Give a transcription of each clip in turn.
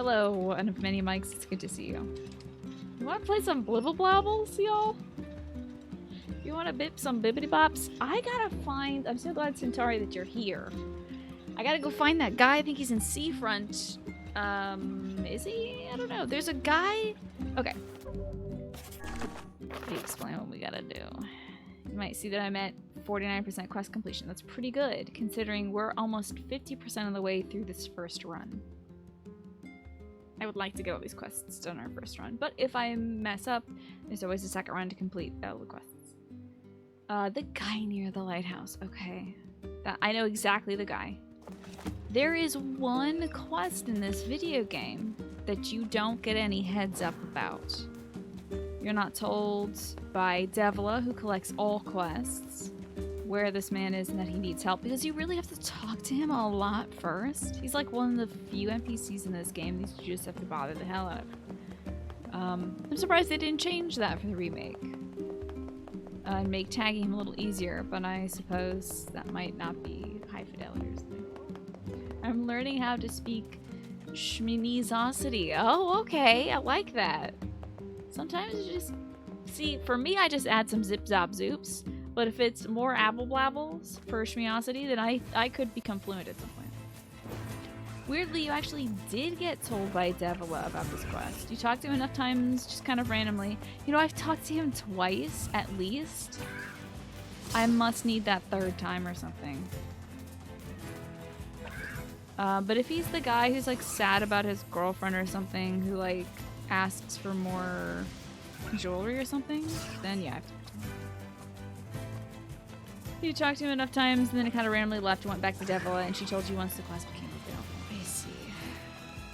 Hello, one of many mics. It's good to see you. You want to play some blibble blabbles, y'all? You want to bip some bibbity bops? I gotta find. I'm so glad, Centauri, that you're here. I gotta go find that guy. I think he's in Seafront. Is he? I don't know. There's a guy. Okay. Let me explain what we gotta do. You might see that I'm at 49% quest completion. That's pretty good, considering we're almost 50% of the way through this first run. I would like to get all these quests done our first run, but if I mess up, there's always a second run to complete all the quests. The guy near the lighthouse. Okay. I know exactly the guy. There is one quest in this video game that you don't get any heads up about. You're not told by Devla, who collects all quests, where this man is and that he needs help, because you really have to talk to him a lot first. He's like one of the few NPCs in this game that you just have to bother the hell out of. I'm surprised they didn't change that for the remake. And make tagging him a little easier, but I suppose that might not be high fidelity or something. I'm learning how to speak Shminizosity. Oh, okay, I like that. Sometimes you just... See, for me, I just add some zip zop zoops, but if it's more apple blabbles for Shmiosity, then I could become fluent at some point. Weirdly, you actually did get told by Devla about this quest. You talked to him enough times, just kind of randomly. You know, I've talked to him twice, at least. I must need that third time or something. But if he's the guy who's, like, sad about his girlfriend or something, who, like, asks for more jewelry or something, then yeah, I've talked to him. You talked to him enough times, and then it kind of randomly left and went back to Devla, and she told you once the quest became available. I see.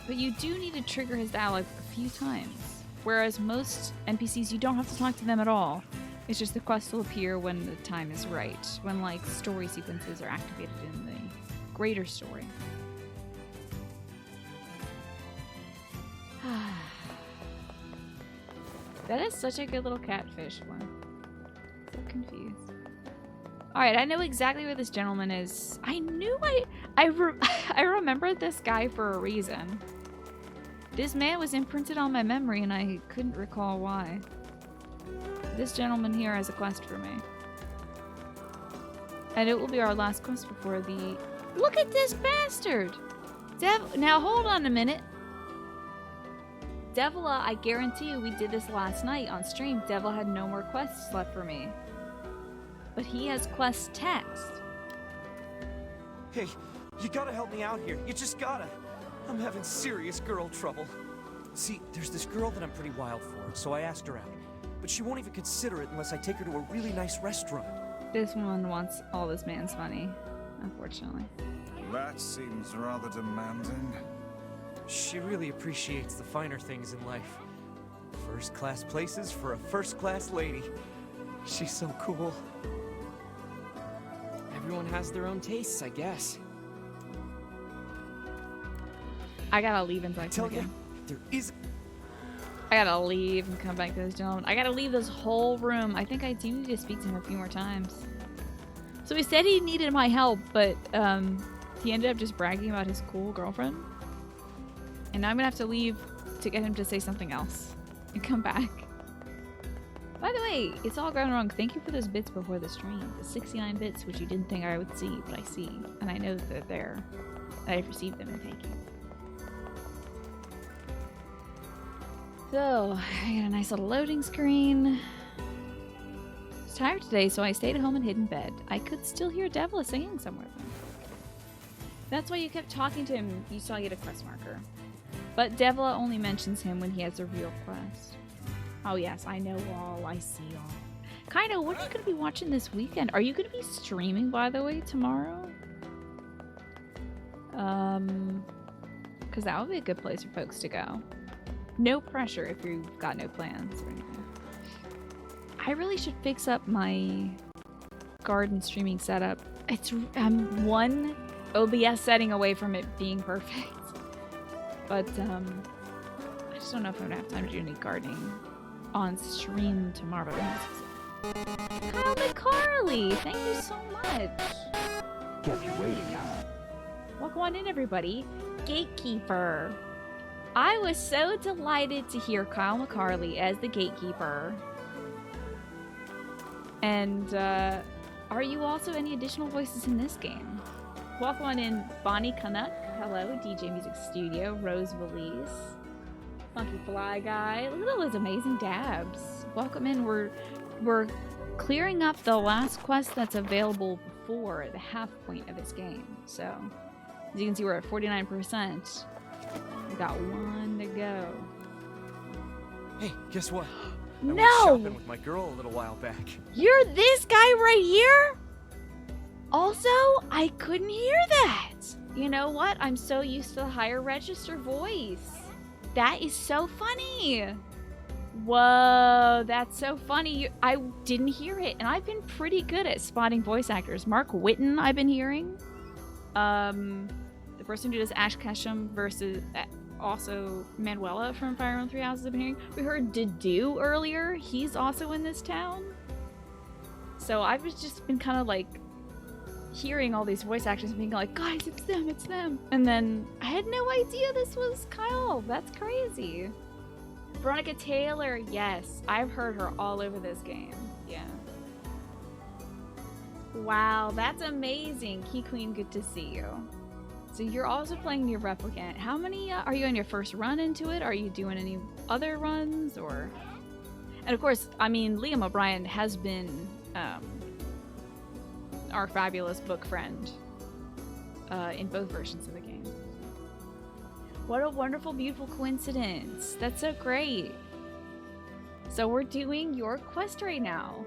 But you do need to trigger his dialogue a few times. Whereas most NPCs, you don't have to talk to them at all. It's just the quest will appear when the time is right. When, like, story sequences are activated in the greater story. That is such a good little catfish one. So confused. Alright, I know exactly where this gentleman is. I knew I remembered this guy for a reason. This man was imprinted on my memory and I couldn't recall why. This gentleman here has a quest for me. And it will be our last quest before the... Look at this bastard! Now hold on a minute. Devla, I guarantee you we did this last night on stream. Devla had no more quests left for me. But he has quest text. Hey, you gotta help me out here. You just gotta. I'm having serious girl trouble. See, there's this girl that I'm pretty wild for, so I asked her out. But she won't even consider it unless I take her to a really nice restaurant. This one wants all this man's money, unfortunately. That seems rather demanding. She really appreciates the finer things in life. First-class places for a first-class lady. She's so cool. Everyone has their own tastes, I guess. I gotta leave and talk to him again. There is... I gotta leave and come back to this gentleman. I gotta leave this whole room. I think I do need to speak to him a few more times. So he said he needed my help, but he ended up just bragging about his cool girlfriend. And now I'm gonna have to leave to get him to say something else and come back. By the way, it's all gone wrong. Thank you for those bits before the stream. The 69 bits, which you didn't think I would see, but I see. And I know that they're there. I've received them, and thank you. So, I got a nice little loading screen. I was tired today, so I stayed at home and hid in bed. I could still hear Devla singing somewhere, though. That's why you kept talking to him. You saw you had a quest marker. But Devla only mentions him when he has a real quest. Oh yes, I know all. I see all. Kaido, what are you going to be watching this weekend? Are you going to be streaming, by the way, tomorrow? Because that would be a good place for folks to go. No pressure if you've got no plans or anything. I really should fix up my garden streaming setup. I'm one OBS setting away from it being perfect. But, I just don't know if I'm gonna have time to do any gardening on stream tomorrow. Carly Carly! Thank you so much! Kept you waiting, huh? Welcome on in, everybody. Gatekeeper. I was so delighted to hear Kyle McCarley as the gatekeeper. And are you also any additional voices in this game? Welcome on in Bonnie Canuck. Hello, DJ Music Studio. Rose Valise. Funky Fly Guy. Look at all those amazing dabs. Welcome in. We're clearing up the last quest that's available before the half point of this game. So, as you can see, we're at 49%. We got one to go. Hey, guess what? I No! went shopping with my girl a little while back. You're this guy right here? Also, I couldn't hear that. You know what? I'm so used to the higher register voice. That is so funny. Whoa, that's so funny. I didn't hear it, and I've been pretty good at spotting voice actors. Mark Whitten, I've been hearing. The person who does Ash Ketchum versus also Manuela from Fire Emblem Three Houses I've been hearing. We heard Dedue earlier. He's also in this town. So I've just been kind of like hearing all these voice actors and being like, guys, it's them, it's them. And then I had no idea this was Kyle. That's crazy. Veronica Taylor, yes. I've heard her all over this game. Yeah. Wow, that's amazing. Key Queen, good to see you. So you're also playing NieR Replicant. How many, are you on your first run into it? Are you doing any other runs, or? And of course, I mean, Liam O'Brien has been our fabulous book friend in both versions of the game. What a wonderful, beautiful coincidence. That's so great. So we're doing your quest right now.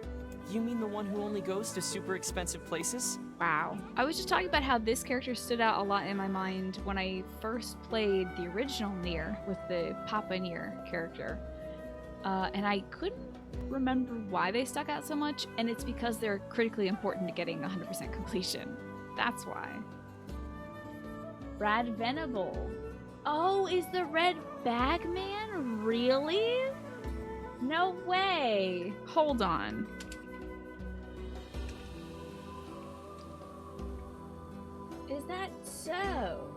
You mean the one who only goes to super expensive places? Wow. I was just talking about how this character stood out a lot in my mind when I first played the original NieR with the Papa NieR character. And I couldn't remember why they stuck out so much, and it's because they're critically important to getting 100% completion. That's why. Brad Venable. Oh, is the Red Bag Man? Really? No way. Hold on. Is that so?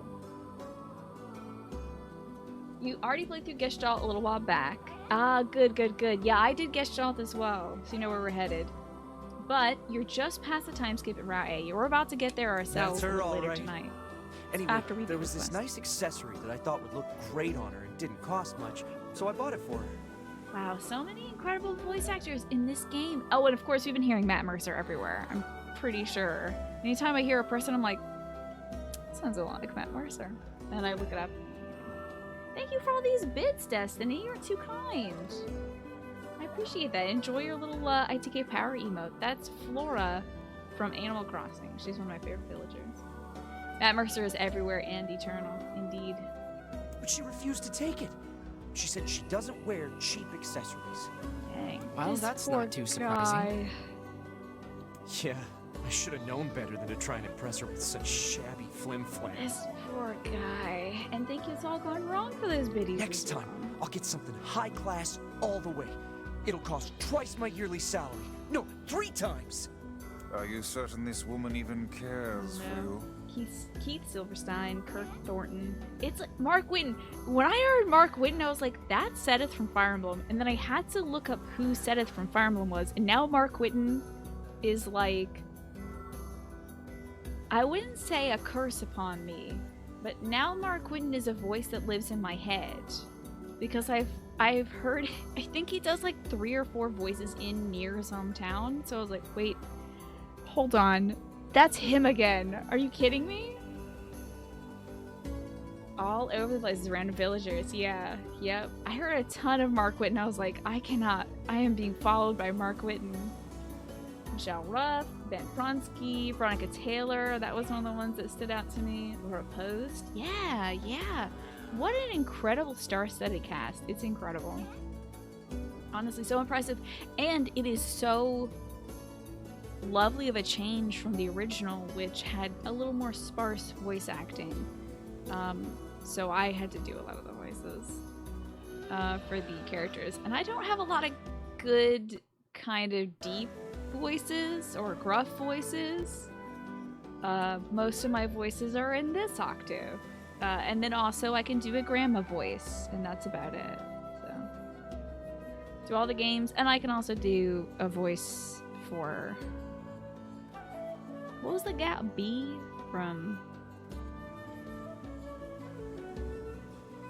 You already played through Gestalt a little while back. Ah, good, good, good. Yeah, I did Gestalt as well, so you know where we're headed. But you're just past the time skip at Route A. You're about to get there ourselves That's her, a little later all right. tonight. Anyway, After we there do was this this quest. nice accessory that I thought would look great on her and didn't cost much, so I bought it for her. Wow, so many incredible voice actors in this game. Oh, and of course, we've been hearing Matt Mercer everywhere. I'm pretty sure. Anytime I hear a person, I'm like, sounds a lot like Matt Mercer. And I look it up. Thank you for all these bits, Destiny. You're too kind. I appreciate that. Enjoy your little ITK power emote. That's Flora from Animal Crossing. She's one of my favorite villagers. Matt Mercer is everywhere and eternal, indeed. But she refused to take it. She said she doesn't wear cheap accessories. Dang. Well, this that's poor not too surprising. guy. Yeah, I should have known better than to try and impress her with such shabby flim-flam. This poor guy. And think it's all gone wrong for those biddies. Next time, I'll get something high class all the way. It'll cost twice my yearly salary. No, 3 times! Are you certain this woman even cares for you? Keith Silverstein, Kirk Thornton. It's like Mark Whitten. When I heard Mark Whitten, I was like, that's Sedith from Fire Emblem. And then I had to look up who Sedith from Fire Emblem was. And now Mark Whitten is like, I wouldn't say a curse upon me, but now Mark Whitten is a voice that lives in my head. Because I've heard, I think he does like 3 or 4 voices in NieR's hometown. So I was like, wait, hold on. That's him again. Are you kidding me? All over the place, random villagers. Yeah, yep. I heard a ton of Mark Whitten. I was like, I am being followed by Mark Whitten. Michelle Ruff, Ben Pronsky, Veronica Taylor. That was one of the ones that stood out to me. Laura Post. Yeah, yeah. What an incredible star-studded cast. It's incredible. Honestly, so impressive. And it is so lovely of a change from the original, which had a little more sparse voice acting. So I had to do a lot of the voices for the characters. And I don't have a lot of good kind of deep voices or gruff voices. Most of my voices are in this octave. And then also I can do a grandma voice, and that's about it. So do all the games, and I can also do a voice for, what was the gal? B from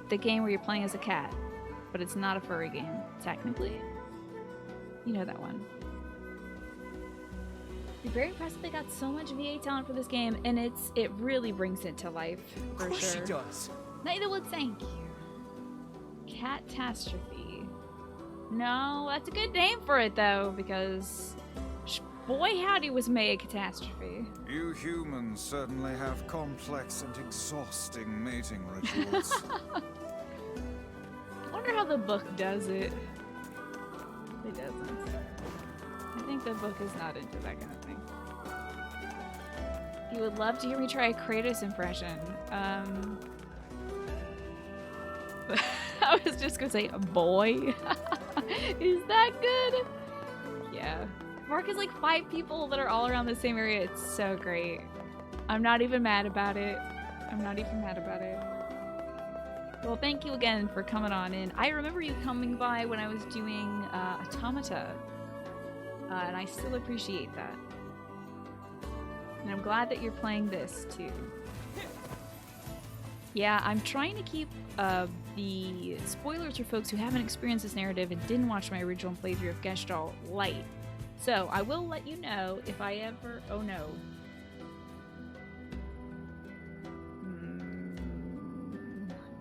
the game where you're playing as a cat, but it's not a furry game, technically. You know that one. I'm very impressed that they got so much VA talent for this game, and it really brings it to life, for Of course sure. she does. Neither would thank you. Catastrophe. No, that's a good name for it, though, because boy howdy was May a catastrophe. You humans certainly have complex and exhausting mating rituals. I wonder how the book does it. It doesn't. I think the book is not into that kind of thing. You would love to hear me try a Kratos impression. I was just gonna say, boy. Is that good? Yeah. Mark is like 5 people that are all around the same area. It's so great. I'm not even mad about it. I'm not even mad about it. Well, thank you again for coming on in. I remember you coming by when I was doing Automata. And I still appreciate that. And I'm glad that you're playing this, too. Yeah, I'm trying to keep the spoilers for folks who haven't experienced this narrative and didn't watch my original playthrough of Gestalt light. So, I will let you know if I ever... Oh, no.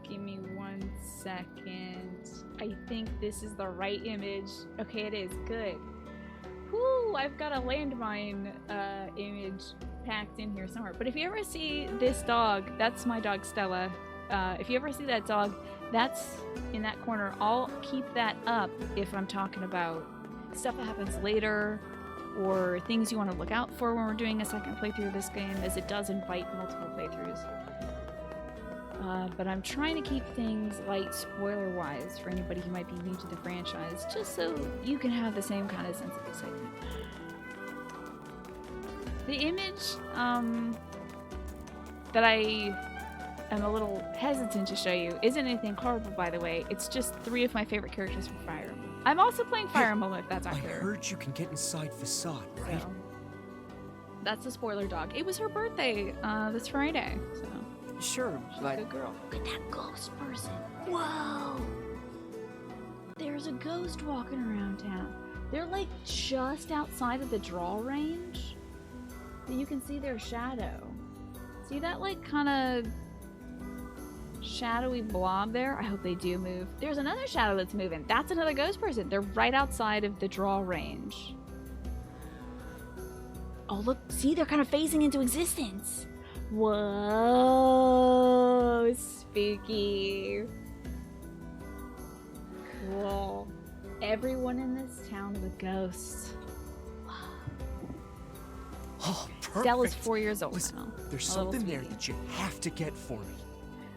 Give me 1 second. I think this is the right image. Okay, it is. Good. Whoo! I've got a landmine image packed in here somewhere. But if you ever see this dog, that's my dog Stella. If you ever see that dog, that's in that corner. I'll keep that up if I'm talking about stuff that happens later or things you want to look out for when we're doing a second playthrough of this game, as it does invite multiple playthroughs. But I'm trying to keep things light spoiler-wise for anybody who might be new to the franchise, just so you can have the same kind of sense of excitement. The image that I am a little hesitant to show you isn't anything horrible, by the way. It's just 3 of my favorite characters from Fire Emblem. I'm also playing Fire Emblem, if that's not I clear. heard you can get inside Facade, right? So, that's the spoiler dog. It was her birthday this Friday, so... Sure, She's a but good girl. Look at that ghost person. Whoa! There's a ghost walking around town. They're like just outside of the draw range. And you can see their shadow. See that like kind of shadowy blob there? I hope they do move. There's another shadow that's moving. That's another ghost person. They're right outside of the draw range. Oh look, see, they're kind of phasing into existence. Whoa, spooky. Cool. Everyone in this town is a ghost. Oh, perfect. Stella's 4 years old Listen, now. there's A little something there sweetie. that you have to get for me.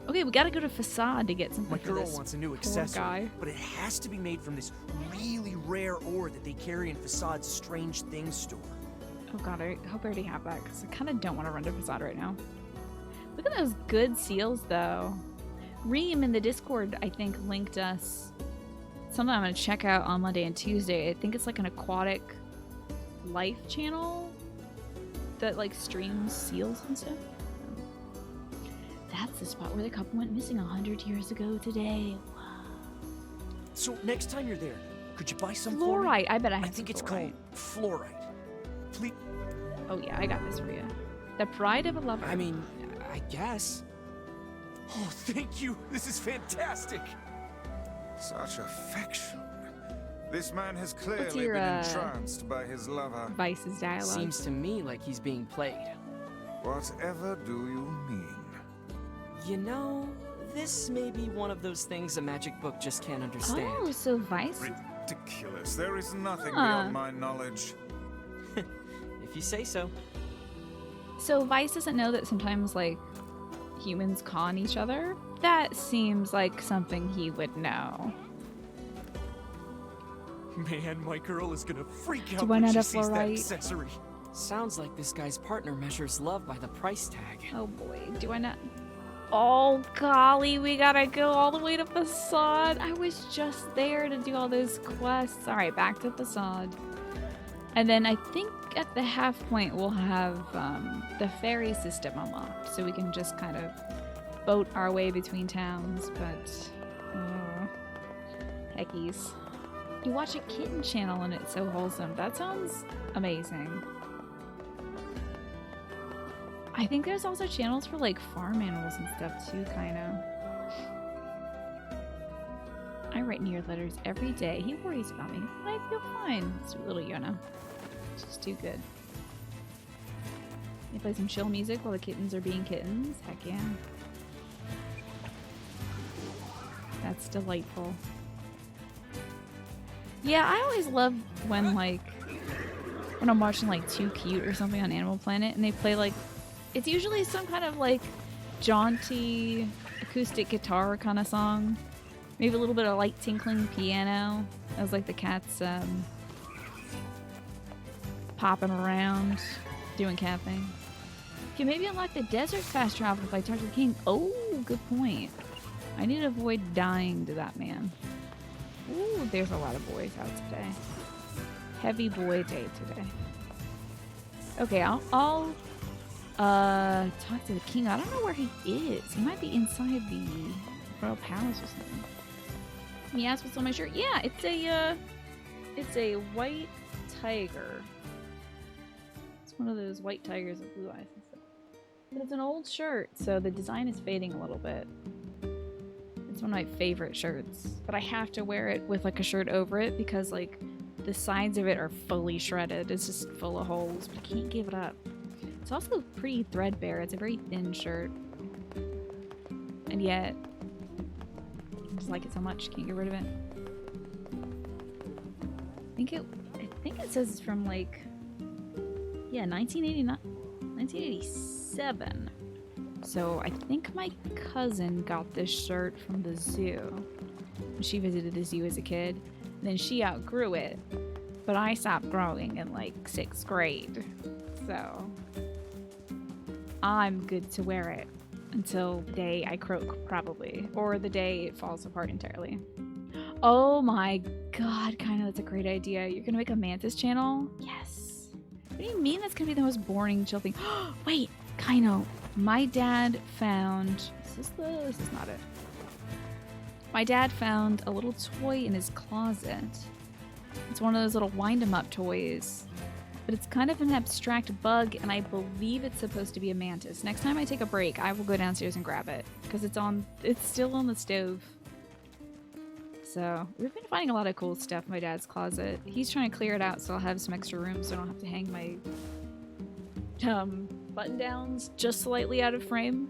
Okay, we gotta go to Facade to get something My for girl this wants a new poor accessory, guy. but it has to be made from this really rare ore that they carry in Facade's Strange Things store. Oh god, I hope I already have that, because I kind of don't want to run to Facade right now. Look at those good seals, though. Reem in the Discord, I think, linked us something I'm going to check out on Monday and Tuesday. I think it's like an aquatic life channel that like streams seals and stuff. That's the spot where the couple went missing 100 years ago today. So next time you're there, could you buy some for me? Fluorite. I bet I have I think some it's fluorite. called fluorite. Please. Oh yeah, I got this for you. The pride of a lover. I mean, I guess. Oh, thank you. This is fantastic. Such affection. This man has clearly your, been entranced by his lover. Vice's dialogue. Seems to me like he's being played. Whatever do you mean? You know, this may be one of those things a magic book just can't understand. Oh, so Vice. Ridiculous. There is nothing Huh. beyond my knowledge. If you say so. So Vice doesn't know that sometimes like humans con each other? That seems like something he would know. Man, my girl is gonna freak out Do I when not she have sees that fluorite? accessory. Sounds like this guy's partner measures love by the price tag. Oh boy, do I not? Oh, golly, we gotta go all the way to Facade. I was just there to do all those quests. All right, back to Facade. And then I think at the half point we'll have the ferry system unlocked, so we can just kind of boat our way between towns, but heckies. You watch a kitten channel and it's so wholesome. That sounds amazing. I think there's also channels for like farm animals and stuff too, kind of. I write NieR letters every day. He worries about me, but I feel fine. Sweet little Yona. She's too good. You play some chill music while the kittens are being kittens. Heck yeah. That's delightful. Yeah, I always love when I'm watching like Too Cute or something on Animal Planet and they play like, it's usually some kind of like jaunty acoustic guitar kind of song. Maybe a little bit of light tinkling piano as like the cat's popping around, doing cat thing. Can maybe unlock the desert fast travel if I talk to the king. Oh, good point. I need to avoid dying to that man. Ooh, there's a lot of boys out today. Heavy boy day today. Okay, I'll talk to the king. I don't know where he is. He might be inside the royal palace or something. He asked what's on my shirt. Yeah, it's a white tiger. It's one of those white tigers with blue eyes and stuff. But it's an old shirt, so the design is fading a little bit. It's one of my favorite shirts, but I have to wear it with like a shirt over it because like the sides of it are fully shredded. It's just full of holes, but I can't give it up. It's also pretty threadbare. It's a very thin shirt. And yet, I just like it so much, can't get rid of it. I think it says it's from like, yeah, 1987. So I think my cousin got this shirt from the zoo. She visited the zoo as a kid. And then she outgrew it. But I stopped growing in like 6th grade. So I'm good to wear it until the day I croak, probably. Or the day it falls apart entirely. Oh my god, Kaino, that's a great idea. You're gonna make a Mantis channel? Yes. What do you mean that's gonna be the most boring, chill thing? Wait, Kaino. My dad found... Is this not it? My dad found a little toy in his closet. It's one of those little wind-em-up toys. But it's kind of an abstract bug, and I believe it's supposed to be a mantis. Next time I take a break, I will go downstairs and grab it. Because it's still on the stove. So, we've been finding a lot of cool stuff in my dad's closet. He's trying to clear it out so I'll have some extra room so I don't have to hang my... button downs just slightly out of frame.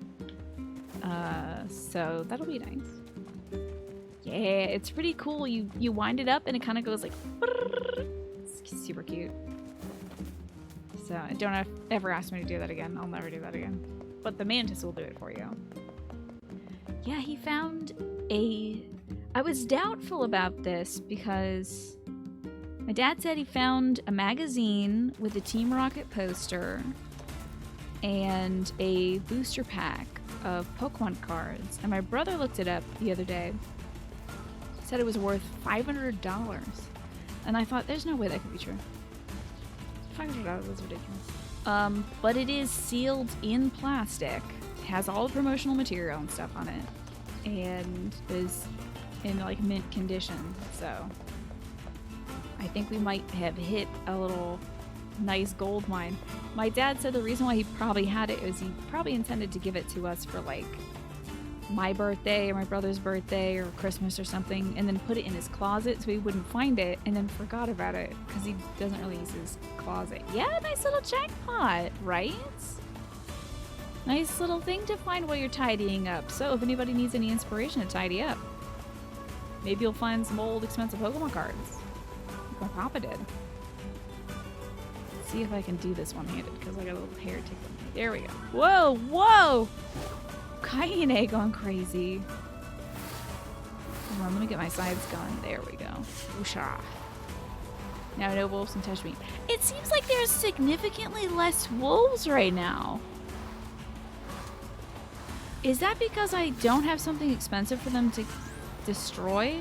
So that'll be nice. Yeah, it's pretty cool. You wind it up and it kind of goes like it's super cute. So don't ever ask me to do that again. I'll never do that again. But the mantis will do it for you. Yeah, he found I was doubtful about this because my dad said he found a magazine with a Team Rocket poster and a booster pack of Pokemon cards. And my brother looked it up the other day. He said it was worth $500. And I thought, there's no way that could be true. $500 is ridiculous. But it is sealed in plastic. It has all the promotional material and stuff on it. And is in like mint condition. So I think we might have hit a little nice gold mine. My dad said the reason why he probably had it is he probably intended to give it to us for like my birthday or my brother's birthday or Christmas or something, and then put it in his closet so he wouldn't find it, and then forgot about it because he doesn't really use his closet. Yeah, nice little jackpot, right? Nice little thing to find while you're tidying up. So if anybody needs any inspiration to tidy up, maybe you'll find some old expensive Pokemon cards like my papa did. See if I can do this one-handed because I got a little hair tickling me. There we go. Whoa, whoa! Kaine going crazy. Hold on, let me get my sides going. There we go. Woosha. Now no wolves can touch me. It seems like there's significantly less wolves right now. Is that because I don't have something expensive for them to destroy?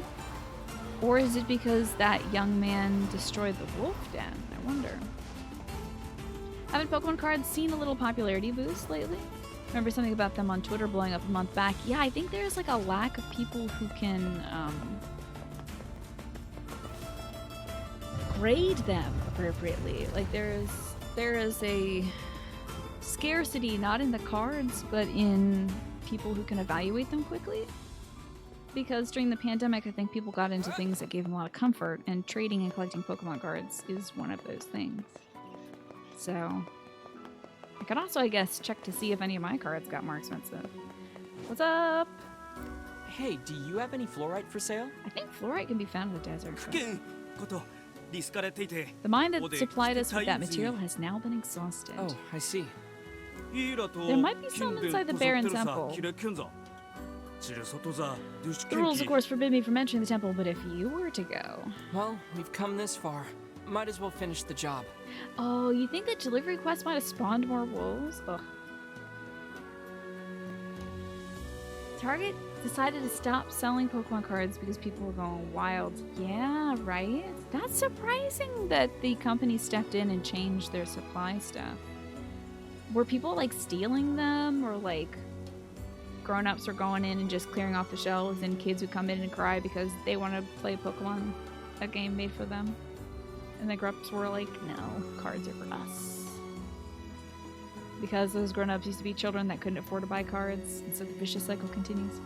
Or is it because that young man destroyed the wolf den? I wonder. Haven't Pokemon cards seen a little popularity boost lately? Remember something about them on Twitter blowing up a month back? Yeah, I think there's like a lack of people who can grade them appropriately. Like there is a scarcity not in the cards, but in people who can evaluate them quickly. Because during the pandemic, I think people got into things that gave them a lot of comfort, and trading and collecting Pokemon cards is one of those things. So, I could also, I guess, check to see if any of my cards got more expensive. What's up? Hey, do you have any fluorite for sale? I think fluorite can be found in the desert. but 件ことリスカレていて The mine that supplied us with that material has now been exhausted. Oh, I see. There might be some inside the Baron Temple. The rules, of course, forbid me from entering the temple, but if you were to go... Well, we've come this far. Might as well finish the job. Oh, you think the delivery quest might have spawned more wolves? Ugh. Target decided to stop selling Pokemon cards because people were going wild. Yeah, right? That's surprising that the company stepped in and changed their supply stuff. Were people, like, stealing them, or, like... grown-ups are going in and just clearing off the shelves, and kids who come in and cry because they want to play Pokemon, a game made for them. And the grown-ups were like, no, cards are for us. Because those grown-ups used to be children that couldn't afford to buy cards, and so the vicious cycle continues.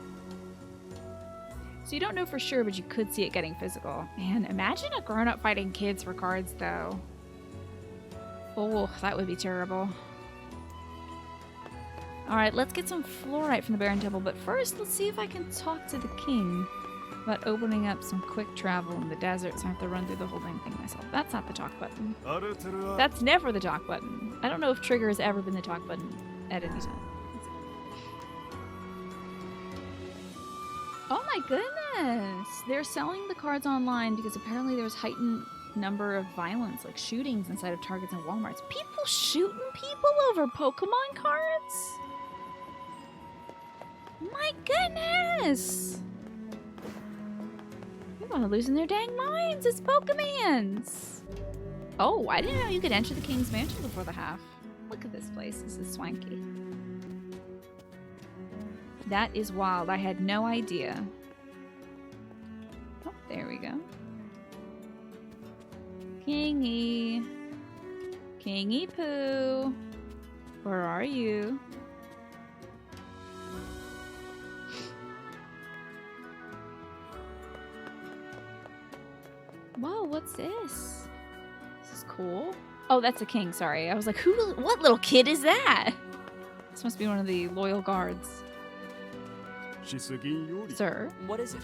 So you don't know for sure, but you could see it getting physical. Man, imagine a grown-up fighting kids for cards, though. Oh, that would be terrible. Alright, let's get some fluorite from the Baron Temple, but first, let's see if I can talk to the king about opening up some quick travel in the desert so I have to run through the whole dang thing myself. That's not the talk button. That's never the talk button. I don't know if trigger has ever been the talk button at any time. Oh my goodness! They're selling the cards online because apparently there's heightened number of violence, like shootings inside of Targets and Walmarts. People shooting people over Pokemon cards? My goodness! They're gonna losing their dang minds. It's Pokemans! Oh, I didn't know you could enter the King's Mansion before the half. Look at this place. This is swanky. That is wild. I had no idea. Oh, there we go. Kingy. Kingy Poo. Where are you? Whoa, what's this? This is cool. Oh, that's a king, sorry. I was like, what little kid is that? This must be one of the loyal guards. Sir? What is it?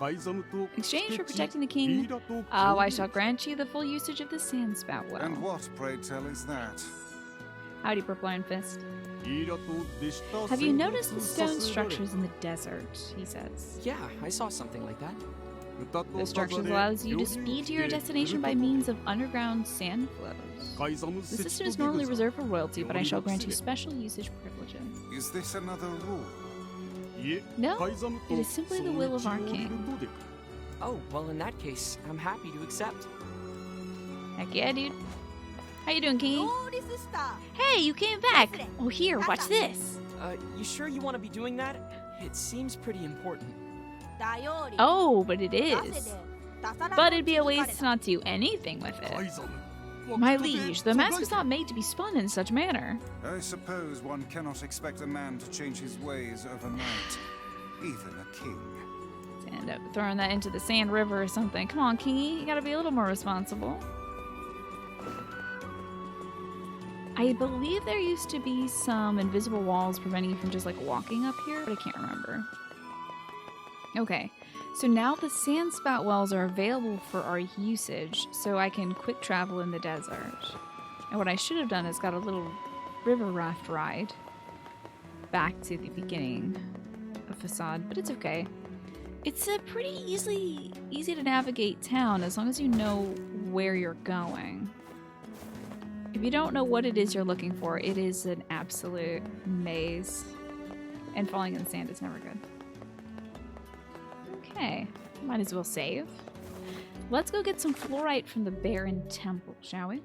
In exchange for protecting the king, I shall grant you the full usage of the Sandspout Well. And what, pray tell, is that? Howdy, Purple Iron Fist. Have you noticed the stone structures in the desert, he says. Yeah, I saw something like that. The structures allows you to speed to your destination by means of underground sand flows. The system is normally reserved for royalty, but I shall grant you special usage privileges. Is this another rule? No, it is simply the will of our king. Oh, well in that case, I'm happy to accept. Heck yeah, dude. How you doing, King? Hey, you came back! Oh, here, watch this! You sure you want to be doing that? It seems pretty important. Oh, but it is. But it'd be a waste to not do anything with it. My liege, the mask was not made to be spun in such manner. I suppose one cannot expect a man to change his ways overnight. Even a king. End up throwing that into the sand river or something. Come on, Kingy, you gotta be a little more responsible. I believe there used to be some invisible walls preventing you from just like walking up here, but I can't remember. Okay, so now the Sandspout Wells are available for our usage, so I can quick travel in the desert. And what I should have done is got a little river raft ride back to the beginning of Facade, but it's okay. It's a pretty easy to navigate town as long as you know where you're going. If you don't know what it is you're looking for, it is an absolute maze. And falling in the sand is never good. Okay, might as well save. Let's go get some fluorite from the Barren Temple, shall we?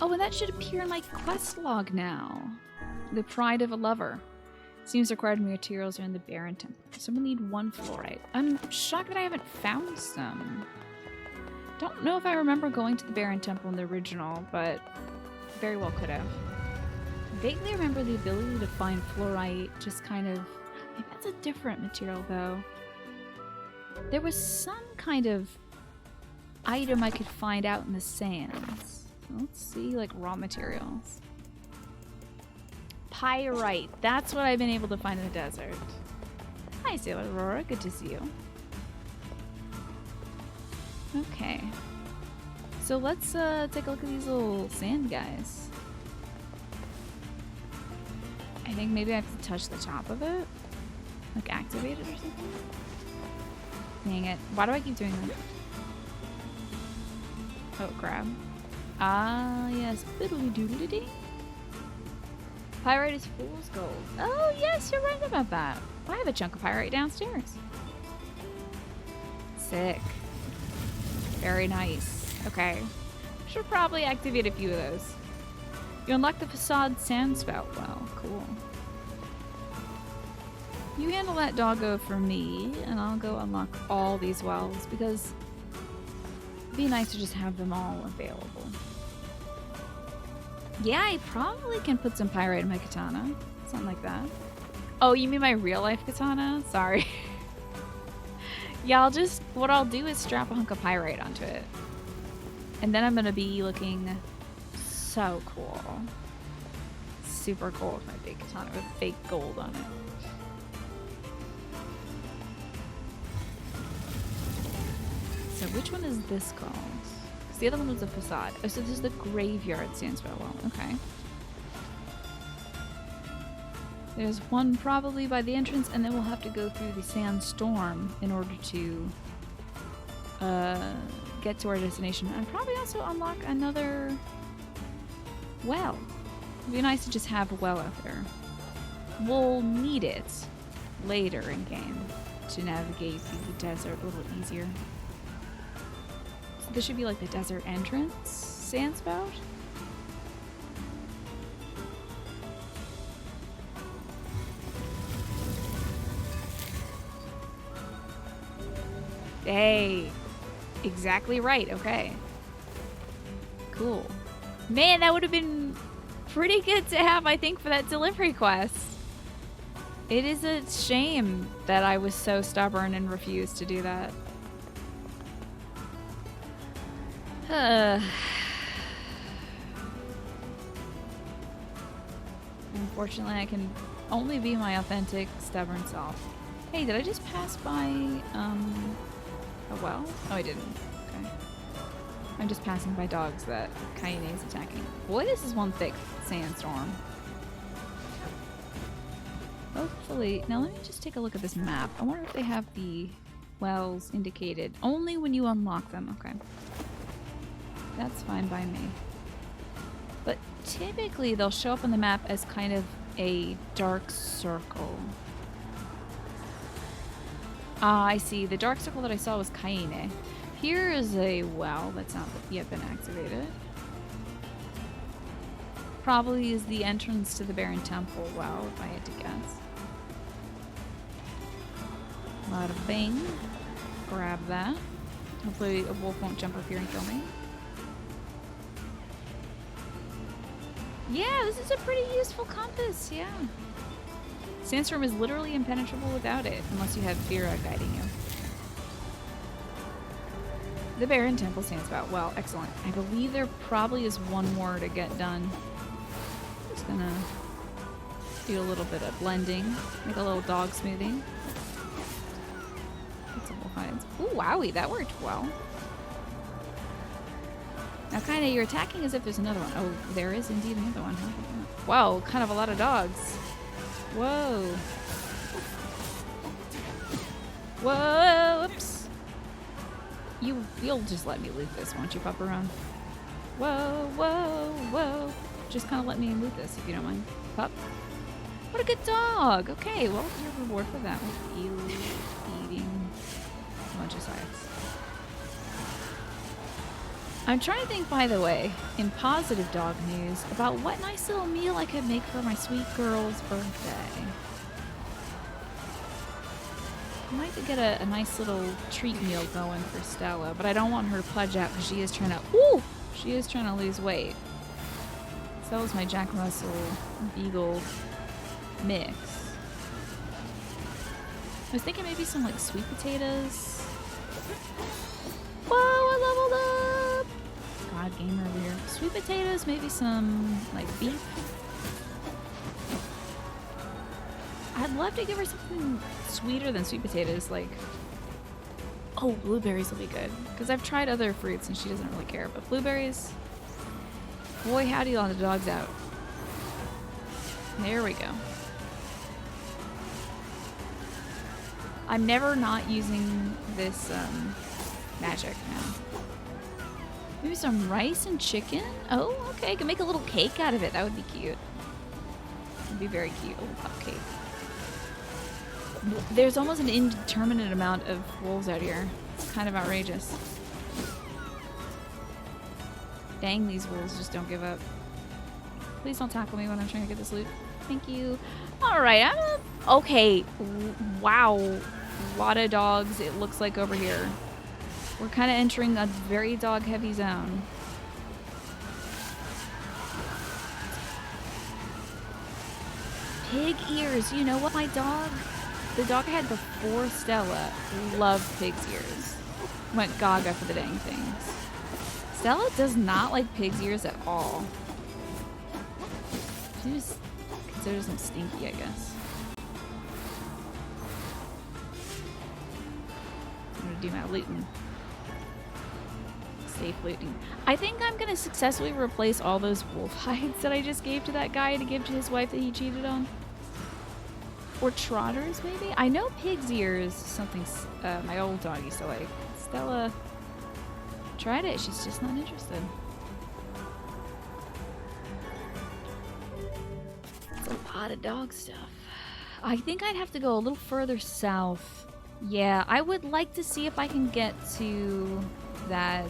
Oh, and that should appear in my quest log now. The Pride of a Lover. Seems required materials are in the Barren Temple. So I'm gonna need 1 fluorite. I'm shocked that I haven't found some. Don't know if I remember going to the Barren Temple in the original, but very well could have. Vaguely remember the ability to find fluorite, just kind of... Maybe that's a different material, though. There was some kind of item I could find out in the sands. Let's see, like raw materials. Pyrite. That's what I've been able to find in the desert. Hi, Sailor Aurora. Good to see you. Okay. So let's take a look at these little sand guys. I think maybe I have to touch the top of it. Like activate it or something. Dang it. Why do I keep doing that? Oh, crab. Ah, yes. Biddly-doodly-dee. Pyrite is fool's gold. Oh, yes, you're right about that. I have a chunk of pyrite downstairs. Sick. Very nice. Okay. Should probably activate a few of those. You unlock the facade sand spout well. Cool. You handle that doggo for me, and I'll go unlock all these wells because it'd be nice to just have them all available. Yeah, I probably can put some pyrite in my katana. Something like that. Oh, you mean my real life katana? Sorry. Yeah, what I'll do is strap a hunk of pyrite onto it. And then I'm gonna be looking so cool. Super cool with my big katana with fake gold on it. So which one is this called? Because the other one was a facade. Oh, so this is the graveyard sandspell well. Okay. There's one probably by the entrance, and then we'll have to go through the sandstorm in order to get to our destination. And probably also unlock another well. It'd be nice to just have a well out there. We'll need it later in game to navigate the desert a little easier. So this should be like the desert entrance sandspout. Hey, exactly right. Okay. Cool. Man, that would have been pretty good to have, I think, for that delivery quest. It is a shame that I was so stubborn and refused to do that. Unfortunately, I can only be my authentic, stubborn self. Hey, did I just pass by, a well? Oh, I didn't. Okay. I'm just passing by dogs that Cayenne is attacking. Boy, this is one thick sandstorm. Hopefully... Now, let me just take a look at this map. I wonder if they have the wells indicated. Only when you unlock them. Okay. That's fine by me. But typically, they'll show up on the map as kind of a dark circle. Ah, I see. The dark circle that I saw was Cayenne. Here is a well that's not yet been activated. Probably is the entrance to the Barren Temple well, if I had to guess. Bada bing. Grab that. Hopefully a wolf won't jump up here and kill me. Yeah, this is a pretty useful compass, yeah. Sandstorm is literally impenetrable without it, unless you have Fira guiding you. The Barren Temple Sandspout. Well, excellent. I believe there probably is one more to get done. Just gonna do a little bit of blending, make a little dog smoothie. Get some wolf hides. Ooh, wowie, that worked well. Now, kinda, you're attacking as if there's another one. Oh, there is indeed another one, huh? Wow, kind of a lot of dogs. Whoa. Whoa, whoops. You'll just let me loot this, won't you, Pupperone? Whoa, whoa, whoa. Just kind of let me loot this, if you don't mind. pup. What a good dog. Okay, well, your reward for that was eating a bunch of science. I'm trying to think, by the way, in positive dog news, about what nice little meal I could make for my sweet girl's birthday. I might get a nice little treat meal going for Stella, but I don't want her to pudge out because she is trying to lose weight. Stella's my Jack Russell Beagle mix. I was thinking maybe some like sweet potatoes. Whoa, I leveled up! God, gamer over here. Sweet potatoes, maybe some like beef. I'd love to give her something sweeter than sweet potatoes, like... Oh, blueberries will be good. Because I've tried other fruits and she doesn't really care. But blueberries... Boy, howdy, all the dog's out. There we go. I'm never not using this magic now. Maybe some rice and chicken? Oh, okay. I can make a little cake out of it. That would be cute. It'd be very cute. A little cupcake. There's almost an indeterminate amount of wolves out here. It's kind of outrageous. Dang, these wolves just don't give up. Please don't tackle me when I'm trying to get this loot. Thank you. Alright, okay. Wow. A lot of dogs, it looks like, over here. We're kind of entering a very dog-heavy zone. Pig ears. You know what, my dog... The dog I had before Stella loved pig's ears. Went gaga for the dang things. Stella does not like pig's ears at all. She just considers them stinky, I guess. I'm gonna do my looting. Safe looting. I think I'm gonna successfully replace all those wolf hides that I just gave to that guy to give to his wife that he cheated on. Or trotters, maybe? I know pig's ears, something my old dog used to like. Stella tried it, she's just not interested. It's a lot of dog stuff. I think I'd have to go a little further south. Yeah, I would like to see if I can get to that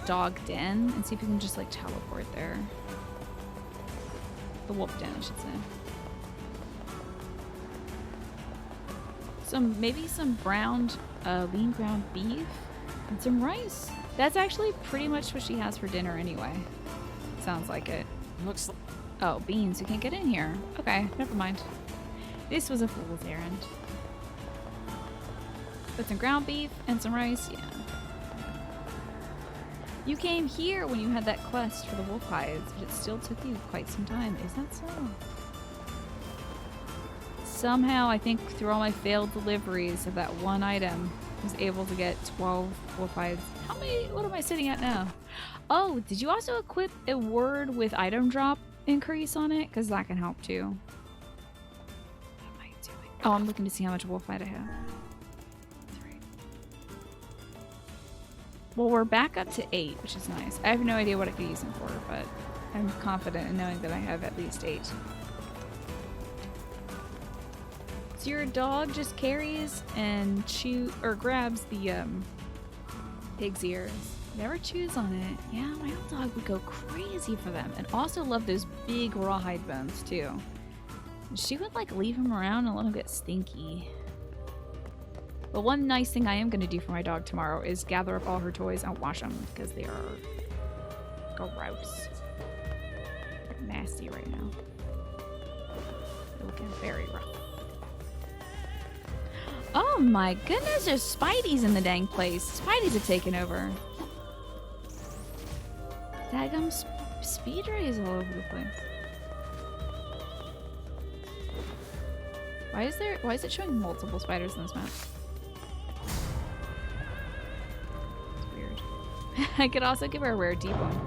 dog den and see if we can just like teleport there. The wolf den, I should say. Maybe some browned, lean ground beef and some rice. That's actually pretty much what she has for dinner anyway. Sounds like it. Looks like... Oh, beans. You can't get in here. Okay, never mind. This was a fool's errand. With some ground beef and some rice, yeah. You came here when you had that quest for the wolf hides, but it still took you quite some time. Is that so? Somehow, I think through all my failed deliveries of that one item, I was able to get 12 wolf hides. How many? What am I sitting at now? Oh, did you also equip a word with item drop increase on it? Because that can help too. What am I doing? Oh, I'm looking to see how much wolf hide I have. 3. Well, we're back up to 8, which is nice. I have no idea what I could use them for, but I'm confident in knowing that I have at least 8. So your dog just carries and grabs the pig's ears. Never chews on it. Yeah, my old dog would go crazy for them, and also love those big rawhide bones too. She would like leave him around and let him get stinky. But one nice thing I am going to do for my dog tomorrow is gather up all her toys and wash them because they are gross. They're nasty right now. They're looking very rough. Oh my goodness, there's Spideys in the dang place. Spideys have taken over. Daggum speed rays all over the place. Why is it showing multiple spiders in this map? It's weird. I could also give her a rare debone.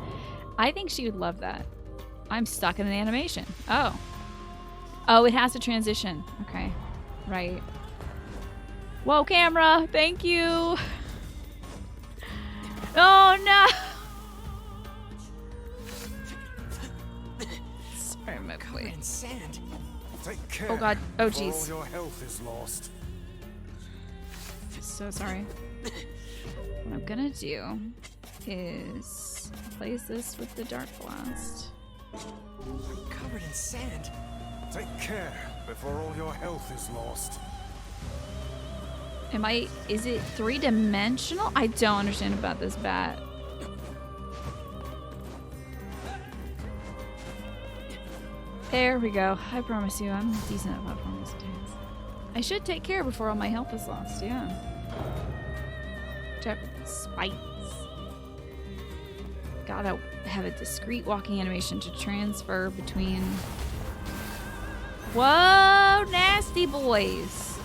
I think she would love that. I'm stuck in an animation. Oh. Oh, it has to transition. Okay. Right. Whoa, camera! Thank you! Oh no! Sorry, my Covered Wait. in sand. Take care. Oh god. Oh before all jeez. your health is lost. So sorry. What I'm gonna do is replace this with the Dark Blast. Covered in sand. Take care before all your health is lost. Is it 3-dimensional? I don't understand about this bat. There we go. I promise you, I'm decent at platforming sometimes. I should take care before all my health is lost, yeah. Check spikes. Gotta have a discrete walking animation to transfer between. Whoa, nasty boys!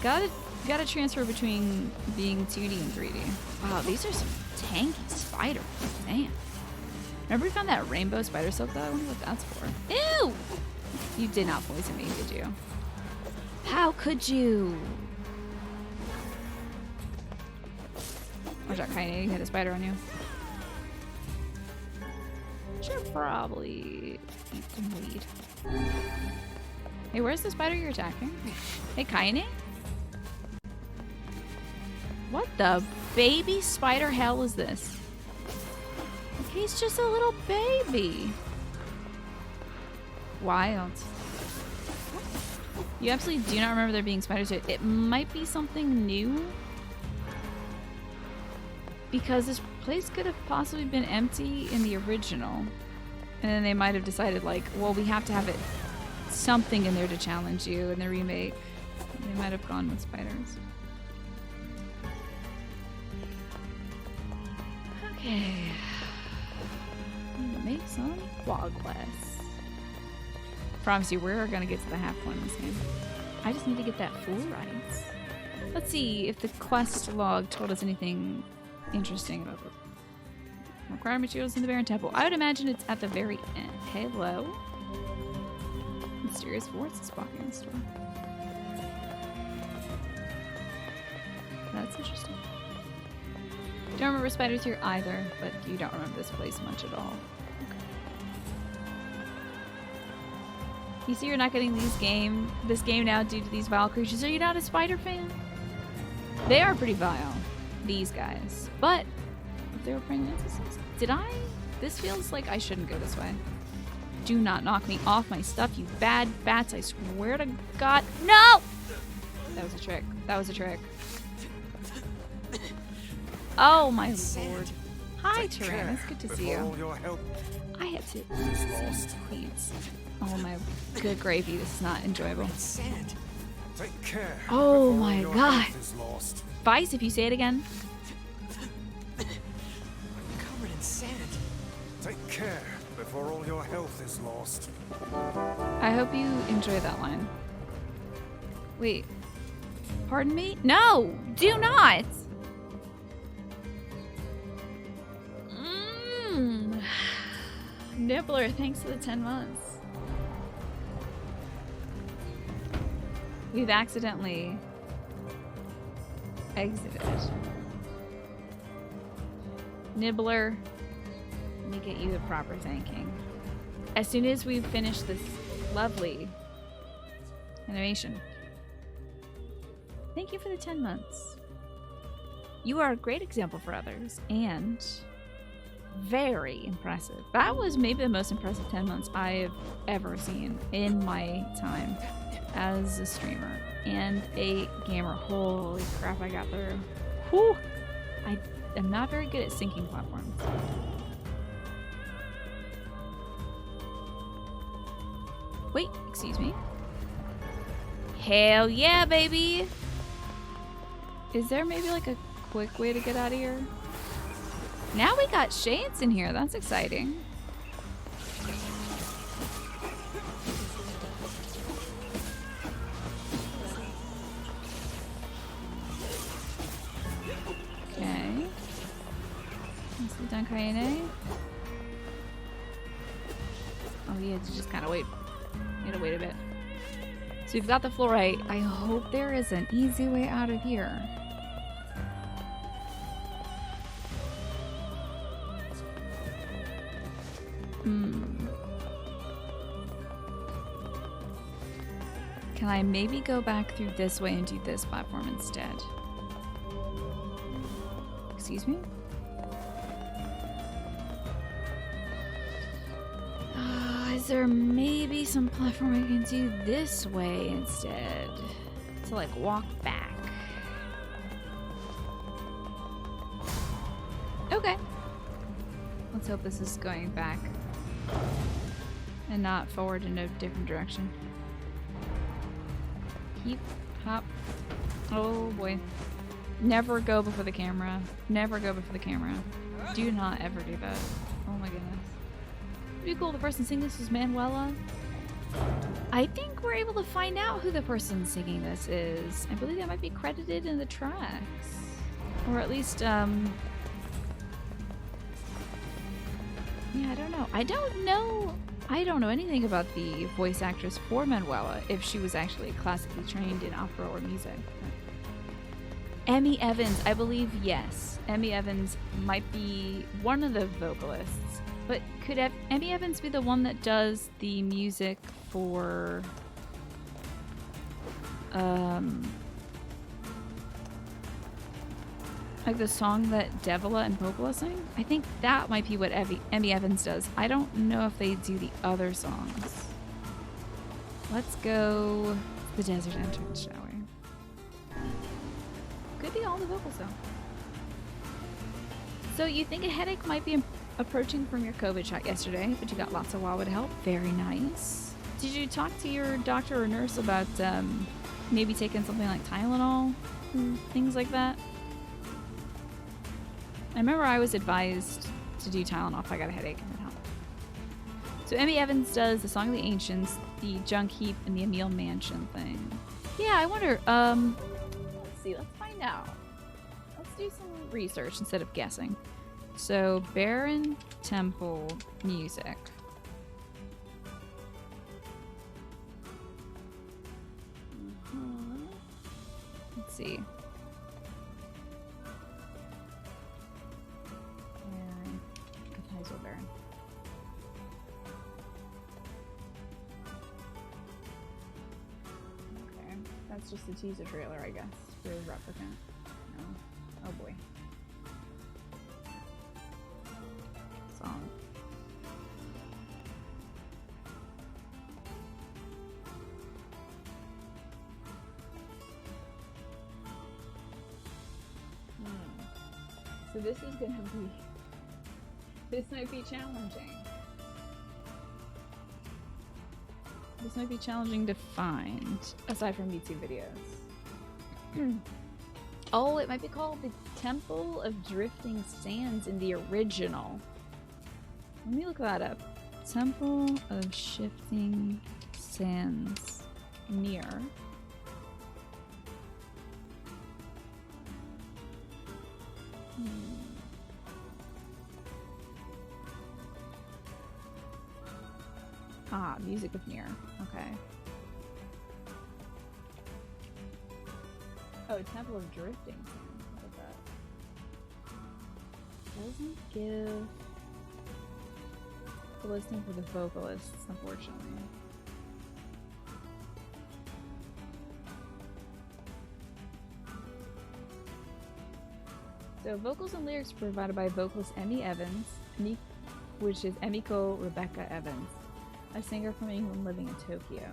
Gotta transfer between being 2D and 3D. Wow, these are some tanky spiders. Damn. Remember we found that rainbow spider silk though? I wonder what that's for. Ew! You did not poison me, did you? How could you? Watch out, Kaine, hit a spider on you. Should probably eat some weed. Hey, where's the spider you're attacking? Hey, Kaine? What the baby spider hell is this? He's just a little baby. Wild. You absolutely do not remember there being spiders here. It might be something new. Because this place could have possibly been empty in the original. And then they might have decided like, well, we have to have it something in there to challenge you in the remake. They might have gone with spiders. Okay. Make some progress. Promise you, we're gonna get to the half point in this game. I just need to get that full rights. Let's see if the quest log told us anything interesting about the required materials in the Baron Temple. I would imagine it's at the very end. Hello. Mysterious forces walking in the store. That's interesting. Don't remember spiders here either, but you don't remember this place much at all. You see you're not getting this game now due to these vile creatures. Are you not a spider fan? They are pretty vile, these guys. But if they were praying mantises, did I? This feels like I shouldn't go this way. Do not knock me off my stuff, you bad bats. I swear to God. No! That was a trick. That was a trick. Oh my lord. Hi, Tyrann. It's good to see you. I have to please. Oh my good gravy, this is not enjoyable. Take care. Oh my god. Vice, if you say it again. Covered in sand. Take care before all your health is lost. I hope you enjoy that line. Wait. Pardon me? No! Do not! Nibbler, thanks for the 10 months. We've accidentally exited. Nibbler, let me get you the proper thanking. As soon as we finish this lovely animation. Thank you for the 10 months. You are a great example for others and very impressive. That was maybe the most impressive 10 months I have ever seen in my time as a streamer and a gamer. Holy crap, I got through. Whew! I am not very good at syncing platforms. Wait, excuse me. Hell yeah, baby! Is there maybe like a quick way to get out of here? Now we got shades in here. That's exciting. Okay. Nicely done, Kaine. Oh, you had to just kind of wait. You had to wait a bit. So we've got the fluorite. I hope there is an easy way out of here. Can I maybe go back through this way and do this platform instead? Excuse me? Is there maybe some platform I can do this way instead? To like walk back. Okay. Let's hope this is going back and not forward in a different direction. Keep, hop. Oh boy. Never go before the camera. Never go before the camera. Do not ever do that. Oh my goodness. It'd be cool. The person singing this was Manuela. I think we're able to find out who the person singing this is. I believe that might be credited in the tracks. Or at least, yeah, I don't know. I don't know anything about the voice actress for Manuela, if she was actually classically trained in opera or music. Emmy Evans, I believe, yes. Emmy Evans might be one of the vocalists. But could Emmy Evans be the one that does the music for like the song that Devila and Popola sing? I think that might be what Emmy Evans does. I don't know if they do the other songs. Let's go to the desert entrance, shall we? Could be all the vocals though. So you think a headache might be approaching from your COVID shot yesterday, but you got lots of WAWA to help. Very nice. Did you talk to your doctor or nurse about maybe taking something like Tylenol? Things like that? I remember I was advised to do Tylenol if I got a headache and it helped. So Emmy Evans does the Song of the Ancients, the Junk Heap, and the Emil Mansion thing. Yeah, I wonder, let's see, let's find out. Let's do some research instead of guessing. So, Baron Temple music. Let's see. Baron. Okay, that's just a teaser trailer, I guess, for Replicant. No. Oh boy. Song. So this is gonna be... This might be challenging. This might be challenging to find, aside from YouTube videos. Oh, it might be called the Temple of Drifting Sands in the original. Let me look that up. Temple of Shifting Sands. NieR. Ah, music of NieR. Okay. Oh, Temple of Drifting Sands. Look at that. Doesn't give the listing for the vocalists, unfortunately. So vocals and lyrics are provided by vocalist Emmy Evans, which is Emiko Rebecca Evans, a singer from England living in Tokyo.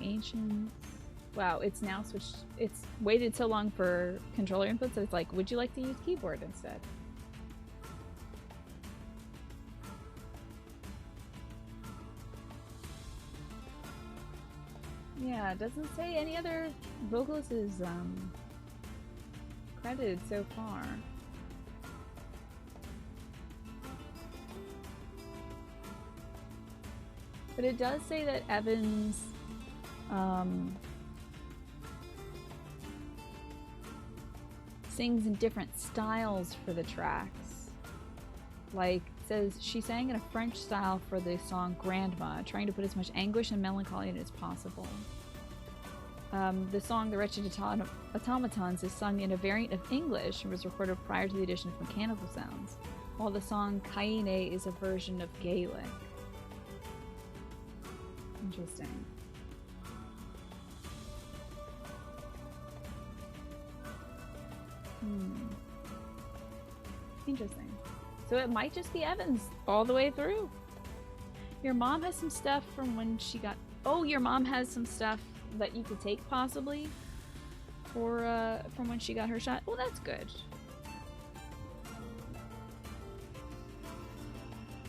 Ancient. Wow, it's now switched. It's waited so long for controller input, so it's like, would you like to use keyboard instead? Yeah, it doesn't say any other vocalist is credited so far. But it does say that Evans sings in different styles for the tracks. Like, it says she sang in a French style for the song Grandma, trying to put as much anguish and melancholy in it as possible. The song The Wretched Automatons is sung in a variant of English and was recorded prior to the addition of mechanical sounds, while the song Kaine is a version of Gaelic. Interesting. Interesting. So it might just be Evans all the way through. Your mom has some stuff from when she got... Oh, your mom has some stuff that you could take, possibly, for, from when she got her shot. Well, that's good.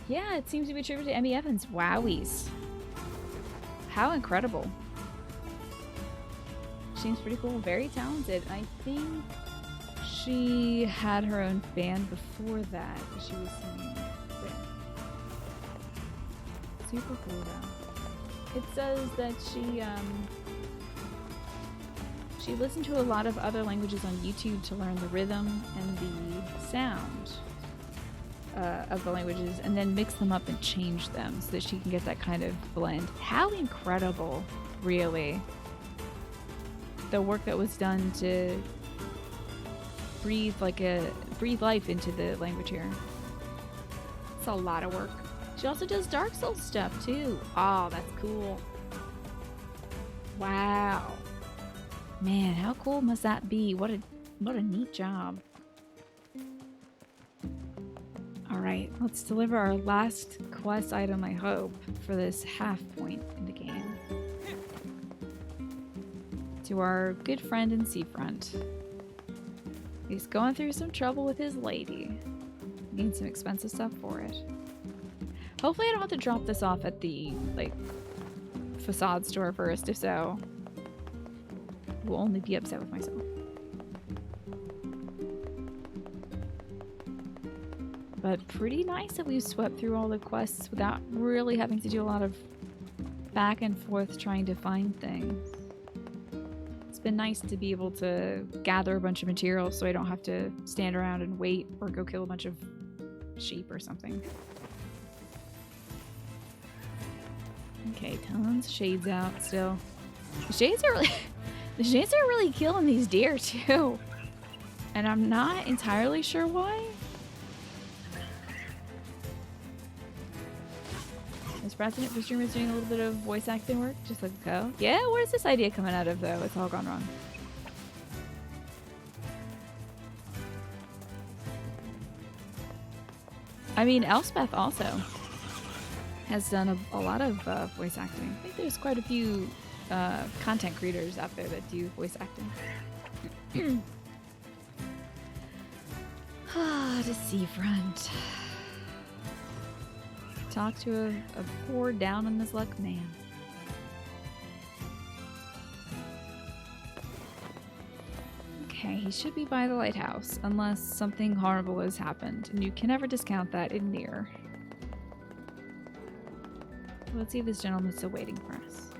Yeah, it seems to be attributed to Emmy Evans. Wowies. How incredible. Seems pretty cool. Very talented. I think she had her own band before that. She was singing. Super cool, though. It says that she listened to a lot of other languages on YouTube to learn the rhythm and the sound of the languages, and then mix them up and change them so that she can get that kind of blend. How incredible, really. The work that was done to breathe life into the language here. It's a lot of work. She also does Dark Souls stuff too. Oh, that's cool. Wow. Man, how cool must that be? What a neat job. Alright, let's deliver our last quest item, I hope, for this half point in the game. To our good friend in Seafront. He's going through some trouble with his lady. Needs some expensive stuff for it. Hopefully I don't have to drop this off at the, facade store first. If so, I will only be upset with myself. But pretty nice that we've swept through all the quests without really having to do a lot of back and forth trying to find things. It's been nice to be able to gather a bunch of materials so I don't have to stand around and wait or go kill a bunch of sheep or something. Okay, tons of shades out still. The shades are really killing these deer too. And I'm not entirely sure why. Is President for streamers doing a little bit of voice acting work? Just like go. Yeah, where's this idea coming out of though? It's all gone wrong. I mean, Elspeth also has done a lot of voice acting. I think there's quite a few content creators out there that do voice acting. Ah, the seafront. Talk to a poor down on his luck man. Okay, he should be by the lighthouse, unless something horrible has happened, and you can never discount that in NieR. Let's see if this gentleman's still waiting for us.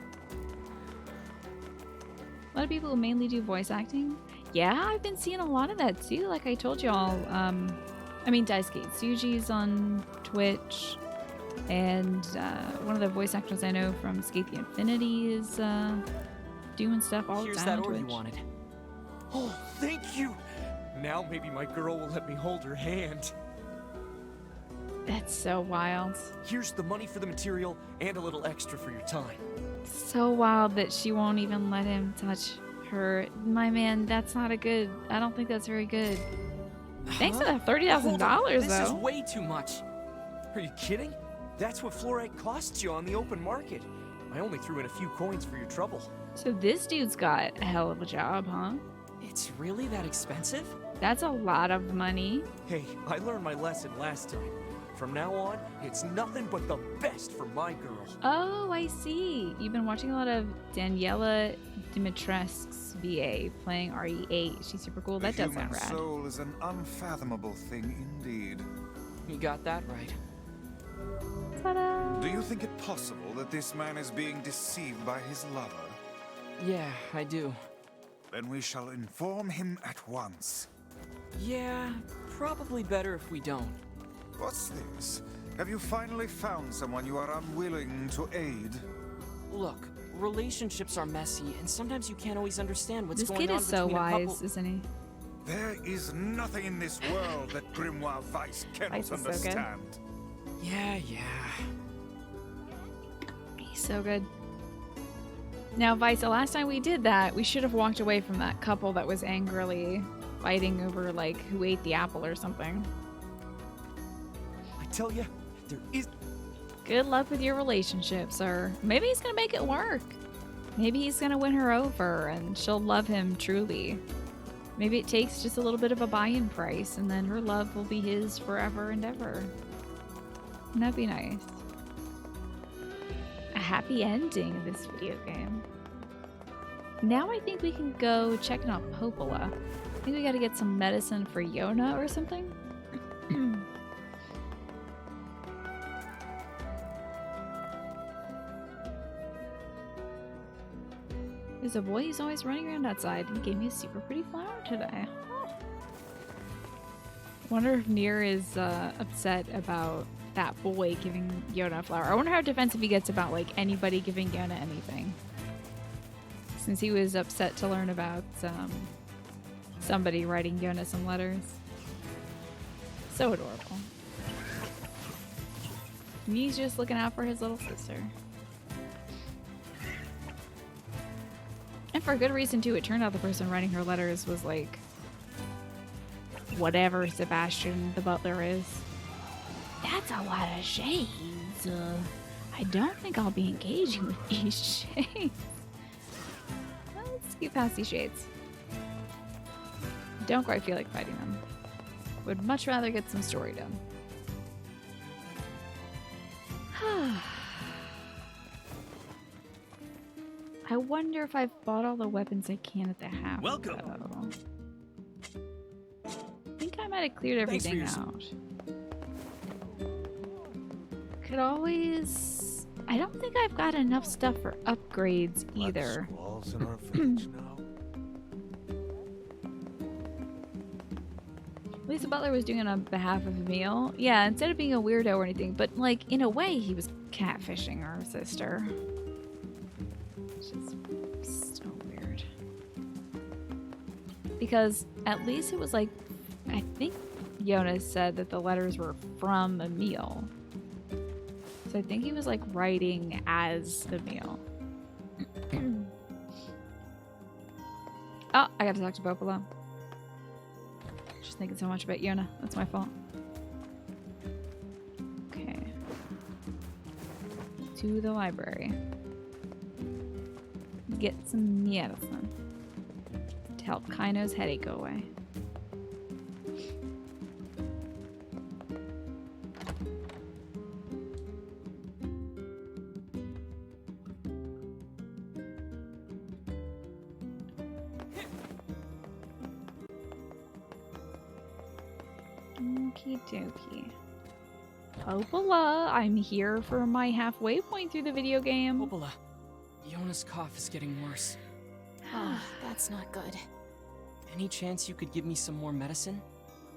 A lot of people who mainly do voice acting. Yeah, I've been seeing a lot of that too, like I told y'all. I mean, Daisuke Tsuji's on Twitch, and one of the voice actors I know from Skate the Infinity is doing stuff all the time on Twitch. Here's that order you wanted. Oh, thank you! Now maybe my girl will let me hold her hand. That's so wild. Here's the money for the material and a little extra for your time. So wild that she won't even let him touch her. My man, that's not a good... I don't think that's very good. Thanks for that $30,000 though. This is way too much. Are you kidding? That's what fluorite costs you on the open market. I only threw in a few coins for your trouble. So this dude's got a hell of a job, huh? It's really that expensive? That's a lot of money. Hey, I learned my lesson last time. From now on, it's nothing but the best for my girl. Oh, I see. You've been watching a lot of Daniela Dimitrescu's VA playing RE8. She's super cool. That does sound rad. The human soul is an unfathomable thing indeed. You got that right. Ta-da! Do you think it possible that this man is being deceived by his lover? Yeah, I do. Then we shall inform him at once. Yeah, probably better if we don't. What's this? Have you finally found someone you are unwilling to aid? Look, relationships are messy, and sometimes you can't always understand what's This going kid on is so between a couple. wise, isn't he? There is nothing in this world that Grimoire Weiss cannot Weiss is so good. understand. Yeah. He's so good. Now, Vice, the last time we did that, we should have walked away from that couple that was angrily fighting over, like, who ate the apple or something. I tell you, there is... Good luck with your relationship, sir. Maybe he's gonna make it work. Maybe he's gonna win her over and she'll love him truly. Maybe it takes just a little bit of a buy-in price and then her love will be his forever and ever. Wouldn't that be nice? A happy ending of this video game. Now I think we can go checking out Popola. I think we gotta get some medicine for Yona or something. There's a boy who's always running around outside and gave me a super pretty flower today. Oh. Wonder if NieR is upset about that boy giving Yona a flower. I wonder how defensive he gets about like anybody giving Yona anything. Since he was upset to learn about somebody writing Yona some letters. So adorable. And he's just looking out for his little sister. And for a good reason too. It turned out the person writing her letters was like whatever Sebastian the butler is. That's a lot of shades. I don't think I'll be engaging with these shades. Let's get past these shades. Don't quite feel like fighting them. Would much rather get some story done. I wonder if I've bought all the weapons I can at the house. Welcome. I think I might have cleared Thanks for everything your out. Could always... I don't think I've got enough stuff for upgrades either. Squalls in our village now. At least the butler was doing it on behalf of Emil. Yeah, instead of being a weirdo or anything, but like in a way he was catfishing our sister. Which is so weird. Because at least it was like, I think Jonas said that the letters were from Emil. So I think he was like writing as Emil. Oh, I gotta talk to Popola. Just thinking so much about Yona. That's my fault. Okay. To the library. Get some medicine to help Kaino's headache go away. Okie dokie. Popola, I'm here for my halfway point through the video game. Popola, Yona's cough is getting worse. Oh, that's not good. Any chance you could give me some more medicine?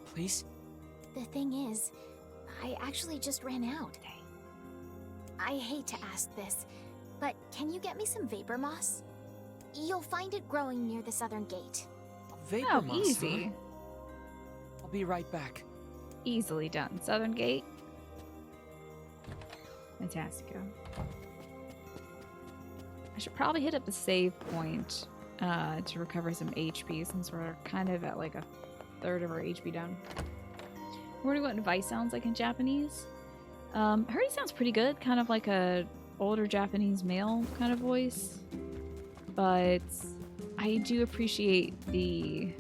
Please? The thing is, I actually just ran out. I hate to ask this, but can you get me some vapor moss? You'll find it growing near the southern gate. Vapor Oh, moss, easy. huh? I'll be right back. Easily done. Southern Gate. Fantastico. I should probably hit up the save point to recover some HP since we're kind of at like a third of our HP down. I'm wondering what advice sounds like in Japanese. I heard he sounds pretty good, kind of like a older Japanese male kind of voice. But I do appreciate the...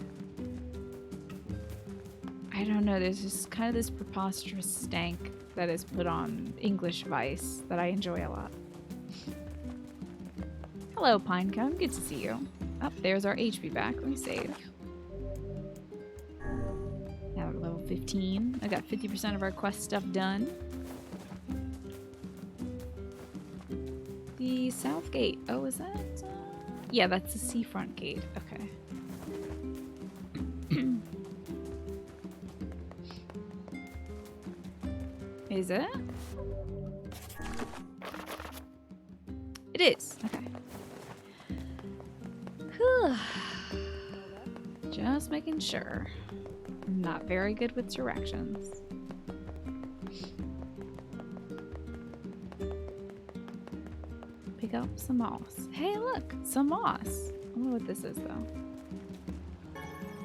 I don't know, there's just kind of this preposterous stank that is put on English Vice that I enjoy a lot. Hello, Pinecone. Good to see you. Oh, there's our HP back. Let me save. Now we're level 15. I got 50% of our quest stuff done. The South Gate. Oh, is that? Yeah, that's the Seafront Gate. Okay. Is it? It is. Okay. Just making sure. I'm not very good with directions. Pick up some moss. Hey, look, some moss. I wonder what this is, though.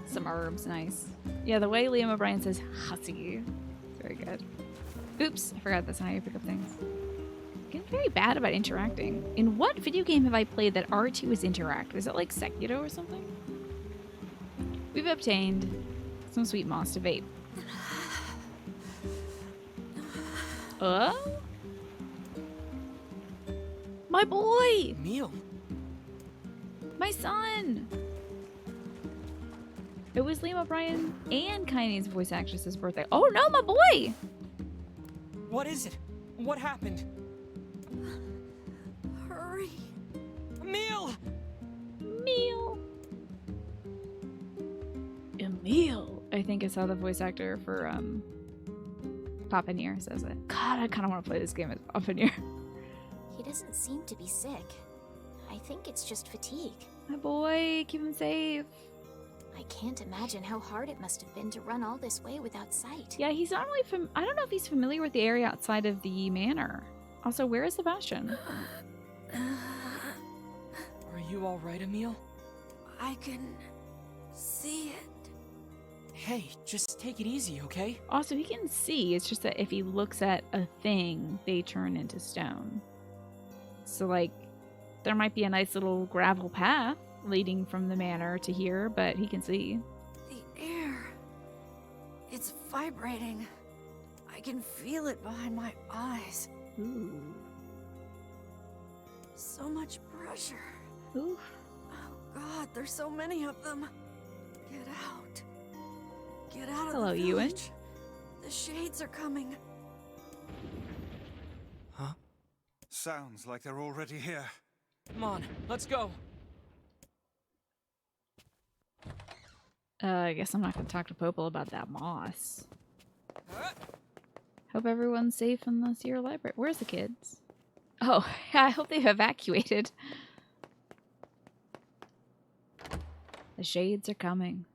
Some herbs, nice. Yeah, the way Liam O'Brien says hussy. Very good. Oops, I forgot that's how you pick up things. Getting very bad about interacting. In what video game have I played that R2 is interact? Was it like Sekiro or something? We've obtained some sweet moss to vape. My boy! Emil. My son! It was Liam O'Brien and Kaine's voice actress's birthday. Oh no, my boy! What is it? What happened? Hurry. Emil! Emil! I think it's how the voice actor for Papa NieR says it. God, I kind of want to play this game as Papa NieR. He doesn't seem to be sick. I think it's just fatigue. My boy, keep him safe. I can't imagine how hard it must have been to run all this way without sight. Yeah, he's not really I don't know if he's familiar with the area outside of the manor. Also, where is Sebastian? Are you alright, Emil? I can see it. Hey, just take it easy, okay? Also, he can see. It's just that if he looks at a thing, they turn into stone. So, like, there might be a nice little gravel path leading from the manor to here, but he can see. The air. It's vibrating. I can feel it behind my eyes. Ooh. So much pressure. Ooh. Oh God, there's so many of them. Get out. Get out Hello, of the Ewan. village. The shades are coming. Huh? Sounds like they're already here. Come on, let's go. I guess I'm not going to talk to Popel about that moss. Hope everyone's safe in the NieR library. Where's the kids? Oh, I hope they've evacuated. The shades are coming.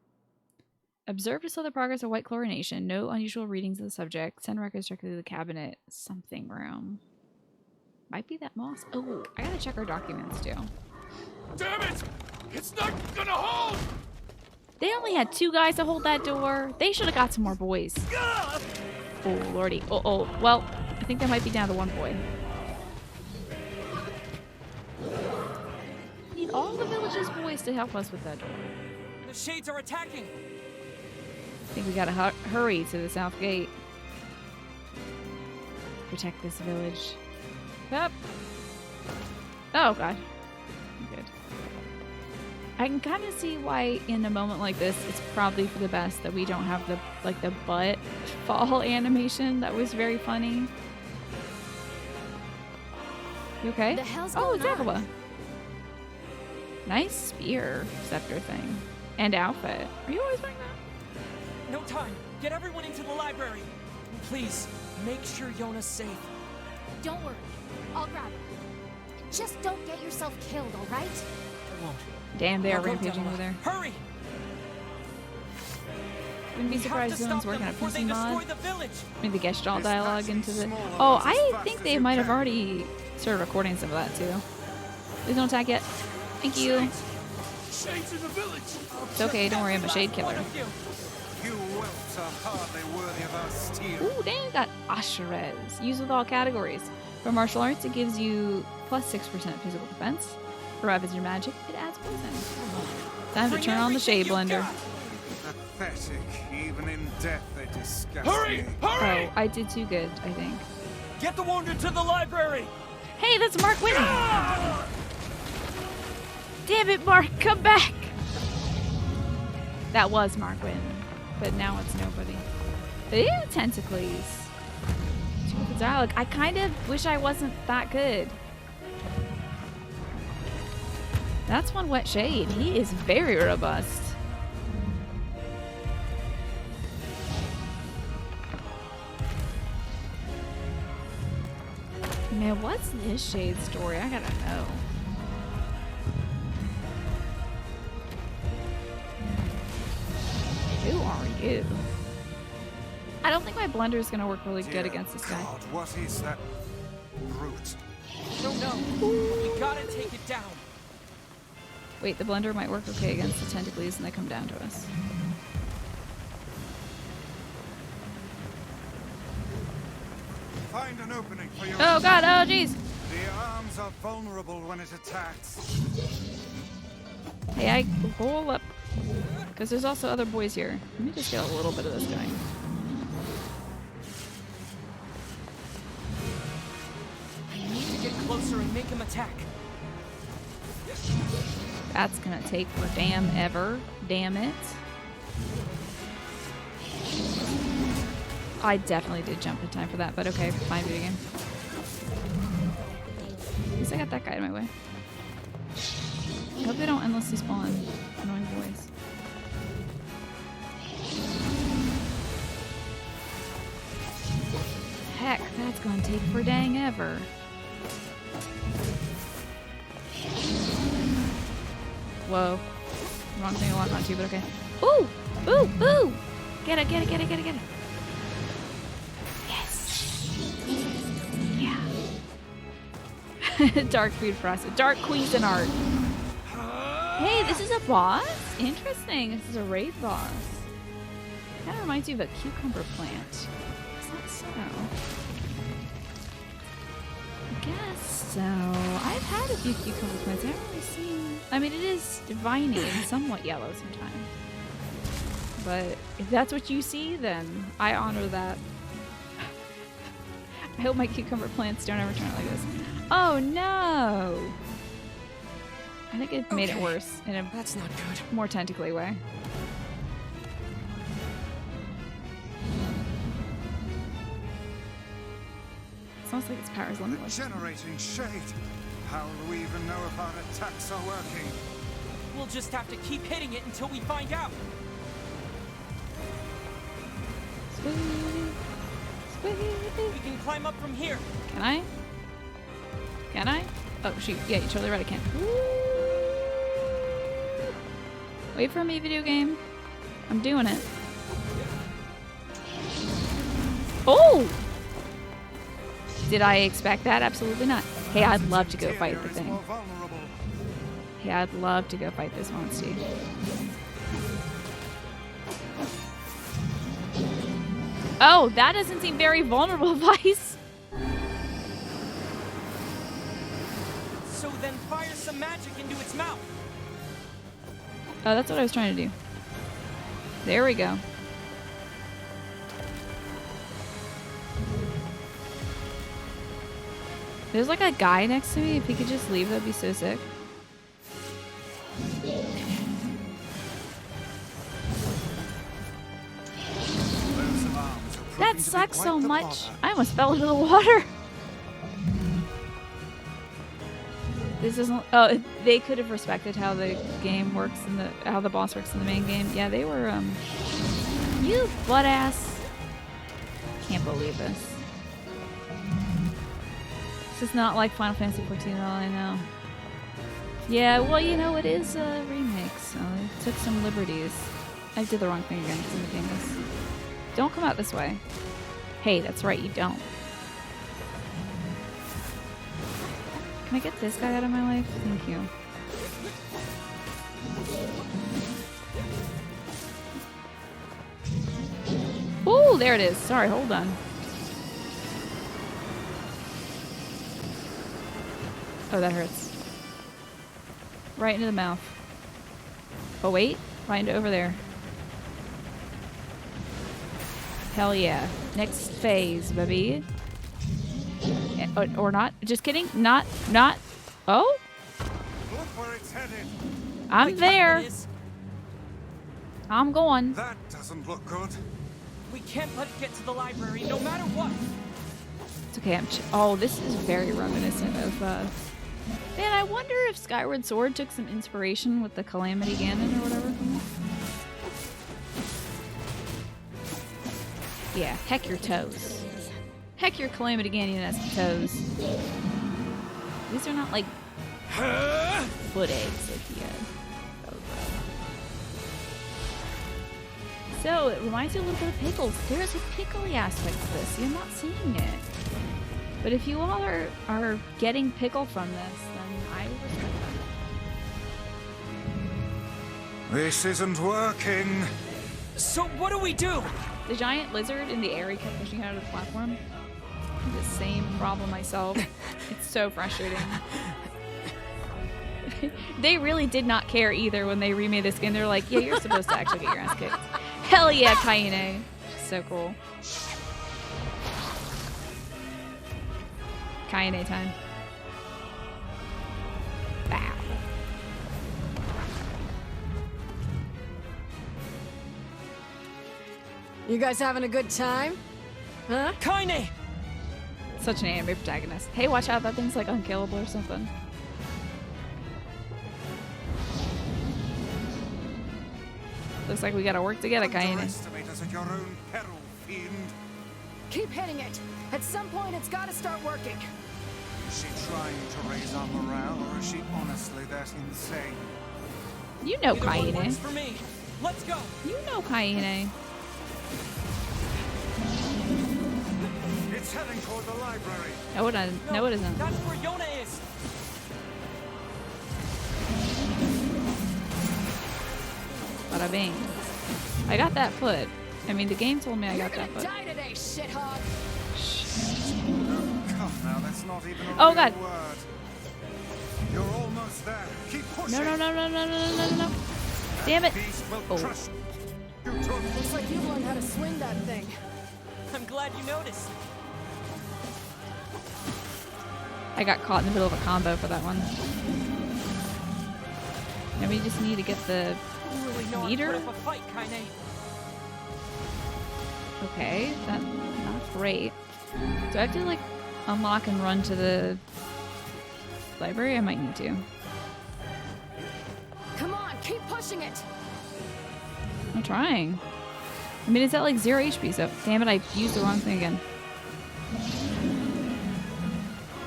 Observe to slow the progress of white chlorination. No unusual readings of the subject. Send records directly to the cabinet. Something room. Might be that moss. Oh, I gotta check our documents too. Damn it! It's not gonna hold! They only had 2 guys to hold that door. They should have got some more boys. Oh, lordy. Oh. Well, I think they might be down to 1 boy. Need all the village's boys to help us with that door. The shades are attacking! I think we gotta hurry to the south gate. Protect this village. Up. Oh, God. Good. I can kind of see why in a moment like this, it's probably for the best that we don't have the butt fall animation. That was very funny. You okay? The hell's Oh, going it's on? Aqua. Nice spear scepter thing. And outfit. Are you always wearing that? No time! Get everyone into the library! Please, make sure Yona's safe. Don't worry. I'll grab him. Just don't get yourself killed, alright? I won't. Damn, they are I'll go, rampaging Devila. over there. Hurry! Wouldn't be We have surprised to if someone's stop working them on a before they PC destroy mod. the village! Maybe the Gestalt This dialogue actually into the... small Oh, ones as I fast think as they you might have can. already started recording some of that too. Please don't attack yet. Thank you. Shades in the village! It's okay, don't worry, I'm a shade killer. You whelps are hardly worthy of our steel. Ooh, dang, got Asherez. Use with all categories. For martial arts, it gives you plus 6% physical defense. For weapons or magic, it adds poison. Time to turn on the shade blender. Pathetic. Even in death, they disgust Hurry! me. Hurry! Oh, I did too good, I think. Get the wounded to the library! Hey, that's Mark winning! Damn it, Mark, come back! That was Mark winning, but now it's nobody. Ew, tentacles. Stupid dialogue. I kind of wish I wasn't that good. That's one wet shade. He is very robust. Man, what's this shade story? I gotta know. Ew. I don't think my blender is gonna work really good Dear against this guy. God, what is that brute? No, no. We gotta take it down. Wait, the blender might work okay against the tentacles and they come down to us. Find an opening for your Oh god, oh jeez! The arms are vulnerable when it attacks. Hey, I roll up. Because there's also other boys here. Let me just get a little bit of this going. I need to get closer and make him attack. That's gonna take for damn ever. Damn it. I definitely did jump in time for that, but okay, fine, video game. At least I got that guy in my way. I hope they don't endlessly spawn annoying boys. Heck, that's gonna take for dang ever. Whoa. Wrong thing to lock onto, but okay. Ooh! Ooh! Ooh! Get it, get it, get it, get it, get it. Yes! Yeah. Dark food process. Dark Cuisinart. Hey, this is a boss? Interesting. This is a raid boss. Kind of reminds you of a cucumber plant. Is that so? I guess so. I've had a few cucumber plants. I haven't really seen... I mean, it is viney and somewhat yellow sometimes. But if that's what you see, then I honor that. I hope my cucumber plants don't ever turn out like this. Oh no! I think it made it worse in a That's not good. more tentacly way. Sounds like its power is limitless. Generating shade. How will we even know if our attacks are working? We'll just have to keep hitting it until we find out. Sweet. Sweet. We can climb up from here. Can I? Can I? Oh shoot, yeah, you're totally right, I can. Wait for me, video game. I'm doing it. Oh! Did I expect that? Absolutely not. Hey, I'd love to go fight the thing. Hey, I'd love to go fight this monster. Oh, that doesn't seem very vulnerable, Vice. So then fire some magic into its mouth. Oh, that's what I was trying to do. There we go. There's like a guy next to me. If he could just leave, that'd be so sick. That sucks so much. I almost fell into the water. This isn't. Oh, they could have respected how the game works and how the boss works in the main game. Yeah, they were. You butt ass. Can't believe this. This is not like Final Fantasy XIV at all. I know. Yeah, well, you know, it is a remake, so it took some liberties. I did the wrong thing again because I'm a dingus. Don't come out this way. Hey, that's right, you don't. Can I get this guy out of my life? Thank you. Ooh, there it is. Sorry, hold on. Oh, that hurts. Right into the mouth. Oh, wait. Right into over there. Hell yeah. Next phase, baby. Or not. Just kidding. Not. Oh? Look where it's headed. I'm there. I'm going. That doesn't look good. We can't let it get to the library, no matter what. It's okay. Oh, this is very reminiscent of. Man, I wonder if Skyward Sword took some inspiration with the Calamity Ganon or whatever from it. Yeah, heck your toes. Heck your Calamity Ganon-esque toes. These are not like foot eggs like he had. So, it reminds you a little bit of pickles. There's a pickly aspect to this. You're not seeing it. But if you all are getting pickle from this, then I respect that. This isn't working. So what do we do? The giant lizard in the air he kept pushing out of the platform. The same problem myself. It's so frustrating. They really did not care either when they remade this game. They're like, yeah, you're supposed to actually get your ass kicked. Hell yeah, Kaine. So cool. Kaine time. Bow. You guys having a good time? Huh? Kaine! Such an anime protagonist. Hey, watch out, that thing's like unkillable or something. Looks like we gotta work together, Kaine. Underestimate us at your own peril, fiend. Keep hitting it. At some point, it's gotta start working. Is she trying to raise our morale, or is she honestly that insane? You know Either one Kaine. works for me. Let's go. You know Kaine. It's heading toward the library. No, it doesn't. No, it isn't. That's where Yona is. Bada bing. I got that foot. I mean, the game told me I got that foot. Die today, shithog. Oh, come now, that's not even a Oh, real God. word. You're almost there. Keep pushing. No, no, no, no, no, no, no, no, no. Damn it. Beast will Oh. crush you to Looks like you've learned how to swing that thing. I'm glad you noticed. I got caught in the middle of a combo for that one. And we just need to get the You really know how to meter. put up a fight, Kaine. Okay, that's not great. Do I have to like unlock and run to the library? I might need to. Come on, keep pushing it. I'm trying. I mean, it's at like 0 HP, so damn it, I used the wrong thing again.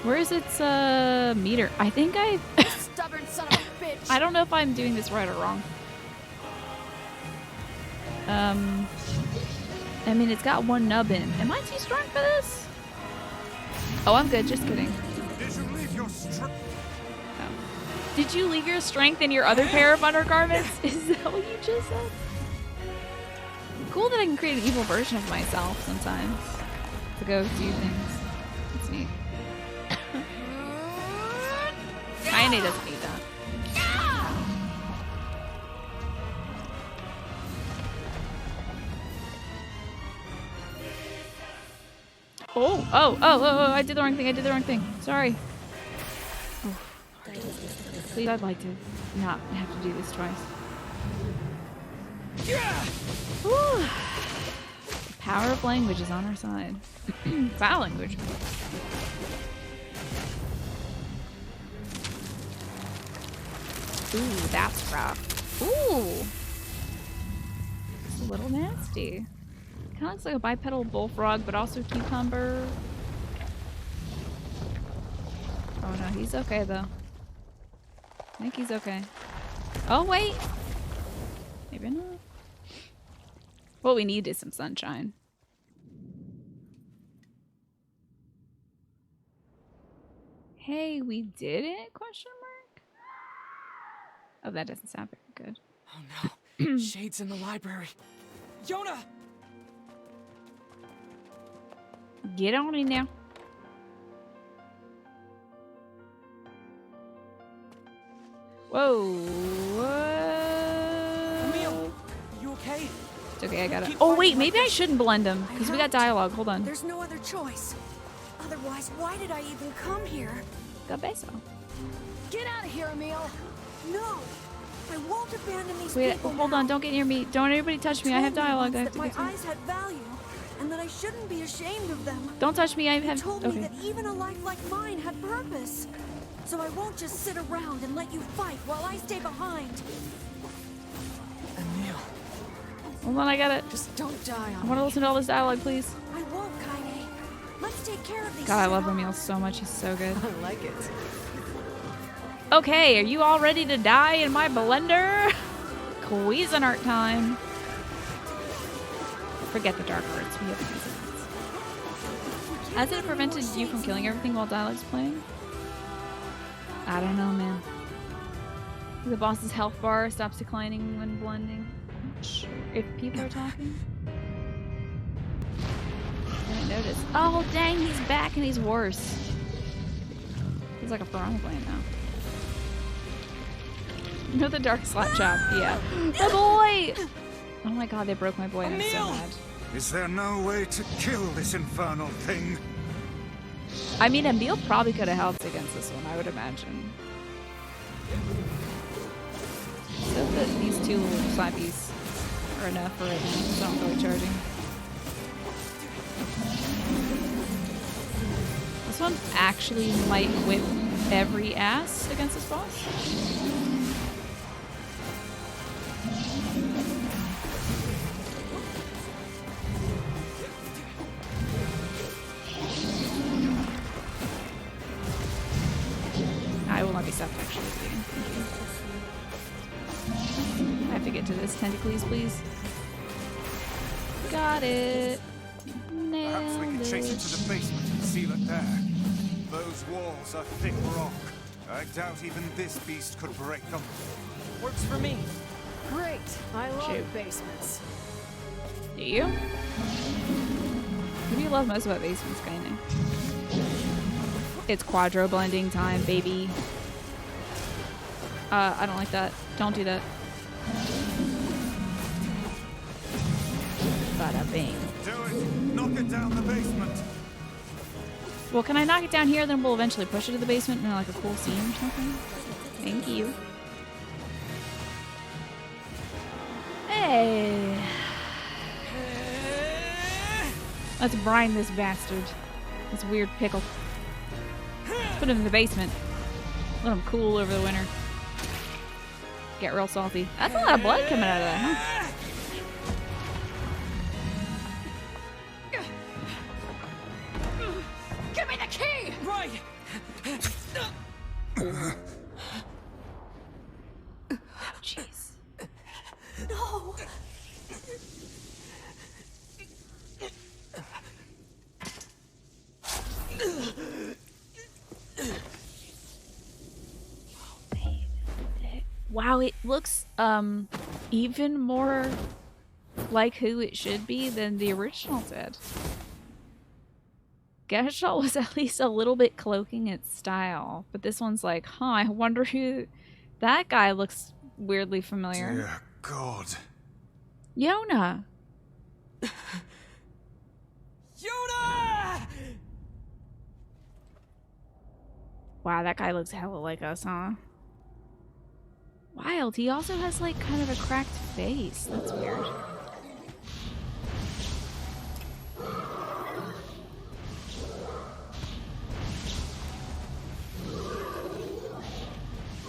Where is its meter? I think Stubborn son of a bitch. I don't know if I'm doing this right or wrong. I mean, it's got one nub in. Am I too strong for this? Oh, I'm good. Just kidding. Did you leave your Did you leave your strength in your other pair of undergarments? Is that what you just said? Cool that I can create an evil version of myself sometimes to go do things. It's neat. Kaine doesn't need that. Oh, I did the wrong thing. Sorry. Oh. Please, I'd like to not have to do this twice. Whew. The power of language is on our side. Foul language. Ooh, that's rough. Ooh. It's a little nasty. Kind of looks like a bipedal bullfrog, but also cucumber. Oh no, he's okay though. I think he's okay. Oh wait! Maybe not. What we need is some sunshine. Hey, we did it? Question mark? Oh, that doesn't sound very good. Oh no. Shade's in the library. Yona! Get on in now. Whoa. Emil, you okay? It's okay, I got it. Keep Oh fighting wait, like maybe I this. shouldn't blend them because we got dialogue. Hold on. There's no other choice. Otherwise, why did I even come here? Got beso. Get out of here, Emil. No, I won't abandon these Wait, people hold now. on. Don't get near me. Don't anybody touch me. I have Told me dialogue. I once have to that get my to. eyes had value, and that I shouldn't be ashamed of them. Don't touch me. I He have. told me Okay. that even a life like mine had purpose. So I won't just sit around and let you fight while I stay behind. Emil, Hold on, I got it. Just don't die I on want to me. listen to all this dialogue, please. I won't, Kaine. Let's take care of these. God, I love shit Emil hogs. so much. He's so good. I like it. Okay, are you all ready to die in my blender? Cuisinart time. Forget the dark arts. We have the basic ones. Hasn't it prevented you from killing everything while dialogue's playing? I don't know, man. The boss's health bar stops declining when blending. Sure. If people are talking. I didn't notice. Oh, dang, he's back and he's worse. He's like a piranha plant now. You know the dark slap chop? Yeah. My boy! Oh my god, they broke my boy. I'm so mad. Is there no way to kill this infernal thing? I mean, Emil probably could have helped against this one, I would imagine. So that these two little slappies are enough for right now, so I'm really charging. This one actually might whip every ass against this boss. I will not be stopped actually. I have to get to this tentacles, please. Got it. Perhaps we can chase it to the basement and seal it there. Those walls are thick rock. I doubt even this beast could break them. Works for me. Great. I love Shoot. basements. Do you? What do you love most about basements, kinda? It's quadro blending time, baby. I don't like that. Don't do that. Bada bing. Do it! Knock it down the basement! Well, can I knock it down here? Then we'll eventually push it to the basement in like a cool scene or something. Thank you. Hey. Let's brine this bastard. This weird pickle. Put him in the basement. Let him cool over the winter. Get real salty. That's a lot of blood coming out of that, huh? Give me the key! Right! Jeez. No! Wow, it looks even more like who it should be than the original did. Gestalt was at least a little bit cloaking its style, but this one's like, huh, I wonder who... That guy looks weirdly familiar. Dear God. Yona! Yoda! Wow, that guy looks hella like us, huh? Wild, he also has like kind of a cracked face. That's weird.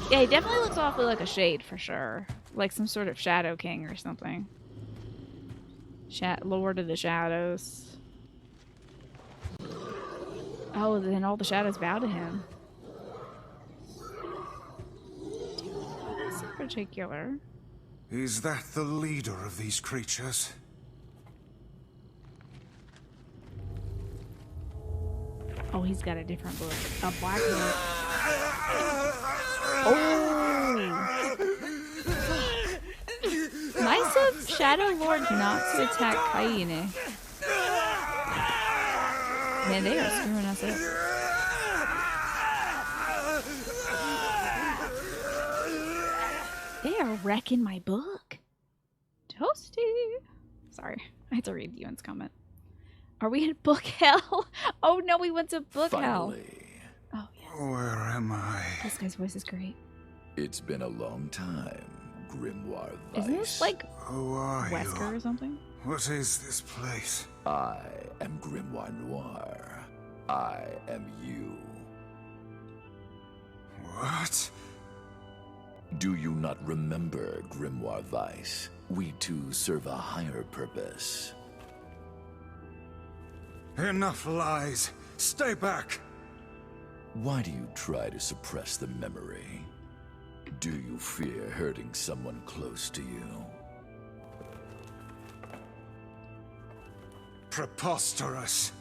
Yeah, he definitely looks awfully like a shade for sure. Like some sort of Shadow King or something. Lord of the Shadows. Oh, then all the shadows bow to him. That's in particular. Is that the leader of these creatures? Oh, he's got a different look. A black look. Oh! Nice of Shadow Lord not to attack Kaine. Man, they are screwing us up. They are wrecking my book. Toasty. Sorry, I had to read Ewan's comment. Are we in book hell? Oh no, we went to book hell. Oh yes. Where am I? This guy's voice is great. It's been a long time, Grimoire Weiss. Isn't this like Who are Wesker you? or something? What is this place? I am Grimoire Noir. I am you. What? Do you not remember, Grimoire Weiss? We two serve a higher purpose. Enough lies. Stay back. Why do you try to suppress the memory? Do you fear hurting someone close to you? Preposterous.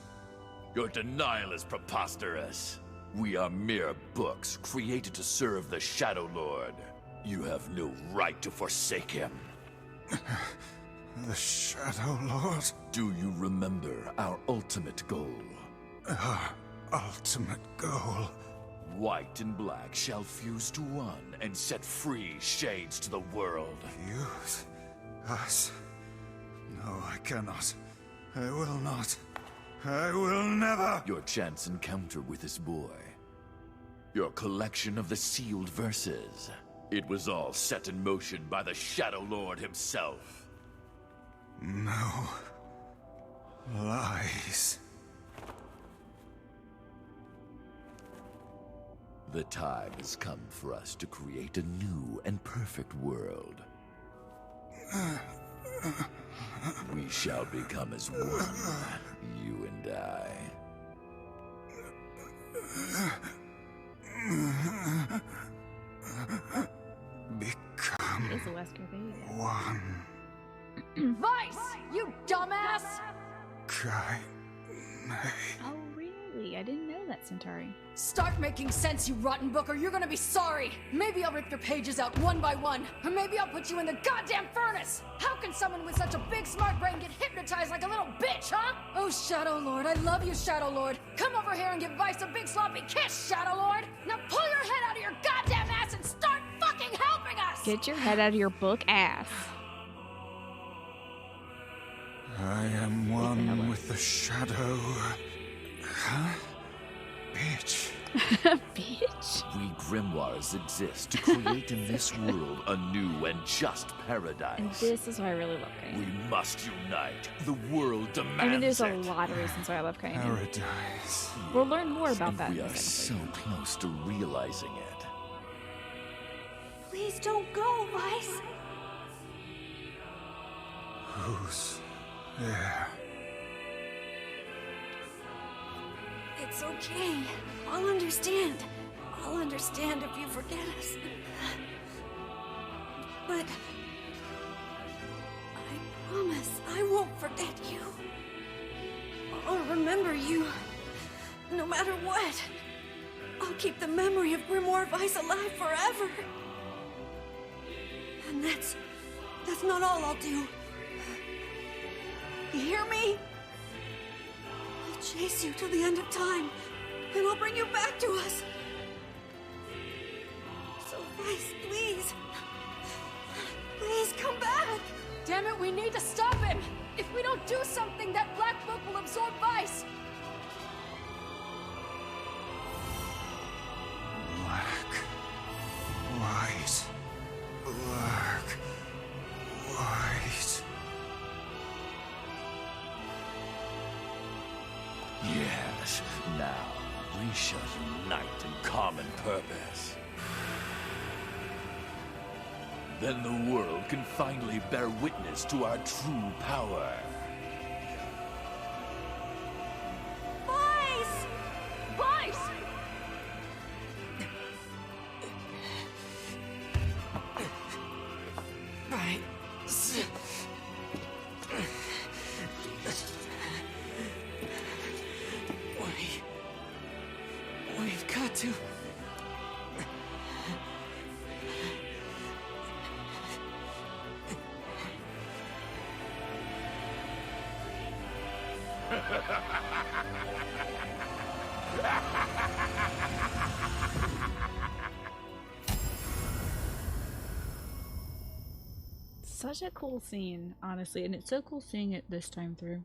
Your denial is preposterous. We are mere books created to serve the Shadow Lord. You have no right to forsake him. The Shadow Lord? Do you remember our ultimate goal? Our ultimate goal? White and black shall fuse to one and set free shades to the world. Fuse? Us? No, I cannot. I will not. I will never! Your chance encounter with this boy. Your collection of the sealed verses. It was all set in motion by the Shadow Lord himself. No. Lies. The time has come for us to create a new and perfect world. We shall become as one, you and I. Become It's a Wesker baby. one. Vice! You dumbass! Kai. Oh, really? I didn't know that, Centauri. Start making sense, you rotten book, or you're gonna be sorry! Maybe I'll rip your pages out one by one, or maybe I'll put you in the goddamn furnace! How can someone with such a big smart brain get hypnotized like a little bitch, huh? Oh, Shadow Lord, I love you, Shadow Lord! Come over here and give Vice a big sloppy kiss, Shadow Lord! Now pull your head out of your goddamn ass and start fucking helping us! Get your head out of your book ass. I am one with the Shadow. Huh? Bitch. Bitch. We grimoires exist to create in this world a new and just paradise. And this is why I really love We Kainen. must unite. The world demands I mean, there's a it. lot of reasons why I love Kainen. Paradise. We'll learn more about And that we in are the so second close to realizing it. Please don't go, Vice! Who's there? It's okay. I'll understand. I'll understand if you forget us. But I promise I won't forget you. I'll remember you. No matter what. I'll keep the memory of Grimoire Vice alive forever. And that's not all I'll do. You hear me? I'll chase you to the end of time, and I'll bring you back to us. So, Vice, please. Please come back. Damn it, we need to stop him. If we don't do something, that black book will absorb Vice. Black. White. Black. White. Yes, now we shall unite in common purpose. Then the world can finally bear witness to our true power. Vice! Vice! Right. We've got to. Such a cool scene, honestly, and it's so cool seeing it this time through.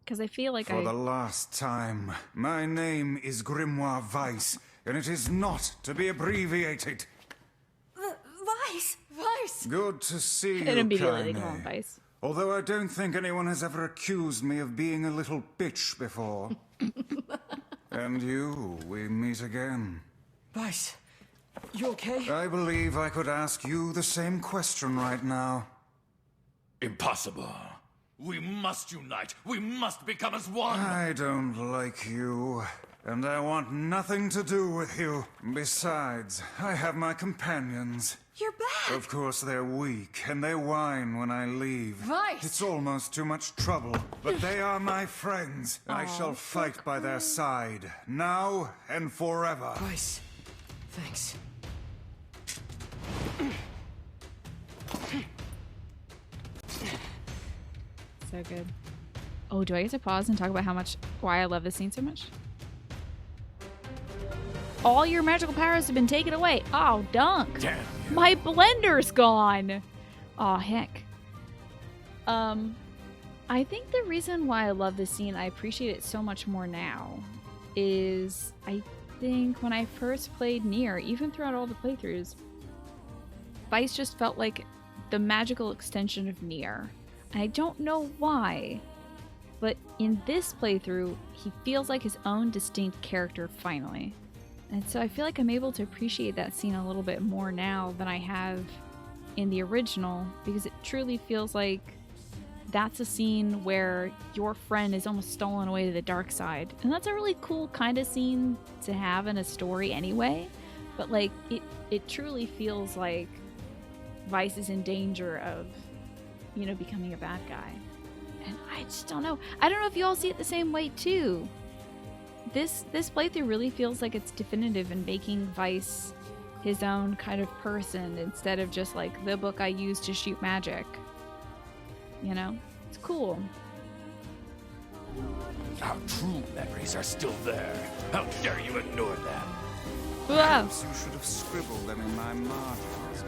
Because I feel like For the last time, my name is Grimoire Vice, and it is not to be abbreviated. Vice! Vice! Good to see you, and immediately they call him Kaine. Vice. Although I don't think anyone has ever accused me of being a little bitch before. And you, we meet again. Vice, you okay? I believe I could ask you the same question right now. Impossible. We must unite. We must become as one. I don't like you, and I want nothing to do with you. Besides, I have my companions. You're back! Of course they're weak, and they whine when I leave. Vice! It's almost too much trouble, but they are my friends. I shall fight by their side, now and forever. Vice, thanks. So good. Oh, do I get to pause and talk about why I love this scene so much? All your magical powers have been taken away. Oh, dunk. Damn you. My blender's gone. Oh, heck. I think the reason why I love this scene, I appreciate it so much more now, is I think when I first played NieR, even throughout all the playthroughs, Vice just felt like the magical extension of NieR. I don't know why, but in this playthrough, he feels like his own distinct character finally. And so I feel like I'm able to appreciate that scene a little bit more now than I have in the original, because it truly feels like that's a scene where your friend is almost stolen away to the dark side. And that's a really cool kind of scene to have in a story anyway, but like it truly feels like Vice is in danger of, you know, becoming a bad guy. And I just don't know. I don't know if you all see it the same way too. This playthrough really feels like it's definitive in making Vice his own kind of person instead of just like the book I use to shoot magic. You know? It's cool. Our true memories are still there. How dare you ignore them? Whoa! Perhaps you should have scribbled them in my margins,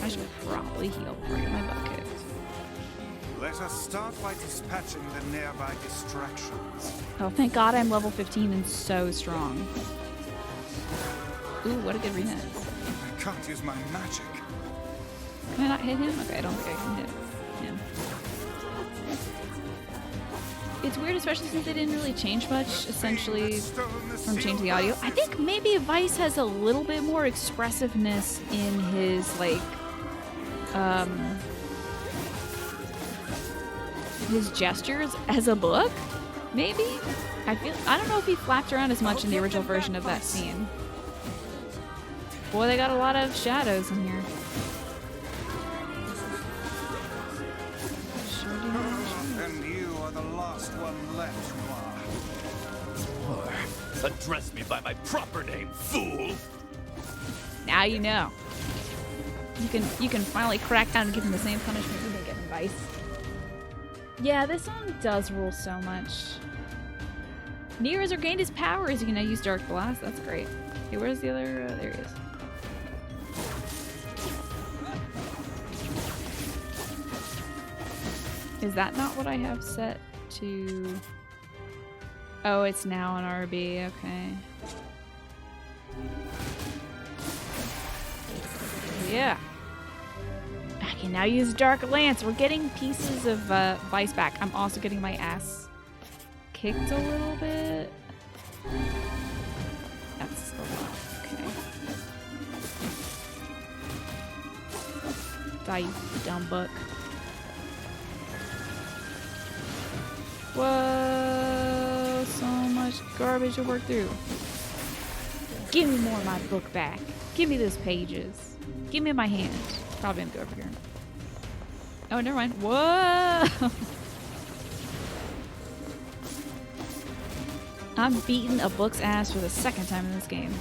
I should probably heal before I get my butt kicked. Let us start by dispatching the nearby distractions. Oh, thank God I'm level 15 and so strong. Ooh, what a good remix. I can't use my magic. Can I not hit him? Okay, I don't think I can hit him. It's weird, especially since they didn't really change much, essentially, from changing the audio. I think maybe Vice has a little bit more expressiveness in his, like, his gestures as a book, maybe? I don't know if he flapped around as much in the original version of that scene. Boy, they got a lot of shadows in here. And you are the last one left, Or address me by my proper name, fool! Now you know. You can finally crack down and give him the same punishment you've been getting, Vice. Yeah, this song does rule so much. NieR has regained his powers. You can now use Dark Blast. That's great. Okay, where's the other? There he is. Is that not what I have set to? Oh, it's now an RB. Okay. Yeah. I can now use Dark Lance. We're getting pieces of Vice back. I'm also getting my ass kicked a little bit. That's a lot. Okay. Die, you dumb book. Whoa, so much garbage to work through. Give me more of my book back. Give me those pages. Give me my hand. Probably gonna go over here. Oh, never mind. Whoa! I'm beating a book's ass for the second time in this game.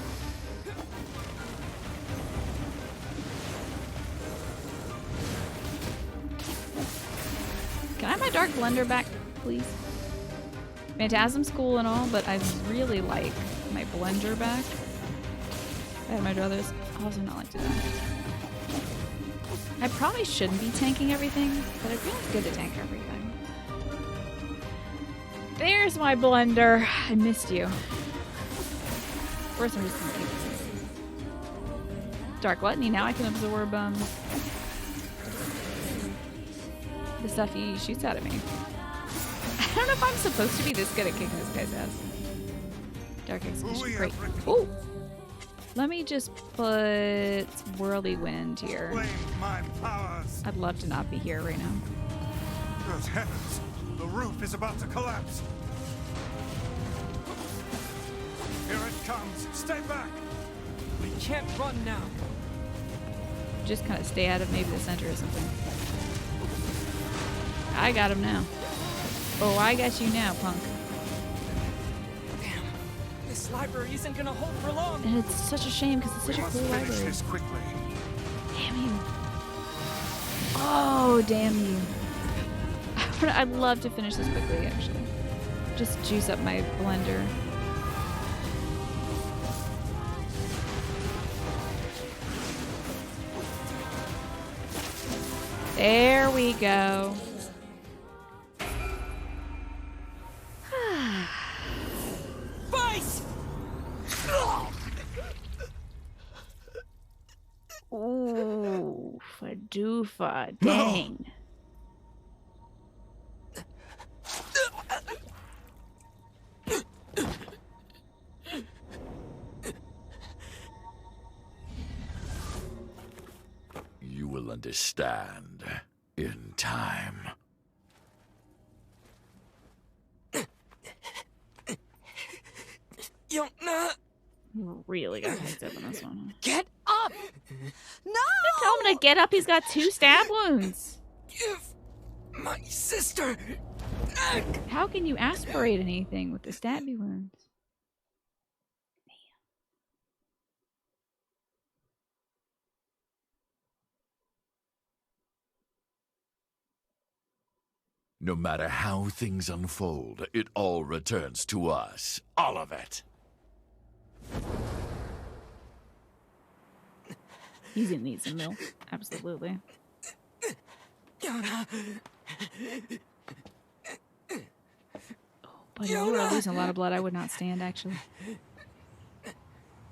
Can I have my Dark Blender back, please? Phantasm's cool and all, but I really like my Blender back. I had my druthers also not like to die. I probably shouldn't be tanking everything, but I feel it's good to tank everything. There's my Blender. I missed you. First, I'm just gonna keep this. Dark Gluttony. Now I can absorb the stuff he shoots out at me. I don't know if I'm supposed to be this good at kicking this guy's ass. Dark Execution. Great. Ooh. Let me just put Whirly Wind here. I'd love to not be here right now. Good heavens! The roof is about to collapse! Here it comes! Stay back! We can't run now. Just kind of stay out of maybe the center or something. I got him now. Oh, I got you now, punk. Damn, this library isn't gonna hold for long. And it's such a shame because it's such We a must cool finish library. this quickly. Damn you. Oh, damn you. I'd love to finish this quickly, actually. Just juice up my blender. There we go. Vice! Ooh, Fadoofa. Dang. You will understand in time. Yona! Really got hyped up on this one. Get up! No! Tell him to get up. He's got 2 stab wounds. Give my sister back! How can you aspirate anything with the stabby wounds? No matter how things unfold, it all returns to us. All of it. He's gonna need some milk. Absolutely. Yona! But you are losing a lot of blood. I would not stand, actually.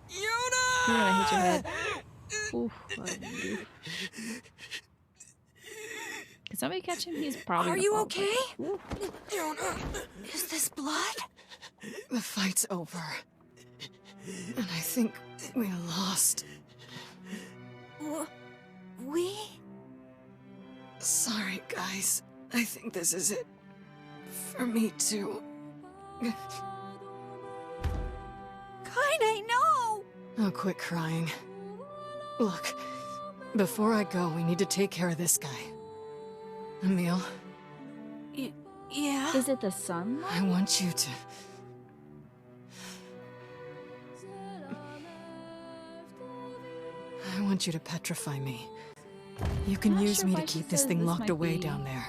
Yona! You're gonna hit your head. Oof. Can somebody catch him? He's probably. Are gonna you fall. okay? Oof. Yona! Is this blood? The fight's over. And I think we lost. We? Sorry, guys. I think this is it. For me, too. Kaine, no! Oh, quit crying. Look, before I go, we need to take care of this guy. Emil, Yeah? Is it the sun? I want you to... I want you to petrify me. You can Not use sure me why to she keep this says thing this locked might away be down there.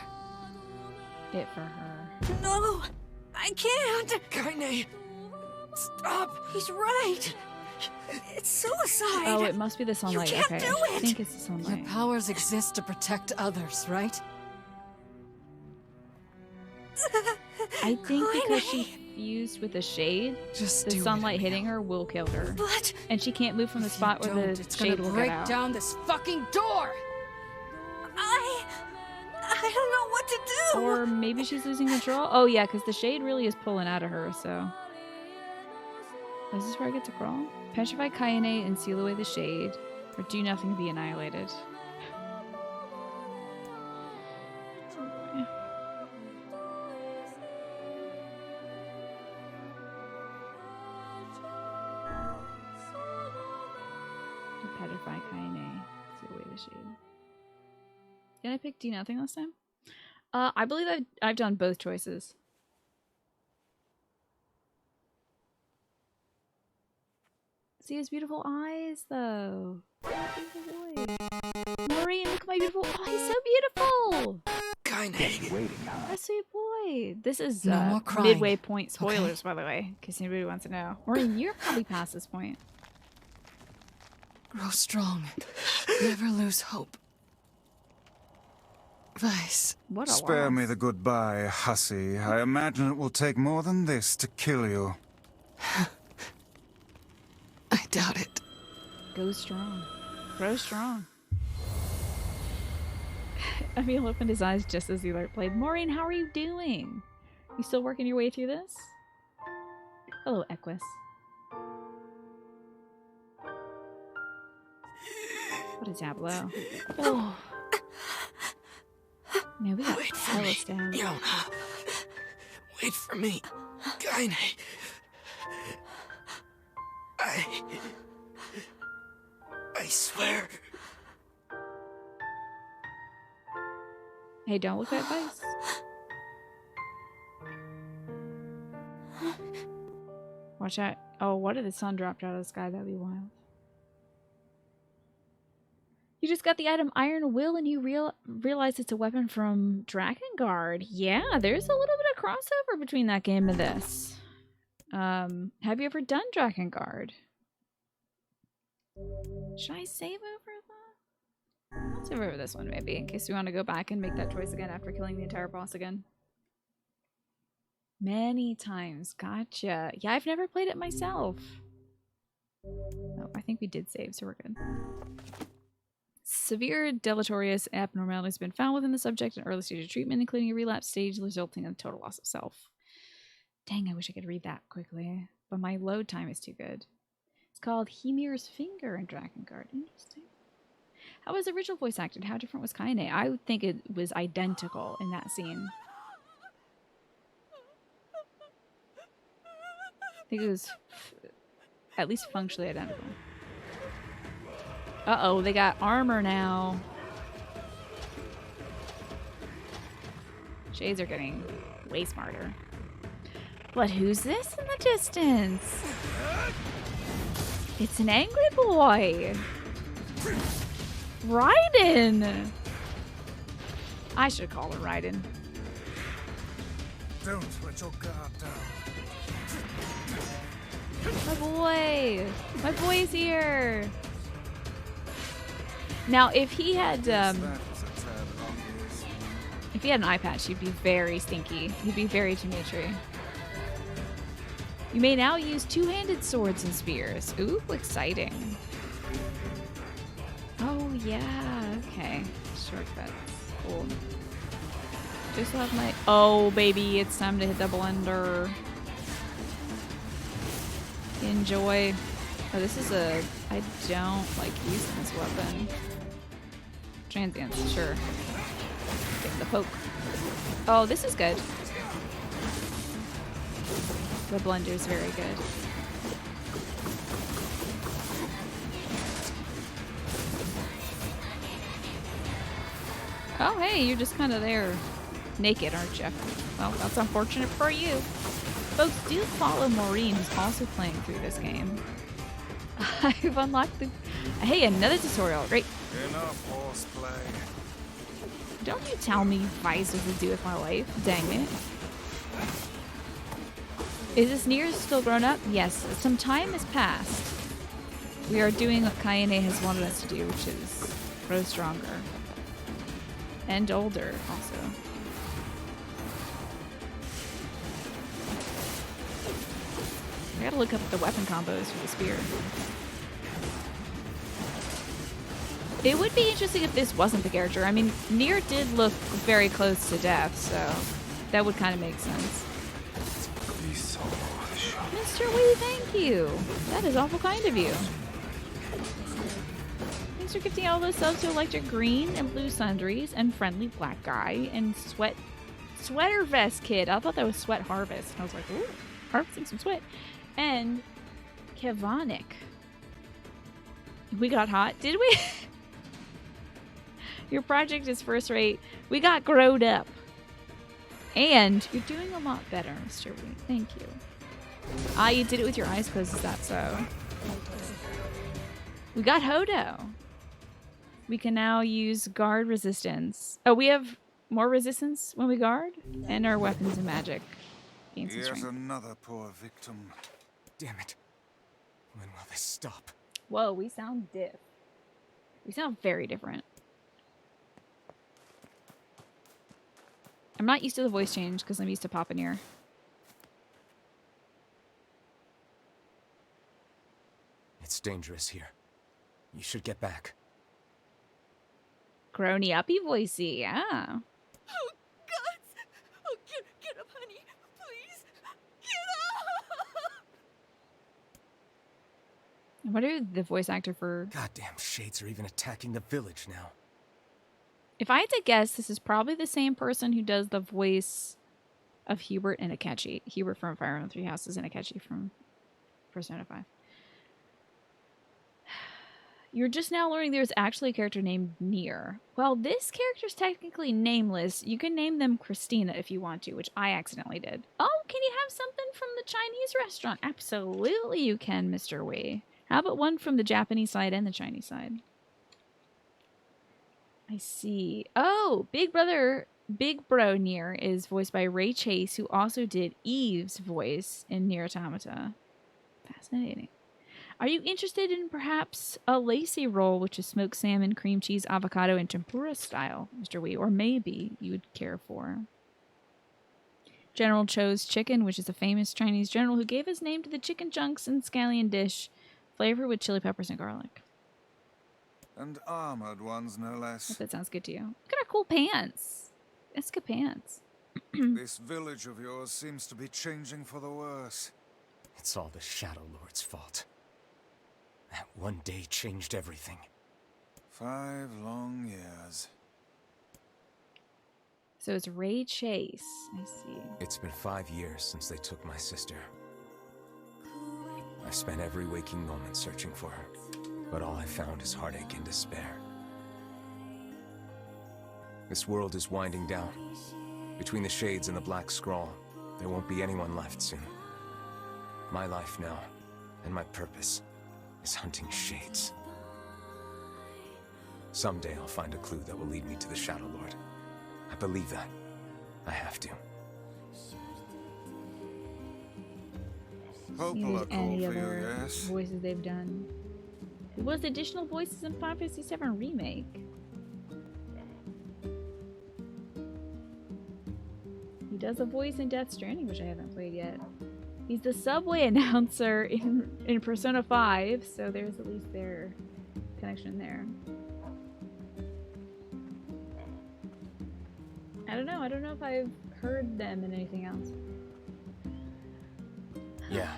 It for her. No! I can't! Kaine! Stop! He's right! It's suicide! Oh, it must be the sunlight. can't Okay, do I it! think it's the Your sunlight. powers exist to protect others, right? I think because she fused with the shade, Just the do sunlight it, hitting her will kill her, But and she can't move from the spot where Don't, the it's shade gonna will break get out. down this fucking door! I don't know what to do! Or maybe she's losing control. Oh yeah, because the shade really is pulling out of her. So is this where I get to crawl? Petrify Kaine and seal away the shade, or do nothing to be annihilated. Oh boy. Petrify Kaine, seal away the shade. Did I pick do nothing last time? I believe I've done both choices. See his beautiful eyes, though. Beautiful boy. Maureen, look at my beautiful. Oh, he's so beautiful. Kaine! A sweet boy. This is No more crying, midway point spoilers, by the way, in case anybody wants to know. Maureen, you're probably past this point. Grow strong. Never lose hope. Vice. What a Spare loss. me the goodbye, hussy. I imagine it will take more than this to kill you. I doubt it. Go strong. Grow strong. Emil opened his eyes just as the alert played. Maureen, how are you doing? You still working your way through this? Hello, Equus. What a tableau. Oh. Man, we got hella stabs. Yona! Wait for me! I swear. Hey, don't look at Vice. Watch out. Oh, what if the sun dropped out of the sky? That'd be wild. You just got the item Iron Will and you realize it's a weapon from Drakengard. Yeah, there's a little bit of crossover between that game and this. Have you ever done Drakengard? Should I save over that? I'll save over this one maybe, in case we want to go back and make that choice again after killing the entire boss again. Many times. Gotcha. Yeah, I've never played it myself. Oh, I think we did save, so we're good. Severe deleterious abnormality has been found within the subject in early stage of treatment, including a relapse stage resulting in total loss of self. Dang, I wish I could read that quickly, but my load time is too good. It's called Hymir's Finger in Drakengard. Interesting. How was the original voice acted? How different was Kaine? I would think it was identical in that scene. I think it was at least functionally identical. Uh-oh, they got armor now. Shades are getting way smarter. But who's this in the distance? It's an angry boy. Raiden. I should call her Raiden. Don't let your guard down. My boy. My boy's here. Now, if he had an eye patch, he'd be very stinky. He'd be very Dimitri. You may now use two-handed swords and spears. Ooh, exciting. Oh, yeah. Okay. Shortcuts. Cool. Just have my... Oh, baby. It's time to hit the blender. Enjoy. Oh, this is a... I don't like using this weapon. Transients, sure. Get the poke. Oh, this is good. The blender is very good. Oh, hey, you're just kind of there naked, aren't you? Well, that's unfortunate for you. Folks, do follow Maureen, who's also playing through this game. I've unlocked the... Hey, another tutorial. Great. Enough horseplay. Don't you tell me Vice has to do with my life. Dang it. Is this NieR still grown up? Yes. Some time has passed. We are doing what Kaine has wanted us to do, which is grow stronger. And older, also. I gotta look up the weapon combos for the spear. It would be interesting if this wasn't the character. I mean, NieR did look very close to death, so that would kind of make sense. Mr. Wee, thank you. That is awful kind of you. Thanks for gifting all those subs to Electric Green and Blue Sundries and Friendly Black Guy and Sweater Vest Kid. I thought that was Sweat Harvest. I was like, ooh, harvesting some sweat. And Kevonik. We got hot, did we? Your project is first rate. We got growed up. And you're doing a lot better, Mr. Wee. Thank you. Ah, you did it with your eyes closed, is that so? We got Hodo. We can now use guard resistance. Oh, we have more resistance when we guard? And our weapons and magic gain some Here's strength. another poor victim. Damn it. When will this stop? Whoa, we sound diff. We sound very different. I'm not used to the voice change because I'm used to Papa NieR. It's dangerous here. You should get back. Grony uppy voicey, yeah. Oh, guts! Oh, get up, honey. Please. Get up! What are the voice actor for... Goddamn shades are even attacking the village now. If I had to guess, this is probably the same person who does the voice of Hubert and Akechi. Hubert from Fire Emblem Three Houses and Akechi from Persona 5. You're just now learning there's actually a character named NieR. Well, this character's technically nameless. You can name them Christina if you want to, which I accidentally did. Oh, can you have something from the Chinese restaurant? Absolutely you can, Mr. Wei. How about one from the Japanese side and the Chinese side? I see. Oh, Big Bro NieR is voiced by Ray Chase, who also did Eve's voice in NieR Automata. Fascinating. Are you interested in perhaps a Lacey roll, which is smoked salmon, cream cheese, avocado, and tempura style, Mr. Wee? Or maybe you would care for General Cho's chicken, which is a famous Chinese general who gave his name to the chicken chunks and scallion dish, flavored with chili peppers and garlic. And armored ones, no less. If that sounds good to you. Look at our cool pants. Let's get pants. This village of yours seems to be changing for the worse. It's all the Shadow Lord's fault. That one day changed everything. 5 long years. So it's Ray Chase. I see. It's been 5 years since they took my sister. I've spent every waking moment searching for her, but all I found is heartache and despair. This world is winding down. Between the shades and the black scrawl, there won't be anyone left soon. My life now, and my purpose, is hunting shades. Someday I'll find a clue that will lead me to the Shadow Lord. I believe that. I have to. Hope See if there's call any for you, other yes? voices they've done. There was additional voices in 557 Remake. He does a voice in Death Stranding, which I haven't played yet. He's the subway announcer in Persona 5, so there's at least their connection there. I don't know. I don't know if I've heard them in anything else. Yeah.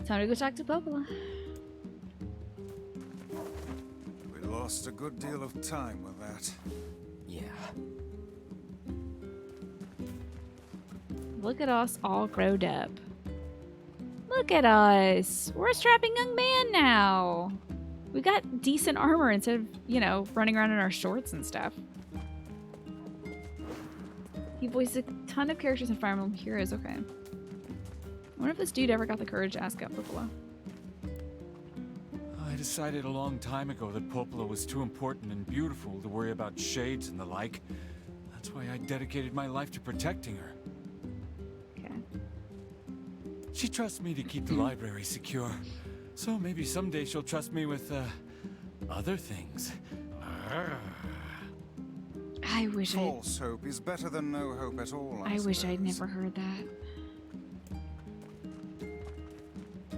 Time to go talk to Popola. We lost a good deal of time with that. Yeah. Look at us all growed up. Look at us. We're a strapping young man now. We got decent armor instead of, you know, running around in our shorts and stuff. He voiced a ton of characters in Fire Emblem Heroes. Okay. I wonder if this dude ever got the courage to ask out Popola. I decided a long time ago that Popola was too important and beautiful to worry about shades and the like. That's why I dedicated my life to protecting her. Okay. She trusts me to keep the library secure. So maybe someday she'll trust me with, other things. I wish False hope is better than no hope at all, I wish I'd never heard that.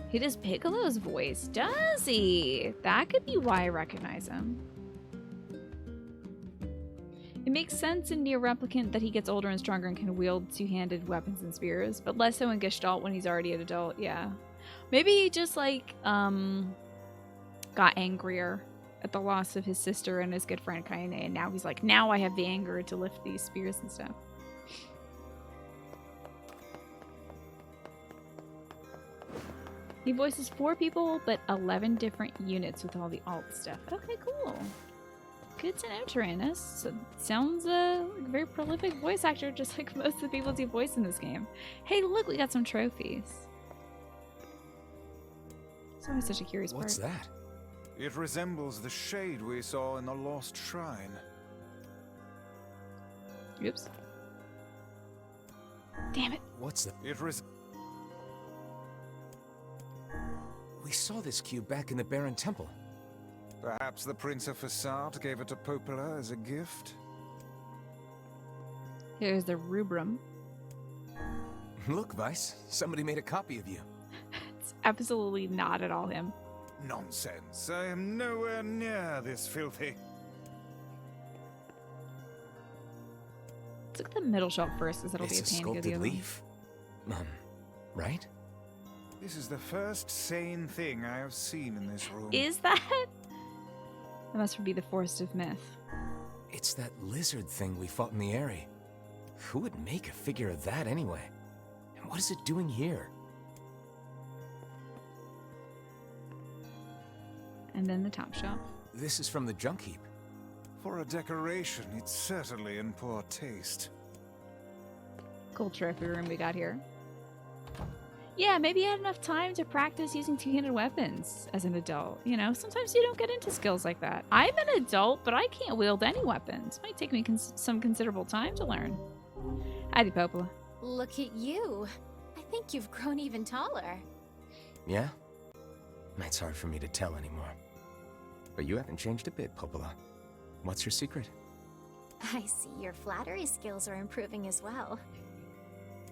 He does Piccolo's voice, does he? That could be why I recognize him. It makes sense in NieR Replicant that he gets older and stronger and can wield two-handed weapons and spears, but less so in Gestalt when he's already an adult, yeah. Maybe he just, like, got angrier at the loss of his sister and his good friend Kaine, and now he's like, now I have the anger to lift these spears and stuff. He voices 4 people, but 11 different units with all the alt stuff. Okay, cool. Good to know, Tyrannus. So, sounds like a very prolific voice actor, just like most of the people he voiced in this game. Hey, look, we got some trophies. It's always such a curious part. What's that? It resembles the shade we saw in the Lost Shrine. Oops. Damn it. What's that? We saw this cube back in the Baron Temple. Perhaps the Prince of Facade gave it to Popola as a gift? Here's the rubrum. Look, Vice. Somebody made a copy of you. It's absolutely not at all him. Nonsense. I am nowhere near this filthy. Let's look at the middle shelf first, because it'll be a It's a pain to go the sculpted other one. leaf. Right? This is the first sane thing I have seen in this room. Is that? That must be the Forest of Myth. It's that lizard thing we fought in the area. Who would make a figure of that anyway? And what is it doing here? And then the top shelf. This is from the junk heap. For a decoration, it's certainly in poor taste. Cool trophy room we got here. Yeah, maybe you had enough time to practice using two-handed weapons as an adult. You know, sometimes you don't get into skills like that. I'm an adult, but I can't wield any weapons. Might take me some considerable time to learn. Howdy, Popola. Look at you. I think you've grown even taller. Yeah? It's hard for me to tell anymore. But you haven't changed a bit, Popola. What's your secret? I see your flattery skills are improving as well.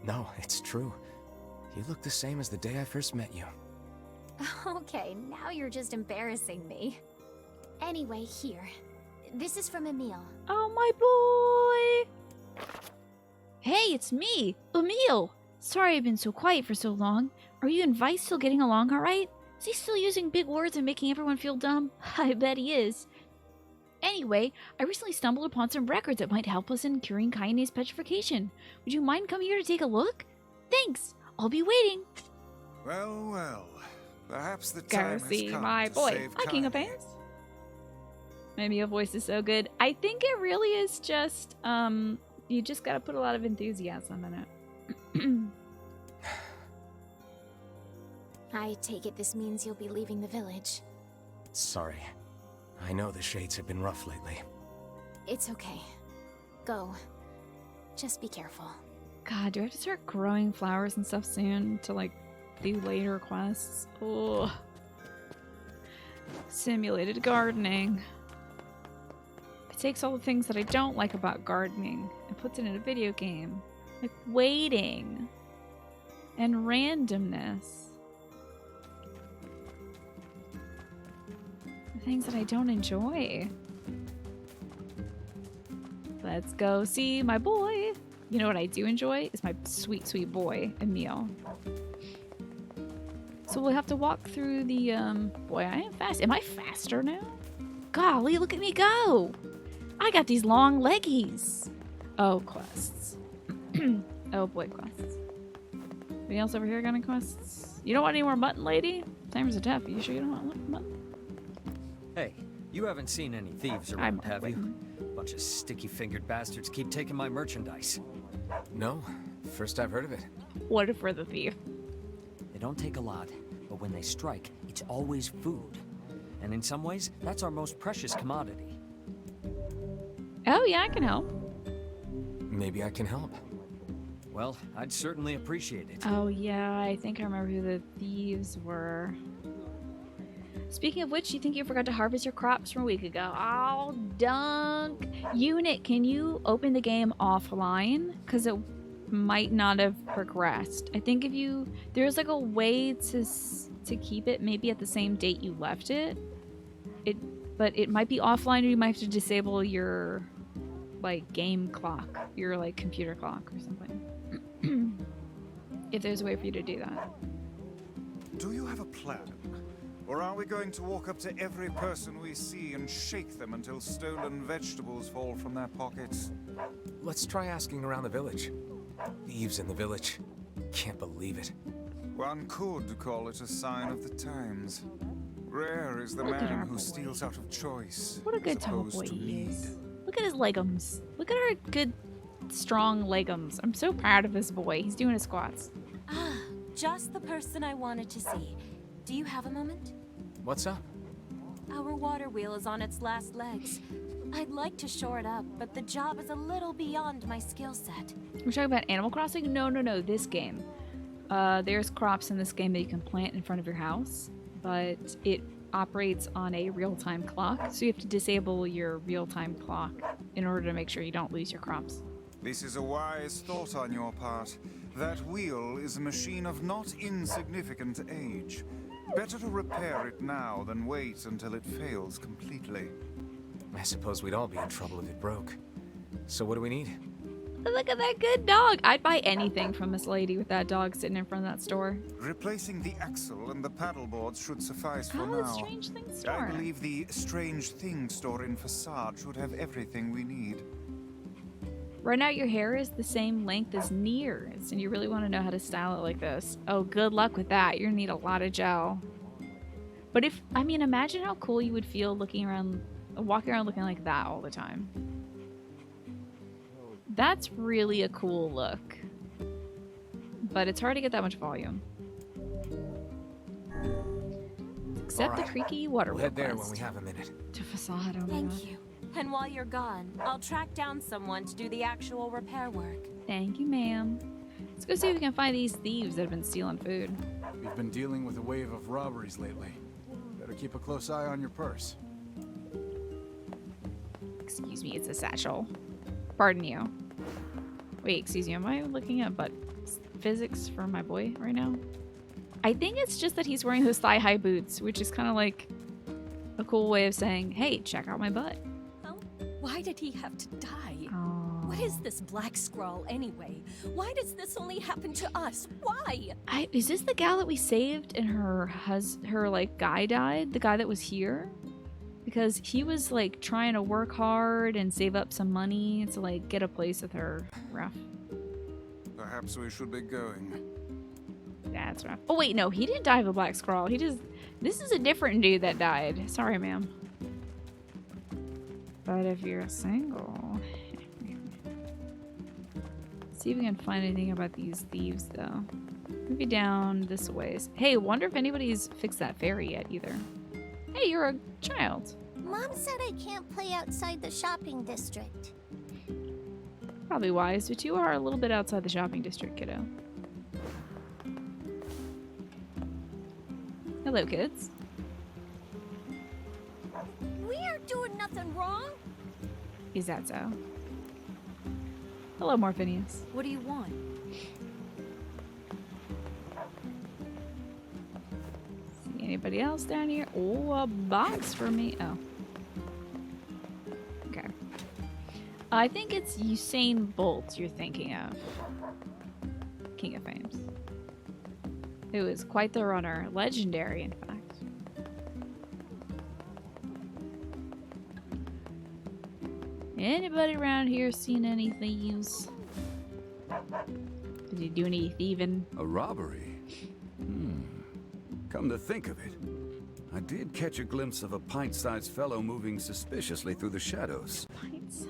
No, it's true. You look the same as the day I first met you. Okay, now you're just embarrassing me. Anyway, here. This is from Emil. Oh, my boy! Hey, it's me, Emil! Sorry I've been so quiet for so long. Are you and Vice still getting along alright? Is he still using big words and making everyone feel dumb? I bet he is. Anyway, I recently stumbled upon some records that might help us in curing Kaine's petrification. Would you mind coming here to take a look? Thanks! I'll be waiting. Well, well. Perhaps the Go time see has come my to boy. save Hi, King of Kaine. Fans. Maybe your voice is so good. I think it really is just, you just gotta put a lot of enthusiasm in it. I take it this means you'll be leaving the village. Sorry. I know the shades have been rough lately. It's okay. Go. Just be careful. God, do I have to start growing flowers and stuff soon to, like, do later quests? Oh. Simulated gardening. It takes all the things that I don't like about gardening and puts it in a video game. Like waiting. And randomness. The things that I don't enjoy. Let's go see my boy. You know what I do enjoy? Is my sweet, sweet boy, Emil. So we'll have to walk through the, boy, I am fast. Am I faster now? Golly, look at me go. I got these long leggies. Oh, quests. Oh, boy, quests. Anybody else over here got any quests? You don't want any more mutton, lady? Timers are tough. You sure you don't want mutton? Hey, you haven't seen any thieves around, have you? Bunch of sticky-fingered bastards keep taking my merchandise. No, first I've heard of it. What if we're the thief? They don't take a lot, but when they strike, it's always food. And in some ways, that's our most precious commodity. Oh, yeah, I can help. Maybe I can help. Well, I'd certainly appreciate it. Oh, yeah, I think I remember who the thieves were. Speaking of which, you think you forgot to harvest your crops from a week ago? Oh, dunk. Unit, can you open the game offline? Because it might not have progressed. I think if you... There's like a way to keep it maybe at the same date you left it. But it might be offline, or you might have to disable your, like, game clock. Your, like, computer clock or something. If there's a way for you to do that. Do you have a plan? Or are we going to walk up to every person we see and shake them until stolen vegetables fall from their pockets? Let's try asking around the village. Thieves in the village. Can't believe it. One could call it a sign of the times. Rare is the man who steals out of choice. What a good tall boy he is. Look at his leggums. Look at our good, strong leggums. I'm so proud of this boy. He's doing his squats. Ah, just the person I wanted to see. Do you have a moment? What's up? Our water wheel is on its last legs. I'd like to shore it up, but the job is a little beyond my skill set. We're talking about Animal Crossing? No, this game. There's crops in this game that you can plant in front of your house, but it operates on a real-time clock, so you have to disable your real-time clock in order to make sure you don't lose your crops. This is a wise thought on your part. That wheel is a machine of not insignificant age. Better to repair it now than wait until it fails completely. I suppose we'd all be in trouble if it broke. So what do we need? Look at that good dog. I'd buy anything from this lady with that dog sitting in front of that store. Replacing the axle and the paddle boards should suffice for Oh, now. the Strange Things store. I believe the Strange Things store in Facade should have everything we need. Right now your hair is the same length as NieR's, and you really want to know how to style it like this. Oh, good luck with that. You're gonna need a lot of gel. But if, I mean, imagine how cool you would feel walking around looking like that all the time. That's really a cool look. But it's hard to get that much volume. Except the creaky water We'll head there when we have a minute. To facade, oh my Thank God. you. And while you're gone, I'll track down someone to do the actual repair work. Thank you, ma'am. Let's go see if we can find these thieves that have been stealing food. We've been dealing with a wave of robberies lately. Better keep a close eye on your purse. Excuse me, it's a satchel. Pardon you. Wait, excuse me, am I looking at butt physics for my boy right now? I think it's just that he's wearing those thigh-high boots, which is kind of like a cool way of saying, hey, check out my butt. Oh, why did he have to die? Oh. What is this black scrawl anyway? Why does this only happen to us? Why? Is this the gal that we saved and her like guy died? The guy that was here? Because he was like trying to work hard and save up some money to like get a place with her. Rough. Perhaps we should be going. That's rough. Oh wait, no, he didn't die of a black scrawl. This is a different dude that died. Sorry, ma'am. But if you're single... See if we can find anything about these thieves, though. Maybe down this ways. Hey, wonder if anybody's fixed that ferry yet, either. Hey, you're a child. Mom said I can't play outside the shopping district. Probably wise, but you are a little bit outside the shopping district, kiddo. Hello, kids. We aren't doing nothing wrong. Is that so? Hello, Morphinius. What do you want? See anybody else down here? Oh, a box for me. Oh. Okay. I think it's Usain Bolt you're thinking of. King of Fames. It was quite the runner. Legendary, in fact. Anybody around here seen any thieves? Did he do any thieving? A robbery? Come to think of it, I did catch a glimpse of a pint-sized fellow moving suspiciously through the shadows.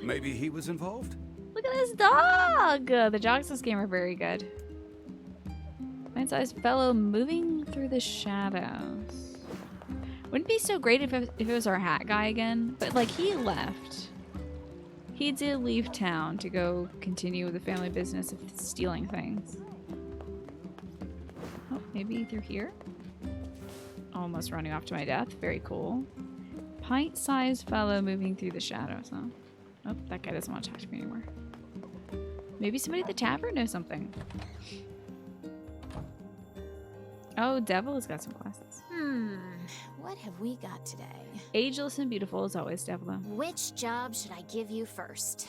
Maybe he was involved? Look at this dog! The dogs in this game are very good. Pint-sized fellow moving through the shadows. Wouldn't it be so great if it was our hat guy again? But, like, he left. He did leave town to go continue with the family business of stealing things. Oh, maybe through here? Almost running off to my death. Very cool. Pint-sized fellow moving through the shadows, huh? Oh, that guy doesn't want to talk to me anymore. Maybe somebody at the tavern knows something. Oh, Devil has got some glasses. What have we got today? Ageless and beautiful as always, Devil. Which job should I give you first?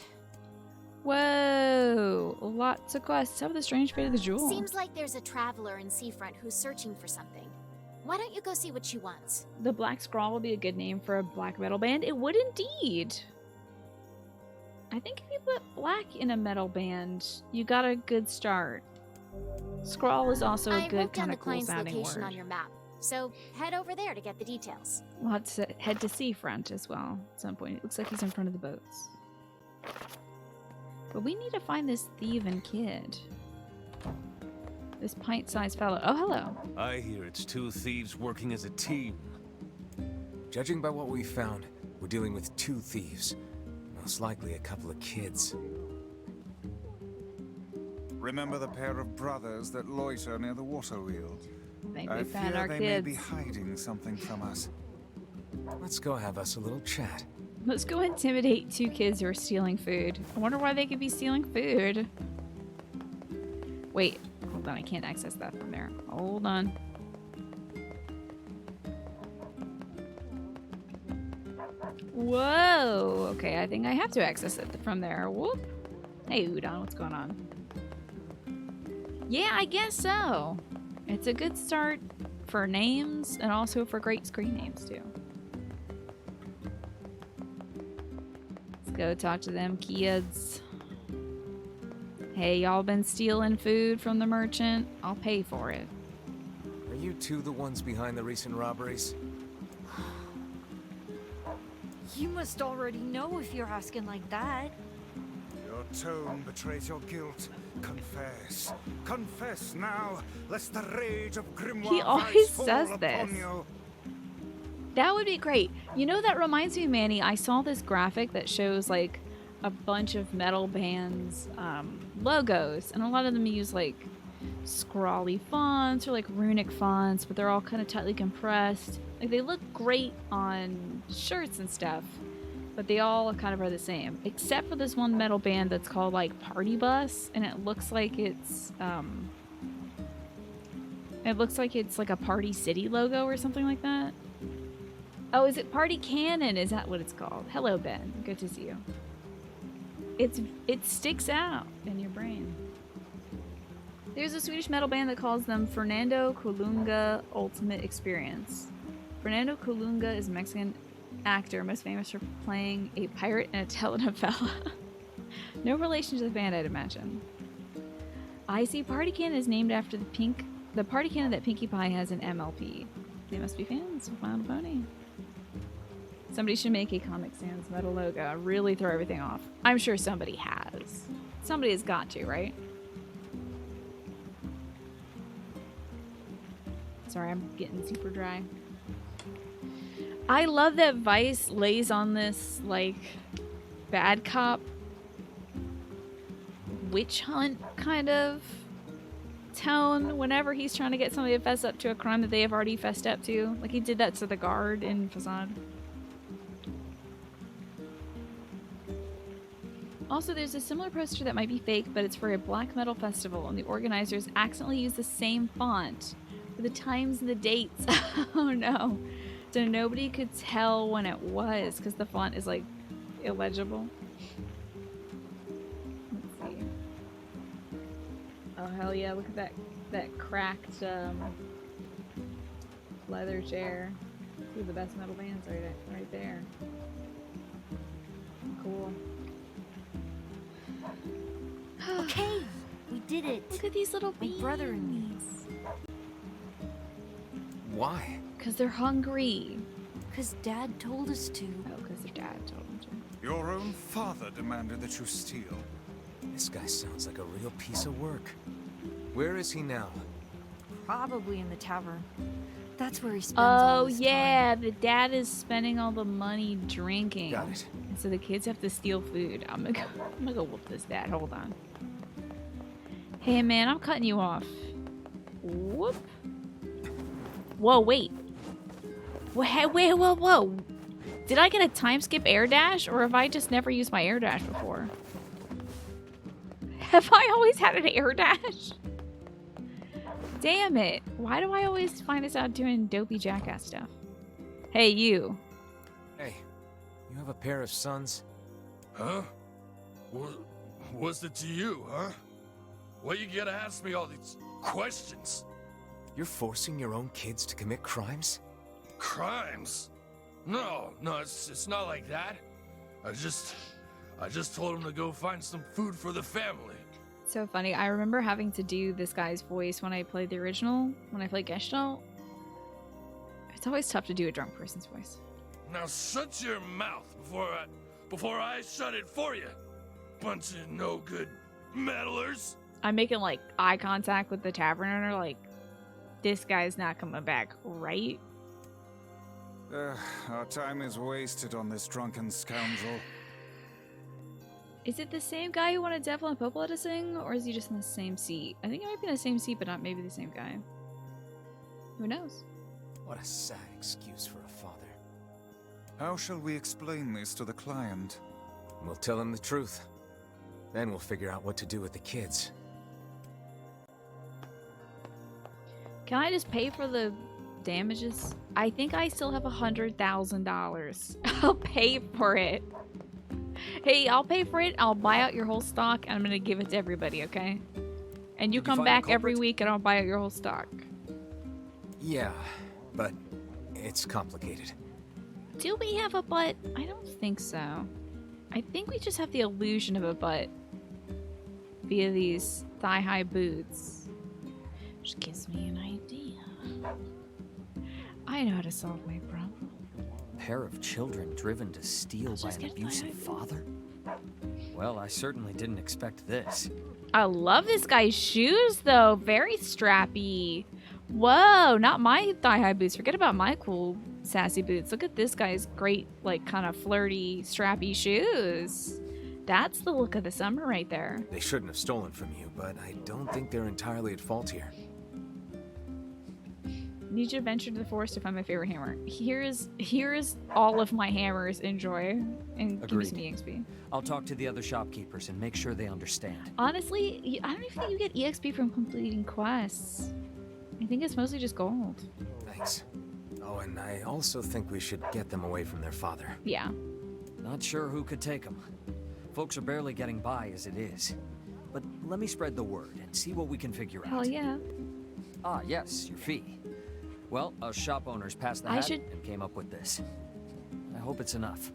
Whoa! Lots of quests. How about the strange fate of the jewel? Seems like there's a traveler in Seafront who's searching for something. Why don't you go see what she wants? The Black Scrawl would be a good name for a black metal band. It would indeed. I think if you put black in a metal band, you got a good start. Scrawl is also a good kind of cool sounding location word. on your map, so head over there to get the details. We'll have to head to Seafront as well at some point. It looks like he's in front of the boats. But we need to find this thieving kid. This pint-sized fellow. Oh, hello. I hear it's two thieves working as a team. Judging by what we found, we're dealing with two thieves. Most likely a couple of kids. Remember the pair of brothers that loiter near the water wheel? I think I we found fear our they kids. may be hiding something from us. Let's go have us a little chat. Let's go intimidate two kids who are stealing food. I wonder why they could be stealing food. Wait, hold on. I can't access that from there. Hold on. Whoa. Okay, I think I have to access it from there. Whoop. Hey, Udon, what's going on? Yeah, I guess so. It's a good start for names and also for great screen names, too. Let's go talk to them kids. Hey, y'all been stealing food from the merchant? I'll pay for it. Are you two the ones behind the recent robberies? You must already know if you're asking like that. Your tone betrays your guilt. Confess. Confess now, lest the rage of Grimoire He always fall says upon this. you. That would be great. You know, that reminds me, Manny, I saw this graphic that shows like a bunch of metal bands logos, and a lot of them use like scrawly fonts or like runic fonts, but they're all kind of tightly compressed. Like, they look great on shirts and stuff, but they all kind of are the same, except for this one metal band that's called like Party Bus, and it looks like it's like a Party City logo or something like that. Oh, is it Party Cannon? Is that what it's called? Hello, Ben. Good to see you. It sticks out in your brain. There's a Swedish metal band that calls them Fernando Colunga Ultimate Experience. Fernando Colunga is a Mexican actor most famous for playing a pirate in a telenovela. No relation to the band, I'd imagine. I see Party Cannon is named after the Party Cannon that Pinkie Pie has in MLP. They must be fans of My Little Pony. Somebody should make a Comic Sans metal logo. Really throw everything off. I'm sure somebody has. Somebody has got to, right? Sorry, I'm getting super dry. I love that Vice lays on this, like, bad cop witch hunt kind of tone whenever he's trying to get somebody to fess up to a crime that they have already fessed up to. Like, he did that to the guard in Facade. Also, there's a similar poster that might be fake, but it's for a black metal festival, and the organizers accidentally used the same font for the times and the dates. Oh no. So nobody could tell when it was, because the font is, like, illegible. Let's see. Oh, hell yeah, look at that cracked leather chair. Two of the best metal bands right there. Cool. Okay, we did it. Look at these little bees. My brother and me. Why? Because they're hungry. Because Dad told us to. Oh, because their dad told them to. Your own father demanded that you steal. This guy sounds like a real piece of work. Where is he now? Probably in the tavern. That's where he spends all his time. The dad is spending all the money drinking. Got it. And so the kids have to steal food. I'm gonna go whoop this dad. Hold on. Hey man, I'm cutting you off. Whoop. Whoa, wait. Whoa. Did I get a time skip air dash, or have I just never used my air dash before? Have I always had an air dash? Damn it. Why do I always find us out doing dopey jackass stuff? Hey, you. Hey, you have a pair of sons? Huh? What's it to you, huh? Why you gotta ask me all these questions? You're forcing your own kids to commit crimes? Crimes? No, it's not like that. I just told him to go find some food for the family. So funny. I remember having to do this guy's voice when I played the original, when I played Gestalt. It's always tough to do a drunk person's voice. Now shut your mouth before I shut it for you. Bunch of no good meddlers. I'm making like eye contact with the tavern owner, like, this guy's not coming back, right? Our time is wasted on this drunken scoundrel. Is it the same guy who wanted Devil and Popola to sing, or is he just in the same seat? I think it might be in the same seat, but not maybe the same guy. Who knows? What a sad excuse for a father. How shall we explain this to the client? We'll tell him the truth. Then we'll figure out what to do with the kids. Can I just pay for the damages? I think I still have $100,000. I'll pay for it. Hey, I'll pay for it. I'll buy out your whole stock, and I'm gonna give it to everybody, okay? And you come back every week, and I'll buy out your whole stock. Yeah, but it's complicated. Do we have a butt? I don't think so. I think we just have the illusion of a butt via these thigh-high boots. Which gives me an idea. I know how to solve my problem. pair of children driven to steal by an abusive father? Well, I certainly didn't expect this. I love this guy's shoes, though. Very strappy. Whoa, not my thigh-high boots. Forget about my cool, sassy boots. Look at this guy's great, like, kind of flirty, strappy shoes. That's the look of the summer right there. They shouldn't have stolen from you, but I don't think they're entirely at fault here. Need you to venture to the forest to find my favorite hammer. Here's all of my hammers. Enjoy. And give me some EXP. I'll talk to the other shopkeepers and make sure they understand. Honestly, I don't even think you get EXP from completing quests. I think it's mostly just gold. Thanks. Oh, and I also think we should get them away from their father. Yeah. Not sure who could take them. Folks are barely getting by as it is. But let me spread the word and see what we can figure out. Hell yeah. Ah, yes, your fee. Well, us shop owners passed the hat and came up with this. I hope it's enough.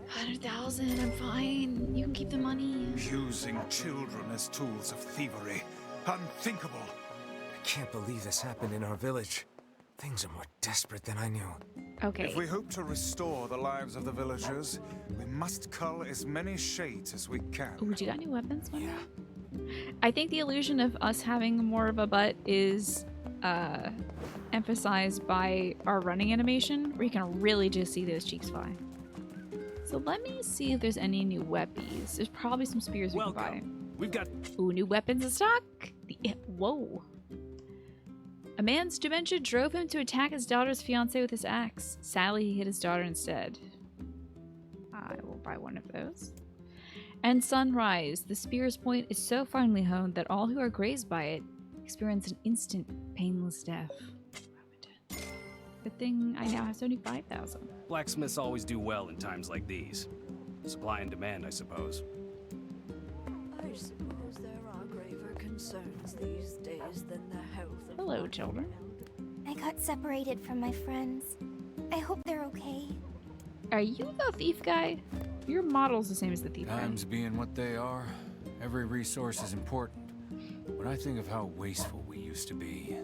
100,000, I'm fine. You can keep the money. Using children as tools of thievery. Unthinkable. I can't believe this happened in our village. Things are more desperate than I knew. Okay. If we hope to restore the lives of the villagers, we must cull as many shades as we can. Ooh, do you got any weapons? Yeah. I think the illusion of us having more of a butt is emphasized by our running animation, where you can really just see those cheeks fly. So let me see if there's any new weapons. There's probably some spears we can buy. We've got new weapons in stock. Whoa. A man's dementia drove him to attack his daughter's fiancé with his axe. Sadly, he hit his daughter instead. I will buy one of those. And sunrise. The spear's point is so finely honed that all who are grazed by it experience an instant, painless death. Good thing I now have 75,000. blacksmiths always do well in times like these. Supply and demand, I suppose. I suppose there are graver concerns these days than the health of... Hello, children. I got separated from my friends. I hope they're okay. Are you the thief guy? Your model's the same as the thief guy. Times being what they are, every resource is important. When I think of how wasteful we used to be.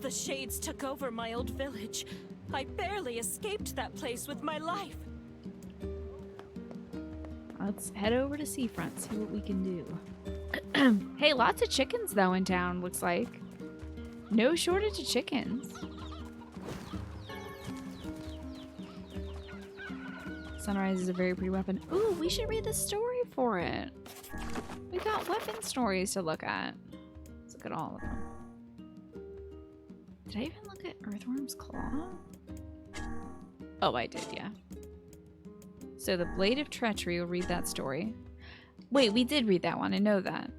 The Shades took over my old village. I barely escaped that place with my life. Let's head over to Seafront, see what we can do. Hey, lots of chickens though in town, looks like. No shortage of chickens. Sunrise is a very pretty weapon. Ooh, we should read the story for it. We got weapon stories to look at. Let's look at all of them. Did I even look at Earthworm's Claw? Oh, I did, yeah. So the Blade of Treachery, will read that story. Wait, we did read that one, I know that.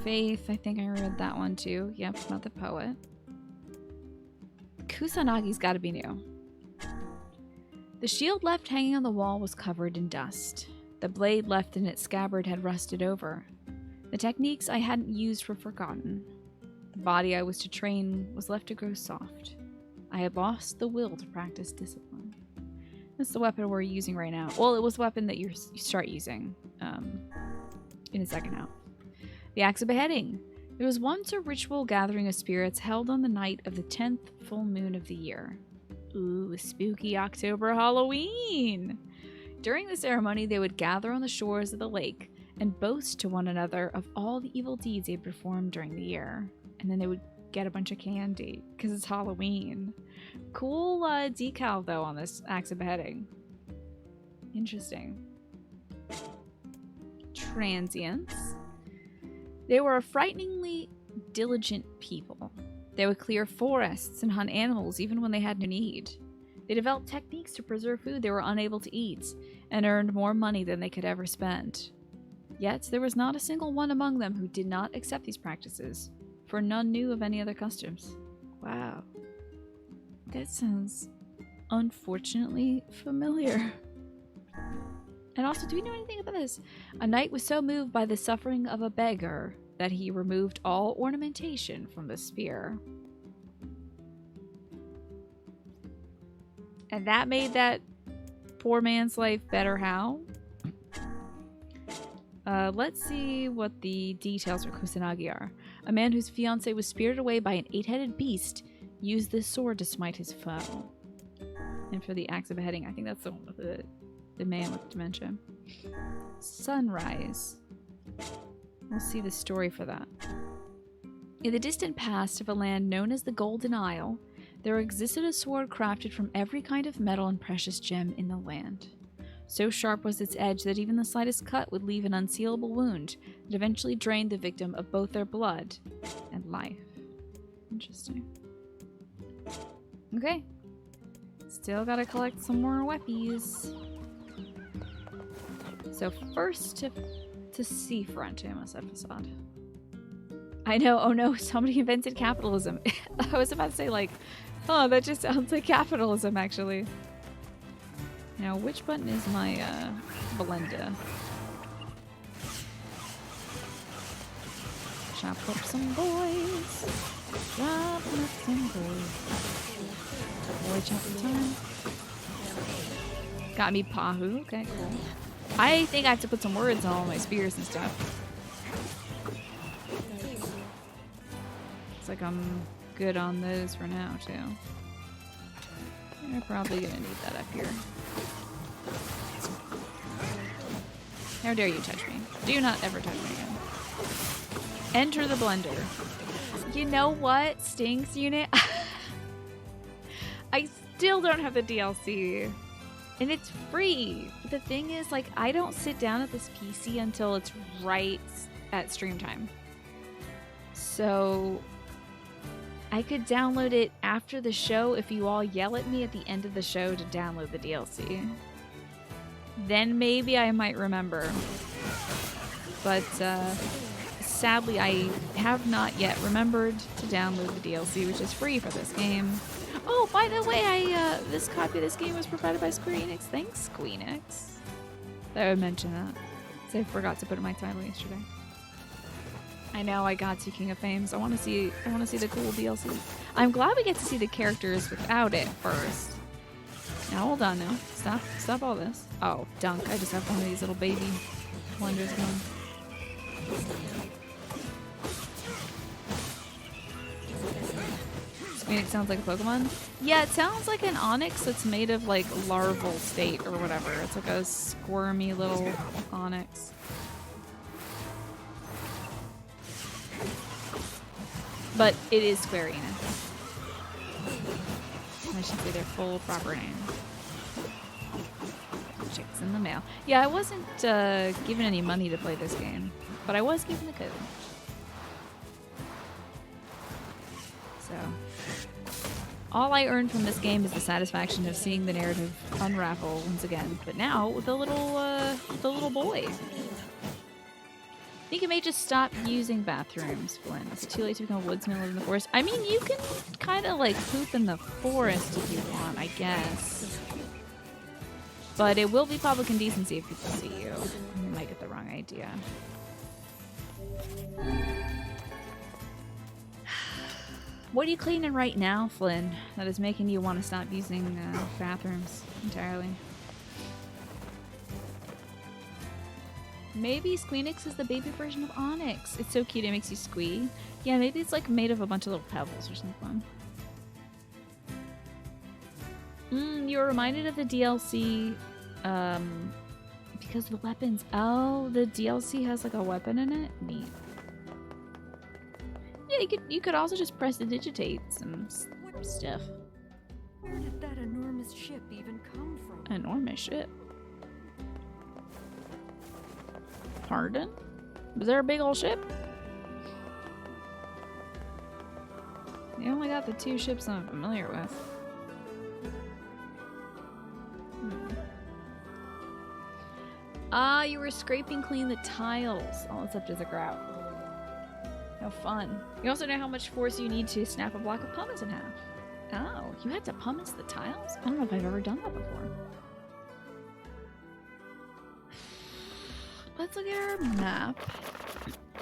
Faith, I think I read that one too. Yep, about the poet. Kusanagi's gotta be new. The shield left hanging on the wall was covered in dust. The blade left in its scabbard had rusted over. The techniques I hadn't used were forgotten. The body I was to train was left to grow soft. I had lost the will to practice discipline. This is the weapon we're using right now. Well, it was the weapon that you start using in a second now. The Axe of Beheading. There was once a ritual gathering of spirits held on the night of the 10th full moon of the year. Ooh, spooky October Halloween! During the ceremony, they would gather on the shores of the lake and boast to one another of all the evil deeds they had performed during the year. And then they would get a bunch of candy, because it's Halloween. Cool decal, though, on this Axe of Beheading. Interesting. Transients. They were a frighteningly diligent people. They would clear forests and hunt animals even when they had no need. They developed techniques to preserve food they were unable to eat, and earned more money than they could ever spend. Yet there was not a single one among them who did not accept these practices, for none knew of any other customs. Wow. That sounds unfortunately familiar. And also, do we know anything about this? A knight was so moved by the suffering of a beggar that he removed all ornamentation from the spear. And that made that poor man's life better how? Let's see what the details for Kusanagi are. A man whose fiancé was spirited away by an 8-headed beast Use this sword to smite his foe. And for the axe of beheading, I think that's the one with the man with dementia. Sunrise. We'll see the story for that. In the distant past of a land known as the Golden Isle, there existed a sword crafted from every kind of metal and precious gem in the land. So sharp was its edge that even the slightest cut would leave an unsealable wound that eventually drained the victim of both their blood and life. Interesting. Okay. Still gotta collect some more weppies. So first to seafront Amos episode. I know, oh no, somebody invented capitalism. I was about to say like, oh, that just sounds like capitalism actually. Now, which button is my blender? Chop up some boys. Chop up some boys. Boy chopping time. Got me Pahu. Okay, cool. I think I have to put some words on all my spears and stuff. Looks like I'm good on those for now, too. You're probably gonna need that up here. How dare you touch me. Do not ever touch me again. Enter the blender. You know what stinks, unit? I still don't have the DLC. And it's free. But the thing is, like, I don't sit down at this PC until it's right at stream time. So I could download it after the show if you all yell at me at the end of the show to download the DLC. Then maybe I might remember. But sadly, I have not yet remembered to download the DLC, which is free for this game. Oh, by the way, this copy of this game was provided by Square Enix. Thanks, Square Enix. I would mention that. So I forgot to put in my title yesterday. I know I got to King of Fames. I want to see the cool DLC. I'm glad we get to see the characters without it first. Now hold on now. Stop all this. Oh, dunk. I just have one of these little baby blenders going. It sounds like a Pokemon. Yeah, it sounds like an Onyx that's made of like larval state or whatever. It's like a squirmy little Onyx. But it is Square Enix. I should say their full proper name. Checks in the mail. Yeah, I wasn't given any money to play this game, but I was given the code. So, all I earned from this game is the satisfaction of seeing the narrative unravel once again. But now with the little boy. I think you may just stop using bathrooms, Flynn. Is it too late to become a woodsman and live in the forest? I mean, you can kind of like poop in the forest if you want, I guess. But it will be public indecency if people see you. You might get the wrong idea. What are you cleaning right now, Flynn, that is making you want to stop using bathrooms entirely? Maybe Squeenix is the baby version of Onyx. It's so cute, it makes you squee. Yeah, maybe it's like made of a bunch of little pebbles or something. You're reminded of the DLC because of the weapons. Oh, the DLC has like a weapon in it? Neat. Yeah, you could also just press to digitate some stuff. Where did that enormous ship even come from? Enormous ship? Pardon? Was there a big old ship? You only got the two ships I'm familiar with. Ah, you were scraping clean the tiles. All that's left is a grout. How fun. You also know how much force you need to snap a block of pumice in half. Oh, you had to pumice the tiles? I don't know if I've ever done that before. Let's look at our map.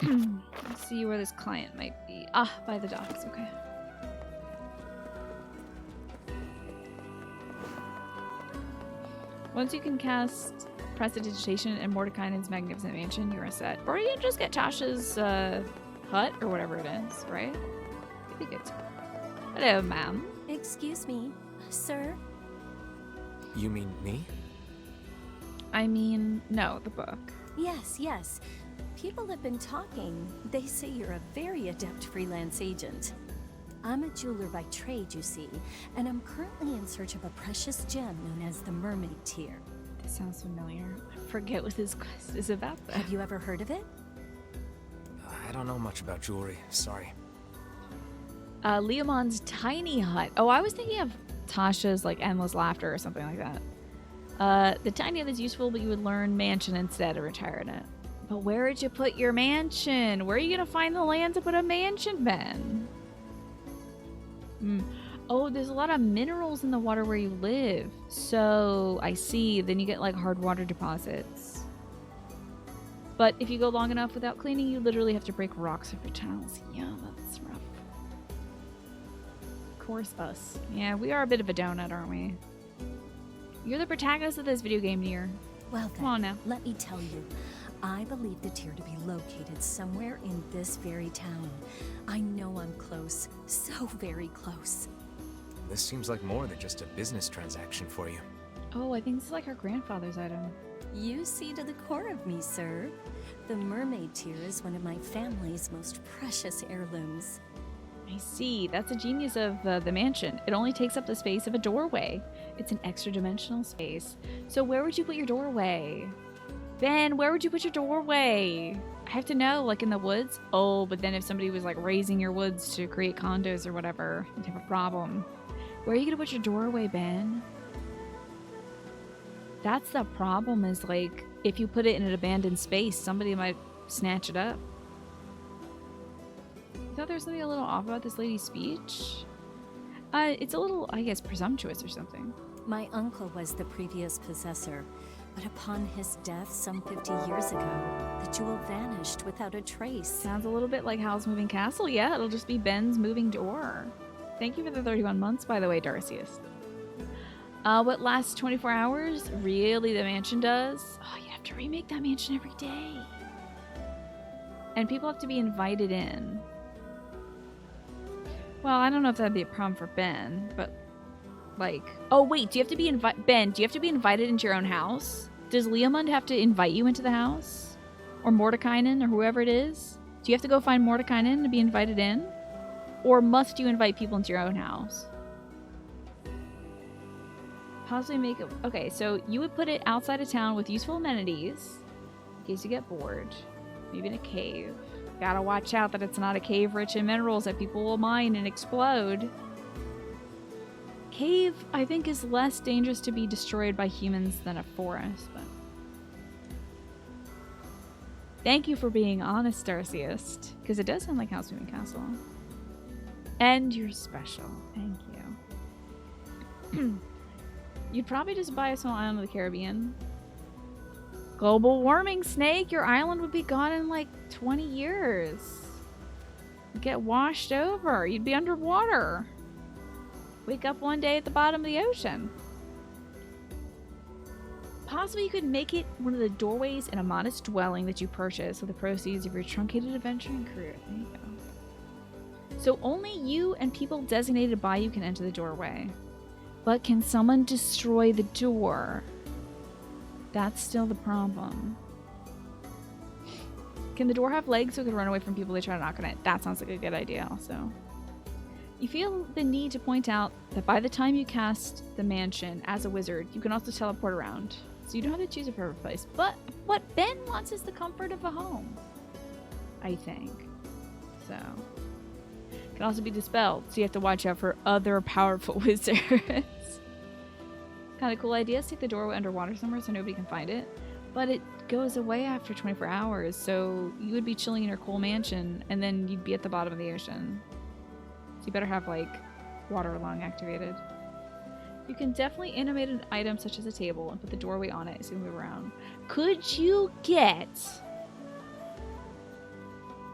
Let's see where this client might be. Ah, by the docks, okay. Once you can cast Prestidigitation in Mordekainen's Magnificent Mansion, you're set. Or you can just get Tasha's hut or whatever it is, right? It'd be good. Hello, ma'am. Excuse me, sir? You mean me? I mean, no, the book. Yes, yes. People have been talking. They say you're a very adept freelance agent. I'm a jeweler by trade, you see, and I'm currently in search of a precious gem known as the Mermaid Tear. This sounds familiar. I forget what this quest is about, though. Have you ever heard of it? I don't know much about jewelry, sorry. Leomon's tiny hut. Oh, I was thinking of Tasha's, like, endless laughter or something like that. The tiny hut is useful, but you would learn mansion instead or retire in it. But where would you put your mansion? Where are you gonna find the land to put a mansion, Ben? Oh, there's a lot of minerals in the water where you live. So, I see. Then you get, like, hard water deposits. But if you go long enough without cleaning, you literally have to break rocks off your towels. Yeah, that's rough. Of course, us. Yeah, we are a bit of a donut, aren't we? You're the protagonist of this video game, NieR. Well then, come on now. Let me tell you. I believe the tear to be located somewhere in this very town. I know I'm close. So very close. This seems like more than just a business transaction for you. Oh, I think this is like her grandfather's item. You see to the core of me, sir. The Mermaid Tear is one of my family's most precious heirlooms. I see. That's a genius of the mansion. It only takes up the space of a doorway. It's an extra dimensional space. So where would you put your doorway? Ben, where would you put your doorway? I have to know, like in the woods? Oh, but then if somebody was like raising your woods to create condos or whatever, you'd have a problem. Where are you gonna put your doorway, Ben? That's the problem, is like, if you put it in an abandoned space, somebody might snatch it up. I thought there was something a little off about this lady's speech. It's a little, I guess, presumptuous or something. My uncle was the previous possessor, but upon his death some 50 years ago, the jewel vanished without a trace. Sounds a little bit like Hal's Moving Castle. Yeah, it'll just be Ben's moving door. Thank you for the 31 months, by the way, Darcius. What lasts 24 hours? Really, the mansion does? Oh, you have to remake that mansion every day. And people have to be invited in. Well, I don't know if that'd be a problem for Ben, but like... Oh, wait, do you have to be Ben, do you have to be invited into your own house? Does Leomund have to invite you into the house? Or Mordekainen, or whoever it is? Do you have to go find Mordekainen to be invited in? Or must you invite people into your own house? Possibly make it... Okay, so you would put it outside of town with useful amenities, in case you get bored. Maybe in a cave. Gotta watch out that it's not a cave rich in minerals that people will mine and explode. Cave, I think, is less dangerous to be destroyed by humans than a forest, but... Thank you for being honest, Darcius, because it does sound like House Moving Castle. And you're special. Thank you. You'd probably just buy a small island of the Caribbean. Global warming, Snake! Your island would be gone in like 20 years. You'd get washed over. You'd be underwater. Wake up one day at the bottom of the ocean. Possibly you could make it one of the doorways in a modest dwelling that you purchase with the proceeds of your truncated adventuring career. There you go. So only you and people designated by you can enter the doorway. But can someone destroy the door? That's still the problem. Can the door have legs so it can run away from people they try to knock on it? That sounds like a good idea also. You feel the need to point out that by the time you cast the mansion as a wizard, you can also teleport around. So you don't have to choose a perfect place. But what Ben wants is the comfort of a home. I think. So. Can also be dispelled, so you have to watch out for other powerful wizards. Kind of cool idea. Stick the doorway underwater somewhere so nobody can find it. But it goes away after 24 hours, so you would be chilling in your cool mansion, and then you'd be at the bottom of the ocean. So you better have, like, water lung activated. You can definitely animate an item such as a table and put the doorway on it so you move around. Could you get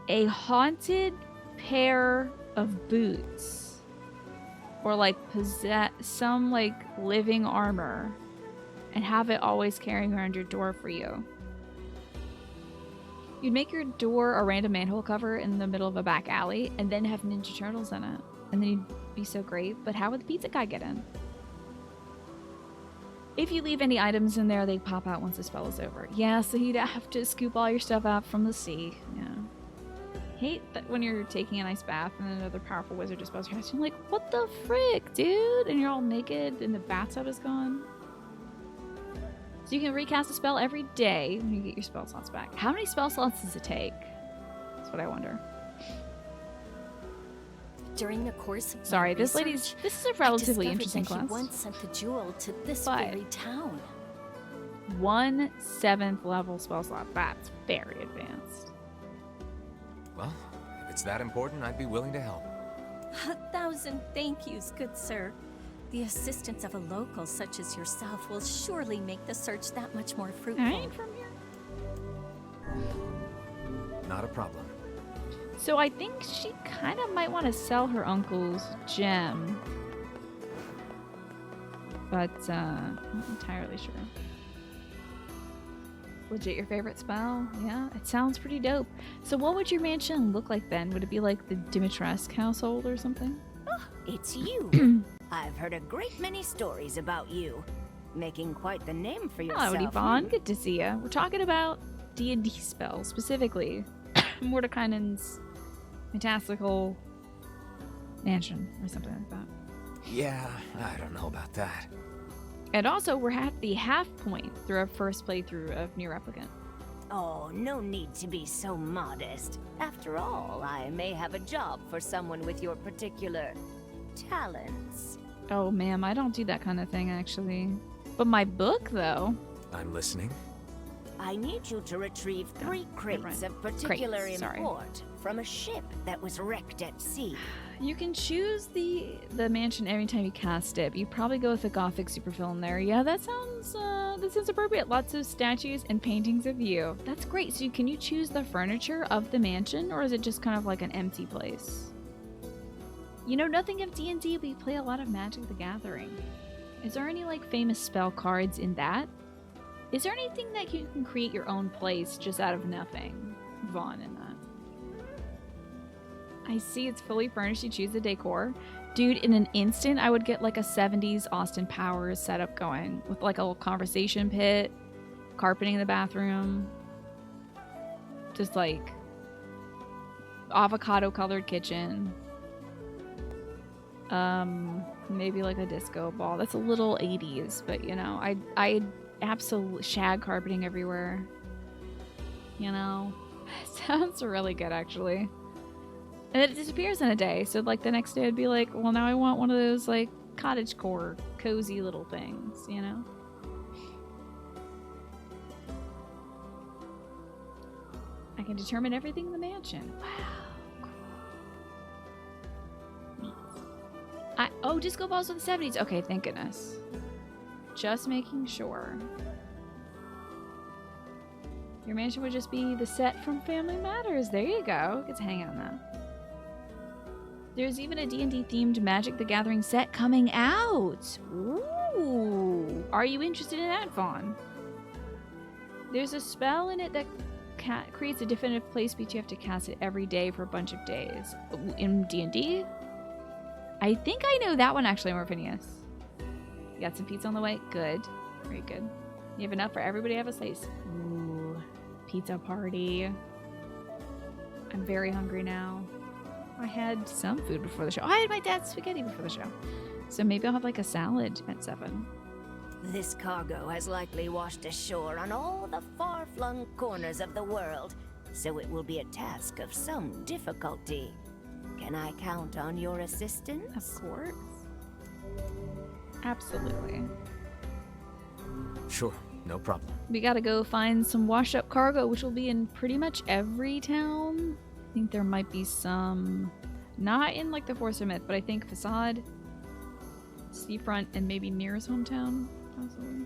a haunted pair of boots? Or like possess some like living armor and have it always carrying around your door for you. You'd make your door a random manhole cover in the middle of a back alley and then have Ninja Turtles in it. and then he'd be so great. But how would the pizza guy get in? If you leave any items in there, they pop out once the spell is over. Yeah, so he'd have to scoop all your stuff out from the sea. Yeah. Hate that when you're taking a nice bath and another powerful wizard just spells your house. You're like, what the frick, dude? And you're all naked and the bathtub is gone. So you can recast a spell every day when you get your spell slots back. How many spell slots does it take? That's what I wonder. During the course of Sorry, my this research, is a relatively I interesting discovered that class. he once sent the jewel to this But- very town. 1/7 level spell slot. That's very advanced. Well, if it's that important, I'd be willing to help. 1,000 thank yous, good sir. The assistance of a local such as yourself will surely make the search that much more fruitful. I ain't from here. Not a problem. So I think she kind of might want to sell her uncle's gem. But, I'm not entirely sure. Legit your favorite spell? Yeah, it sounds pretty dope. So what would your mansion look like then? Would it be like the Dimitrescu household or something? It's you. I've heard a great many stories about you. Making quite the name for yourself. Hello, Devon. Good to see you. We're talking about D&D spells, specifically Mordekainen's fantastical mansion or something like that. Yeah, I don't know about that. And also, we're at the half point through our first playthrough of NieR Replicant. Oh, no need to be so modest. After all, I may have a job for someone with your particular talents. Oh, ma'am, I don't do that kind of thing, actually. But my book, though... I'm listening. I need you to retrieve 3 crates of particular Crates, sorry. import from a ship that was wrecked at sea. You can choose the mansion every time you cast it. You probably go with a gothic superfill in there. Yeah, that sounds appropriate. Lots of statues and paintings of you. That's great. So can you choose the furniture of the mansion, or is it just kind of like an empty place? You know nothing of D&D, but you play a lot of Magic the Gathering. Is there any like famous spell cards in that? Is there anything that you can create your own place just out of nothing? Vaughn in that. I see it's fully furnished. You choose the decor. Dude, in an instant, I would get like a 70s Austin Powers setup going with like a little conversation pit, carpeting in the bathroom, just like avocado colored kitchen. Maybe like a disco ball. That's a little 80s, but you know, I absolutely shag carpeting everywhere. You know, sounds really good actually. And then it disappears in a day. So like the next day I'd be like, well, now I want one of those like cottagecore cozy little things, you know? I can determine everything in the mansion. Wow. Neat. Oh, disco balls of the 70s. Okay, thank goodness. Just making sure. Your mansion would just be the set from Family Matters. There you go. Get to hang out on that. There's even a D&D themed Magic the Gathering set coming out. Ooh. Are you interested in that, Vaughn? There's a spell in it that creates a definitive place, but you have to cast it every day for a bunch of days. In D&D? I think I know that one actually, Morphinius. You got some pizza on the way? Good. Very good. You have enough for everybody to have a slice. Ooh. Pizza party. I'm very hungry now. I had some food before the show. I had my dad's spaghetti before the show. So maybe I'll have like a salad at 7. This cargo has likely washed ashore on all the far-flung corners of the world, so it will be a task of some difficulty. Can I count on your assistance? Of course. Absolutely. Sure, no problem. We gotta go find some washed-up cargo, which will be in pretty much every town. I think there might be some, not in like the Force of Myth, but I think Facade, Seafront, and maybe NieR's hometown, possibly.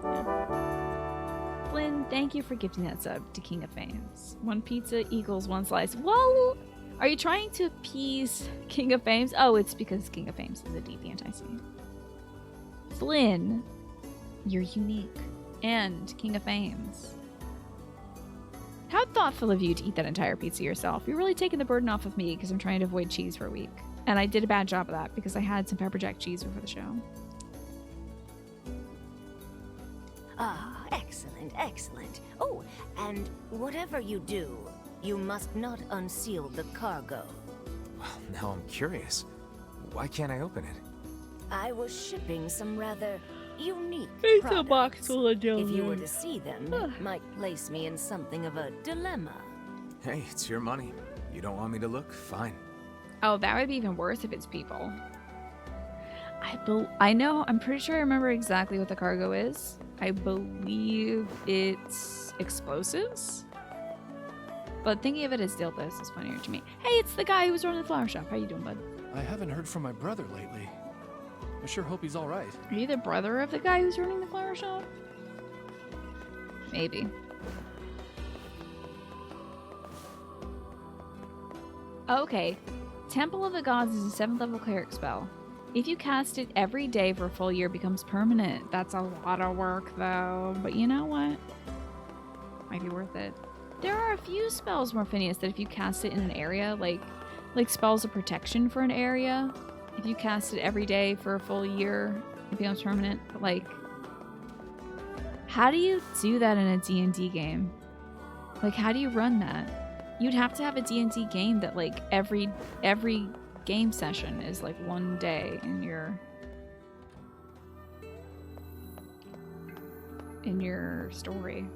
Yeah. Flynn, thank you for gifting that sub to King of Fames. 1 pizza equals 1 slice. Whoa! Are you trying to appease King of Fames? Oh, it's because King of Fames is a deviant, I see. Flynn, you're unique. And King of Fames. How thoughtful of you to eat that entire pizza yourself. You're really taking the burden off of me because I'm trying to avoid cheese for a week. And I did a bad job of that because I had some pepper jack cheese before the show. Ah, excellent, excellent. Oh, and whatever you do, you must not unseal the cargo. Well, now I'm curious. Why can't I open it? I was shipping some rather unique It's products. a box full of If you were to see them, it might place me in something of a dilemma. Hey, it's your money. You don't want me to look? Fine. Oh, that would be even worse if it's people. I know, I'm pretty sure I remember exactly what the cargo is. I believe it's explosives? But thinking of it as dildos is funnier to me. Hey, it's the guy who was running the flower shop. How you doing, bud? I haven't heard from my brother lately. I sure hope he's all right. Are you the brother of the guy who's running the flower shop? Maybe. Okay. Temple of the Gods is a 7th level cleric spell. If you cast it every day for a full year, it becomes permanent. That's a lot of work, though. But you know what? Might be worth it. There are a few spells, Morphinius, that if you cast it in an area, like spells of protection for an area, if you cast it every day for a full year, it becomes permanent. But like, how do you do that in a D&D game? Like, how do you run that? You'd have to have a D&D game that like every game session is like one day in your story.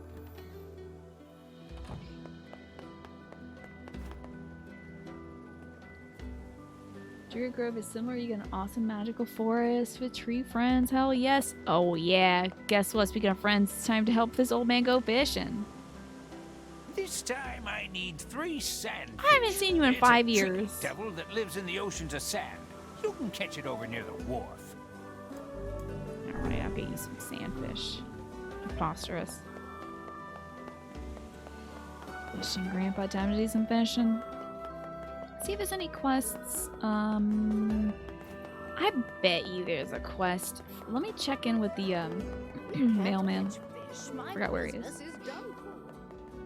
Druid Grove is similar. You get an awesome magical forest with tree friends. Hell yes. Oh yeah. Guess what? Speaking of friends, it's time to help this old man go fishing. This time I need 3 sand. I haven't seen you in 5 years. It's a tricky devil that lives in the oceans of sand. You can catch it over near the wharf. Alright, I'll get you some sandfish. Preposterous. Fishing, Grandpa. Time to do some fishing. See if there's any quests. I bet you there's a quest. Let me check in with the mailman. Forgot where he is.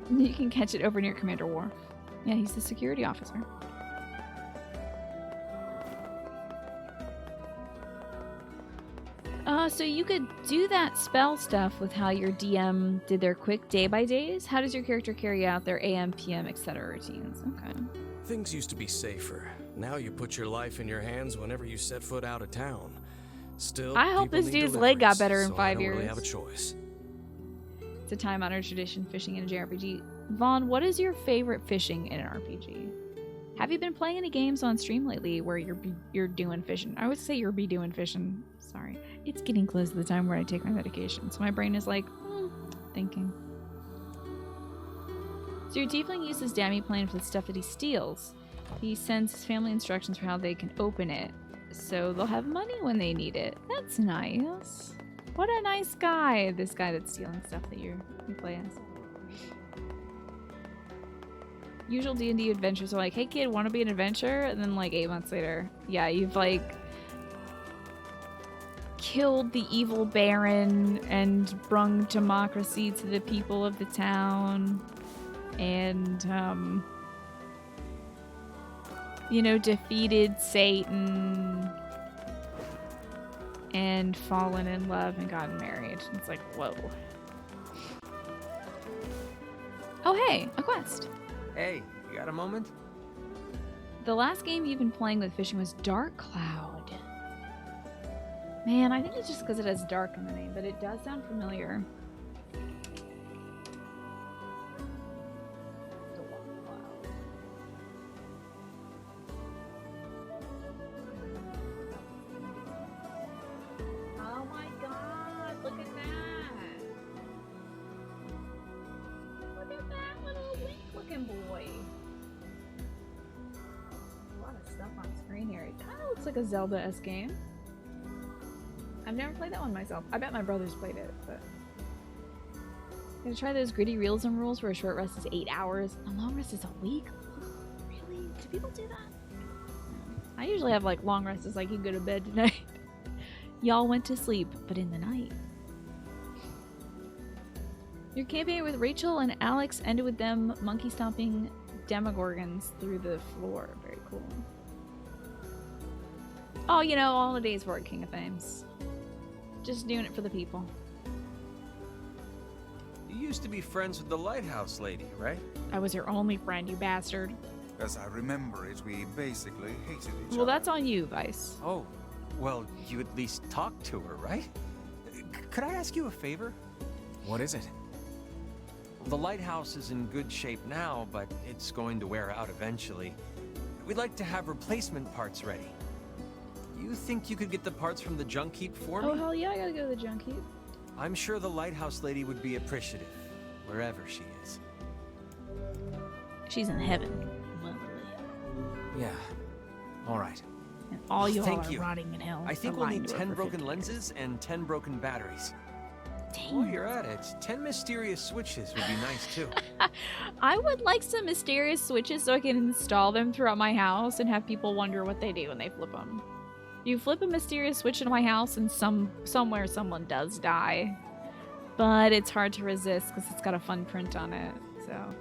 You can catch it over near Commander Wharf. Yeah, he's the security officer. So you could do that spell stuff with how your DM did their quick day-by-days. How does your character carry out their AM, PM, etc. routines? Okay. Things used to be safer. Now you put your life in your hands whenever you set foot out of town. Still, I hope this dude's leg got better in 5 years. I don't really have a choice. It's a time-honored tradition, fishing in a JRPG. Vaughn, what is your favorite fishing in an RPG? Have you been playing any games on stream lately where you're doing fishing? I would say you're doing fishing. Sorry. It's getting close to the time where I take my medication, so my brain is like, thinking. So your tiefling uses Dammy Plane for the stuff that he steals. He sends his family instructions for how they can open it, so they'll have money when they need it. That's nice. What a nice guy, this guy that's stealing stuff that you play as. Usual D&D adventures are like, hey kid, want to be an adventurer? And then like 8 months later, yeah, you've like killed the evil baron and brung democracy to the people of the town. And, you know, defeated Satan and fallen in love and gotten married. It's like, whoa. Oh, hey, a quest. Hey, you got a moment? The last game you've been playing with fishing was Dark Cloud. Man, I think it's just because it has dark in the name, but it does sound familiar. Oh my god, look at that! Look at that little wink-looking boy. A lot of stuff on screen here. It kind of looks like a Zelda-esque game. I've never played that one myself. I bet my brothers played it, but... Gonna try those gritty realism rules where a short rest is 8 hours, a long rest is a week? Really? Do people do that? I usually have like long rests is like you go to bed tonight. Y'all went to sleep, but in the night. Your campaign with Rachel and Alex ended with them monkey stomping demogorgons through the floor. Very cool. Oh, you know, all a day's work, King of Fames. Just doing it for the people. You used to be friends with the lighthouse lady, right? I was her only friend, you bastard. As I remember it, we basically hated each other. Well, that's on you, Vice. Oh, well, you at least talked to her, right? Could I ask you a favor? What is it? The lighthouse is in good shape now, but it's going to wear out eventually. We'd like to have replacement parts ready. You think you could get the parts from the junk heap for me? Oh, hell yeah, I gotta go to the junk heap. I'm sure the lighthouse lady would be appreciative, wherever she is. She's in heaven. Yeah. All right. And all you all Thank are you. rotting in hell. I think we'll need 10 broken lenses and 10 broken batteries. While you're at it, 10 mysterious switches would be nice too. I would like some mysterious switches so I can install them throughout my house and have people wonder what they do when they flip them. You flip a mysterious switch into my house and somewhere someone does die. But it's hard to resist because it's got a fun print on it, so.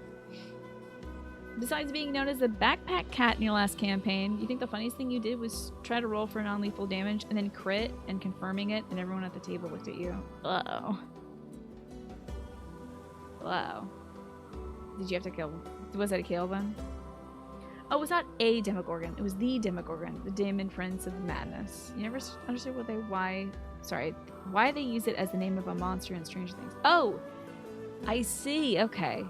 Besides being known as the backpack cat in your last campaign, you think the funniest thing you did was try to roll for non-lethal damage and then crit and confirming it, and everyone at the table looked at you. Uh-oh. Wow. Did you have to kill? Was that a kill then? Oh, it was not a Demogorgon. It was the Demogorgon, the Demon Prince of Madness. You never understood why they use it as the name of a monster in Stranger Things. Oh, I see. Okay.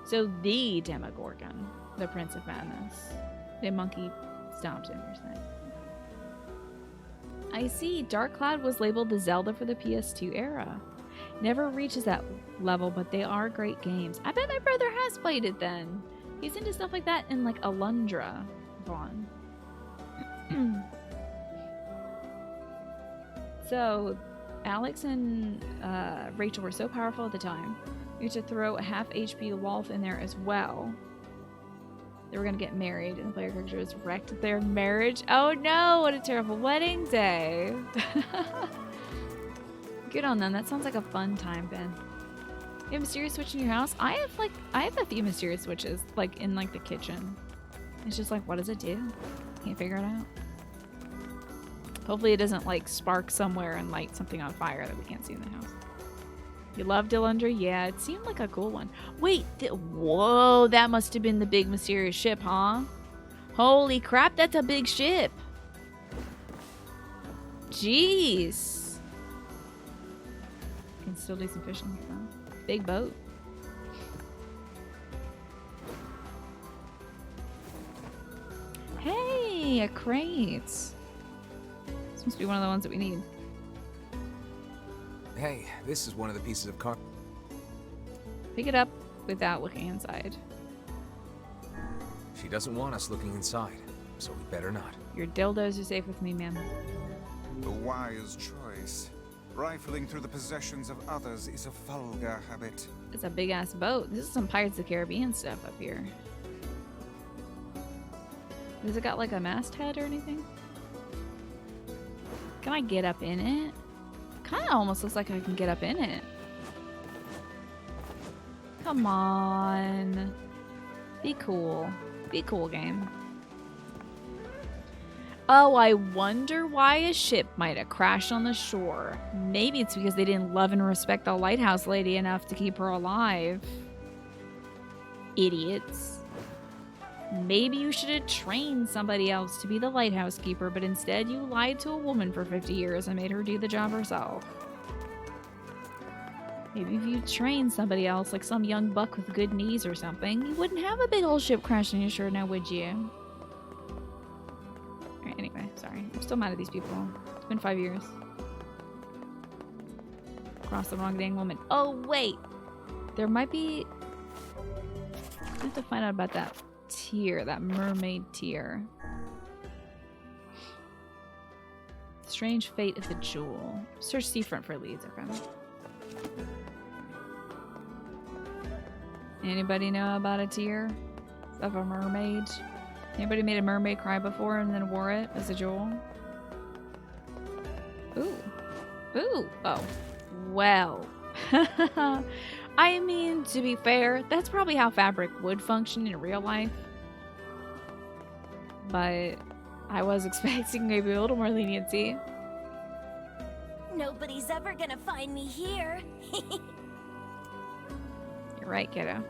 So the Demogorgon, the Prince of Madness. The monkey stomped him, you're saying. I see. Dark Cloud was labeled the Zelda for the PS2 era. Never reaches that level, but they are great games. I bet my brother has played it then. He's into stuff like that in like Alundra, Vaughn. So, Alex and Rachel were so powerful at the time. You had to throw a half HP Wolf in there as well. They were going to get married, and the player character was wrecked their marriage. Oh no, what a terrible wedding day. Good on them. That sounds like a fun time, Ben. You have a mysterious switch in your house? I have a few mysterious switches, like in like the kitchen. It's just like, what does it do? Can't figure it out. Hopefully it doesn't like spark somewhere and light something on fire that we can't see in the house. You love Dilundra? Yeah, it seemed like a cool one. Wait, whoa, that must have been the big mysterious ship, huh? Holy crap, that's a big ship. Jeez. Can still do some fishing. Huh? Big boat. Hey, a crate. This must be one of the ones that we need. Hey, this is one of the pieces of car. Pick it up without looking inside. She doesn't want us looking inside, so we better not. Your dildos are safe with me, ma'am. A wise choice. Rifling through the possessions of others is a vulgar habit. It's a big-ass boat. This is some Pirates of the Caribbean stuff up here. Has it got like a masthead or anything? Can I get up in it? Kind of almost looks like I can get up in it. Come on. Be cool. Be cool, game. Oh, I wonder why a ship might have crashed on the shore. Maybe it's because they didn't love and respect the lighthouse lady enough to keep her alive. Idiots. Maybe you should have trained somebody else to be the lighthouse keeper, but instead you lied to a woman for 50 years and made her do the job herself. Maybe if you trained somebody else, like some young buck with good knees or something, you wouldn't have a big old ship crashing your shore now, would you? Alright, anyway, sorry. I'm still mad at these people. It's been 5 years. Cross the wrong dang woman. Oh, wait! There might be... I have to find out about that tier, that mermaid tier. Strange fate of the jewel. Search seafront for leads, okay. Anybody know about a tier of a mermaid? Anybody made a mermaid cry before and then wore it as a jewel? Ooh. Ooh. Oh. Well. I mean, to be fair, that's probably how fabric would function in real life. But I was expecting maybe a little more leniency. Nobody's ever gonna find me here. You're right, kiddo.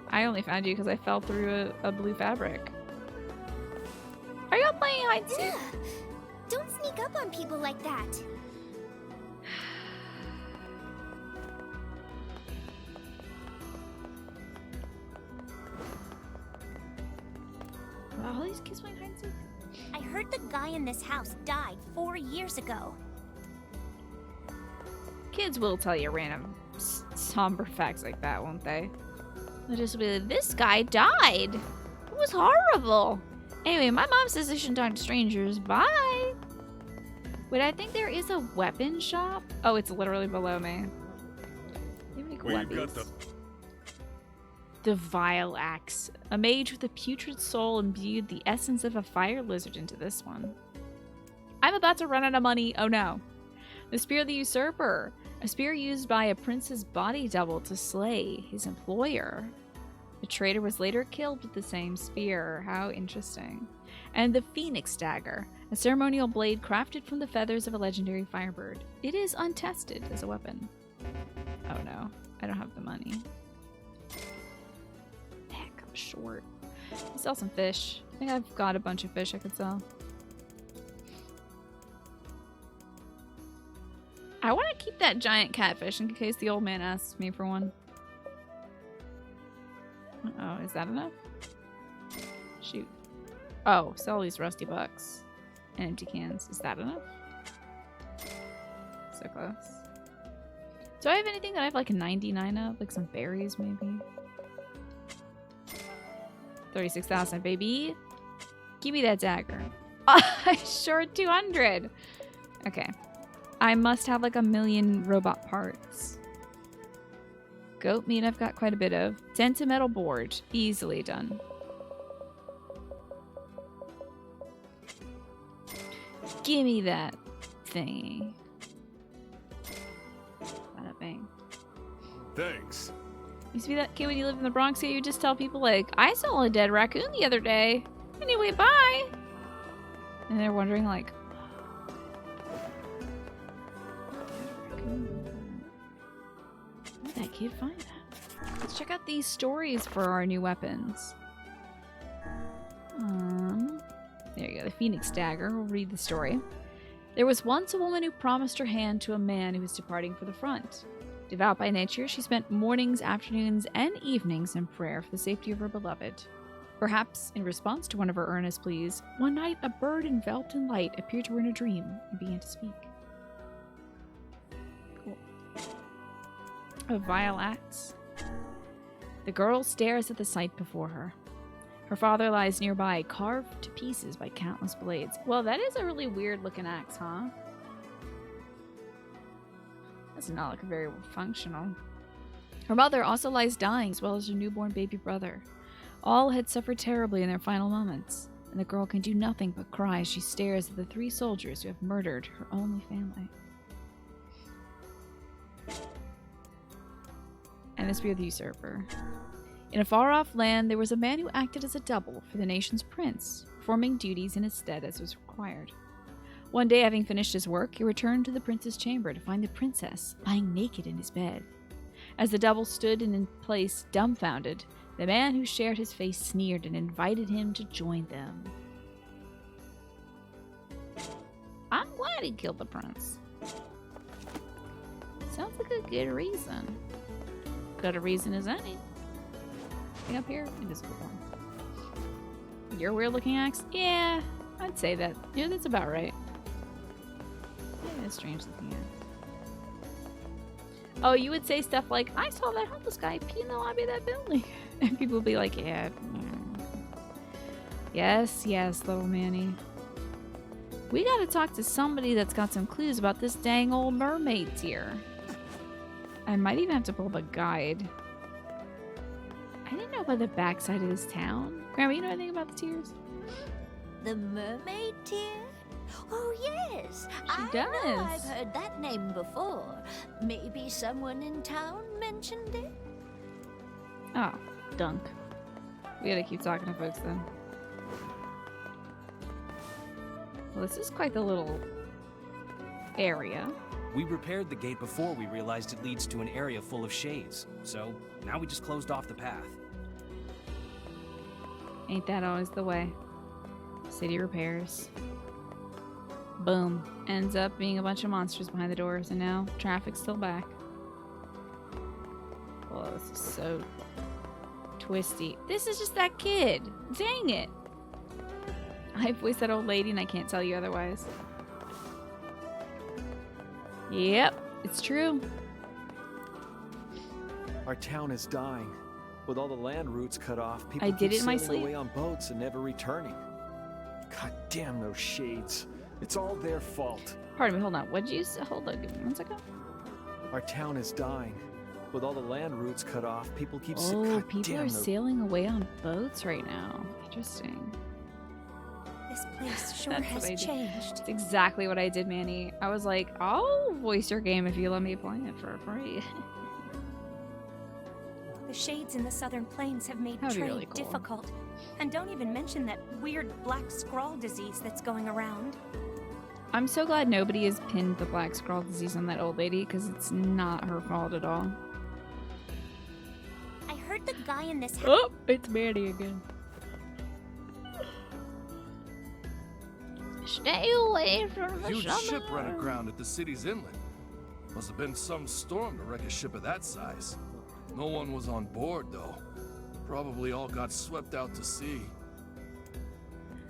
I only found you because I fell through a blue fabric. Are y'all playing hide and seek? Don't sneak up on people like that. All these kids playing hide and seek? I heard the guy in this house died 4 years ago. Kids will tell you random somber facts like that, won't they? They'll just be like, this guy died. It was horrible. Anyway, my mom says I shouldn't talk to strangers. Bye. Wait, I think there is a weapon shop. Oh, it's literally below me. The Vile Axe. A mage with a putrid soul imbued the essence of a fire lizard into this one. I'm about to run out of money. Oh no. The Spear of the Usurper. A spear used by a prince's body double to slay his employer. The traitor was later killed with the same spear. How interesting. And the Phoenix Dagger. A ceremonial blade crafted from the feathers of a legendary firebird. It is untested as a weapon. Oh no. I don't have the money. Heck, I'm short. I'll sell some fish. I think I've got a bunch of fish I could sell. I want to keep that giant catfish in case the old man asks me for one. Uh-oh, is that enough? Shoot. Oh, sell these rusty bucks and empty cans. Is that enough? So close. Do I have anything that I have like a 99 of? Like some berries maybe? 36,000, baby. Give me that dagger. I short 200. Okay. I must have like 1,000,000 robot parts. Goat meat I've got quite a bit of. Tenta metal board. Easily done. Give me that thingy. Bada bang. Thanks. Used to be that kid when you lived in the Bronx, you just tell people like, I saw a dead raccoon the other day. Anyway, bye. And they're wondering like, where did that kid find that? Let's check out these stories for our new weapons. There you go, the Phoenix Dagger. We'll read the story. There was once a woman who promised her hand to a man who was departing for the front. Devout by nature, she spent mornings, afternoons, and evenings in prayer for the safety of her beloved. Perhaps in response to one of her earnest pleas, one night a bird enveloped in light appeared to her in a dream and began to speak. Cool. A vile axe. The girl stares at the sight before her. Her father lies nearby, carved to pieces by countless blades. Well, that is a really weird looking axe, huh? Does not look very functional. Her mother also lies dying, as well as her newborn baby brother. All had suffered terribly in their final moments, and the girl can do nothing but cry as she stares at the 3 soldiers who have murdered her only family. And the Spear of the Usurper. In a far-off land, there was a man who acted as a double for the nation's prince, performing duties in his stead as was required. One day, having finished his work, he returned to the prince's chamber to find the princess lying naked in his bed. As the double stood in place, dumbfounded, the man who shared his face sneered and invited him to join them. I'm glad he killed the prince. Sounds like a good reason. Good a reason as any. Up here? Invisible one. Your weird looking axe? Yeah, I'd say that. Yeah, that's about right. Yeah, it's strange looking axe. Oh, you would say stuff like, I saw that homeless guy pee in the lobby of that building. And people would be like, yeah. Yes, yes, little Manny. We gotta talk to somebody that's got some clues about this dang old mermaid tier. I might even have to pull up a guide. I didn't know about the backside of this town. Grandma, you know anything about the tiers? The mermaid tier? Oh, yes. I know I've heard that name before. Maybe someone in town mentioned it? Oh, dunk. We gotta keep talking to folks then. Well, this is quite the little area. We repaired the gate before we realized it leads to an area full of shades. So now we just closed off the path. Ain't that always the way? City repairs. Boom. Ends up being a bunch of monsters behind the doors, and now traffic's still back. Oh, this is so twisty. This is just that kid. Dang it. I voiced that old lady and I can't tell you otherwise. Yep, it's true. Our town is dying. With all the land routes cut off, people I did keep it in my sailing sleep. away on boats and never returning. God damn those shades. It's all their fault. Pardon me, hold on. What'd you say? Hold on, give me 1 second. Our town is dying. With all the land routes cut off, people keep Oh, people are sailing away on boats right now. Interesting. This place sure That's has what I did. changed. It's exactly what I did, Manny. I was like, I'll voice your game if you let me play it for free. The shades in the southern plains have made That'd be trade really cool. difficult. And don't even mention that weird black scrawl disease that's going around. I'm so glad nobody has pinned the black scrawl disease on that old lady, because it's not her fault at all. I heard the guy in this house. Oh, it's Manny again. Stay away from the Huge summer. ship ran aground at the city's inlet. Must have been some storm to wreck a ship of that size. No one was on board, though. Probably all got swept out to sea.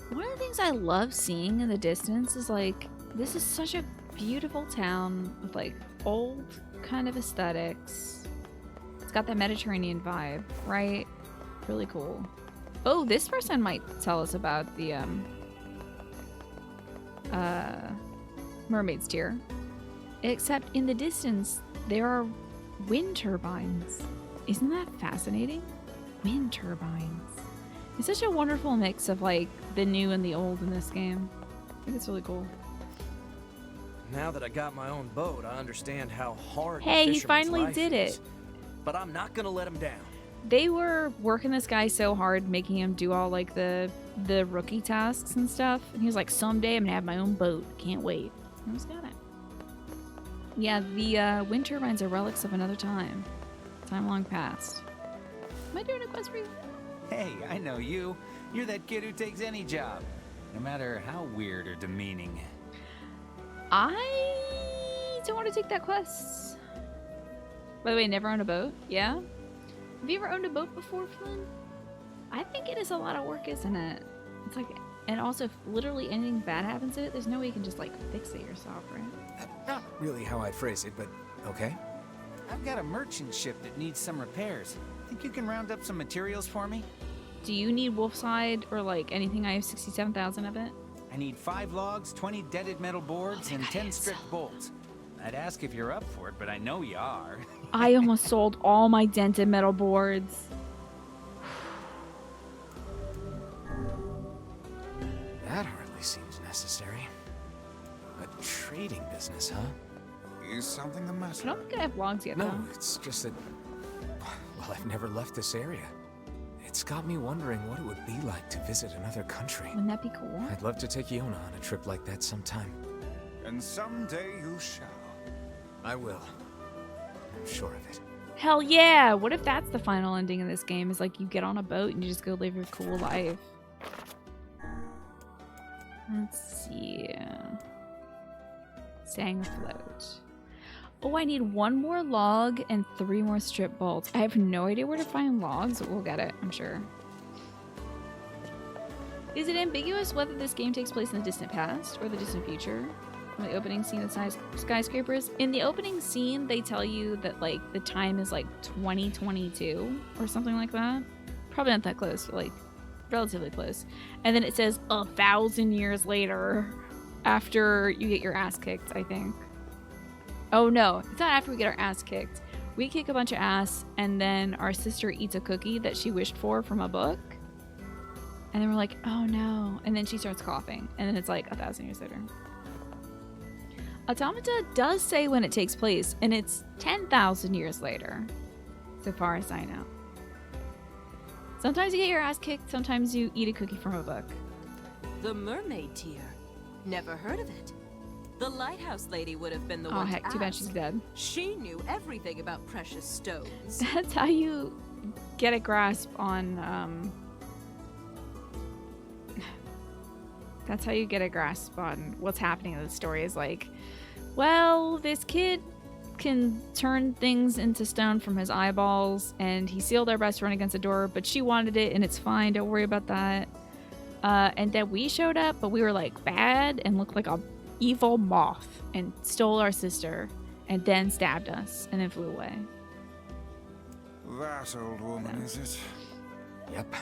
One of the things I love seeing in the distance is like, this is such a beautiful town with like old kind of aesthetics. It's got that Mediterranean vibe, right? Really cool. Oh, this person might tell us about the mermaid's tear. Except in the distance, there are wind turbines. Isn't that fascinating? Wind turbines. It's such a wonderful mix of like the new and the old in this game. I think it's really cool. Now that I got my own boat, I understand how hard Hey, the he fisherman's finally life did is. it. But I'm not gonna let him down. They were working this guy so hard, making him do all like the rookie tasks and stuff. And he was like, someday I'm gonna have my own boat. Can't wait. And he's got it. Yeah, the wind turbines are relics of another time. Time long past. Am I doing a quest for you? Hey, I know you. You're that kid who takes any job, no matter how weird or demeaning. I don't want to take that quest. By the way, never owned a boat? Yeah? Have you ever owned a boat before, Flynn? I think it is a lot of work, isn't it? It's like, and also if literally anything bad happens to it, there's no way you can just like fix it yourself, right? Not really how I'd phrase it, but okay. I've got a merchant ship that needs some repairs. Think you can round up some materials for me? Do you need wolfside or like anything? I have 67,000 of it. I need 5 logs, 20 deaded metal boards, and 10 stripped bolts. I'd ask if you're up for it, but I know you are. I almost sold all my dented metal boards. That hardly seems necessary. A trading business, huh? Is something the matter? I don't think I have logs yet, No, though. it's just that... Well, I've never left this area. It's got me wondering what it would be like to visit another country. Wouldn't that be cool? I'd love to take Yona on a trip like that sometime. And someday you shall. I will. I'm sure of it. Hell yeah! What if that's the final ending of this game? Is like you get on a boat and you just go live your cool life. Let's see. Sang afloat. Oh, I need 1 more log and 3 more strip bolts. I have no idea where to find logs, but we'll get it, I'm sure. Is it ambiguous whether this game takes place in the distant past or the distant future? In the opening scene of skyscrapers. In the opening scene, they tell you that like the time is like 2022 or something like that. Probably not that close, but like relatively close. And then it says 1,000 years later after you get your ass kicked, I think. Oh no, it's not after we get our ass kicked. We kick a bunch of ass and then our sister eats a cookie that she wished for from a book. And then we're like, oh no. And then she starts coughing. And then it's like 1,000 years later. Automata does say when it takes place, and it's 10,000 years later, so far as I know. Sometimes you get your ass kicked, sometimes you eat a cookie from a book. The mermaid tier. Never heard of it. The lighthouse lady would have been the Oh one heck, to too bad ask. she's dead. She knew everything about precious stones. That's how you get a grasp on, that's how you get a grasp on what's happening in the story is like, well, this kid can turn things into stone from his eyeballs, and he sealed our best friend against the door, but she wanted it, and it's fine, don't worry about that. And then we showed up, but we were like bad and looked like a evil moth and stole our sister, and then stabbed us, and then flew away. That old woman, is it? Yep.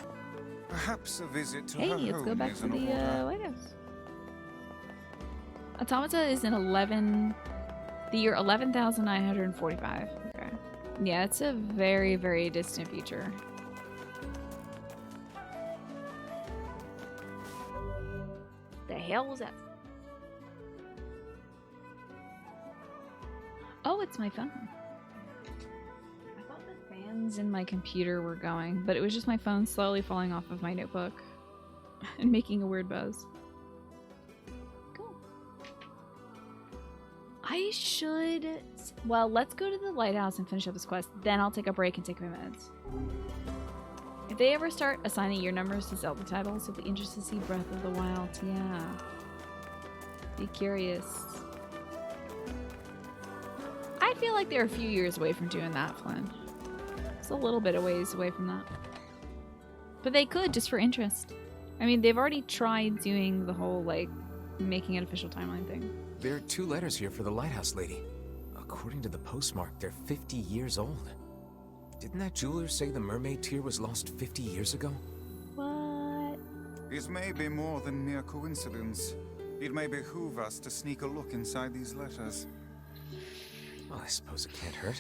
Perhaps a visit to Hey, her let's home go back is to in the order. White House. Automata is in the year 11,945. Okay. Yeah, it's a very, very distant future. The hell was that? Oh, it's my phone. I thought the fans in my computer were going, but it was just my phone slowly falling off of my notebook and making a weird buzz. I should... Well, let's go to the lighthouse and finish up this quest. Then I'll take a break and take my meds. If they ever start assigning year numbers to Zelda titles, it'll be interesting to see Breath of the Wild. Yeah. Be curious. I feel like they're a few years away from doing that, Flynn. It's a little bit of ways away from that. But they could, just for interest. I mean, they've already tried doing the whole, like, making an official timeline thing. There are 2 letters here for the lighthouse lady. According to the postmark, they're 50 years old. Didn't that jeweler say the mermaid tear was lost 50 years ago? What? It may be more than mere coincidence. It may behoove us to sneak a look inside these letters. Well, I suppose it can't hurt.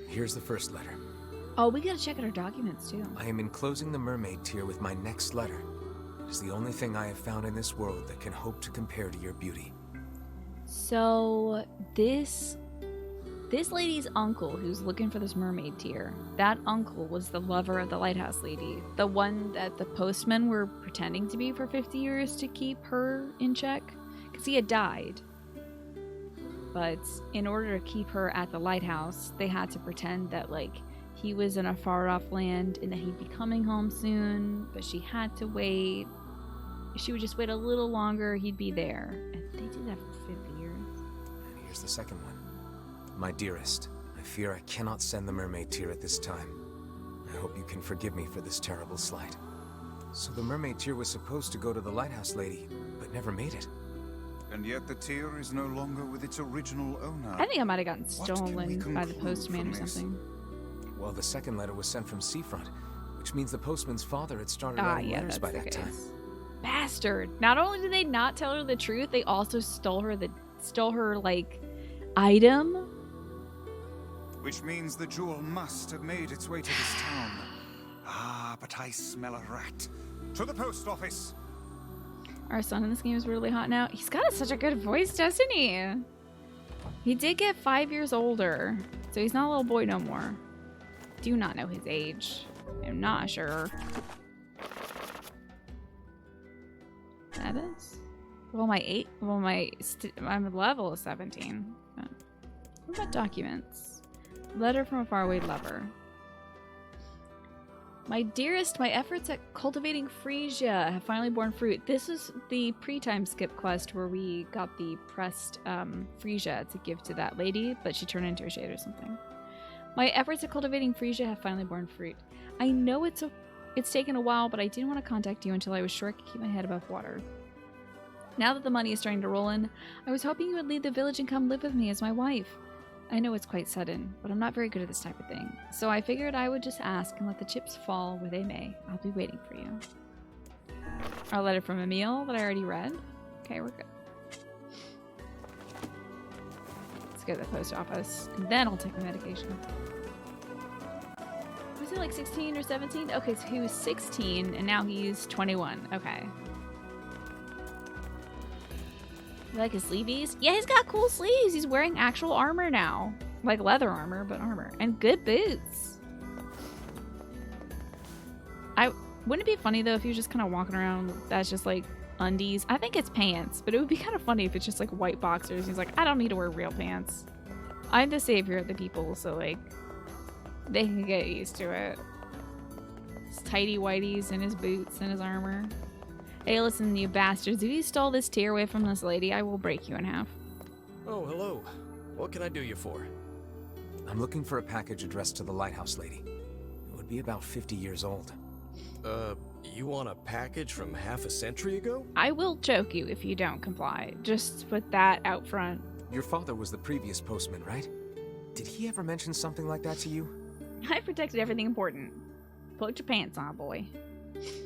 Here's the first letter. Oh, we gotta check out our documents, too. I am enclosing the mermaid tear with my next letter. It is the only thing I have found in this world that can hope to compare to your beauty. So, this lady's uncle who's looking for this mermaid tear, that uncle was the lover of the lighthouse lady. The one that the postmen were pretending to be for 50 years to keep her in check. Because he had died. But in order to keep her at the lighthouse, they had to pretend that, like, he was in a far-off land and that he'd be coming home soon, but she had to wait. If she would just wait a little longer, he'd be there. And they did that for 50 years. And here's the second one. My dearest, I fear I cannot send the mermaid tear at this time. I hope you can forgive me for this terrible slight. So the mermaid tear was supposed to go to the lighthouse lady, but never made it. And yet the tear is no longer with its original owner. I think I might have gotten What can we stolen by the conclude postman or from this? something. Well, the second letter was sent from Seafront, which means the postman's father had started writing letters by that time. Bastard! Not only did they not tell her the truth, they also stole her like item. Which means the jewel must have made its way to this town. Ah, but I smell a rat. To the post office! Our son in this game is really hot now. He's got such a good voice, doesn't he? He did get 5 years older, so he's not a little boy no more. Do not know his age. I'm not sure. That is? Well, my level is 17. What about documents? Letter from a faraway lover. My dearest, my efforts at cultivating Frisia have finally borne fruit. This is the pre-time skip quest where we got the pressed Frisia to give to that lady, but she turned into a shade or something. My efforts at cultivating Frisia have finally borne fruit. I know it's taken a while, but I didn't want to contact you until I was sure I could keep my head above water. Now that the money is starting to roll in, I was hoping you would leave the village and come live with me as my wife. I know it's quite sudden, but I'm not very good at this type of thing, so I figured I would just ask and let the chips fall where they may. I'll be waiting for you. A letter from Emil that I already read. Okay, we're good. Let's go to the post office, and then I'll take my medication. What's he like 16 or 17? Okay, so he was 16 and now he's 21. Okay. You like his sleeveys? Yeah, he's got cool sleeves. He's wearing actual armor now. Like leather armor, but armor. And good boots. Wouldn't it be funny though if he was just kind of walking around that's just like undies? I think it's pants, but it would be kind of funny if it's just like white boxers. He's like, I don't need to wear real pants. I'm the savior of the people, so like they can get used to it. His tighty whities and his boots and his armor. Hey, listen, you bastards. If you stole this tear away from this lady, I will break you in half. Oh, hello. What can I do you for? I'm looking for a package addressed to the lighthouse lady. It would be about 50 years old. You want a package from half a century ago? I will choke you if you don't comply. Just put that out front. Your father was the previous postman, right? Did he ever mention something like that to you? I protected everything important. Put your pants on, boy.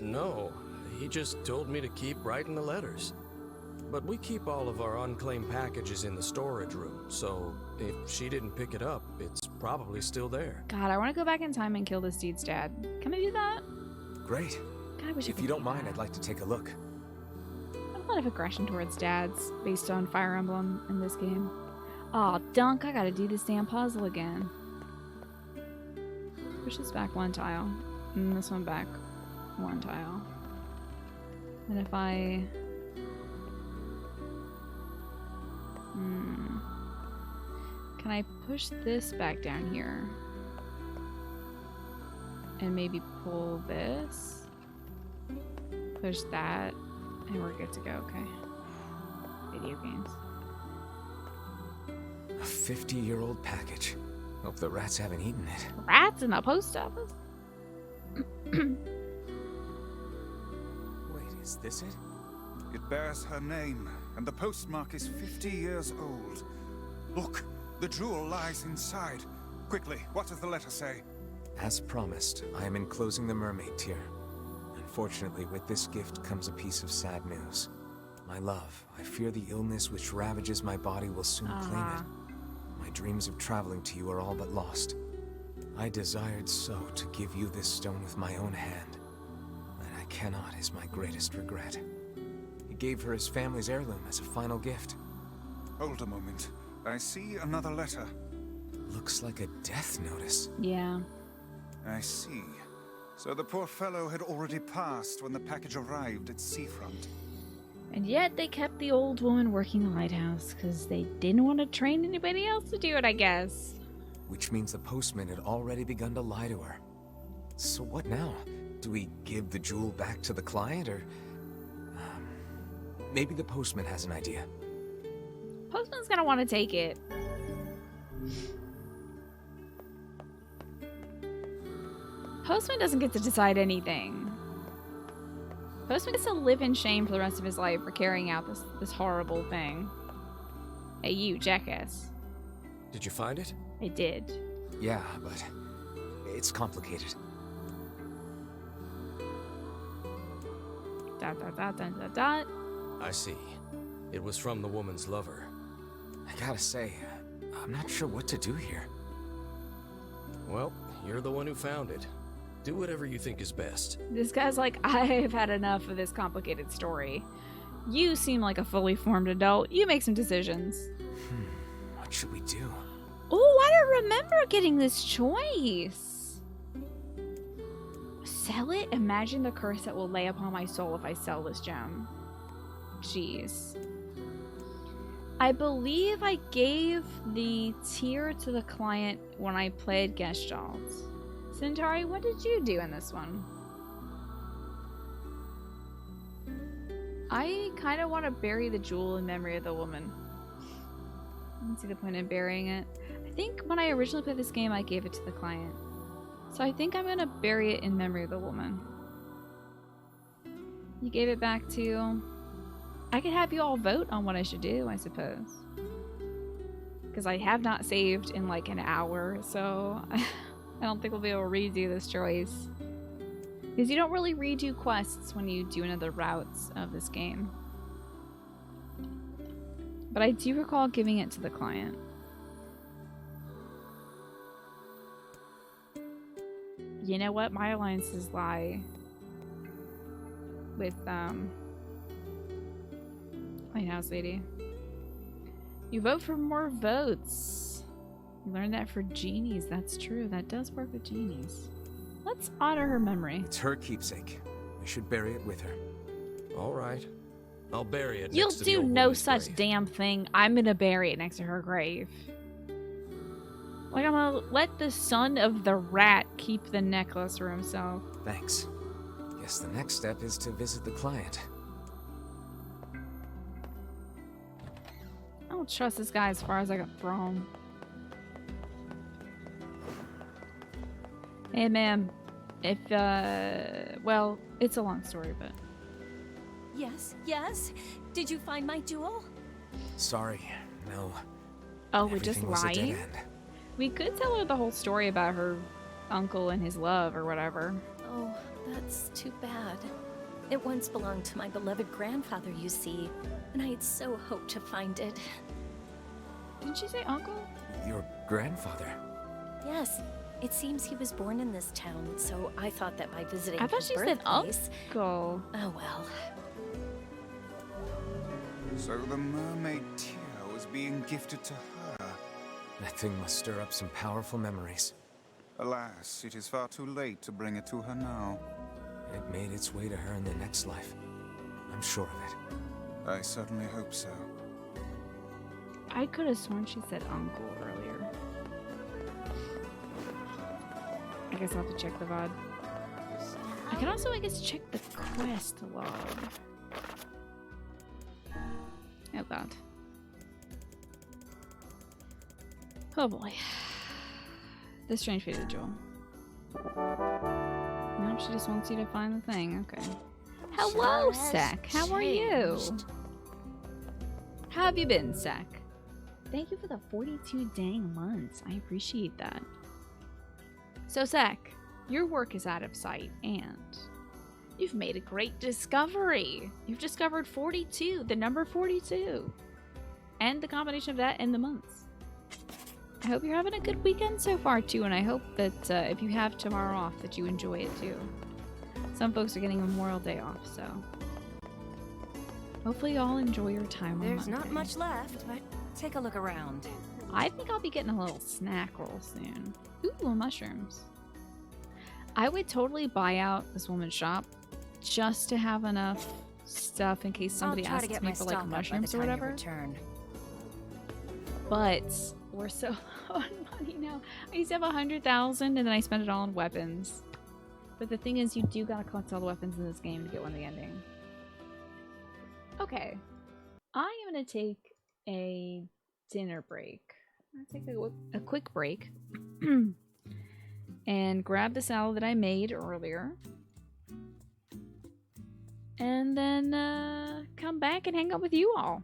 No, he just told me to keep writing the letters. But we keep all of our unclaimed packages in the storage room, so if she didn't pick it up, it's probably still there. God, I want to go back in time and kill this dude's dad. Can I do that? Great. God, I wish I if could you don't do mind, that. I'd like to take a look. A lot of aggression towards dads based on Fire Emblem in this game. Aw, Dunk, I gotta do this damn puzzle again. Push this back one tile, and this one back one tile. And if I... Can I push this back down here? And maybe pull this? Push that, and we're good to go, okay. Video games. A 50-year-old package. Hope the rats haven't eaten it. Rats in the post office? Wait, is this it? It bears her name, and the postmark is 50 years old. Look, the jewel lies inside. Quickly, what does the letter say? As promised, I am enclosing the mermaid tear. Unfortunately, with this gift comes a piece of sad news. My love, I fear the illness which ravages my body will soon claim it. My dreams of traveling to you are all but lost. I desired so to give you this stone with my own hand. That I cannot is my greatest regret. He gave her his family's heirloom as a final gift. Hold a moment. I see another letter. Looks like a death notice. Yeah. I see. So the poor fellow had already passed when the package arrived at seafront. And yet they kept the old woman working the lighthouse because they didn't want to train anybody else to do it, I guess. Which means the postman had already begun to lie to her. So what now? Do we give the jewel back to the client, or... maybe the postman has an idea. Postman's gonna want to take it. Postman doesn't get to decide anything. Postman gets to live in shame for the rest of his life for carrying out this horrible thing. Hey, you, jackass. Did you find it? I did. Yeah, but it's complicated. Dot, dot, dot, dot, dot, dot. I see. It was from the woman's lover. I gotta say, I'm not sure what to do here. Well, you're the one who found it. Do whatever you think is best. This guy's like, I've had enough of this complicated story. You seem like a fully formed adult. You make some decisions. What should we do? Oh, I don't remember getting this choice. Sell it? Imagine the curse that will lay upon my soul if I sell this gem. Jeez. I believe I gave the tier to the client when I played Gestalt. Centauri, what did you do in this one? I kind of want to bury the jewel in memory of the woman. I don't see the point in burying it. I think when I originally played this game, I gave it to the client. So I think I'm going to bury it in memory of the woman. You gave it back to... I could have you all vote on what I should do, I suppose. Because I have not saved in like an hour, so I don't think we'll be able to redo this choice. Because you don't really redo quests when you do another routes of this game. But I do recall giving it to the client. You know what? My alliances lie with, Lighthouse Lady. You vote for more votes. You learned that for genies. That's true. That does work with genies. Let's honor her memory. It's her keepsake. We should bury it with her. All right. I'll bury it You'll next to do the old no woman's such grave. damn thing. I'm gonna bury it next to her grave. Like, I'm gonna let the son of the rat keep the necklace for himself. Thanks. Guess the next step is to visit the client. I don't trust this guy as far as I can throw him. Hey, ma'am. If, well, it's a long story, but... Yes, yes? Did you find my jewel? Sorry, no. Oh, we're just Everything was a dead lying? end. We could tell her the whole story about her uncle and his love or whatever. Oh, that's too bad. It once belonged to my beloved grandfather, you see, and I had so hoped to find it. Didn't she say uncle? Your grandfather? Yes, it seems he was born in this town, so I thought that by visiting I thought his she said birthplace... uncle. Oh well. So the mermaid tear was being gifted to her. That thing must stir up some powerful memories. Alas, it is far too late to bring it to her now. It made its way to her in the next life. I'm sure of it. I certainly hope so. I could have sworn she said uncle earlier. I guess I'll have to check the VOD. I can also, I guess, check the quest log. Oh god. Oh boy. The strange fate of Joel. No, she just wants you to find the thing. Okay. Hello, Sek. How are you? How have you been, Sek? Thank you for the 42 dang months. I appreciate that. So, Sek, your work is out of sight, and you've made a great discovery. You've discovered 42, the number 42, and the combination of that and the months. I hope you're having a good weekend so far, too, and I hope that if you have tomorrow off, that you enjoy it, too. Some folks are getting Memorial Day off, so hopefully you all enjoy your time on There's Monday. not much left, but take a look around. I think I'll be getting a little snack roll soon. Ooh, mushrooms. I would totally buy out this woman's shop just to have enough stuff in case somebody I'll try to asks get me my for stock like up by the mushrooms or time you whatever. return. But we're so low on money now. I used to have 100,000 and then I spent it all on weapons. But the thing is, you do gotta collect all the weapons in this game to get one the ending. Okay. I am gonna take a dinner break. I'm gonna take a quick break. And grab the salad that I made earlier. And then come back and hang out with you all.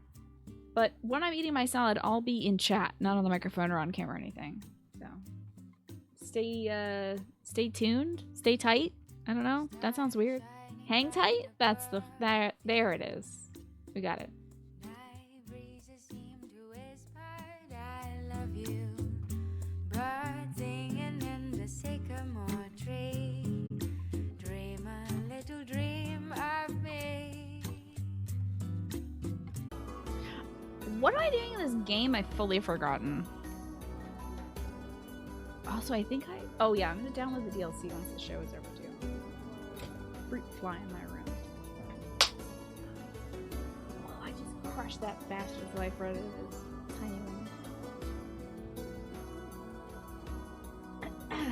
But when I'm eating my salad, I'll be in chat, not on the microphone or on camera or anything. So stay tuned, stay tight. I don't know. That sounds weird. Hang tight? That's the there it is. We got it. What am I doing in this game? I've fully forgotten. Also, I think oh yeah, I'm gonna download the DLC once the show is over too. Fruit fly in my room. Oh, I just crushed that bastard's life right into this tiny one.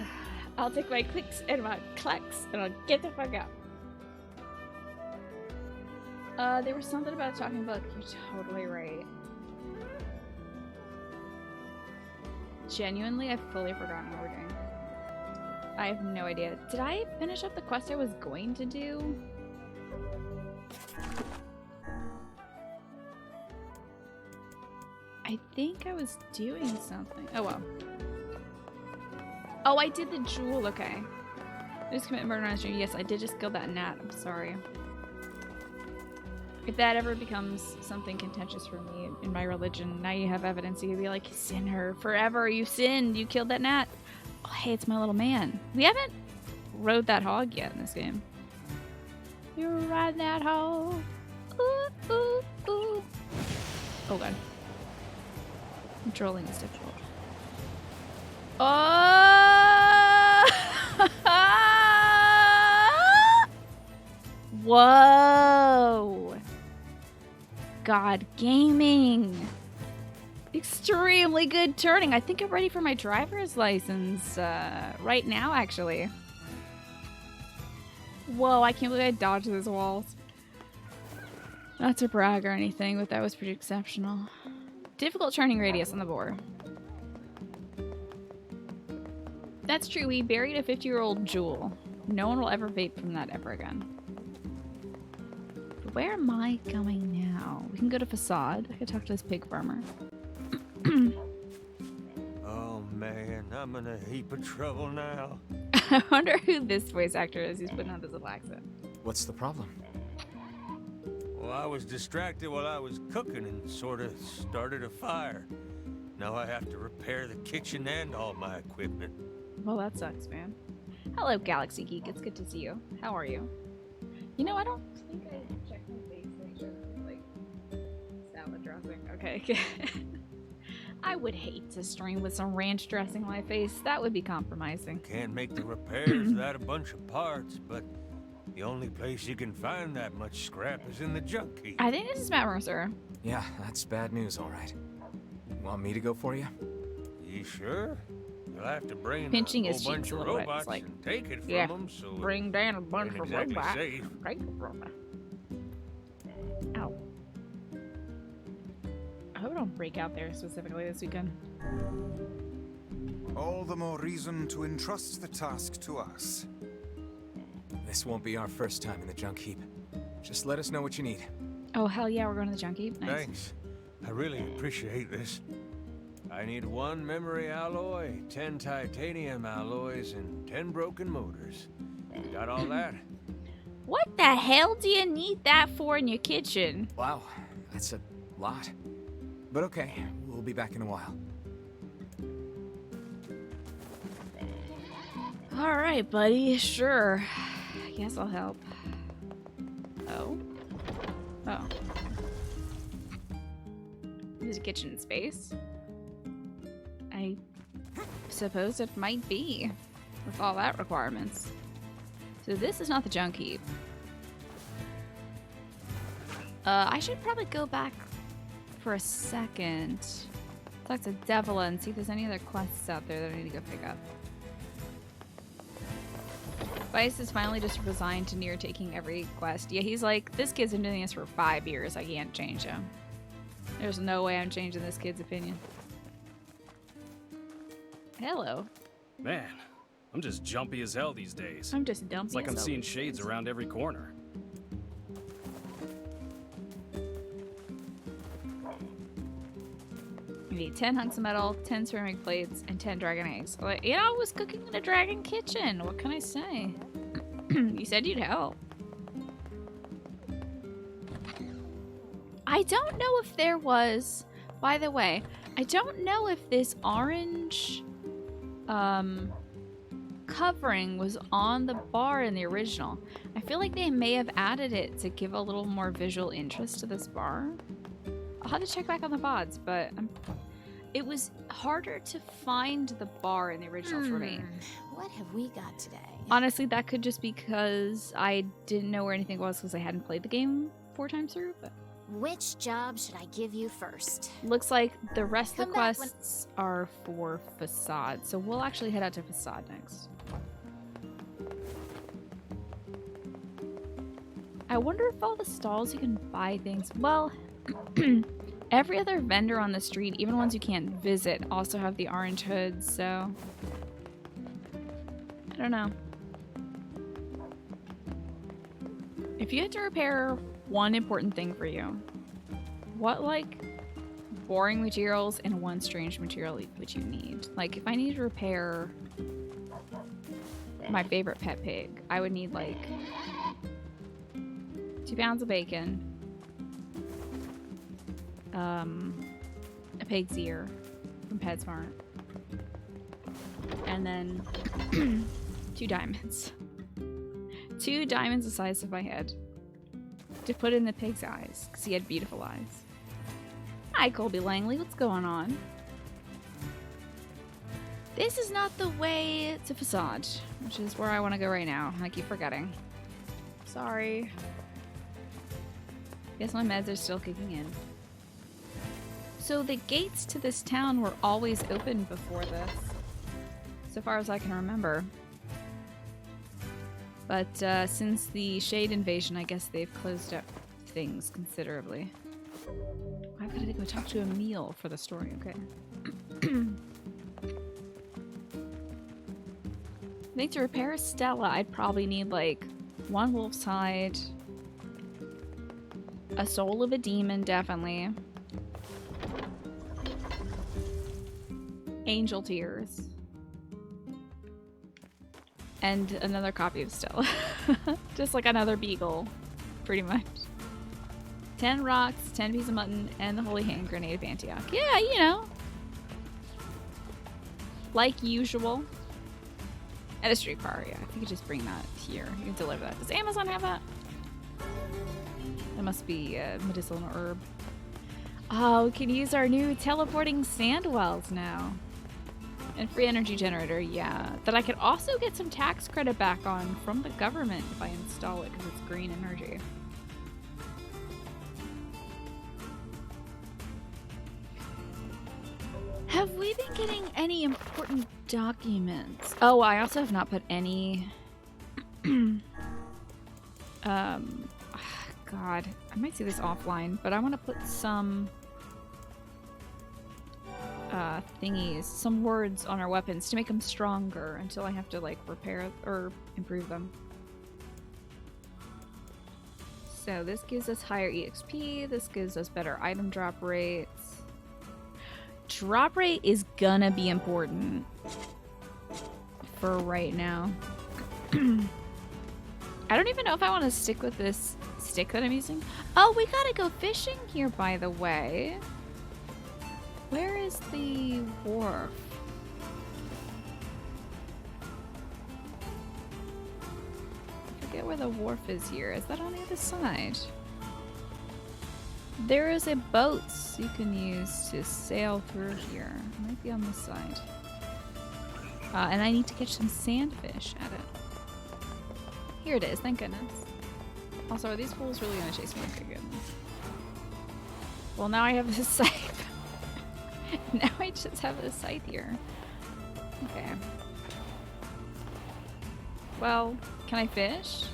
I'll take my clicks and my clacks and I'll get the fuck out. There was something about a talking book. You're totally right. Genuinely, I've fully forgotten what we're doing. I have no idea. Did I finish up the quest I was going to do? I think I was doing something. Oh well. Oh, I did the jewel. Okay. I just commit murder on stream. Yes, I did just kill that gnat. I'm sorry. If that ever becomes something contentious for me in my religion, now you have evidence. You can be like, sinner, forever, you sinned, you killed that gnat. Oh, hey, it's my little man. We haven't rode that hog yet in this game. You ride that hog. Ooh, ooh, ooh. Oh god. Controlling is difficult. Oh! Whoa! God, gaming. Extremely good turning. I think I'm ready for my driver's license right now, actually. Whoa, I can't believe I dodged those walls. Not to brag or anything, but that was pretty exceptional. Difficult turning radius on the boar. That's true, we buried a 50-year-old jewel. No one will ever vape from that ever again. But where am I going now? We can go to Facade. I could talk to this pig farmer. Oh man, I'm in a heap of trouble now. I wonder who this voice actor is who's putting on this little accent. What's the problem? Well, I was distracted while I was cooking and sort of started a fire. Now I have to repair the kitchen and all my equipment. Well, that sucks, man. Hello, Galaxy Geek. It's good to see you. How are you? You know, I don't think I checked my face to make sure, like, salad dressing. Okay. I would hate to stream with some ranch dressing on my face. That would be compromising. Can't make the repairs without a bunch of parts, but the only place you can find that much scrap is in the junk heap. I think this is Matt Mercer. Yeah, that's bad news, all right. Want me to go for you? You sure? You'll have to bring Pinching a his whole bunch cheeks a of little bit. robots It's like, and take it from yeah, them, so bring down a bunch ain't of exactly robots. safe. Take it from me. Ow. I hope I don't break out there specifically this weekend. All the more reason to entrust the task to us. This won't be our first time in the junk heap. Just let us know what you need. Oh, hell yeah, we're going to the junk heap. Nice. Thanks. I really appreciate this. I need 1 memory alloy, 10 titanium alloys, and 10 broken motors. Got all that? What the hell do you need that for in your kitchen? Wow, that's a lot. But okay, we'll be back in a while. All right, buddy. Sure. I guess I'll help. Oh. Oh. There's a kitchen space. I suppose it might be, with all that requirements. So this is not the junk heap. I should probably go back for a second. Talk to Devila and see if there's any other quests out there that I need to go pick up. Vice is finally just resigned to NieR taking every quest. Yeah, he's like, this kid's been doing this for 5 years. I can't change him. There's no way I'm changing this kid's opinion. Hello. Man, I'm just jumpy as hell these days. I'm just dumpy. It's like I'm seeing shades around every corner. You need 10 hunks of metal, 10 ceramic plates, and 10 dragon eggs. Like, you know, I was cooking in a dragon kitchen. What can I say? You said you'd help. I don't know if there was... By the way, I don't know if this orange covering was on the bar in the original. I feel like they may have added it to give a little more visual interest to this bar. I'll have to check back on the VODs, but it was harder to find the bar in the original for me. What have we got today? Honestly, that could just be because I didn't know where anything was because I hadn't played the game 4 times through. But Which job should I give you first? looks like the rest of the quests are for Facade, so we'll actually head out to Facade next. I wonder if all the stalls you can buy things... Well, every other vendor on the street, even ones you can't visit, also have the orange hoods, so... I don't know. If you had to repair one important thing for you, what, like, boring materials and one strange material would you need? Like, if I need to repair my favorite pet pig, I would need, like, 2 pounds of bacon, a pig's ear from PetSmart, and then 2 diamonds. 2 diamonds the size of my head to put in the pig's eyes, because he had beautiful eyes. Hi, Colby Langley. What's going on? This is not the way to Facade, which is where I want to go right now. I keep forgetting. Sorry. Guess my meds are still kicking in. So the gates to this town were always open before this, so far as I can remember. But since the Shade invasion, I guess they've closed up things considerably. I've got to go talk to Emil for the story, okay. I think to repair Stella, I'd probably need like 1 wolf's hide, a soul of a demon, definitely, angel tears, and another copy of Stella. Just like another beagle, pretty much. 10 rocks, 10 pieces of mutton, and the holy hand grenade of Antioch. Yeah, you know. Like usual. And a streetcar, yeah. If you could just bring that here. You can deliver that. Does Amazon have that? That must be a medicinal herb. Oh, we can use our new teleporting sand wells now. And free energy generator, yeah. That I could also get some tax credit back on from the government if I install it because it's green energy. Have we been getting any important documents? Oh, I also have not put any... God, I might see this offline, but I want to put some thingies, some words on our weapons to make them stronger until I have to like repair or improve them. So this gives us higher EXP, this gives us better item drop rates. Drop rate is gonna be important for right now. I don't even know if I want to stick with this stick that I'm using. Oh, we gotta go fishing here, by the way. Where is the wharf? I forget where the wharf is here. Is that on the other side? There is a boat you can use to sail through here. It might be on this side. And I need to catch some sandfish at it. Here it is, thank goodness. Also, are these fools really gonna chase me? Okay, goodness. Well, now I have this scythe. Now I just have this scythe here. Okay. Well, can I fish?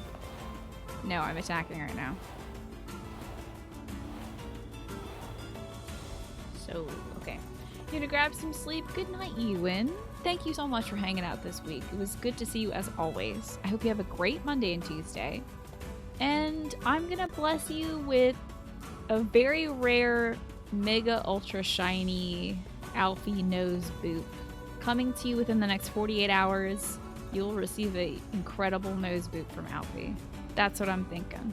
No, I'm attacking right now. So, okay. You're gonna grab some sleep. Good night, Ewan. Thank you so much for hanging out this week. It was good to see you as always. I hope you have a great Monday and Tuesday. And I'm gonna bless you with a very rare, mega ultra shiny Alfie nose boot. Coming to you within the next 48 hours, you'll receive an incredible nose boot from Alfie. That's what I'm thinking.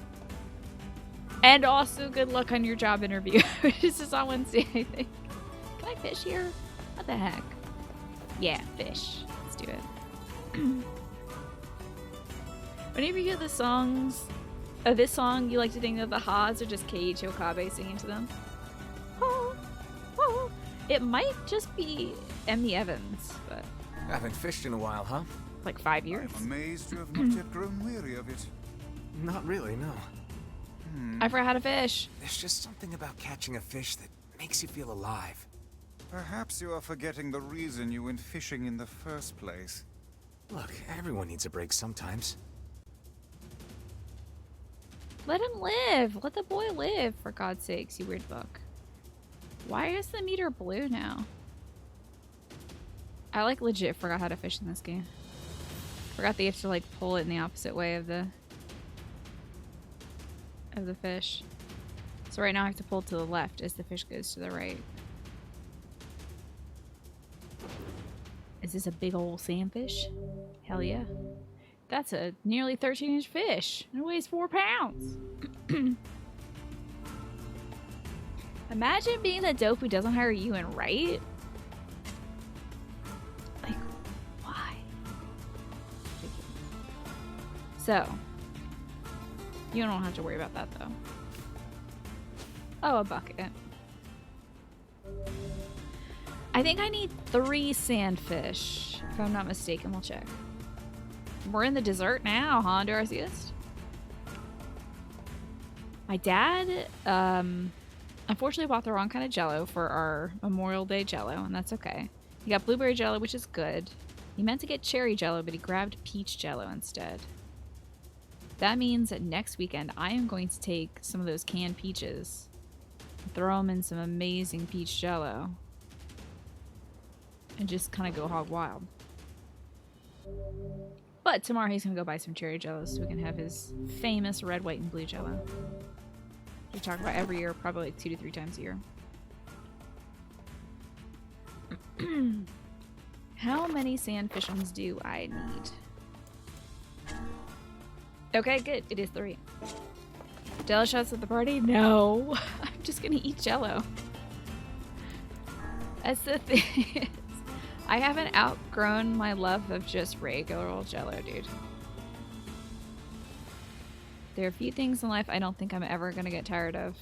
And also, good luck on your job interview. This is on Wednesday, I think. Can I fish here? What the heck? Yeah, fish. Let's do it. Whenever you hear the songs, this song, you like to think that the Haas are just Keiichi Okabe singing to them. Oh, oh. It might just be Emmy Evans, but... I haven't fished in a while, huh? Like 5 years. I'm amazed you have not yet grown weary of it. Not really, no. I forgot how to fish. There's just something about catching a fish that makes you feel alive. Perhaps you are forgetting the reason you went fishing in the first place. Look, everyone needs a break sometimes. Let him live. Let the boy live, for God's sakes, you weird book. Why is the meter blue now? I like legit forgot how to fish in this game. Forgot that you have to like pull it in the opposite way of the fish. So right now I have to pull to the left as the fish goes to the right. Is this a big old sandfish? Hell yeah. That's a nearly 13-inch fish. It weighs 4 pounds. Imagine being the dope who doesn't hire you and right? Like, why? So, You don't have to worry about that, though. Oh, a bucket. I think I need 3 sandfish. If I'm not mistaken, we'll check. We're in the desert now, huh, Darcyist? My dad, unfortunately bought the wrong kind of Jell-O for our Memorial Day Jell-O, and that's okay. He got blueberry Jell-O, which is good. He meant to get cherry Jell-O, but he grabbed peach Jell-O instead. That means that next weekend I am going to take some of those canned peaches and throw them in some amazing peach Jell-O and just kind of go hog wild. But tomorrow he's going to go buy some cherry Jell-O so we can have his famous red, white, and blue Jell-O. We talk about every year, probably like 2 to 3 times a year. How many sandfishings do I need? Okay, good. It is 3. Jello shots at the party? No. I'm just gonna eat Jello. That's the thing. I haven't outgrown my love of just regular old Jello, dude. There are a few things in life I don't think I'm ever gonna get tired of.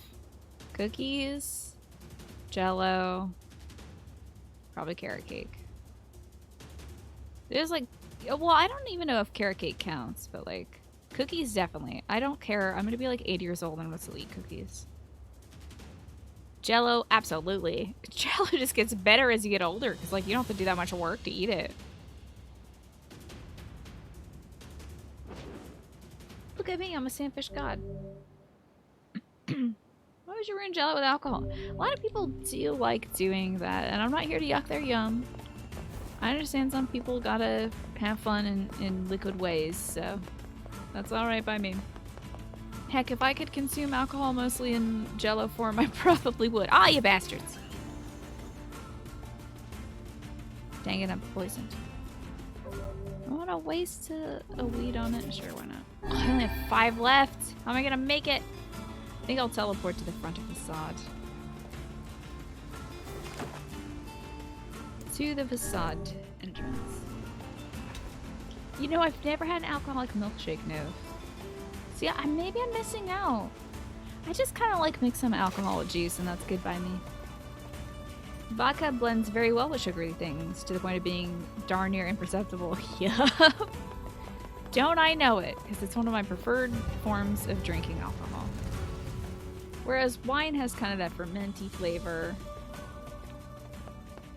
Cookies, Jello, probably carrot cake. There's like, well, I don't even know if carrot cake counts, but like, cookies definitely. I don't care. I'm gonna be like 80 years old and I'm gonna still eat cookies. Jello, absolutely. Jello just gets better as you get older because like you don't have to do that much work to eat it. Look at me, I'm a sandfish god. Why would you ruin Jello with alcohol? A lot of people do like doing that, and I'm not here to yuck their yum. I understand some people gotta have fun in liquid ways, so that's alright by me. Heck, if I could consume alcohol mostly in Jello form, I probably would. Ah, you bastards! Dang it, I'm poisoned. I want to waste a weed on it. Sure, why not? Oh, I only have 5 left. How am I gonna make it? I think I'll teleport to the front of the facade. To the facade entrance. You know, I've never had an alcoholic milkshake, no. See, maybe I'm missing out. I just kind of like mixing alcohol with juice, and that's good by me. Vodka blends very well with sugary things, to the point of being darn near imperceptible. Yup. Don't I know it, because it's one of my preferred forms of drinking alcohol. Whereas wine has kind of that fermenty flavor.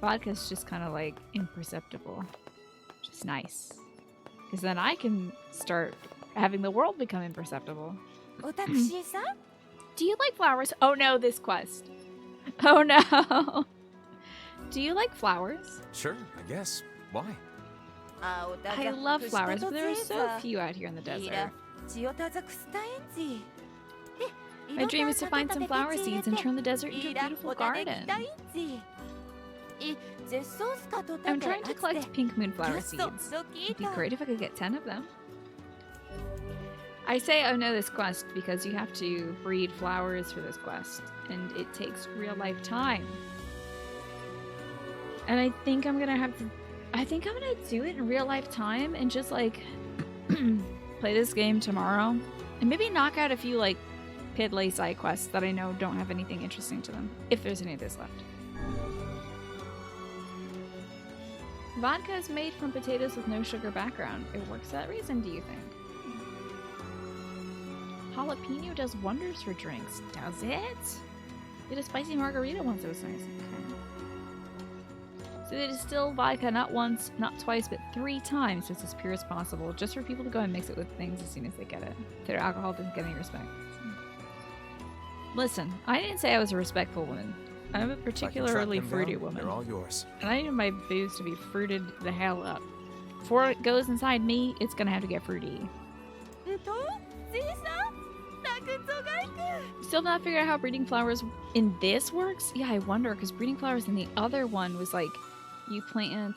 Vodka's just kind of like imperceptible. Which is nice. Because then I can start having the world become imperceptible. Do you like flowers? Oh no, this quest. Oh no. Do you like flowers? Sure, I guess. Why? I love flowers, but there are so few out here in the desert. My dream is to find some flower seeds and turn the desert into a beautiful garden. I'm trying to collect pink moonflower seeds. It'd be great if I could get 10 of them. I say oh no this quest because you have to breed flowers for this quest, and it takes real life time. And I think I'm gonna have to... I think I'm gonna do it in real life time and just like play this game tomorrow. And maybe knock out a few like piddly side quests that I know don't have anything interesting to them. If there's any of this left. Vodka is made from potatoes with no sugar background. It works for that reason, do you think? Jalapeno does wonders for drinks. Does it? Did a spicy margarita once, it was nice. Okay. So they distill vodka not once, not twice, but 3 times so it's as pure as possible, just for people to go and mix it with things as soon as they get it. Their alcohol doesn't get any respect. Listen, I didn't say I was a respectful woman. I'm a particularly fruity woman. They're all yours. And I need my booze to be fruited the hell up. Before it goes inside me, it's gonna have to get fruity. Still not figured out how breeding flowers in this works? Yeah, I wonder, because breeding flowers in the other one was like, you plant...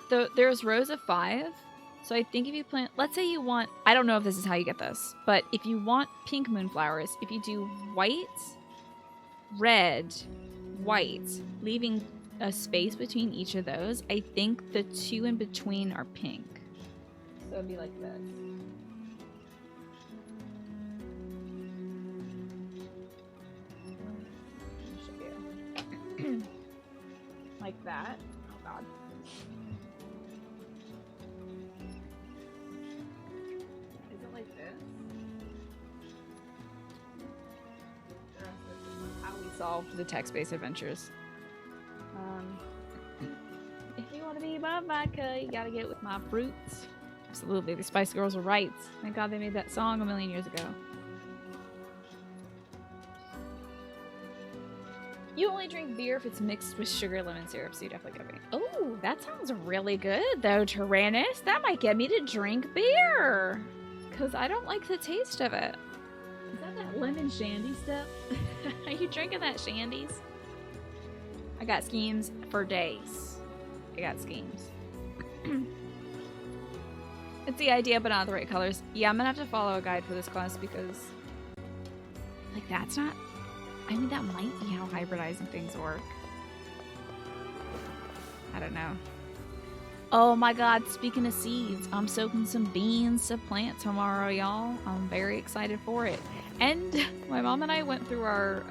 There's rows of 5. So I think if you plant... Let's say you want... I don't know if this is how you get this, but if you want pink moonflowers, if you do white, red, white, leaving a space between each of those, I think the 2 in between are pink. So it'd be like this. that. Oh god. Is it like this? The rest of this is how we solved the text-based adventures. If you want to be my vodka, you gotta get with my fruits. Absolutely, the Spice Girls were right. Thank God they made that song a million years ago. You only drink beer if it's mixed with sugar lemon syrup, so you definitely gotta be. Oh, that sounds really good though, Tyrannus. That might get me to drink beer. Because I don't like the taste of it. Is that lemon shandy stuff? Are you drinking that shandies? I got schemes for days. I got schemes. It's the idea, but not the right colors. Yeah, I'm gonna have to follow a guide for this class because, like, that's not. I mean, that might be how hybridizing things work. I don't know. Oh my god, speaking of seeds, I'm soaking some beans to plant tomorrow, y'all. I'm very excited for it. And my mom and I went through our,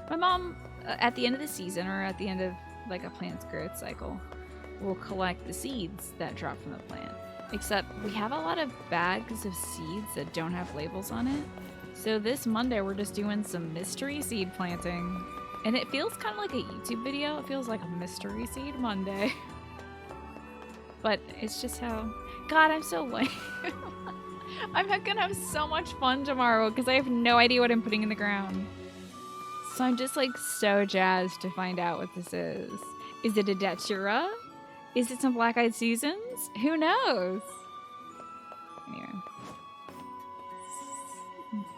my mom, at the end of the season, or at the end of like a plant's growth cycle, will collect the seeds that drop from the plant. Except we have a lot of bags of seeds that don't have labels on it. So this Monday we're just doing some mystery seed planting. And it feels kind of like a YouTube video. It feels like a mystery seed Monday. But it's just how... God, I'm so lame. I'm gonna have so much fun tomorrow because I have no idea what I'm putting in the ground. So I'm just like so jazzed to find out what this is. Is it a Datura? Is it some Black-Eyed Seasons? Who knows? Anyway.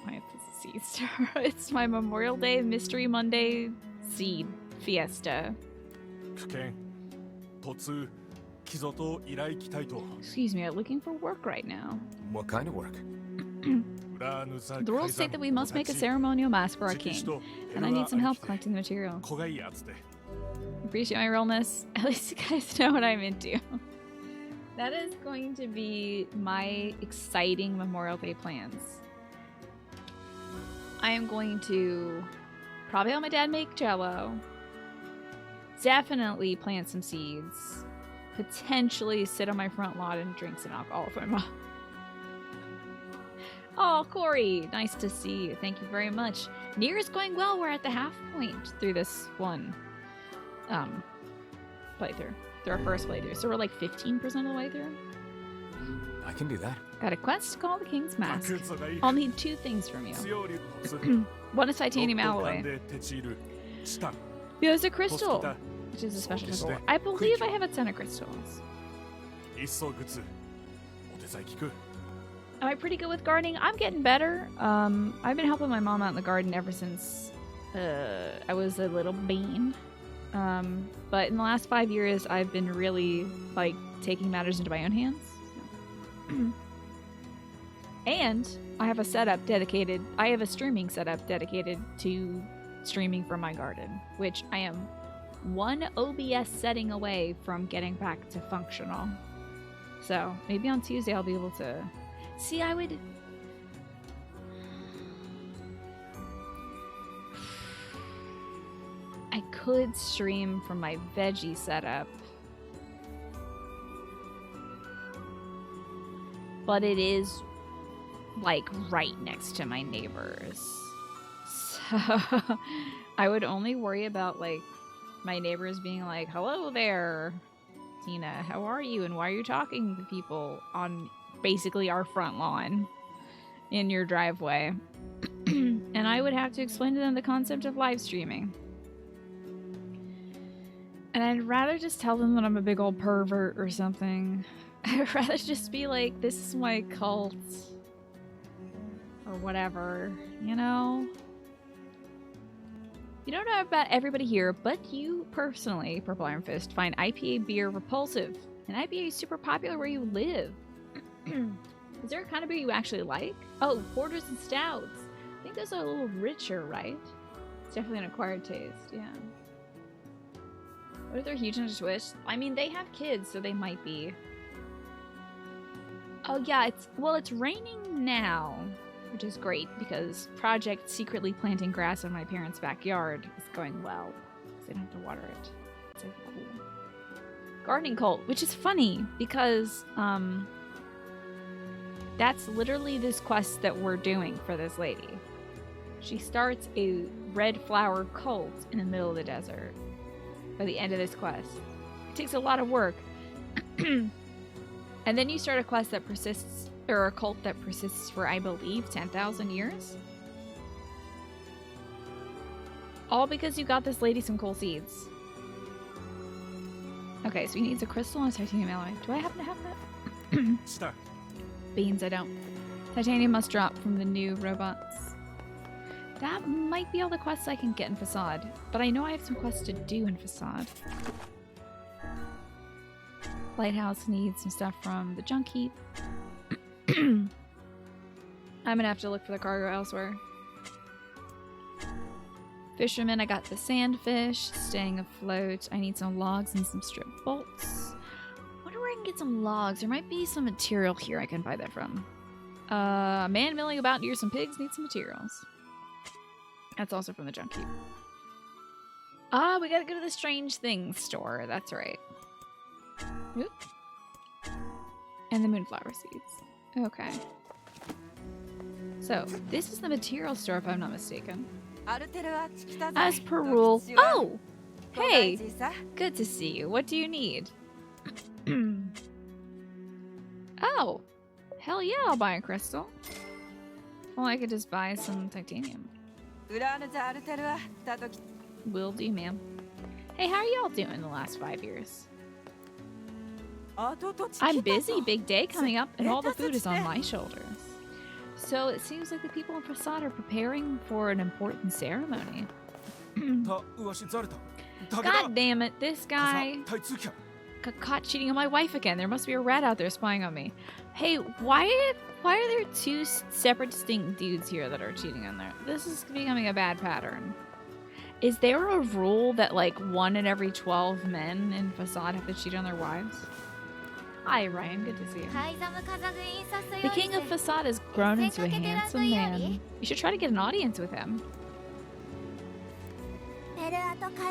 Plant the seed star. It's my Memorial Day Mystery Monday seed fiesta. Excuse me, I'm looking for work right now. What kind of work? The rules state that we must make a ceremonial mask for our king, and I need some help collecting the material. Appreciate my realness. At least you guys know what I'm into. That is going to be my exciting Memorial Day plans. I am going to probably help my dad make jello. Definitely plant some seeds. Potentially sit on my front lawn and drink some alcohol with my mom. Oh, Corey, nice to see you. Thank you very much. NieR is going well. We're at the half point through this one playthrough. Through our first playthrough. So we're like 15% of the way through. I can do that. Got a quest to call the King's Mask. I'll need 2 things from you. One is titanium alloy. The other's a crystal, which is a special symbol. I believe I have a ton of crystals. Am I pretty good with gardening? I'm getting better. I've been helping my mom out in the garden ever since I was a little bean. But in the last 5 years, I've been really, like, taking matters into my own hands. And I have a setup dedicated, I have a streaming setup dedicated to streaming from my garden, which I am 1 OBS setting away from getting back to functional. So maybe on Tuesday I'll be able to... See, I could stream from my veggie setup. But it is, like, right next to my neighbors. So I would only worry about, like, my neighbors being like, hello there, Tina, how are you? And why are you talking to people on basically our front lawn in your driveway? And I would have to explain to them the concept of live streaming. And I'd rather just tell them that I'm a big old pervert or something. I'd rather just be like, this is my cult. Or whatever, you know? You don't know about everybody here, but you personally, Purple Iron Fist, find IPA beer repulsive. And IPA is super popular where you live. Is there a kind of beer you actually like? Oh, porters and stouts. I think those are a little richer, right? It's definitely an acquired taste, yeah. What if they're huge and just wish? I mean, they have kids, so they might be. Oh yeah, it's raining now, which is great because project secretly planting grass in my parents' backyard is going well because they don't have to water it. It's like cool. Gardening cult, which is funny because that's literally this quest that we're doing for this lady. She starts a red flower cult in the middle of the desert by the end of this quest. It takes a lot of work. And then you start a quest that persists, or a cult that persists for, I believe, 10,000 years? All because you got this lady some cool seeds. Okay, so he needs a crystal and a titanium alloy. Do I happen to have that? Start. Beans, I don't. Titanium must drop from the new robots. That might be all the quests I can get in Facade, but I know I have some quests to do in Facade. Lighthouse needs some stuff from the junk heap. I'm gonna have to look for the cargo elsewhere. Fisherman, I got the sandfish, staying afloat. I need some logs and some strip bolts. I wonder where I can get some logs. There might be some material here I can buy that from. A man milling about near some pigs needs some materials. That's also from the junk heap. Ah, we gotta go to the strange things store. That's right. Oop. And the moonflower seeds. Okay. So, this is the material store if I'm not mistaken. As per rule. Oh! Hey! Good to see you. What do you need? Oh! Hell yeah, I'll buy a crystal. Well, I could just buy some titanium. Will do, ma'am. Hey, how are y'all doing the last 5 years? I'm busy. Big day coming up, and all the food is on my shoulders. So it seems like the people in Facade are preparing for an important ceremony. God damn it, this guy got caught cheating on my wife again. There must be a rat out there spying on me. Hey, why are there two separate distinct dudes here that are cheating on there? This is becoming a bad pattern. Is there a rule that like 1 in every 12 men in Facade have to cheat on their wives? Hi, Ryan. Good to see you. The king of Facade has grown into a handsome man. You should try to get an audience with him.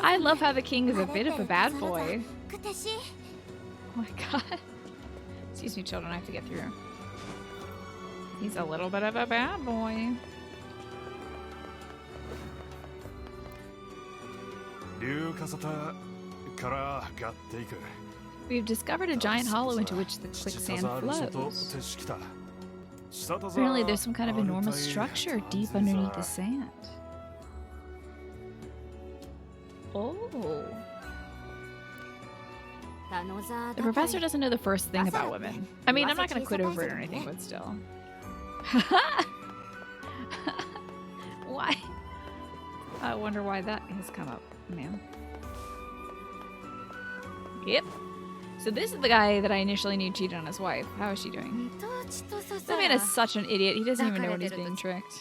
I love how the king is a bit of a bad boy. Oh my god. Excuse me, children. I have to get through. He's a little bit of a bad boy. We've discovered a giant hollow into which the quicksand flows. Apparently there's some kind of enormous structure deep underneath the sand. Oh. The professor doesn't know the first thing about women. I mean, I'm not going to quit over it or anything, but still. Why? I wonder why that has come up, man. Yep. So this is the guy that I initially knew cheated on his wife. How is she doing? That man is such an idiot. He doesn't even know when he's being tricked.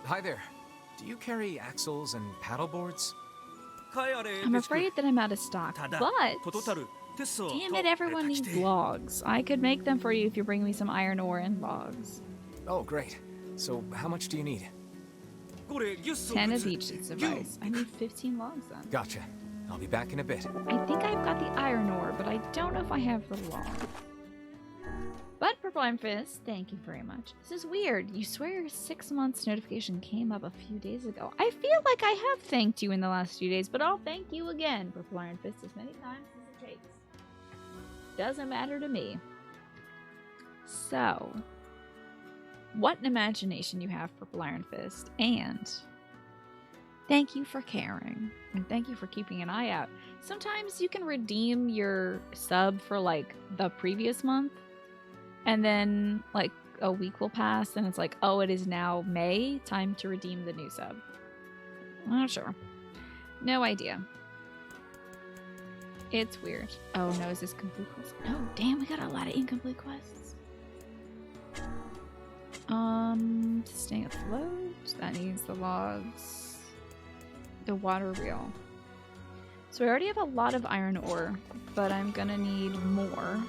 Hi there. Do you carry axles and paddle boards? I'm afraid that I'm out of stock, but damn it, everyone needs logs. I could make them for you if you bring me some iron ore and logs. Oh, great. So how much do you need? 10 of each should suffice. I need 15 logs then. Gotcha. I'll be back in a bit. I think I've got the iron ore, but I don't know if I have the log. But Purple Iron Fist, thank you very much. This is weird. You swear your 6 months notification came up a few days ago. I feel like I have thanked you in the last few days, but I'll thank you again, Purple Iron Fist, as many times as it takes. Doesn't matter to me. So, what an imagination you have, Purple Iron Fist, and thank you for caring, and thank you for keeping an eye out. Sometimes you can redeem your sub for like the previous month, and then like a week will pass and it's like, oh, it is now May, time to redeem the new sub. I'm not sure. No idea. It's weird. Oh no, is this complete quest? No, damn, we got a lot of incomplete quests. Staying afloat, that needs the logs. The water reel. So I already have a lot of iron ore, but I'm gonna need more.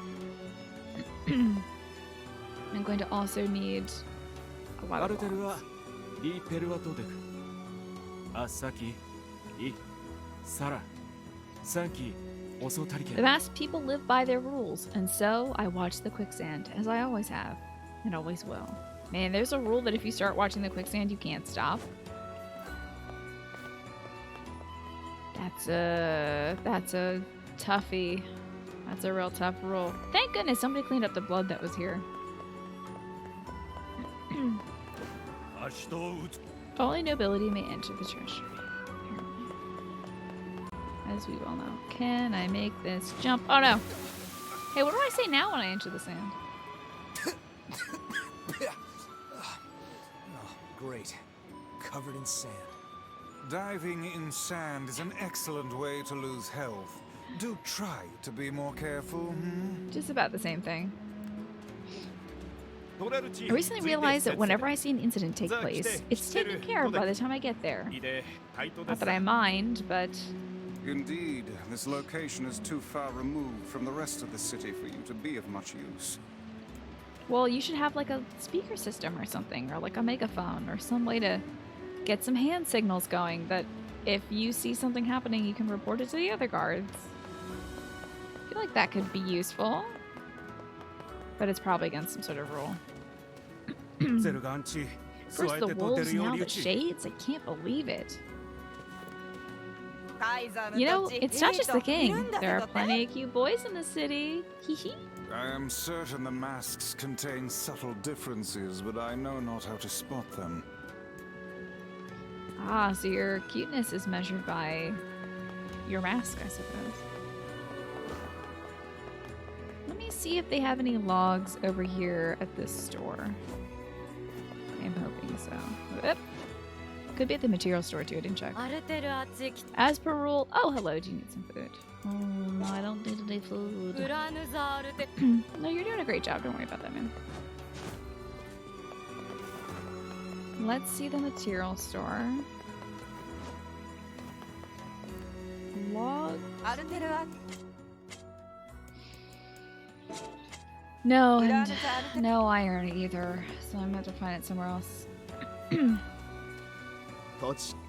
I'm going to also need a lot of logs. The masked people live by their rules, and so I watch the quicksand, as I always have, and always will. Man, there's a rule that if you start watching the quicksand, you can't stop. That's a toughie. That's a real tough rule. Thank goodness somebody cleaned up the blood that was here. Only nobility may enter the treasury. As we well know. Can I make this jump? Oh no! Hey, what do I say now when I enter the sand? Oh, great. Covered in sand. Diving in sand is an excellent way to lose health. Do try to be more careful. Just about the same thing. I recently realized that whenever I see an incident take place, it's taken care of by the time I get there. Not that I mind, but... Indeed, this location is too far removed from the rest of the city for you to be of much use. Well, you should have like a speaker system or something, or like a megaphone, or some way to get some hand signals going that if you see something happening, you can report it to the other guards. I feel like that could be useful. But it's probably against some sort of rule. First the wolves, now the shades? I can't believe it. You know, it's not just the king. There are plenty of cute boys in the city. Hee. I am certain the masks contain subtle differences, but I know not how to spot them. Ah, so your cuteness is measured by your mask, I suppose. Let me see if they have any logs over here at this store. I'm hoping so. Oop. Could be at the material store too, I didn't check. As per rule... Oh, hello, do you need some food? Oh, no, I don't need any food. No, you're doing a great job, don't worry about that, man. Let's see the material store. Log. No, and no iron either, so I'm going to have to find it somewhere else.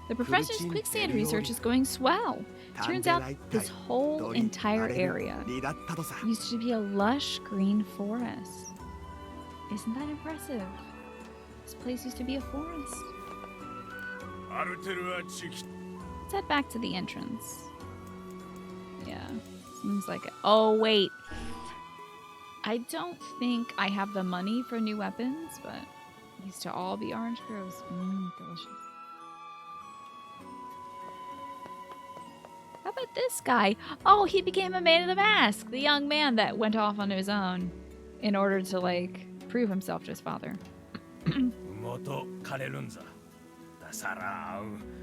The professor's quicksand research is going swell. Turns out this whole entire area used to be a lush green forest. Isn't that impressive? This place used to be a forest. Let's head back to the entrance. Yeah, seems like it. Oh, wait. I don't think I have the money for new weapons, but it used to all be orange groves. Delicious. How about this guy? Oh, he became a man of the mask. The young man that went off on his own in order to, like, prove himself to his father.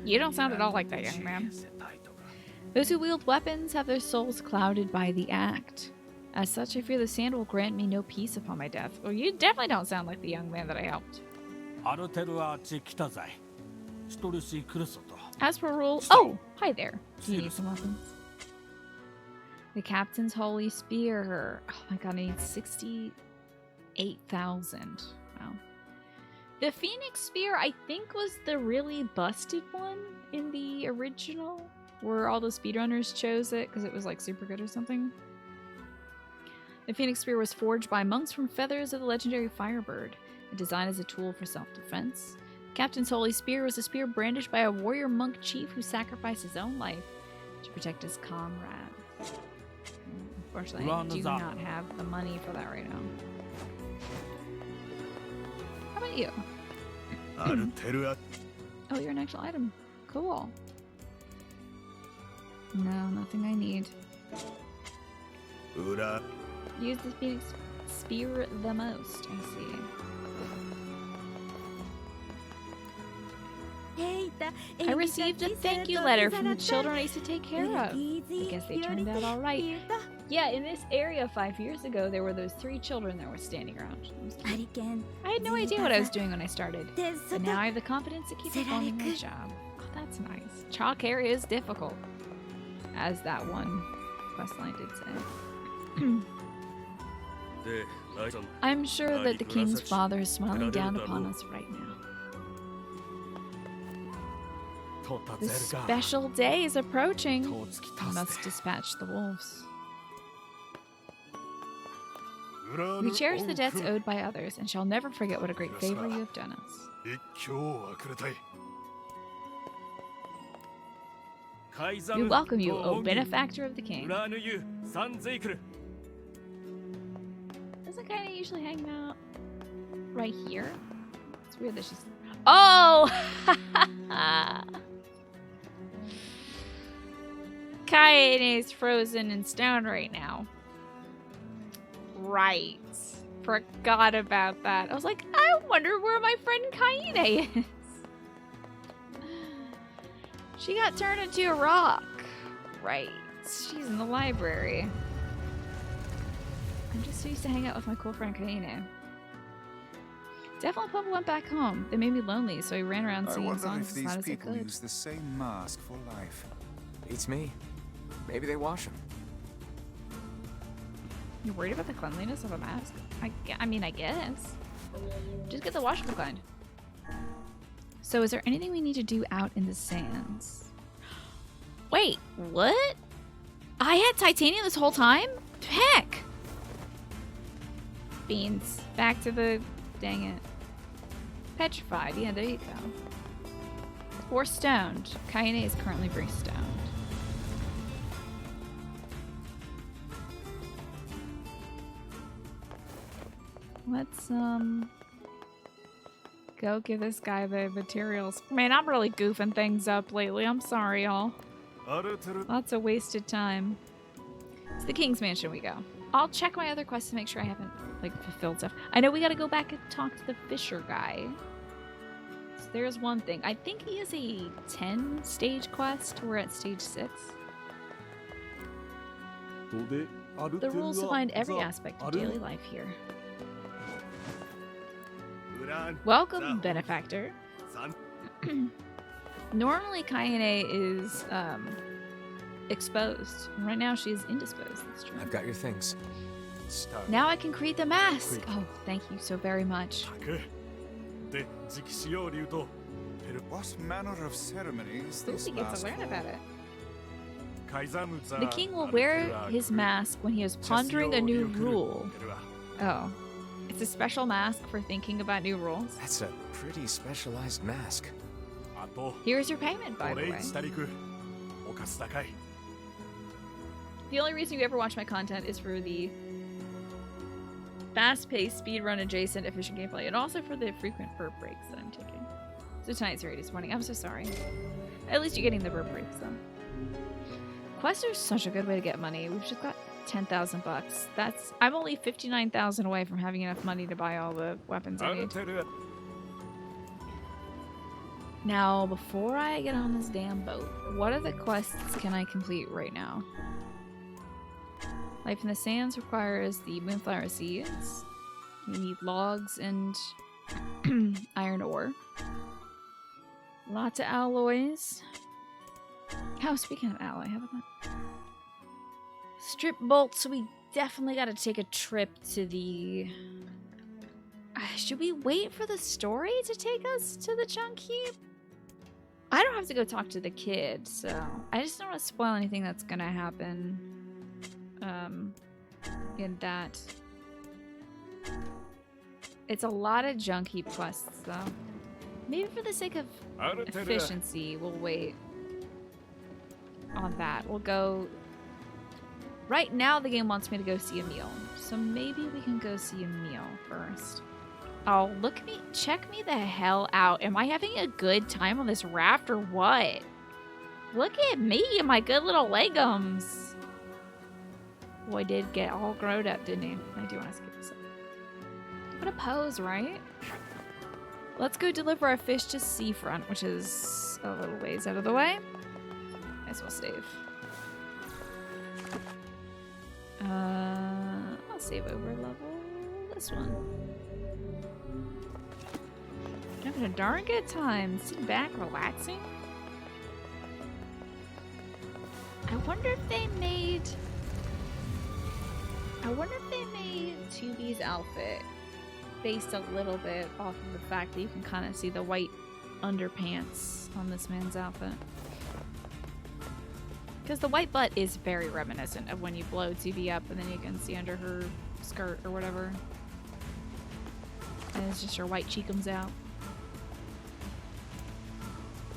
You don't sound at all like that young man. Those who wield weapons have their souls clouded by the act. As such, I fear the sand will grant me no peace upon my death. Well, you definitely don't sound like the young man that I helped. As per rule... Oh! Hi there. Do you need some weapons? The captain's holy spear. Oh my god, I need 68,000. Wow. The phoenix spear, I think, was the really busted one in the original, where all the speedrunners chose it because it was like super good or something. The phoenix spear was forged by monks from feathers of the legendary firebird, and designed as a tool for self-defense. Captain's holy spear was a spear brandished by a warrior monk chief who sacrificed his own life to protect his comrades. Unfortunately, I do not have the money for that right now. How about you? Oh, you're an actual item. Cool. No, nothing I need. Use the phoenix spear the most, I see. I received a thank you letter from the children I used to take care of. I guess they turned out all right. Yeah, in this area 5 years ago, there were those 3 children that were standing around. I had no idea what I was doing when I started, but now I have the confidence to keep performing my job. Oh, that's nice. Chalk area is difficult, as that one questline did say. I'm sure that the king's father is smiling down upon us right now. The special day is approaching. I must dispatch the wolves. We cherish the debts owed by others and shall never forget what a great favor you have done us. We welcome you, O benefactor of the king. Doesn't Kaine usually hang out right here? It's weird that she's... Oh! Kaine is frozen in stone right now. Right. Forgot about that. I was like, I wonder where my friend Kaine is. She got turned into a rock. Right. She's in the library. I'm just used to hang out with my cool friend Kaine. Definitely Papa went back home. They made me lonely, so he ran around singing songs as loud as he could. Use the same mask for life. Beats me. Maybe they wash them. You're worried about the cleanliness of a mask? I mean, I guess. Just get the washable kind. So is there anything we need to do out in the sands? Wait, what? I had titanium this whole time? Heck! Beans. Back to the... Dang it. Petrified. Yeah, there you go. Or stoned. Kaine is currently very stoned. Let's, go give this guy the materials. Man, I'm really goofing things up lately. I'm sorry, y'all. Lots of wasted time. It's the King's Mansion we go. I'll check my other quests to make sure I haven't, like, fulfilled stuff. I know we gotta go back and talk to the Fisher guy. So there's one thing. I think he is a 10-stage quest. We're at stage 6. The rules define every aspect of daily life here. Welcome, benefactor. Normally, Kaine is exposed. And right now, she is indisposed. That's true. I've got your things. Now I can create the mask. Oh, thank you so very much. What manner of ceremony is Ooh, this he gets mask to learn for? about it. The king will wear his mask when he is pondering a new rule. Oh. It's a special mask for thinking about new rules. That's a pretty specialized mask. Here's your payment, by the way. The only reason you ever watch my content is for the fast-paced, speedrun adjacent efficient gameplay, and also for the frequent burp breaks that I'm taking. So tonight's very disappointing. I'm so sorry. At least you're getting the burp breaks, though. Quests are such a good way to get money. We've just got 10,000 bucks. I'm only 59,000 away from having enough money to buy all the weapons I need. Now, before I get on this damn boat, what other quests can I complete right now? Life in the Sands requires the Moonflower Seeds. You need logs and iron ore. Lots of alloys. Oh, speaking of alloy, haven't I? Strip bolts, so we definitely gotta take a trip to the... should we wait for the story to take us to the Junk Heap? I don't have to go talk to the kid, so... I just don't want to spoil anything that's gonna happen. In that. It's a lot of Junk Heap quests, though. Maybe for the sake of efficiency, we'll wait on that. We'll go... Right now, the game wants me to go see a meal. So maybe we can go see a meal first. Oh, look at me. Check me the hell out. Am I having a good time on this raft or what? Look at me and my good little leggums. Boy, did get all grown up, didn't he? I do want to skip this up. What a pose, right? Let's go deliver our fish to Seafront, which is a little ways out of the way. Might as well save. I'll save over level this one. Having a darn good time. Sitting back, relaxing. I wonder if they made 2B's outfit based a little bit off of the fact that you can kind of see the white underpants on this man's outfit. Because the white butt is very reminiscent of when you blow TV up and then you can see under her skirt or whatever. And it's just her white cheekums out.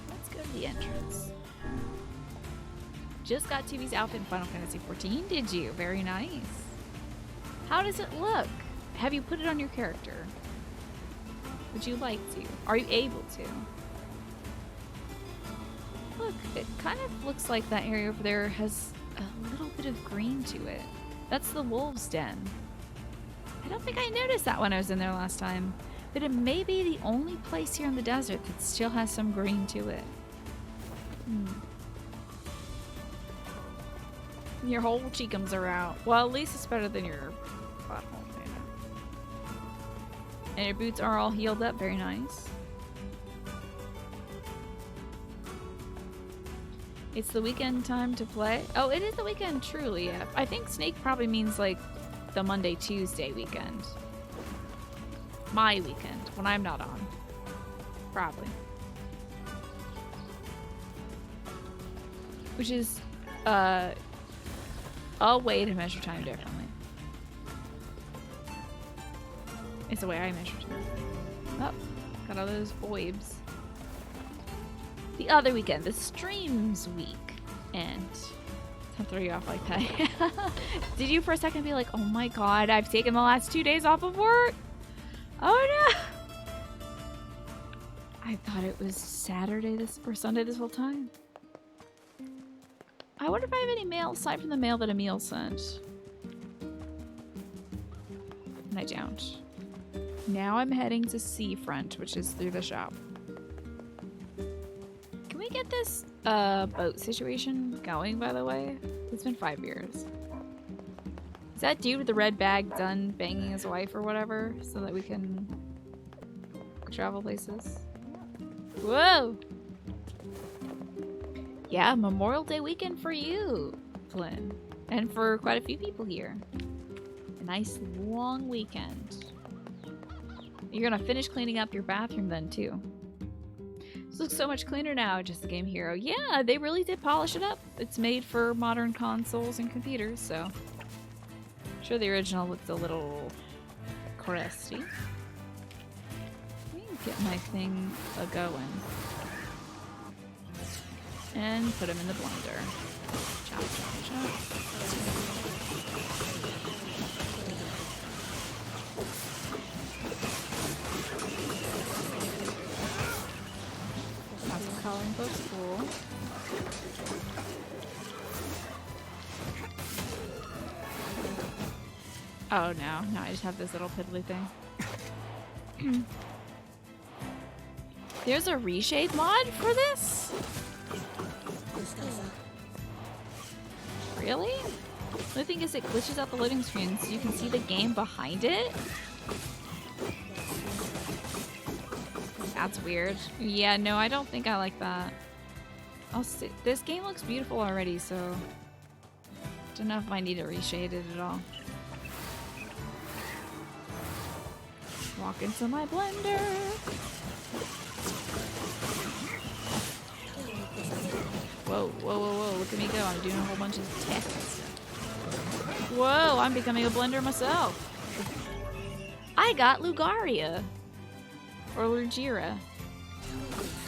Let's go to the entrance. Just got TV's outfit in Final Fantasy XIV, did you? Very nice. How does it look? Have you put it on your character? Would you like to? Are you able to? Look, it kind of looks like that area over there has a little bit of green to it. That's the wolves' den. I don't think I noticed that when I was in there last time, but it may be the only place here in the desert that still has some green to it. Your whole cheekums are out. Well, at least it's better than your butthole. And your boots are all healed up. Very nice. It's the weekend time to play. Oh, it is the weekend, truly. Yeah. I think Snake probably means like the Monday, Tuesday weekend. My weekend, when I'm not on. Probably. Which is a way to measure time differently. It's the way I measure time. Oh, got all those oibs. The other weekend, the streams week. And don't throw you off like that. Did you for a second be like, oh my god, I've taken the last 2 days off of work? Oh no! I thought it was Saturday or Sunday this whole time. I wonder if I have any mail aside from the mail that Emil sent. And I don't. Now I'm heading to Seafront, which is through the shop. Can we get this boat situation going, by the way? It's been 5 years. Is that dude with the red bag done banging his wife or whatever so that we can travel places? Whoa! Yeah, Memorial Day weekend for you, Flynn. And for quite a few people here. A nice long weekend. You're gonna finish cleaning up your bathroom then, too. This looks so much cleaner now, just the Game Hero. Yeah, they really did polish it up. It's made for modern consoles and computers, so... I'm sure the original looked a little crusty. Let me get my thing a-going. And put them in the blender. Chop, chop, chop. Lots of coloring books, cool. Oh no, no, I just have this little piddly thing. There's a reshade mod for this? Really? The thing is, it glitches out the loading screen so you can see the game behind it. That's weird. Yeah, no, I don't think I like that. I'll see. This game looks beautiful already, so don't know if I need to reshade it at all. Walk into my blender. Whoa, whoa, whoa, whoa, look at me go. I'm doing a whole bunch of tests. Whoa, I'm becoming a blender myself. I got Lugaria. Or Lugira.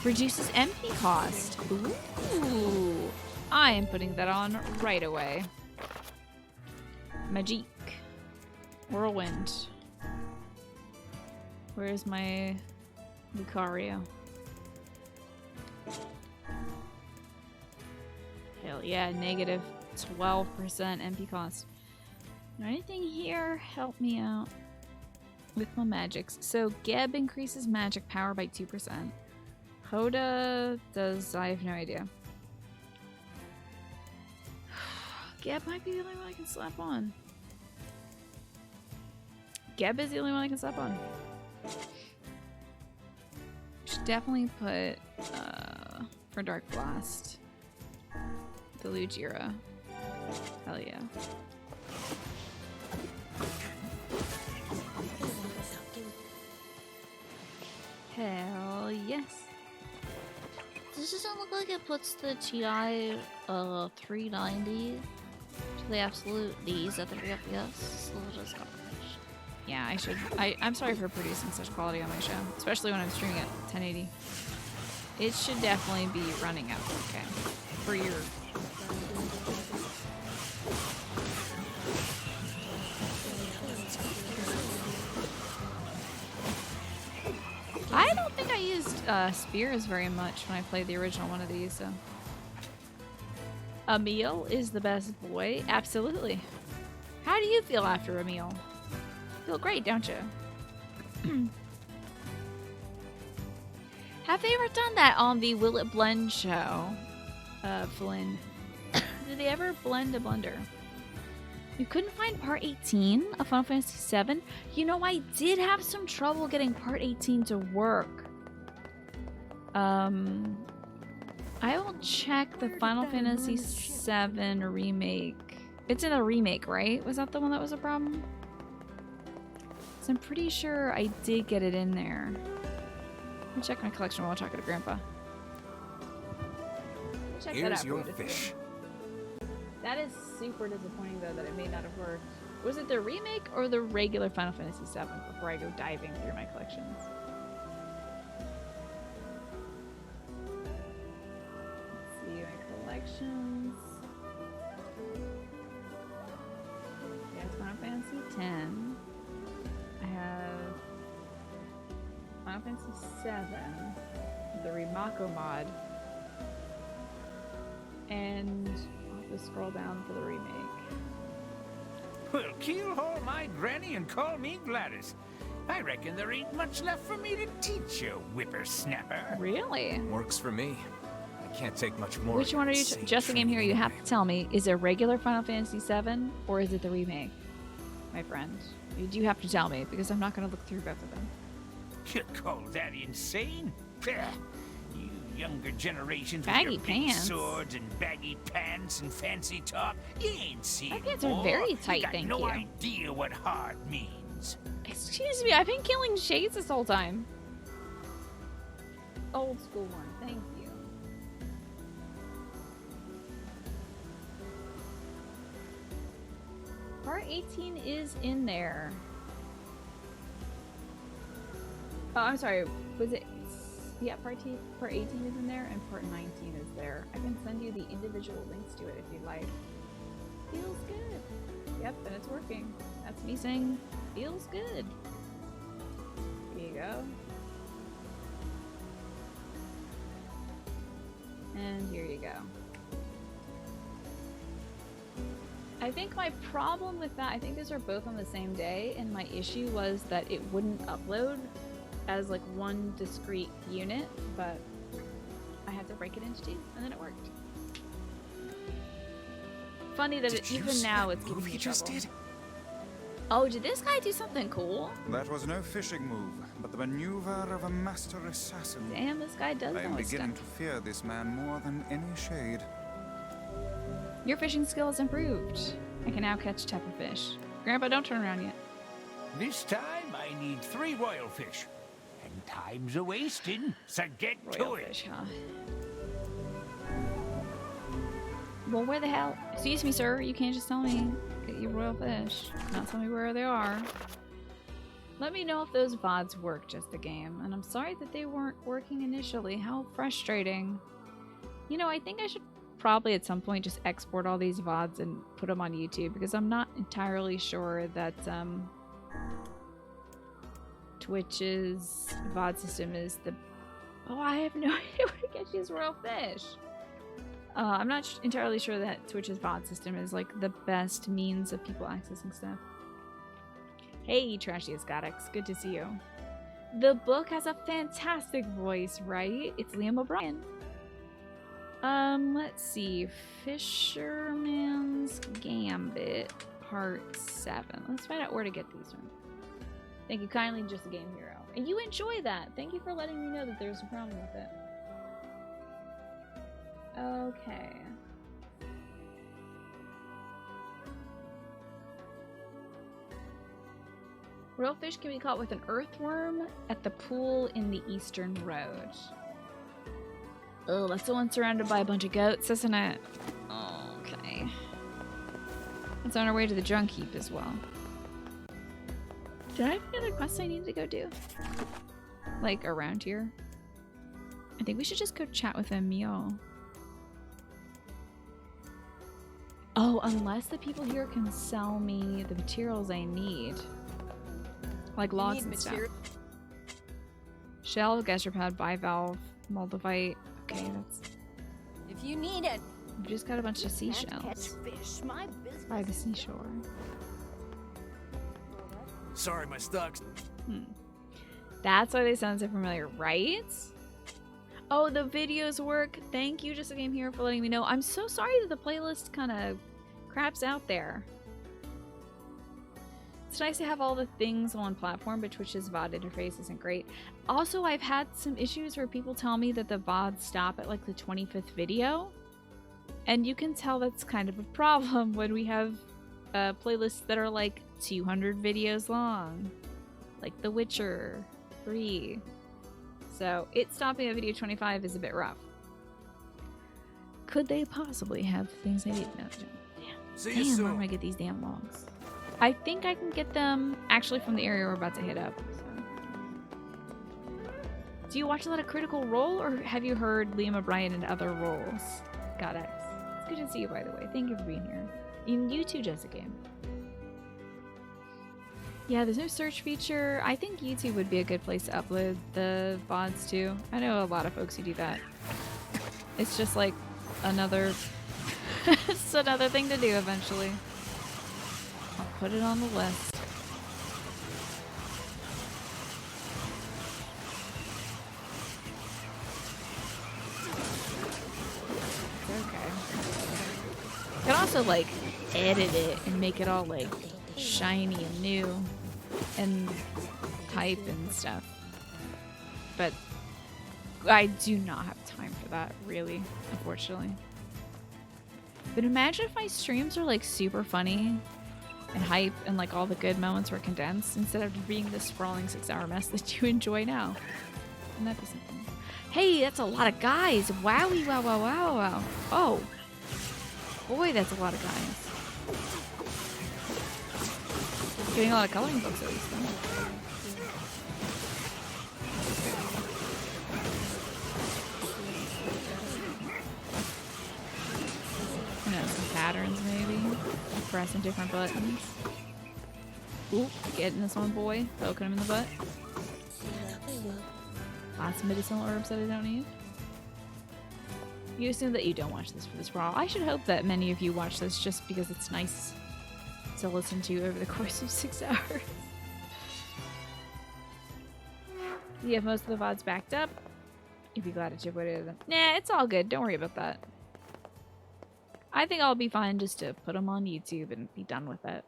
Reduces MP cost. Ooh. I am putting that on right away. Magic. Whirlwind. Where's my Lucario? Hell yeah, negative 12% MP cost. Anything here? Help me out with my magics. So Geb increases magic power by 2%. Hoda does, I have no idea. Geb might be the only one I can slap on. Geb is the only one I can slap on. Should definitely put, for Dark Blast, the Lugira. Hell yeah. Hell yes. This doesn't look like it puts the TI 390 to the absolute D's at 3 FPS. A little just garbage. Yeah, I'm sorry for producing such quality on my show, especially when I'm streaming at 1080. It should definitely be running at 4K for your. I don't think I used spears very much when I played the original one of these, so. A meal is the best boy. Absolutely. How do you feel after a meal? Feel great, don't you? Have they ever done that on the Will It Blend show, Flynn? Did they ever blend a blender? You couldn't find part 18 of Final Fantasy VII? You know, I did have some trouble getting part 18 to work. I will check the Final Fantasy VII remake. It's in a remake, right? Was that the one that was a problem? So I'm pretty sure I did get it in there. Let me check my collection while I talk to Grandpa. Check Here's that your out fish. That is super disappointing, though, that it may not have worked. Was it the remake or the regular Final Fantasy VII before I go diving through my collections? Let's see my collections. Yes, Final Fantasy X. I have Final Fantasy VII, the Rimako mod, and I'll have to scroll down for the remake. Well, keelhaul my granny and call me Gladys. I reckon there ain't much left for me to teach you, whippersnapper. Really? Works for me. I can't take much more. Which one are you? Just the game here. You have to tell me: is it regular Final Fantasy VII or is it the remake, my friend? You do have to tell me because I'm not going to look through both of them. You call that insane? Pah. You younger generations Baggy with your pants. big swords and baggy pants and fancy talk, you ain't seen My pants are war. very tight, You got thank no you. idea what hard means. Excuse me, I've been killing shades this whole time. Old school one, thank you. Part 18 is in there. Oh, I'm sorry. Was it? Yeah, part 18 is in there, and part 19 is there. I can send you the individual links to it if you'd like. Feels good. Yep, and it's working. That's me saying, feels good. Here you go. And here you go. I think my problem with that, I think these are both on the same day, and my issue was that it wouldn't upload as like one discrete unit, but I had to break it into two, and then it worked. Funny that even now it's giving me trouble. Oh, did this guy do something cool? That was no fishing move, but the maneuver of a master assassin. Damn, this guy does I am know his beginning stuff. to fear this man more than any shade. Your fishing skill has improved. I can now catch tepper fish. Grandpa, don't turn around yet. This time I need 3 royal fish. And time's a wasting, so get Royal to fish, it. huh? Well, where the hell? Excuse me, sir. You can't just tell me get your royal fish. Not tell me where they are. Let me know if those VODs work just the game. And I'm sorry that they weren't working initially. How frustrating. You know, I think I should probably at some point just export all these VODs and put them on YouTube because I'm not entirely sure that Twitch's VOD system is the... Oh, I have no idea where to get these royal fish. I'm not entirely sure that Twitch's VOD system is like the best means of people accessing stuff. Hey, Trashy Escotix, good to see you. The book has a fantastic voice, right? It's Liam O'Brien. Let's see. Fisherman's Gambit, Part 7. Let's find out where to get these from. Thank you kindly, Just a Game Hero. And you enjoy that. Thank you for letting me know that there's a problem with it. Okay. Royal fish can be caught with an earthworm at the pool in the Eastern Road. Oh, that's the one surrounded by a bunch of goats, isn't it? Okay. It's on our way to the Drunk Heap as well. Did I have any other quests I need to go do? Like, around here? I think we should just go chat with Emil. Oh, unless the people here can sell me the materials I need. Like logs and stuff. Shell, gastropod, bivalve, moldavite. Okay, that's... If you need it. We just got a bunch of seashells. Fish, my business. By the seashore. Sorry, my stocks. That's why they sound so familiar, right? Oh, the videos work. Thank you, Just a Game Here, for letting me know. I'm so sorry that the playlist kind of craps out there. It's nice to have all the things on one platform, but Twitch's VOD interface isn't great. Also, I've had some issues where people tell me that the VODs stop at like the 25th video. And you can tell that's kind of a problem when we have playlists that are like 200 videos long. Like The Witcher 3. So it stopping at video 25 is a bit rough. Could they possibly have things I need? No, damn, where am I get these damn logs? I think I can get them actually from the area we're about to hit up. So. Do you watch a lot of Critical Role, or have you heard Liam O'Brien in other roles? God X. It's good to see you, by the way. Thank you for being here. And you too, Jessica. Yeah, there's no search feature. I think YouTube would be a good place to upload the VODs too. I know a lot of folks who do that. It's just like another it's another thing to do eventually. I'll put it on the list. Okay. You can also like edit it and make it all like shiny and new and type and stuff, but I do not have time for that, really, unfortunately. But imagine if my streams are like super funny and hype and like all the good moments were condensed instead of being this sprawling 6-hour mess that you enjoy now. Wouldn't that be something? Hey, that's a lot of guys. Wowie, wow, wow, wow, wow. Oh boy, that's a lot of guys. Getting a lot of coloring books at least, though. You know, some patterns maybe. Pressing different buttons. Ooh, getting this one boy. Poking him in the butt. Lots of medicinal herbs that I don't need. You assume that you don't watch this for this brawl. I should hope that many of you watch this just because it's nice to listen to over the course of 6 hours. You have most of the VODs backed up. If you glad to chip away at them. Nah, it's all good. Don't worry about that. I think I'll be fine just to put them on YouTube and be done with it.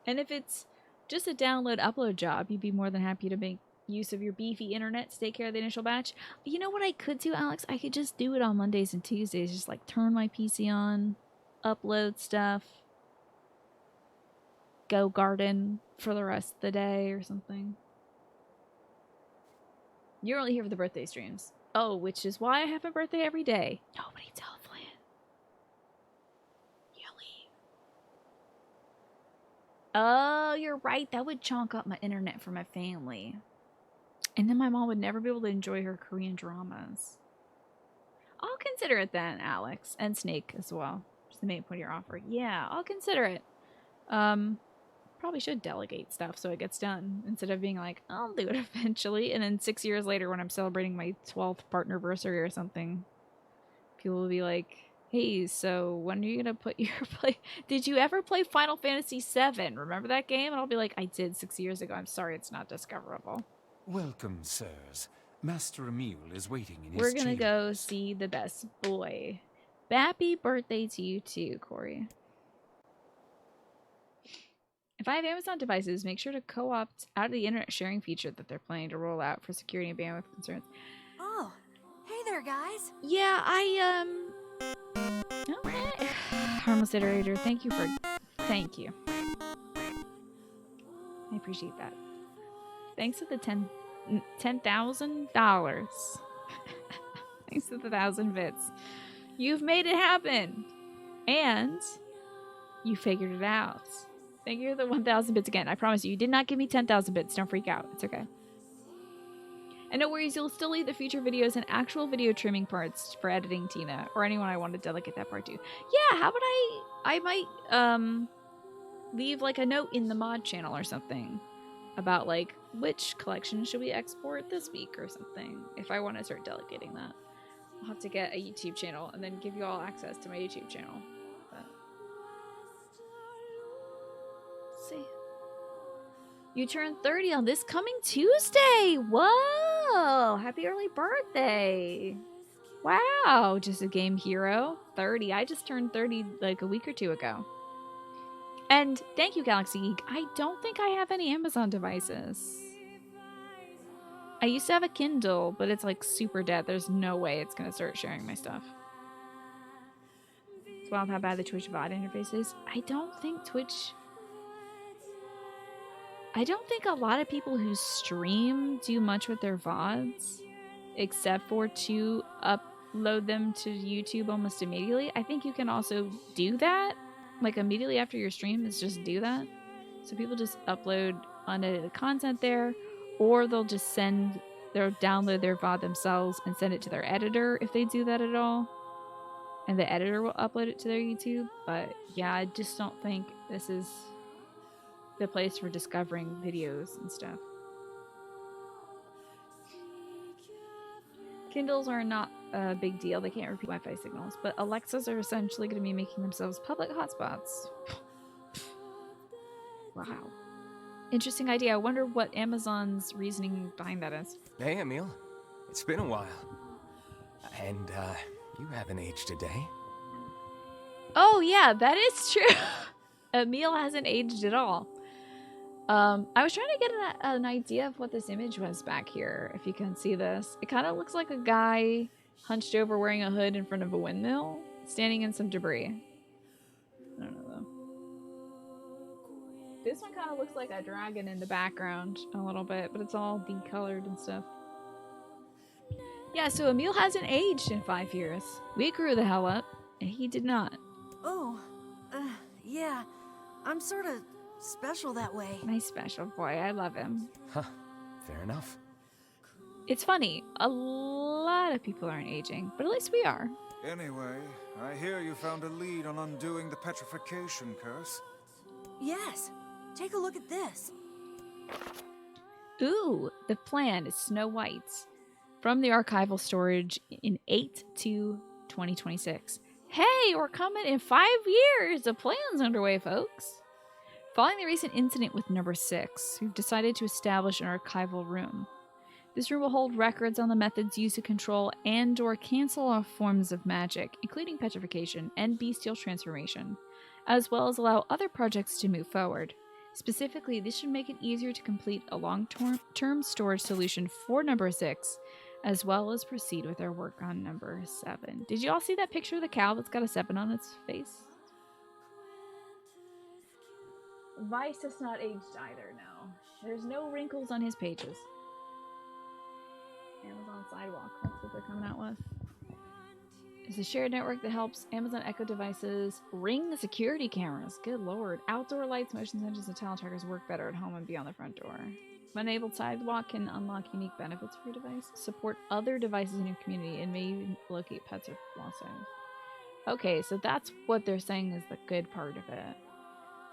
And if it's just a download upload job, you'd be more than happy to make use of your beefy internet to take care of the initial batch. You know what I could do, Alex? I could just do it on Mondays and Tuesdays. Just like turn my PC on, upload stuff, go garden for the rest of the day or something. You're only here for the birthday streams. Oh, which is why I have a birthday every day. Nobody tell Flynn. Yelly. Oh, you're right. That would chonk up my internet for my family. And then my mom would never be able to enjoy her Korean dramas. I'll consider it then, Alex. And Snake as well. Just the main point of your offer. Yeah, I'll consider it. Probably should delegate stuff so it gets done. Instead of being like, I'll do it eventually. And then 6 years later when I'm celebrating my 12th partnerversary or something, people will be like, hey, so when are you going to put your play? Did you ever play Final Fantasy VII? Remember that game? And I'll be like, I did 6 years ago. I'm sorry it's not discoverable. Welcome, sirs. Master Emil is waiting in his We're gonna chambers. go see the best boy. Happy birthday to you too, Corey. If I have Amazon devices, make sure to co-opt out of the internet sharing feature that they're planning to roll out for security and bandwidth concerns. Oh, hey there, guys. Yeah, okay. Harmless iterator, thank you. I appreciate that. Thanks for the $10,000. Thanks to the 1,000 bits. You've made it happen. And you figured it out. Thank you for the 1,000 bits again. I promise you did not give me 10,000 bits. Don't freak out. It's okay. And no worries, you'll still leave the future videos and actual video trimming parts for editing, Tina. Or anyone I want to delegate that part to. Yeah, how about I might leave like a note in the mod channel or something about like which collection should we export this week or something if I want to start delegating that. I'll have to get a YouTube channel and then give you all access to my YouTube channel. But let's see. You turn 30 on this coming Tuesday. Whoa! Happy early birthday. Wow, just a game hero. 30. I just turned 30 like a week or two ago. And thank you, Galaxy Geek. I don't think I have any Amazon devices. I used to have a Kindle, but it's like super dead. There's no way it's going to start sharing my stuff. It's wild how bad the Twitch VOD interface is. I don't think a lot of people who stream do much with their VODs, except for to upload them to YouTube almost immediately. I think you can also do that. Like immediately after your stream is just do that. So people just upload unedited content there, or they'll download their VOD themselves and send it to their editor if they do that at all. And the editor will upload it to their YouTube. But yeah, I just don't think this is the place for discovering videos and stuff. Kindles are not a big deal. They can't repeat Wi-Fi signals, but Alexas are essentially going to be making themselves public hotspots. Wow. Interesting idea. I wonder what Amazon's reasoning behind that is. Hey, Emil. It's been a while. And, you haven't aged a day. Oh, yeah, that is true. Emil hasn't aged at all. I was trying to get an idea of what this image was back here, if you can see this. It kind of looks like a guy hunched over wearing a hood in front of a windmill, standing in some debris. I don't know, though. This one kind of looks like a dragon in the background a little bit, but it's all decolored and stuff. Yeah, so Emil hasn't aged in 5 years. We grew the hell up, and he did not. Oh, yeah. I'm sort of special that way. My special boy. I love him. Huh. Fair enough. It's funny. A lot of people aren't aging, but at least we are. Anyway, I hear you found a lead on undoing the petrification curse. Yes. Take a look at this. Ooh, the plan is Snow White's. From the archival storage in 8/2/2026. Hey, we're coming in 5 years. The plan's underway, folks. Following the recent incident with number 6, we've decided to establish an archival room. This room will hold records on the methods used to control and/or cancel off forms of magic, including petrification and bestial transformation, as well as allow other projects to move forward. Specifically, this should make it easier to complete a long-term storage solution for number 6, as well as proceed with our work on number 7. Did you all see that picture of the cow that's got a 7 on its face? Vice has not aged either, no. There's no wrinkles on his pages. Amazon Sidewalk, that's what they're coming out with. It's a shared network that helps Amazon Echo devices ring the security cameras. Good lord. Outdoor lights, motion sensors, and tile trackers work better at home and beyond the front door. Enabled Sidewalk can unlock unique benefits for your device, support other devices in your community, and may even locate pets or lost items. Okay, so that's what they're saying is the good part of it.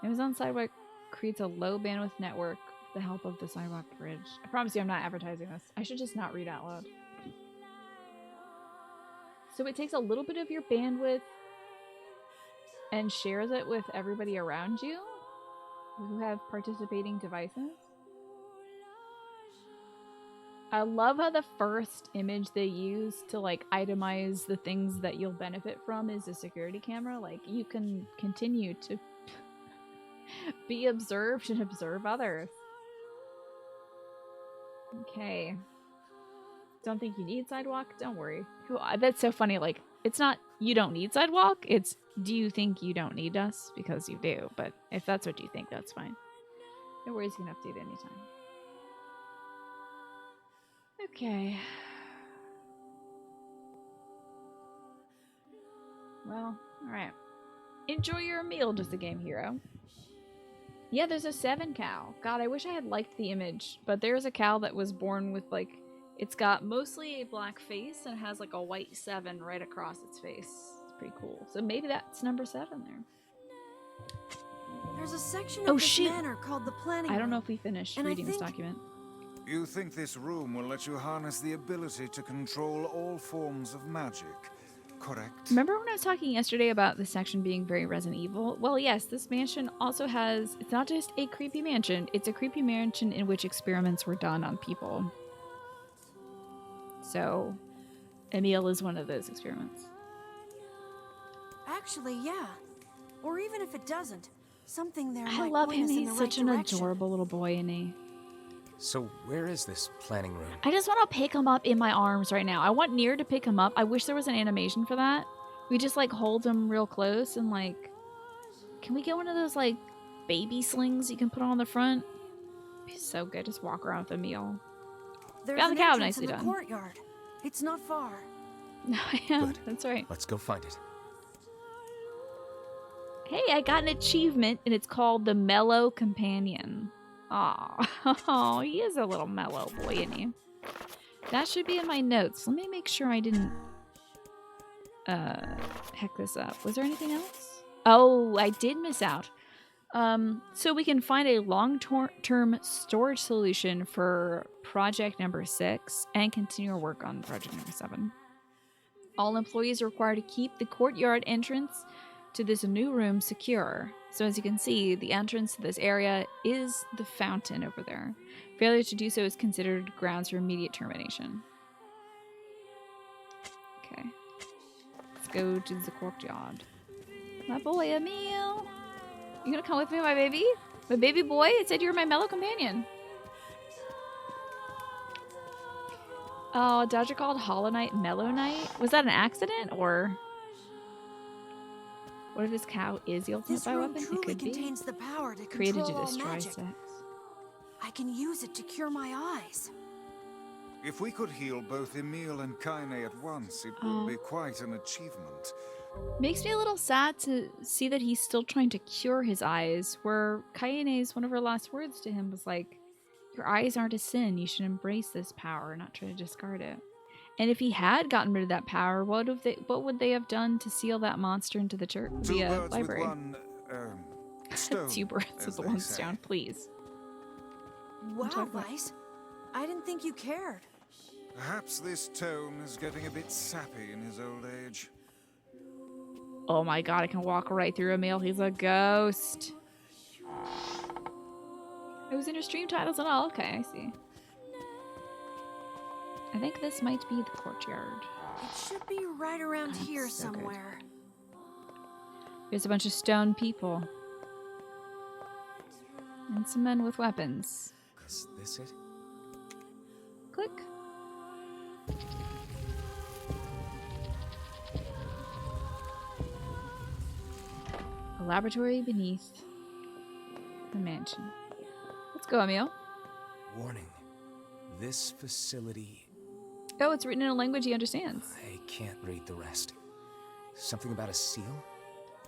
Amazon Sidewalk creates a low bandwidth network with the help of the Sidewalk Bridge. I promise you I'm not advertising this. I should just not read out loud. So it takes a little bit of your bandwidth and shares it with everybody around you who have participating devices. I love how the first image they use to like itemize the things that you'll benefit from is a security camera. Like you can continue to be observed and observe others. Okay. Don't think you need Sidewalk? Don't worry. That's so funny. Like, it's not you don't need Sidewalk. It's do you think you don't need us? Because you do. But if that's what you think, that's fine. No worries, you can update anytime. Okay. Well, alright. Enjoy your meal, just a game hero. Yeah, there's a 7 cow. God, I wish I had liked the image, but there's a cow that was born with, like, it's got mostly a black face and has, like, a white 7 right across its face. It's pretty cool. So maybe that's number 7 there. There's a section of this manor called the planning I don't room, know if we finished and reading this document. You think this room will let you harness the ability to control all forms of magic, correct? Remember when I was talking yesterday about this section being very Resident Evil? Well, yes, this mansion also has, it's not just a creepy mansion, it's a creepy mansion in which experiments were done on people. So, Emil is one of those experiments. Actually, yeah. Or even if it doesn't, something there I might love point him, us in he's the such right an direction. adorable little boy, isn't he? So where is this planning room? I just want to pick him up in my arms right now. I want NieR to pick him up. I wish there was an animation for that. We just like hold him real close and like, can we get one of those like baby slings you can put on the front? Be so good. Just walk around with Emil. There's Found an the cow, entrance nicely in the done. courtyard. It's not far. Yeah, that's right. Let's go find it. Hey, I got an achievement and it's called the Mellow Companion. Aw, he is a little mellow boy, isn't he? That should be in my notes. Let me make sure I didn't heck this up. Was there anything else? Oh, I did miss out. So we can find a long-term storage solution for project number 6 and continue our work on project number 7. All employees are required to keep the courtyard entrance to this new room secure. So as you can see, the entrance to this area is the fountain over there. Failure to do so is considered grounds for immediate termination. Okay. Let's go to the courtyard. My boy, Emil. You gonna come with me, my baby? My baby boy? It said you're my mellow companion. Oh, Dodger called Hollow Knight Mellow Knight? Was that an accident, or... What if this cow is the ultimate This room bioweapon? It truly could be. contains the power to Created to control all destroy magic. sex. I can use it to cure my eyes. If we could heal both Emil and Kaine at once, it would be quite an achievement. Makes me a little sad to see that he's still trying to cure his eyes, where Kaine's one of her last words to him was like, your eyes aren't a sin, you should embrace this power, not try to discard it. And if he had gotten rid of that power, what would they have done to seal that monster into the church, the library? With one, stone, 2 birds with the one stone, please. Wow, Vice. I didn't think you cared. Perhaps this tone is getting a bit sappy in his old age. Oh my god, I can walk right through Emil. He's a ghost. It was in your stream titles and all. Okay, I see. I think this might be the courtyard. It should be right around here somewhere. There's a bunch of stone people. And some men with weapons. Is this it? Click. A laboratory beneath the mansion. Let's go, Emil. Warning. This facility... Oh, it's written in a language he understands. I can't read the rest. Something about a seal?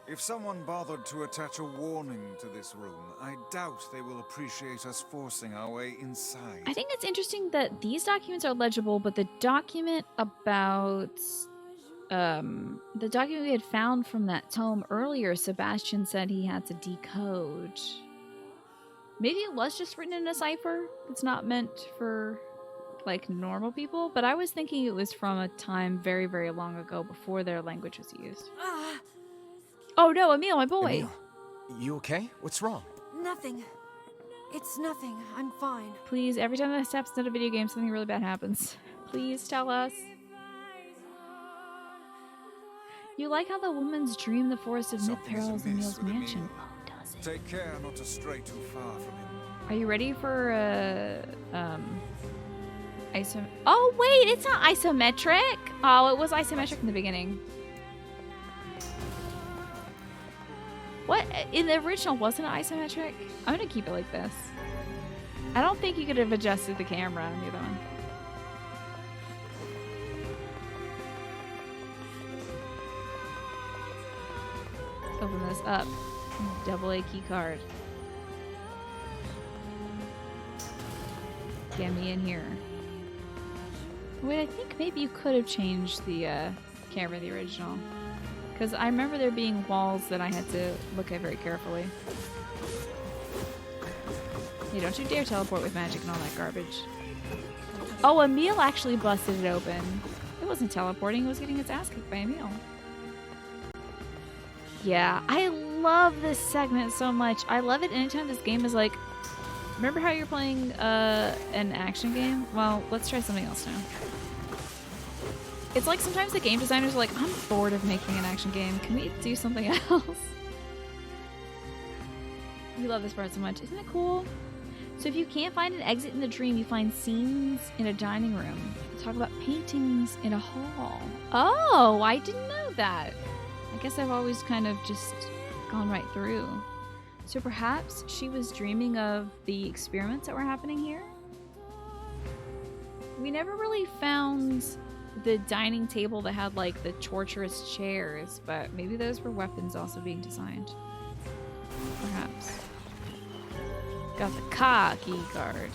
If someone bothered to attach a warning to this room, I doubt they will appreciate us forcing our way inside. I think it's interesting that these documents are legible, but the document about... the document we had found from that tome earlier, Sebastian said he had to decode. Maybe it was just written in a cipher. It's not meant for, like, normal people, but I was thinking it was from a time very, very long ago before their language was used. Oh no, Emil, my boy! Emil, you okay? What's wrong? Nothing. It's nothing. I'm fine. Please, every time that steps into a video game, something really bad happens. Please tell us. You like how the woman's dream the forest of myth parallels Emil's mansion. Oh, does it? Take care not to stray too far from him. Are you ready for Oh wait, it's not isometric. Oh, it was isometric in the beginning. What? In the original, wasn't it isometric? I'm gonna keep it like this. I don't think you could have adjusted the camera on the other one. open this up. AA key card. Get me in here. Wait, I think maybe you could have changed the camera, the original. Because I remember there being walls that I had to look at very carefully. Hey, don't you dare teleport with magic and all that garbage. Oh, Emil actually busted it open. It wasn't teleporting, it was getting its ass kicked by Emil. Yeah, I love this segment so much. I love it anytime this game is like... Remember how you're playing an action game? Well, let's try something else now. It's like sometimes the game designers are like, I'm bored of making an action game. Can we do something else? We love this part so much. Isn't it cool? So if you can't find an exit in the dream, you find scenes in a dining room. Talk about paintings in a hall. Oh, I didn't know that. I guess I've always kind of just gone right through. So perhaps she was dreaming of the experiments that were happening here? We never really found the dining table that had like the torturous chairs, but maybe those were weapons also being designed. Perhaps. Got the car key card.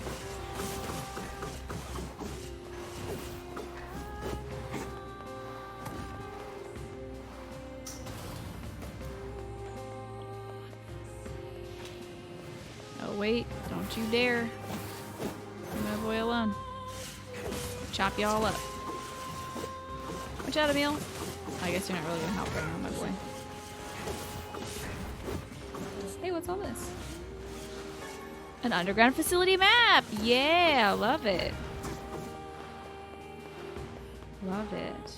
Oh wait, don't you dare. Leave my boy alone. Chop y'all up. Watch out, Emil. I guess you're not really gonna help right now, my boy. Hey, what's all this? An underground facility map! Yeah, love it. Love it.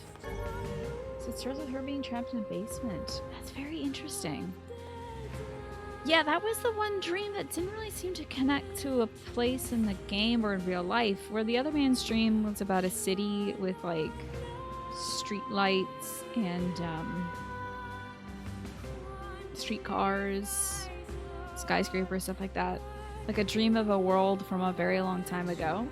So it starts with her being trapped in a basement. That's very interesting. Yeah, that was the one dream that didn't really seem to connect to a place in the game or in real life, where the other man's dream was about a city with like street lights and streetcars, skyscrapers, stuff like that. Like a dream of a world from a very long time ago.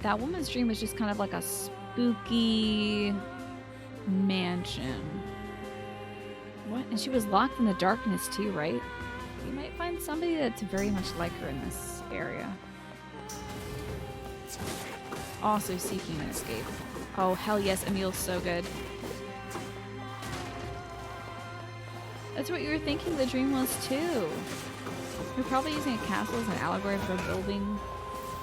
That woman's dream was just kind of like a spooky mansion. What? And she was locked in the darkness too, right? You might find somebody that's very much like her in this area. Also seeking an escape. Oh, hell yes, Emil's so good. That's what you were thinking the dream was too. You're probably using a castle as an allegory for a building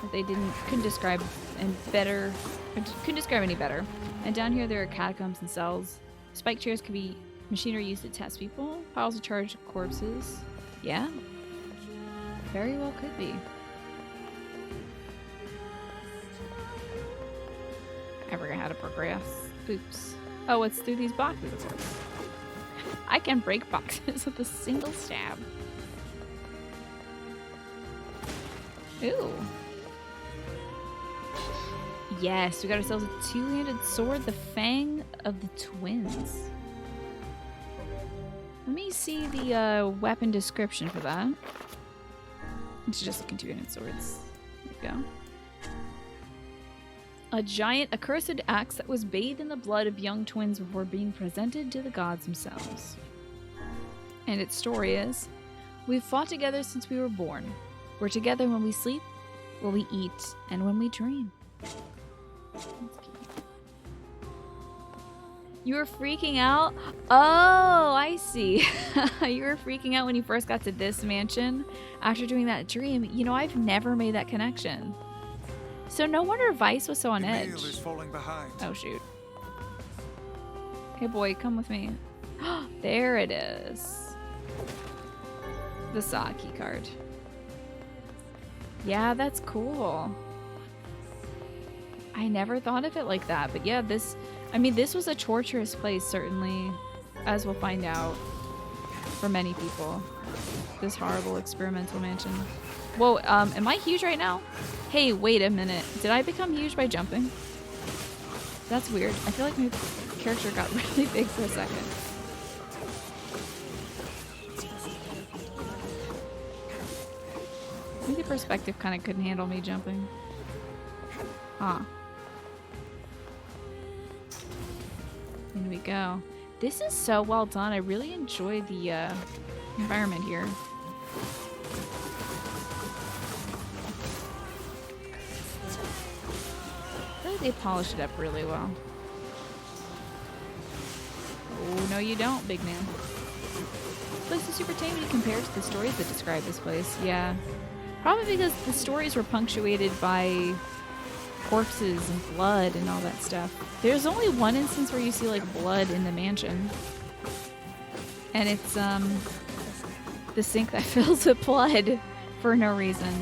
that they couldn't describe couldn't describe any better. And down here there are catacombs and cells. Spike chairs could be machinery used to test people. Piles of charged corpses. Yeah. Very well could be. I forgot how to progress. Oops. Oh, it's through these boxes, of course. I can break boxes with a single stab. Ooh. Yes, we got ourselves a two-handed sword, the Fang of the Twins. Let me see the weapon description for that. It's just looking two-handed swords. There you go. A giant, accursed axe that was bathed in the blood of young twins before being presented to the gods themselves. And its story is, we've fought together since we were born. We're together when we sleep, when we eat, and when we dream. You were freaking out? Oh, I see. You were freaking out when you first got to this mansion after doing that dream. You know, I've never made that connection. So no wonder Vice was so on edge. Emil is falling behind. Oh, shoot. Hey, boy, come with me. There it is. The Saw key card. Yeah, that's cool. I never thought of it like that, but yeah, this was a torturous place, certainly, as we'll find out, for many people. This horrible experimental mansion. Whoa, am I huge right now? Hey, wait a minute. Did I become huge by jumping? That's weird. I feel like my character got really big for a second. I think the perspective kind of couldn't handle me jumping. Huh. In we go. This is so well done. I really enjoy the environment here. I feel like they polished it up really well. Oh, no you don't, big man. This place is super tame when you compare it to the stories that describe this place. Yeah. Probably because the stories were punctuated by corpses and blood and all that stuff. There's only one instance where you see like blood in the mansion. And it's the sink that fills with blood for no reason.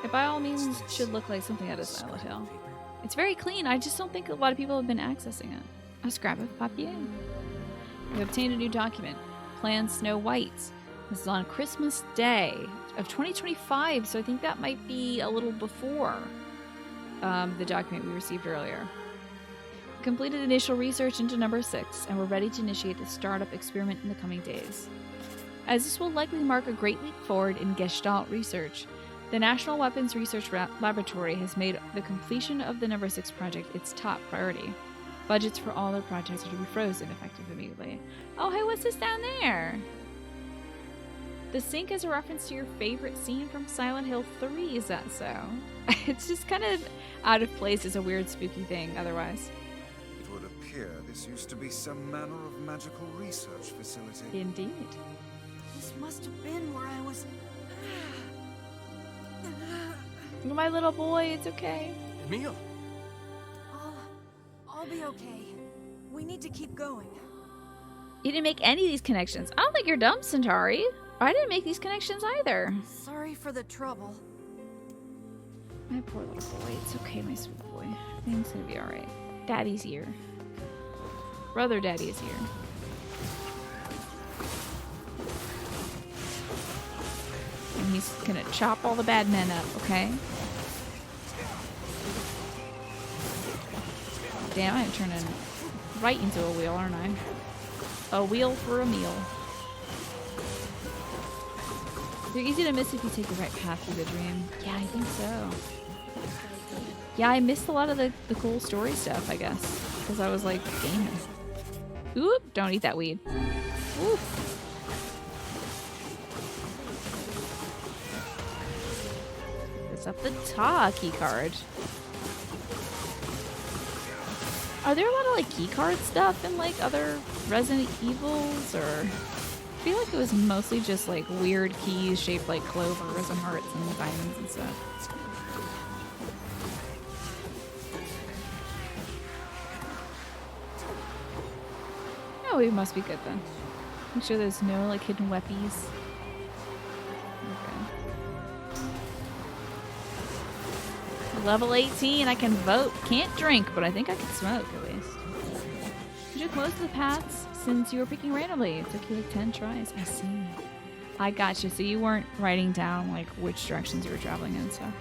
It by all means should look like something out of Silent Hill. It's very clean. I just don't think a lot of people have been accessing it. A scrap of papier. We obtained a new document. Plan Snow White. This is on Christmas Day of 2025, so I think that might be a little before the document we received earlier. We completed initial research into number 6, and we're ready to initiate the startup experiment in the coming days. As this will likely mark a great leap forward in Gestalt research, the National Weapons Research Laboratory has made the completion of the number 6 project its top priority. Budgets for all their projects are to be frozen effective immediately. Oh, hey, what's this down there? The sink is a reference to your favorite scene from Silent Hill 3, is that so? It's just kind of out of place as a weird spooky thing otherwise. It would appear this used to be some manner of magical research facility. Indeed. This must have been where I was... My little boy, it's okay. Emil! I'll be okay. We need to keep going. You didn't make any of these connections. I don't think you're dumb, Centauri. I didn't make these connections either. Sorry for the trouble. My poor little boy. It's okay, my sweet boy. Everything's gonna be alright. Daddy's here. Brother Daddy is here. And he's gonna chop all the bad men up, okay? Damn, I'm turning right into a wheel, aren't I? A wheel for a meal. They're easy to miss if you take the right path through the dream. Yeah, I think so. Yeah, I missed a lot of the cool story stuff, I guess. Because I was like, gaming. Oop, don't eat that weed. Oop. It's up the top key card. Are there a lot of like keycard stuff in like other Resident Evils, or I feel like it was mostly just like weird keys shaped like clovers and hearts and diamonds and stuff. Oh, we must be good then. Make sure there's no like hidden weapies. Level 18, I can vote. Can't drink, but I think I can smoke at least. You took most of the paths since you were picking randomly. It took you like 10 tries. I see. I gotcha. So you weren't writing down like which directions you were traveling in and stuff.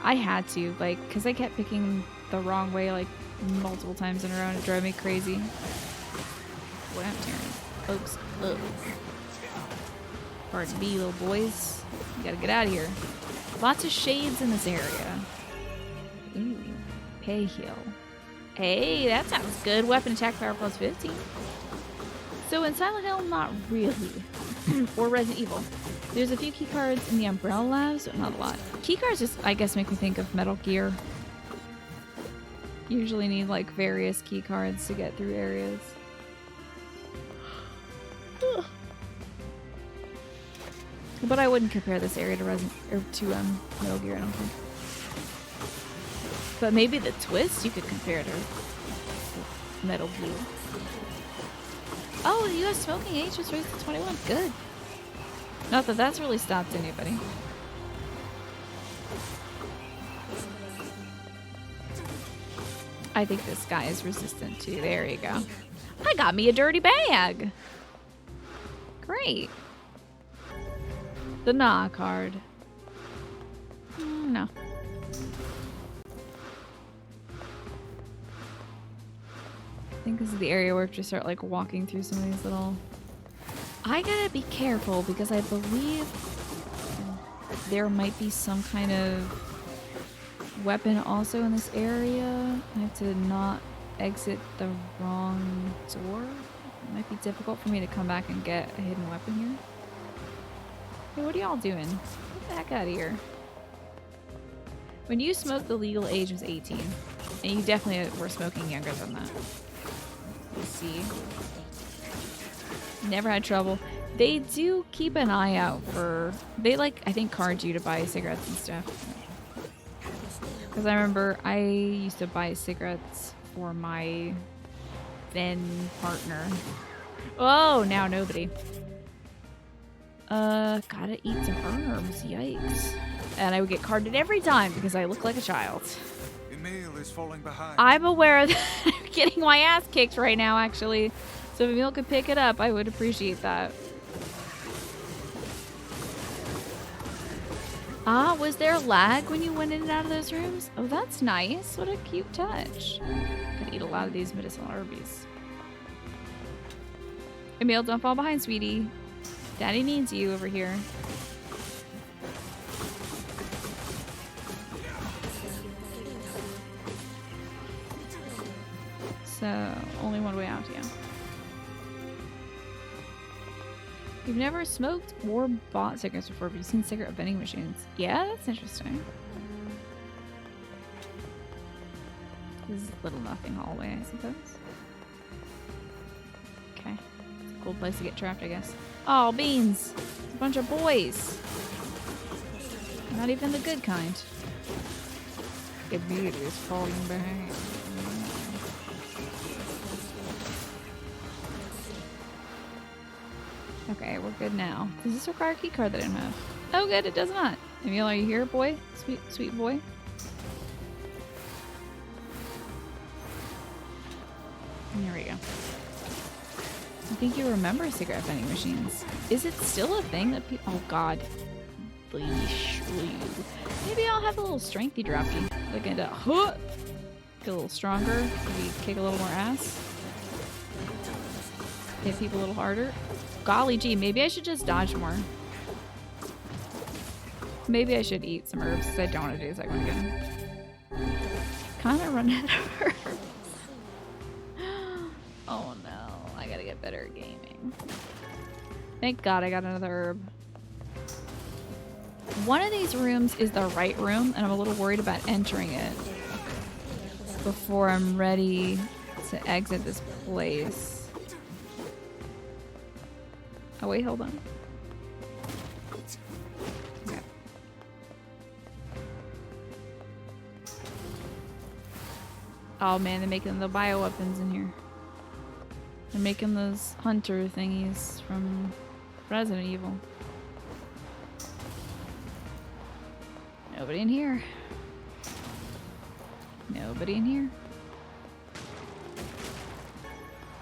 I had to, like, because I kept picking the wrong way like multiple times in a row and it drove me crazy. What I'm tearing. Folks, up. Pardon me, little boys. You gotta get out of here. Lots of shades in this area. Ooh, pay heal. Hey, that sounds good. Weapon attack power plus 15. So in Silent Hill, not really. Or Resident Evil. There's a few keycards in the Umbrella Labs, but not a lot. Keycards just, I guess, make me think of Metal Gear. Usually need like various keycards to get through areas. But I wouldn't compare this area to Metal Gear, I don't think. But maybe the twist you could compare to Metal Gear. Oh, the U.S. smoking age was raised to 21. Good. Not that that's really stopped anybody. I think this guy is resistant too. There you go. I got me a dirty bag. Great. The NieR card. No. I think this is the area where we have to start like walking through some of these little... I gotta be careful because I believe there might be some kind of weapon also in this area. I have to not exit the wrong door. It might be difficult for me to come back and get a hidden weapon here. Hey, what are y'all doing? Get the heck out of here. When you smoked, the legal age was 18. And you definitely were smoking younger than that. Let's see. Never had trouble. They do keep an eye out for... They, like, I think card you to buy cigarettes and stuff. Because I remember I used to buy cigarettes for my then partner. Oh, now nobody. Gotta eat some herbs. Yikes. And I would get carded every time because I look like a child. Emil is falling behind. I'm aware that I'm getting my ass kicked right now, actually. So if Emil could pick it up, I would appreciate that. Ah, was there lag when you went in and out of those rooms? Oh, that's nice. What a cute touch. Could eat a lot of these medicinal herbies. Emil, don't fall behind, sweetie. Daddy needs you over here. So, only one way out, yeah. You've never smoked or bought cigarettes before, but you've seen cigarette vending machines. Yeah, that's interesting. This is a little nothing hallway, I suppose. Okay. It's a cool place to get trapped, I guess. Oh, beans! It's a bunch of boys! Not even the good kind. Emil is falling behind. Okay, we're good now. Does this require a key card that I didn't have? Oh good, it does not. Emil, are you here, boy? Sweet, sweet boy. There we go. I think you remember cigarette vending machines. Is it still a thing that people... Oh god. Leash. Maybe I'll have a little strengthy droppy. Like a... Get a little stronger. Maybe kick a little more ass. Hit people a little harder. Golly gee, maybe I should just dodge more. Maybe I should eat some herbs because I don't want to do the second one again. Kinda run out of herbs. Oh no, I gotta get better at gaming. Thank god I got another herb. One of these rooms is the right room, and I'm a little worried about entering it before I'm ready to exit this place. Oh wait, hold on. Okay. Oh man, they're making the bioweapons in here. They're making those hunter thingies from Resident Evil. Nobody in here. Nobody in here.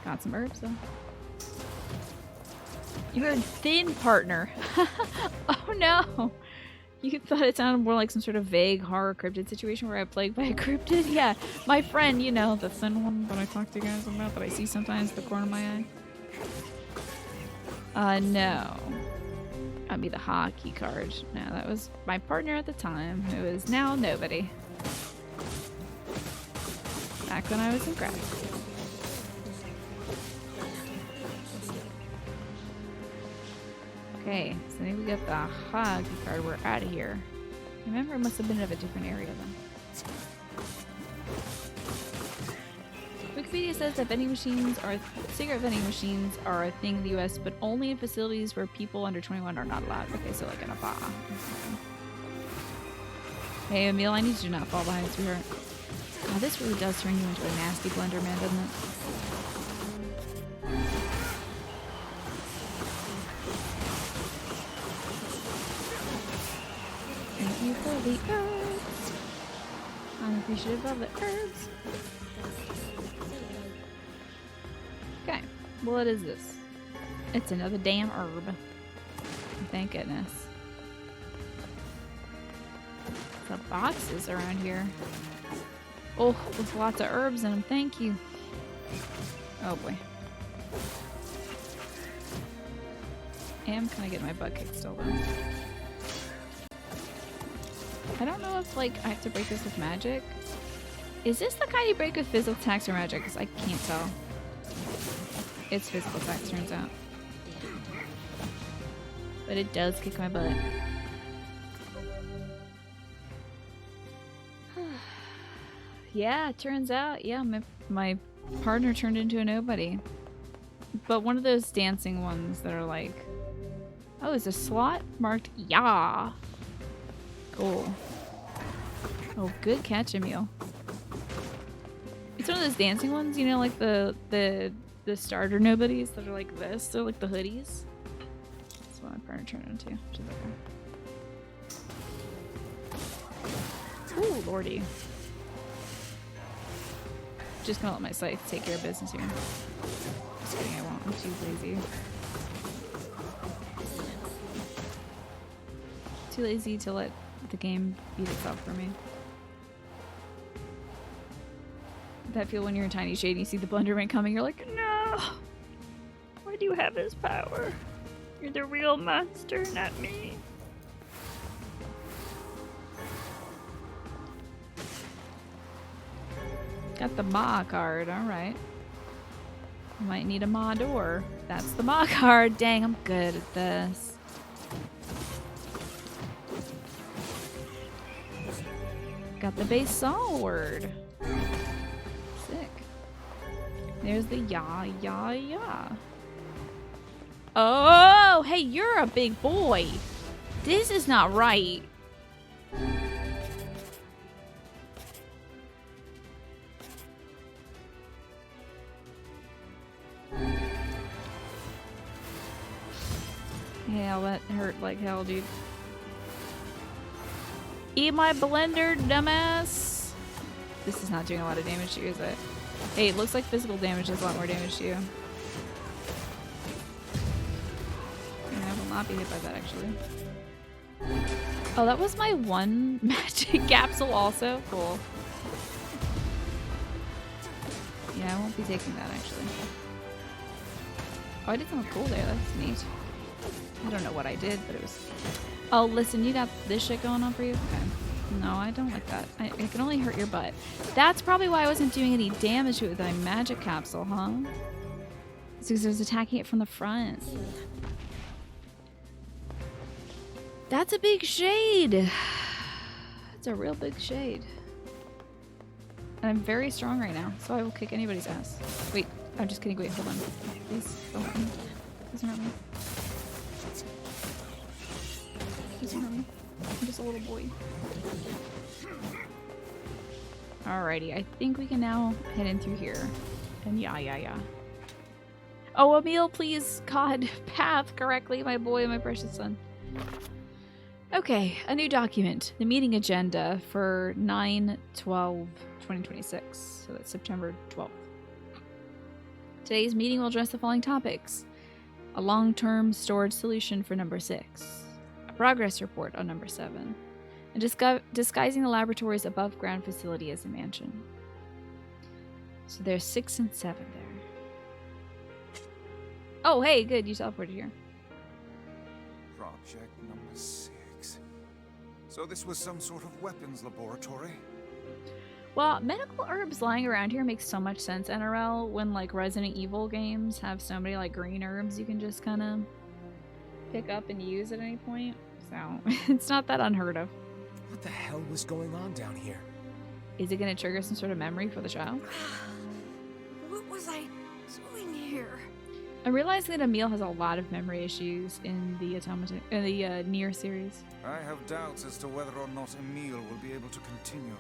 Got some herbs though. You heard thin partner. Oh no. You thought it sounded more like some sort of vague horror cryptid situation where I plagued by a cryptid? Yeah, my friend, you know, the thin one that I talk to you guys about that I see sometimes in the corner of my eye. No. Got me the hockey card. No, that was my partner at the time, who is now nobody. Back when I was in grad school. Okay, so then we got the hockey card. We're out of here. Remember, it must have been of a different area then. Wikipedia says that vending machines are cigarette vending machines are a thing in the U.S., but only in facilities where people under 21 are not allowed. Okay, so like in a bar. Hey, Emil, I need you to not fall behind, sweetheart. God, this really does turn you into a nasty blender man, doesn't it? Thank you for the herbs. I'm appreciative of the herbs. Okay, well, what is this? It's another damn herb. Thank goodness. The boxes around here. Oh, with lots of herbs in them. Thank you. Oh boy. I am kind of getting my butt kicked still though. I don't know if, like, I have to break this with magic. Is this the kind you break with physical attacks or magic? Because I can't tell. It's physical attacks, turns out. But it does kick my butt. Yeah, it turns out, yeah, my partner turned into a nobody. But one of those dancing ones that are like, oh, is a slot marked yeah. Cool. Oh, good catch, Emil. It's one of those dancing ones, you know, like the starter nobodies that are like this. They're like the hoodies. That's what my partner turned into. Which is okay. Ooh, lordy. Just gonna let my scythe take care of business here. Just kidding, I won't. I'm too lazy. Too lazy to let the game beat itself for me. That feel when you're in Tiny Shade and you see the Blenderman coming, you're like, no! Why do you have his power? You're the real monster, not me. Got the Ma card, alright. Might need a Ma door. That's the Ma card. Dang, I'm good at this. Got the base sword. Sick. There's the ya. Oh, hey, you're a big boy. This is not right. Yeah, that hurt like hell, dude. Eat my blender, dumbass! This is not doing a lot of damage to you, is it? Hey, it looks like physical damage does a lot more damage to you. Yeah, I will not be hit by that, actually. Oh, that was my one magic capsule also? Cool. Yeah, I won't be taking that, actually. Oh, I did something cool there. That's neat. I don't know what I did, but it was... Oh, listen, you got this shit going on for you? Okay. No, I don't like that. It can only hurt your butt. That's probably why I wasn't doing any damage to it with my magic capsule, huh? It's because I was attacking it from the front. That's a big shade. It's a real big shade. And I'm very strong right now, so I will kick anybody's ass. Wait, I'm just kidding. Wait, hold on. Please don't hurt me. Please don't hurt me. Please don't hurt me. I'm just a little boy. Alrighty, I think we can now head in through here. And yeah. Oh, Emil, please, God, path correctly, my boy, my precious son. Okay, a new document. The meeting agenda for 9/12/2026. So that's September 12th. Today's meeting will address the following topics. A long-term storage solution for number 6. A progress report on number 7. And disguising the laboratory's above-ground facility as a mansion. So there's 6 and 7 there. Oh, hey, good, you teleported here. Project number 6. So this was some sort of weapons laboratory? Well, medical herbs lying around here makes so much sense, NRL, when like Resident Evil games have so many like green herbs you can just kind of pick up and use at any point. So it's not that unheard of. What the hell was going on down here? Is it going to trigger some sort of memory for the child? What was I doing here? I'm realizing that Emil has a lot of memory issues in the NieR series. I have doubts as to whether or not Emil will be able to continue.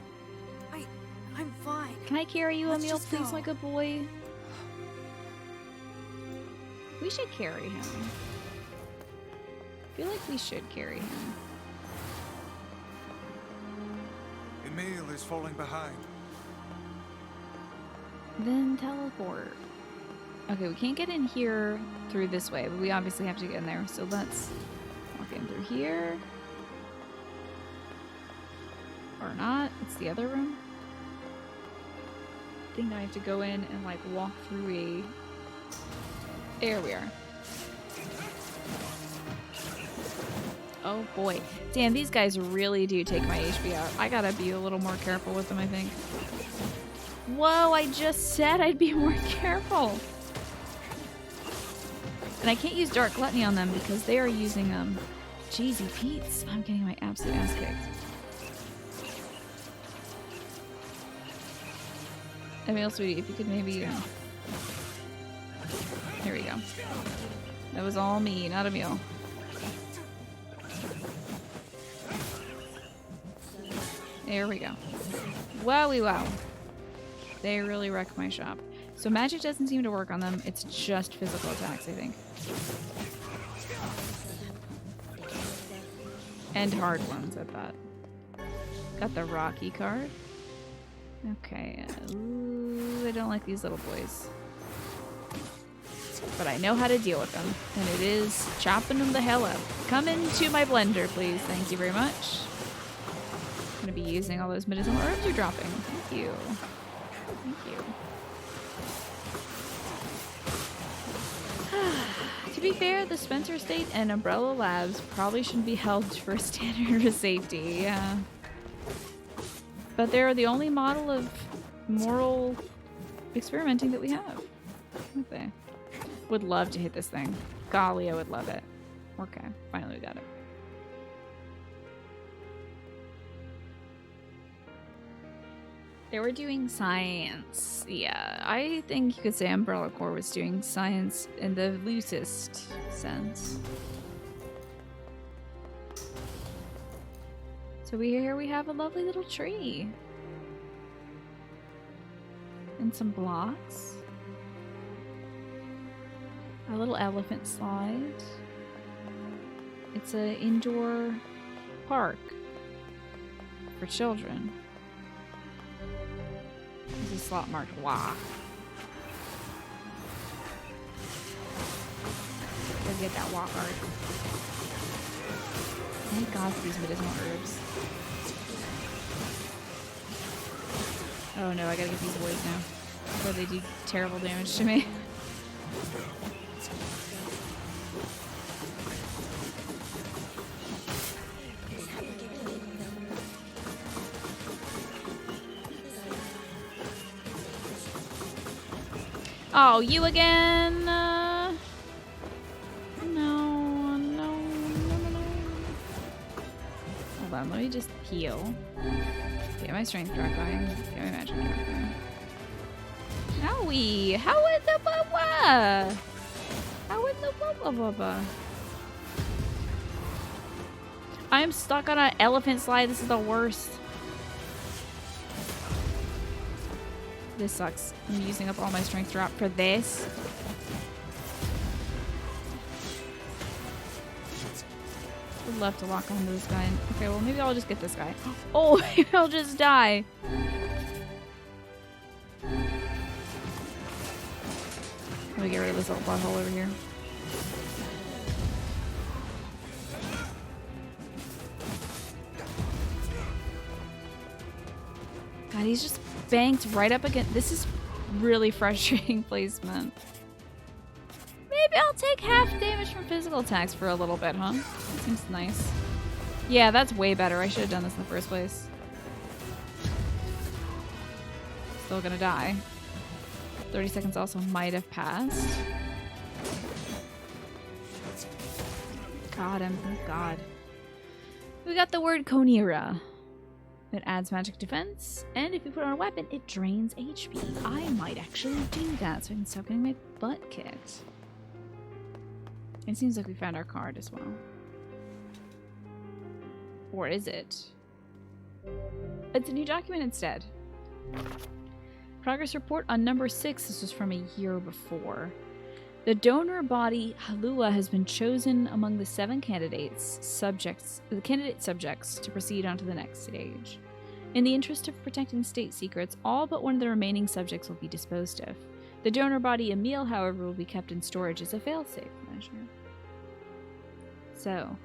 I'm fine. Can I carry you, Let's Emil, just please, go. my good boy? We should carry him. I feel like we should carry him. Emil is falling behind. Then teleport. Okay, we can't get in here through this way, but we obviously have to get in there. So let's walk in through here. Or not. It's the other room. I think I have to go in and like walk through a... There we are. Oh boy. Damn, these guys really do take my HP out. I gotta be a little more careful with them, I think. Whoa, I just said I'd be more careful. And I can't use Dark Gluttony on them because they are using Cheesy Pete's. I'm getting my absolute ass kicked. Emil, sweetie, if you could maybe... Here we go. That was all me, not Emil. There we go. Wowie wow. They really wreck my shop. So magic doesn't seem to work on them. It's just physical attacks, I think. And hard ones at that. Got the Rocky card. Okay. Ooh, I don't like these little boys. But I know how to deal with them. And it is chopping them the hell up. Come into my blender, please. Thank you very much. I'm going to be using all those medicinal herbs you're dropping. Thank you. Thank you. To be fair, the Spencer Estate and Umbrella Labs probably shouldn't be held for standard of safety, yeah. But they're the only model of moral experimenting that we have. Aren't they? Would love to hit this thing. Golly, I would love it. Okay, finally we got it. They were doing science. Yeah, I think you could say Umbrella Corps was doing science in the loosest sense. So here we have a lovely little tree. And some blocks. A little elephant slide. It's an indoor park for children. There's a slot marked WA. Gotta get that WA card. Thank God for these medicinal herbs. Oh no, I gotta get these boys now. Before they do terrible damage to me. Oh, you again? No, no, no, no. Hold on, let me just heal. Get my strength drop going. Get my magic drop going. Owie! How in the bubba? How in the bubba? I'm stuck on an elephant slide. This is the worst. This sucks. I'm using up all my strength drop for this. Would love to lock onto this guy. Okay, well maybe I'll just get this guy. Oh, maybe I'll just die. Let me get rid of this little butthole over here. God, he's just banked right up against. This is really frustrating placement. Maybe I'll take half damage from physical attacks for a little bit, huh? That seems nice. Yeah, that's way better. I should have done this in the first place. Still gonna die. 30 seconds also might have passed. Got him. Thank God. We got the word Konira. It adds magic defense, and if you put on a weapon, it drains HP. I might actually do that so I can stop getting my butt kicked. It seems like we found our card as well. Or is it? It's a new document instead. Progress report on number 6. This was from a year before. The donor body Halua has been chosen among the 7 candidate subjects to proceed on to the next stage. In the interest of protecting state secrets, all but one of the remaining subjects will be disposed of. The donor body Emil, however, will be kept in storage as a failsafe measure. So,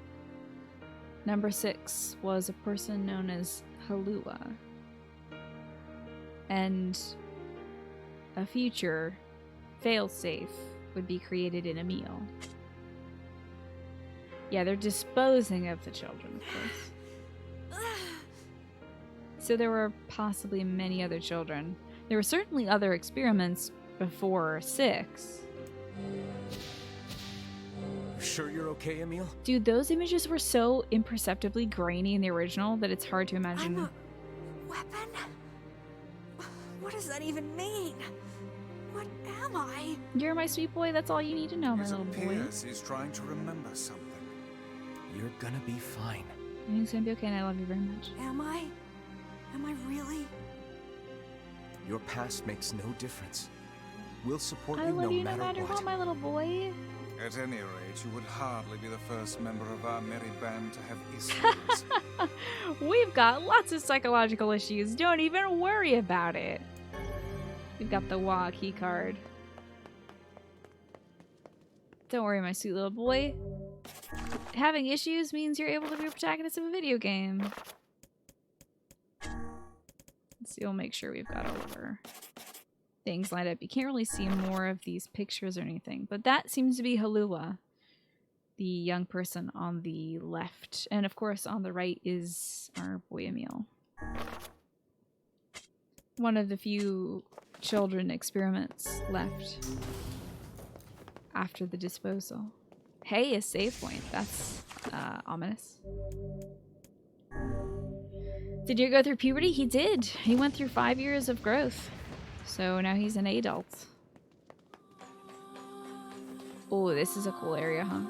number 6 was a person known as Halua. And a future failsafe would be created in Emil. Yeah, they're disposing of the children, of course. So there were possibly many other children. There were certainly other experiments before 6. You sure you're okay, Emil? Dude, those images were so imperceptibly grainy in the original that it's hard to imagine. I'm a weapon? What does that even mean? What am I? You're my sweet boy, that's all you need to know, my little boy. Pierce is trying to remember something. You're gonna be fine. Everything's gonna be okay, and I love you very much. Am I? Am I really? Your past makes no difference. We'll support I you love no you matter no matter what. what, my little boy. At any rate, you would hardly be the first member of our merry band to have issues. We've got lots of psychological issues. Don't even worry about it. We've got the WA key card. Don't worry, my sweet little boy. Having issues means you're able to be a protagonist of a video game. Let's see, we'll make sure we've got all of our things lined up. You can't really see more of these pictures or anything, but that seems to be Halua, the young person on the left. And of course, on the right is our boy Emil. One of the few children experiments left after the disposal. Hey, a save point. That's ominous. Did you go through puberty? He did. He went through 5 years of growth. So now he's an adult. Oh, this is a cool area, huh?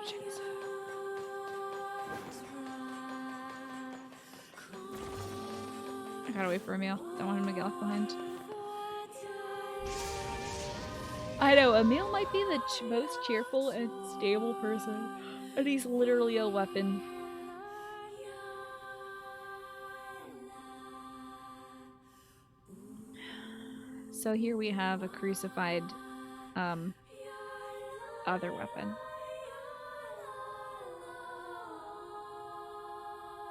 Jeez. I gotta wait for Emil. Don't want him to get left behind. I know, Emil might be the most cheerful and stable person, and he's literally a weapon. So here we have a crucified other weapon.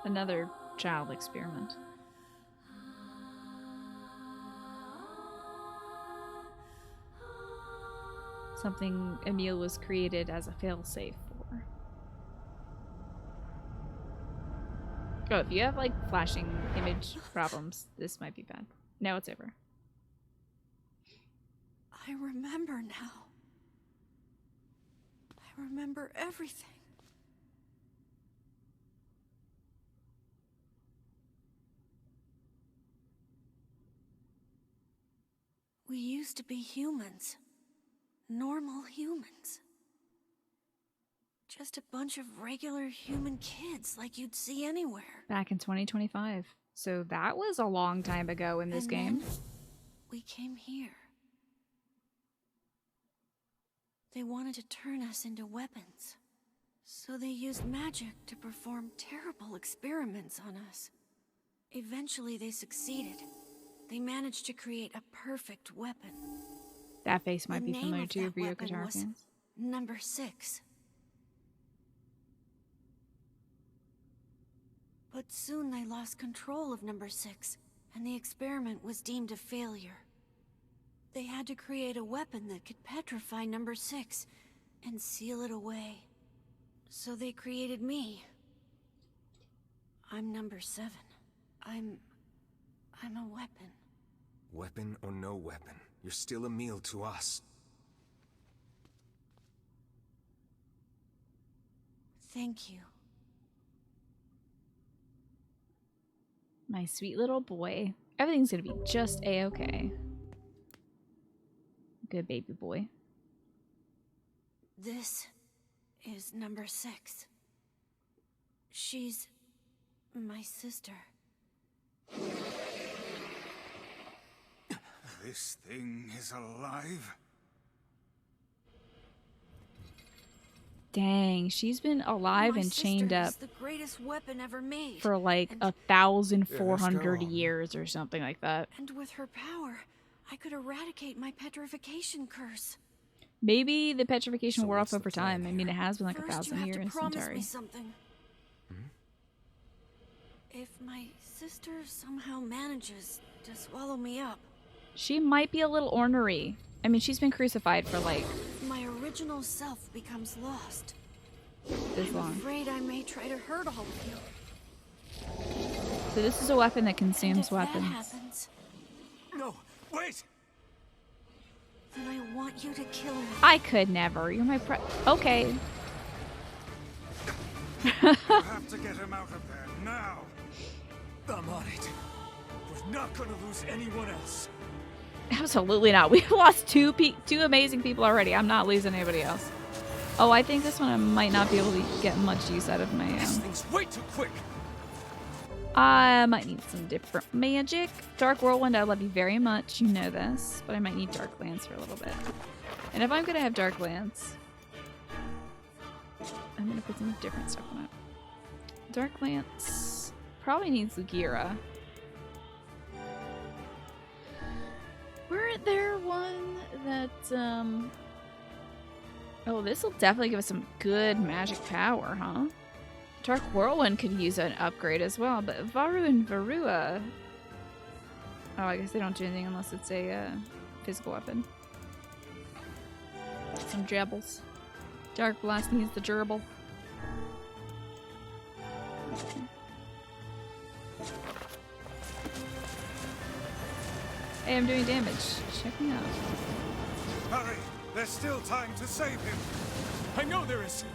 Another child experiment. Something Emil was created as a failsafe for. Oh, if you have like flashing image problems, this might be bad. Now it's over. I remember now. I remember everything. We used to be humans. Normal humans. Just a bunch of regular human kids like you'd see anywhere. Back in 2025. So that was a long time ago in this And game. then we came here. They wanted to turn us into weapons. So they used magic to perform terrible experiments on us. Eventually they succeeded. They managed to create a perfect weapon. That face might The be name familiar of to you that for your weapon guitar was fans. Number 6. But soon they lost control of Number 6, and the experiment was deemed a failure. They had to create a weapon that could petrify Number 6 and seal it away. So they created me. I'm Number 7. I'm a weapon. Weapon or no weapon, you're still Emil to us. Thank you. My sweet little boy. Everything's gonna be just a-okay. Good baby boy. This is Number 6. She's my sister. This thing is alive. Dang, she's been alive My and sister chained up is the greatest weapon ever made. for like 1,400 years or something like that. And with her power, I could eradicate my petrification curse. Maybe the petrification wore off over time. I mean, it has been like First, 1,000 you have years. to promise Sorry. me something. If my sister somehow manages to swallow me up, She might be a little ornery. I mean, she's been crucified for like... my original self becomes lost. this long. I'm afraid I may try to hurt all of you. So this is a weapon that consumes If weapons. that happens, No, wait! then I want you to kill me. I could never. You're my okay. You have to get him out of there now. I'm on it. We're not gonna lose anyone else. Absolutely not. We've lost two amazing people already. I'm not losing anybody else. Oh, I think this one I might not be able to get much use out of my This thing's way too quick. I might need some different magic. Dark Whirlwind, I love you very much. You know this. But I might need Dark Lance for a little bit. And if I'm going to have Dark Lance, I'm going to put some different stuff on it. Dark Lance probably needs Lugira. Weren't there one that, oh, this will definitely give us some good magic power, huh? Dark Whirlwind could use an upgrade as well, but Varu and Varua... Oh, I guess they don't do anything unless it's a physical weapon. Some jabbles. Dark Blast needs the gerbil. Hey, I'm doing damage. Check me out. Hurry! There's still time to save him. I know there is.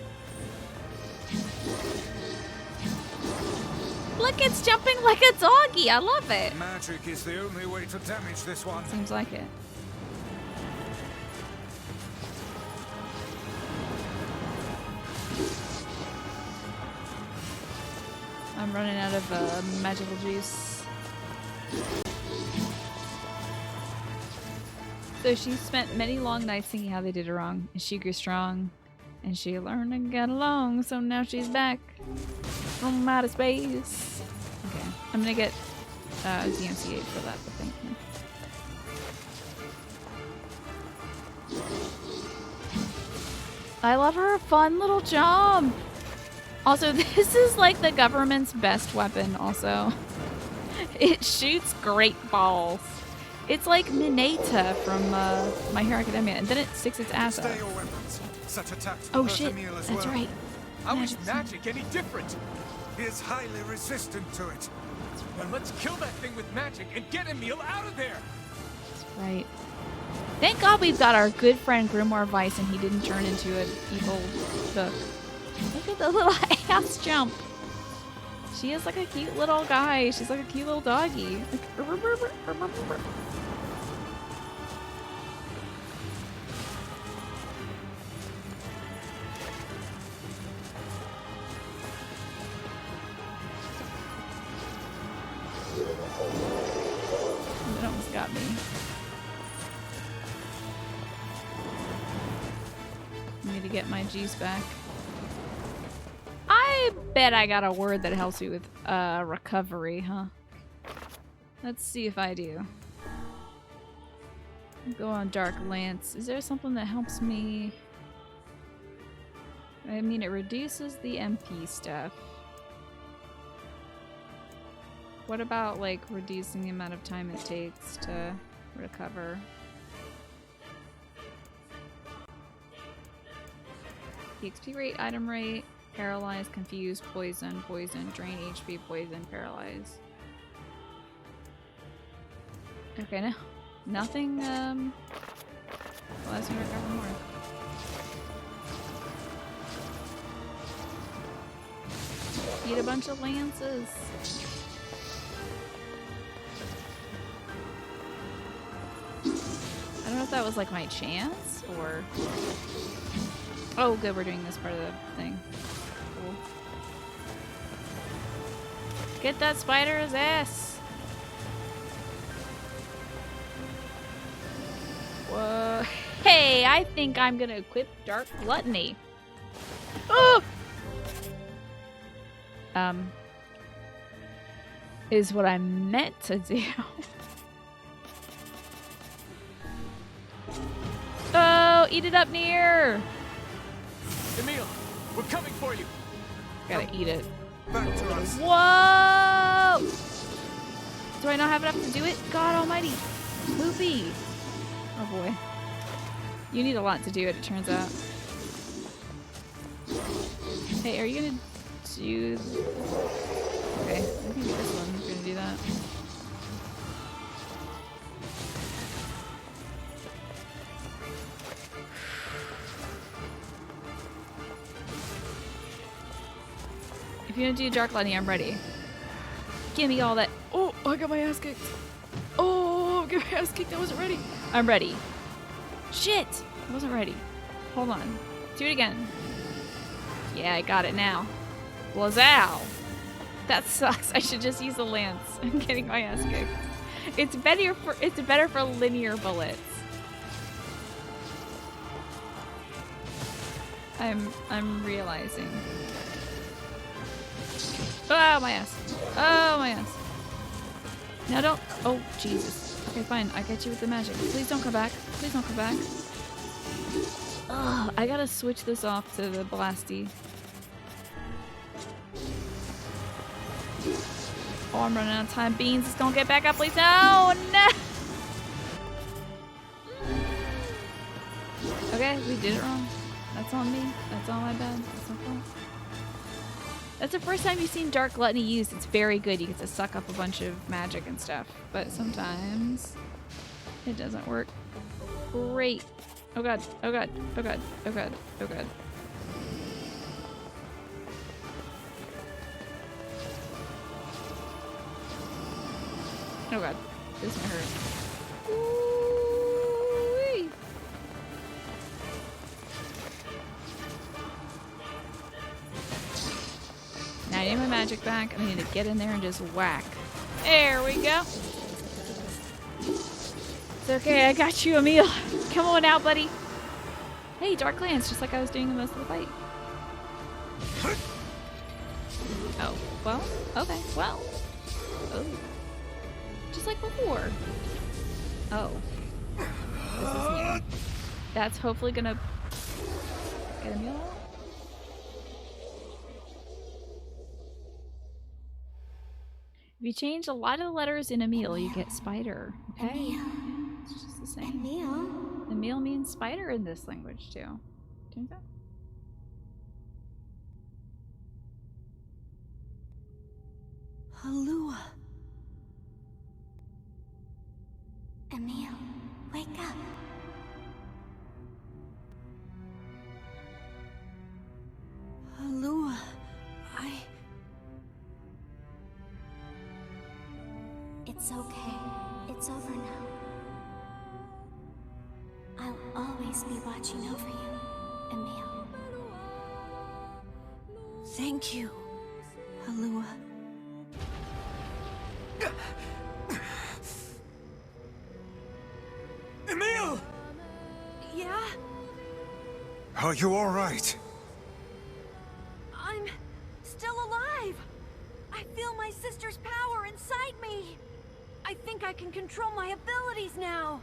Look, it's jumping like a doggy. I love it. Magic is the only way to damage this one. Seems like it. I'm running out of magical juice. So she spent many long nights thinking how they did it wrong, and she grew strong, and she learned to get along, so now she's back from outer space. Okay, I'm gonna get DMCA for that, but thank you. I love her fun little jump! Also, this is like the government's best weapon also. It shoots great balls. It's like Mineta from My Hero Academia, and then it sticks its ass up. Oh shit, that's right. How is magic any different? He is highly resistant to it. Then let's kill that thing with magic and get Emil out of there! Right. Thank God we've got our good friend Grimoire Weiss and he didn't turn into an evil book. Look at the little ass jump. She is like a cute little guy. She's like a cute little doggy. Like, It almost got me. I need to get my juice back. I bet I got a word that helps me with recovery, huh? Let's see if I do. Go on Dark Lance. Is there something that helps me? I mean, it reduces the MP stuff. What about, like, reducing the amount of time it takes to recover? The XP rate, item rate, paralyze, confuse, poison, drain HP, poison, paralyze. Okay, no. Nothing, allows me to recover more. Eat a bunch of lances. I don't know if that was like my chance or... Oh good, we're doing this part of the thing. Cool. Get that spider's ass! Whoa. Hey, I think I'm gonna equip Dark Gluttony. Oh! Is what I meant to do. Oh, eat it up, NieR! Emil, we're coming for you. Gotta eat it. Back to us. Whoa! Do I not have enough to do it? God almighty. Poopy. Oh boy. You need a lot to do it, it turns out. Hey, are you gonna do... Okay, I think this one's gonna do that. If you're gonna do Dark Lightning, I'm ready. Give me all that. Oh, I got my ass kicked. Oh, get my ass kicked. I wasn't ready. I'm ready. Shit! I wasn't ready. Hold on. Do it again. Yeah, I got it now. Blazow! That sucks. I should just use the lance. I'm getting my ass kicked. It's better for linear bullets. I'm realizing. Oh, my ass. Oh, my ass. Now don't... Oh, Jesus. Okay, fine. I get you with the magic. Please don't come back. Please don't come back. Ugh, I gotta switch this off to the blasty. Oh, I'm running out of time. Beans is gonna get back up, please. No! No! Okay, we did it wrong. That's on me. That's all my bad. That's my fault. That's the first time you've seen Dark Gluttony used. It's very good. You get to suck up a bunch of magic and stuff. But sometimes it doesn't work great. Oh god. Oh god. Oh god. Oh god. Oh god. Oh god. This might hurt. Ooh-wee. Now I need my magic back. I need to get in there and just whack. There we go. It's okay, I got you, Emil. Come on out, buddy. Hey, Dark Lance, just like I was doing the most of the fight. Oh, well, okay, well. Oh. Just like before. Oh. This is new. That's hopefully gonna get Emil out. If you change a lot of the letters in Emil, you get spider. Okay? Yeah, it's just the same. Emil means spider in this language too. Turns out. Halua. Emil, wake up. Halua, It's okay. It's over now. I'll always be watching over you, Emil. Thank you, Halua. Emil! Yeah? Are you all right? I'm still alive! I feel my sister's power inside me! I think I can control my abilities now!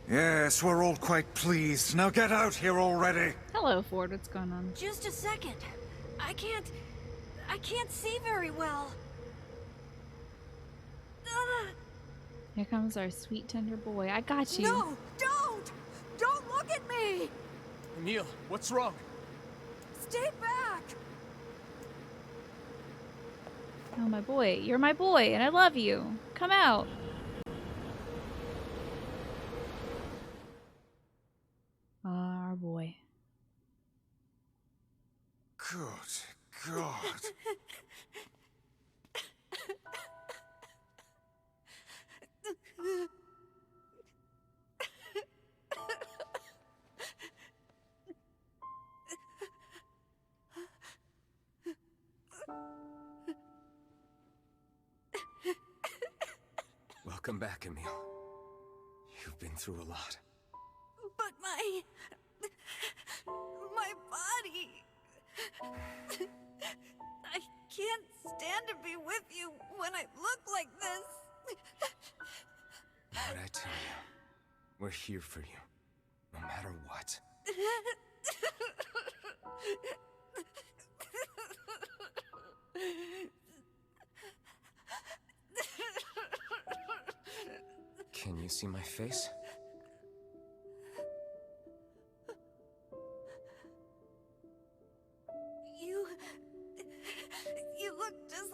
Yes, we're all quite pleased. Now get out here already! Hello, Ford. What's going on? Just a second. I can't see very well. Here comes our sweet, tender boy. I got you. No! Don't! Don't look at me! Emil, what's wrong? Stay back! Oh, my boy. You're my boy, and I love you. Come out. Our boy. Good God. Welcome back, Emil. You've been through a lot. But my body... I can't stand to be with you when I look like this. What'd I tell you? We're here for you, no matter what. Can you see my face?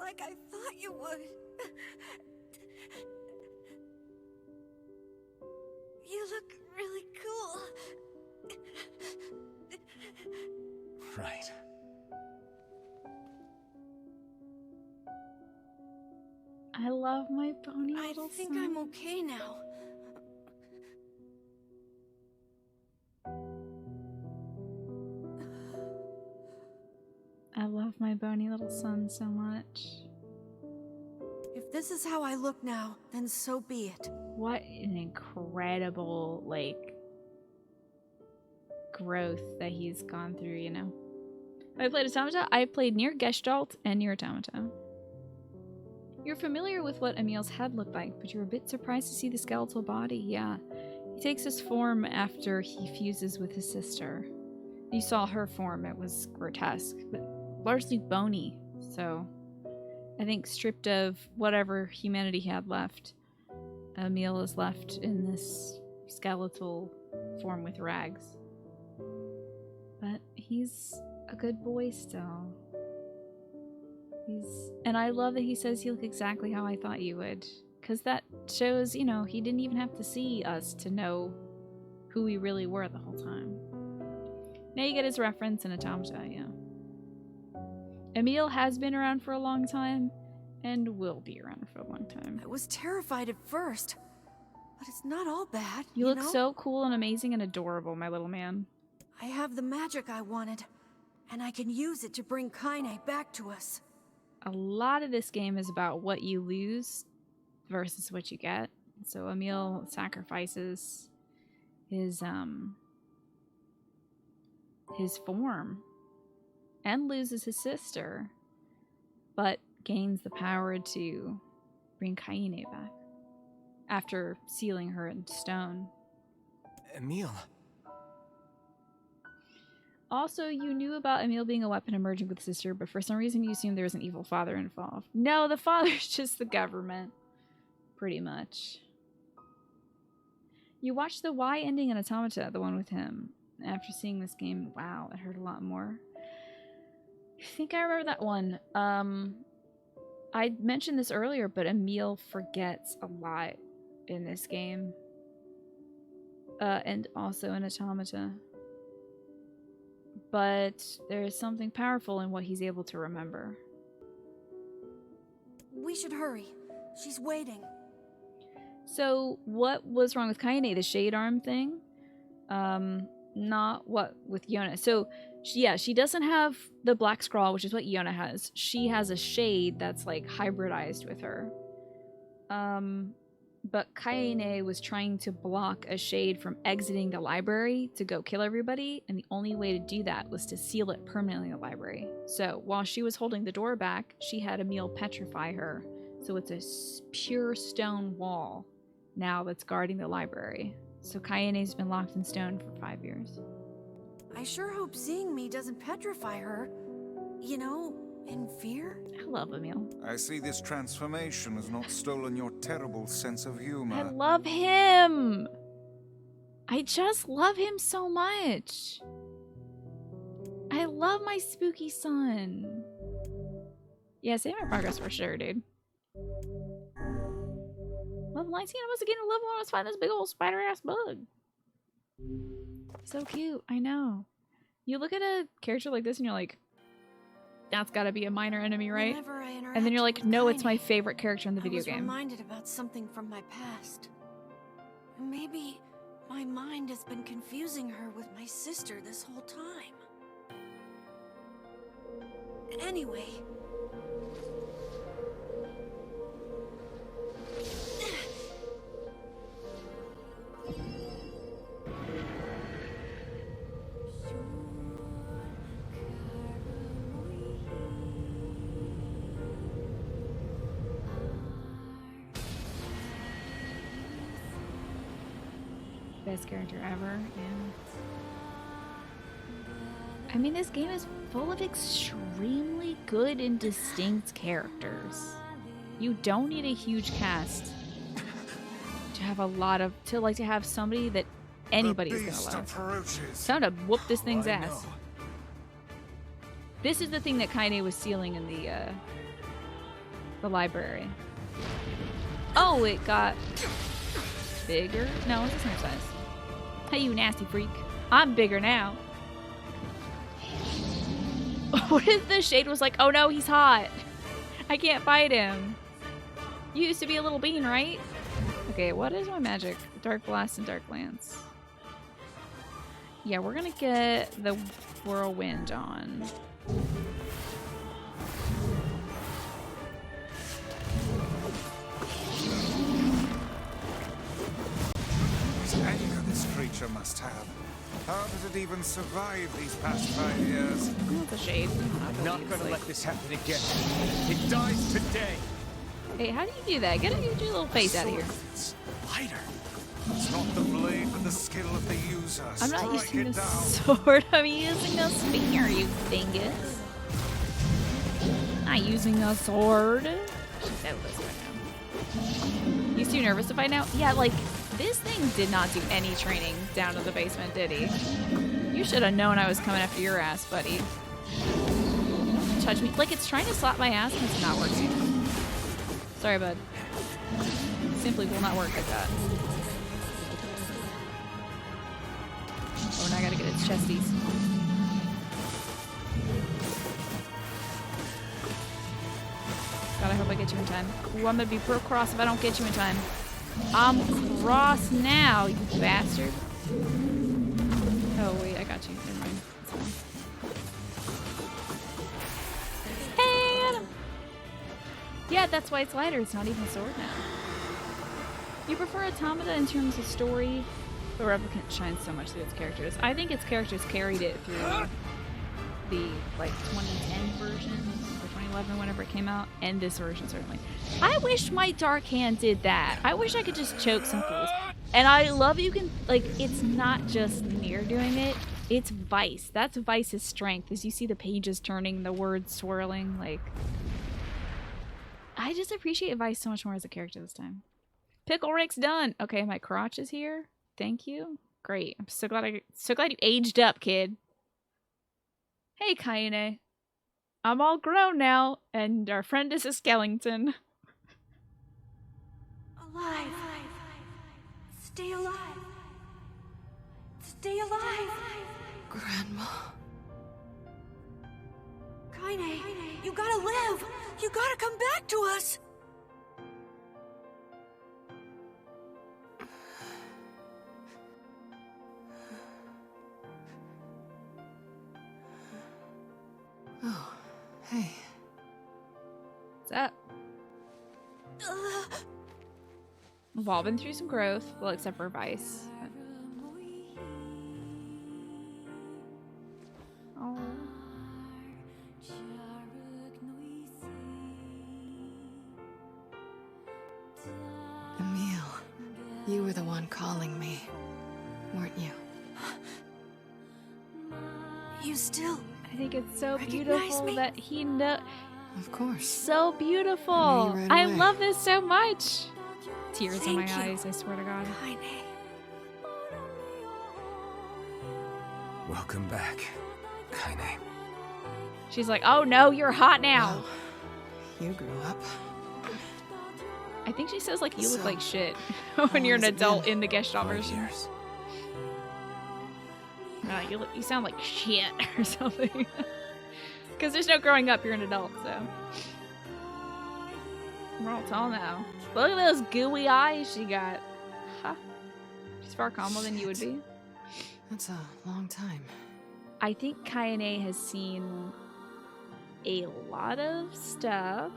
like I thought you would. You look really cool. Right. I love my bony little I think son. I'm okay now. I love my bony little son so much. If this is how I look now, then so be it. What an incredible, like, growth that he's gone through, you know? I played Automata. I played NieR Gestalt and NieR Automata. You're familiar with what Emil's head looked like, but you're a bit surprised to see the skeletal body. Yeah. He takes his form after he fuses with his sister. You saw her form. It was grotesque, but largely bony. So I think stripped of whatever humanity he had left, Emil is left in this skeletal form with rags. But he's a good boy still. And I love that he says you look exactly how I thought you would. Because that shows, you know, he didn't even have to see us to know who we really were the whole time. Now you get his reference in Automata, yeah. Emil has been around for a long time, and will be around for a long time. I was terrified at first, but it's not all bad. You look know? so cool and amazing and adorable, my little man. I have the magic I wanted, and I can use it to bring Kaine back to us. A lot of this game is about what you lose versus what you get. So Emil sacrifices his form and loses his sister, but gains the power to bring Kaine back after sealing her in stone. Emil. Also, you knew about Emil being a weapon emerging with sister, but for some reason you assumed there was an evil father involved. No, the father's just the government. Pretty much. You watched the Y ending in Automata, the one with him. After seeing this game, wow, it hurt a lot more. I think I remember that one. I mentioned this earlier, but Emil forgets a lot in this game. And also in Automata. But there is something powerful in what he's able to remember. We should hurry. She's waiting. So, what was wrong with Kaine? The shade arm thing? Not what with Yona. So, she doesn't have the black scrawl, which is what Yona has. She has a shade that's like hybridized with her. But Kaine was trying to block a shade from exiting the library to go kill everybody, and the only way to do that was to seal it permanently in the library. So while she was holding the door back, she had Emil petrify her. So it's a pure stone wall now that's guarding the library. So Kaine's been locked in stone for 5 years. I sure hope seeing me doesn't petrify her. You know, in fear? I love Emil. I see this transformation has not stolen your terrible sense of humor. I love him! I just love him so much. I love my spooky son. Yeah, save my progress for sure, dude. Level 19, I must have gained a level when I was fighting this big old spider-ass bug. So cute, I know. You look at a character like this and you're like, that's gotta be a minor enemy, right? And then you're like, no, it's my favorite character in the video game. I was reminded about something from my past. Maybe my mind has been confusing her with my sister this whole time. Anyway. Best character ever, yeah. I mean, this game is full of extremely good and distinct characters. You don't need a huge cast to have a lot of, to have somebody that anybody's gonna love. It's time to whoop this thing's ass. This is the thing that Kaine was sealing in the The library. Oh, it got bigger? No, it's the same size. Hey, you nasty freak. I'm bigger now. What if the shade was like, oh no, he's hot. I can't fight him. You used to be a little bean, right? Okay, what is my magic? Dark Blast and Dark Lance. Yeah, we're gonna get the Whirlwind on. What anger this creature must have. How did it even survive these past 5 years? That's a shade. I'm not gonna let this happen again. It dies today. Hey, how do you do that? Get your little face out of here. Lighter. It's not the blade, but the skill of the user. I'm not Strike using it a down. sword. I'm using a spear, you dingus. Not using a sword. She's out this right now. He's too nervous to fight now? Yeah, like, this thing did not do any training down to the basement, did he? You should have known I was coming after your ass, buddy. Don't touch me. Like, it's trying to slap my ass and it's not working. Sorry, bud. Simply will not work like that. Oh, and I gotta get its chesties. God, I hope I get you in time. Ooh, I'm gonna be real cross if I don't get you in time. I'm cross now, you bastard. Oh, wait, I got you. Never mind. It's fine. Hey, Adam! Yeah, that's why it's lighter. It's not even a sword now. You prefer Automata in terms of story? The Replicant shines so much through its characters. I think its characters carried it through the, like, 2010 version, or 2011, whenever it came out, and this version, certainly. I wish my Dark Hand did that. I wish I could just choke some fools. And I love you can, like, it's not just NieR doing it, it's Vice. That's Vice's strength, as you see the pages turning, the words swirling, like... I just appreciate Vice so much more as a character this time. Pickle Rick's done! Okay, my crotch is here. Thank you. Great. I'm so glad you aged up, kid. Hey, Kaine. I'm all grown now, and our friend is a skeleton. Alive. Stay alive. Stay alive. Grandma. Kaine, you gotta live. You gotta come back to us. Oh, hey. What's up? We've all been through some growth, well, except for Vice. Oh. Emil, you were the one calling me, weren't you? You still... I think it's so beautiful me? that he knows. Of course. So beautiful. Right I away. love this so much. Tears in my Thank you. eyes, I swear to God. Kaine. Welcome back, Kaine. She's like, oh no, you're hot now. Wow. You grew up. I think she says, like, you look So, like shit how when you're an long has it adult been? in the Gestalt 5 version. years. You sound like shit or something. Because there's no growing up, you're an adult, so. We're all tall now. Look at those gooey eyes she got. Huh. She's far calmer than you would be. That's a long time. I think Kaine has seen a lot of stuff.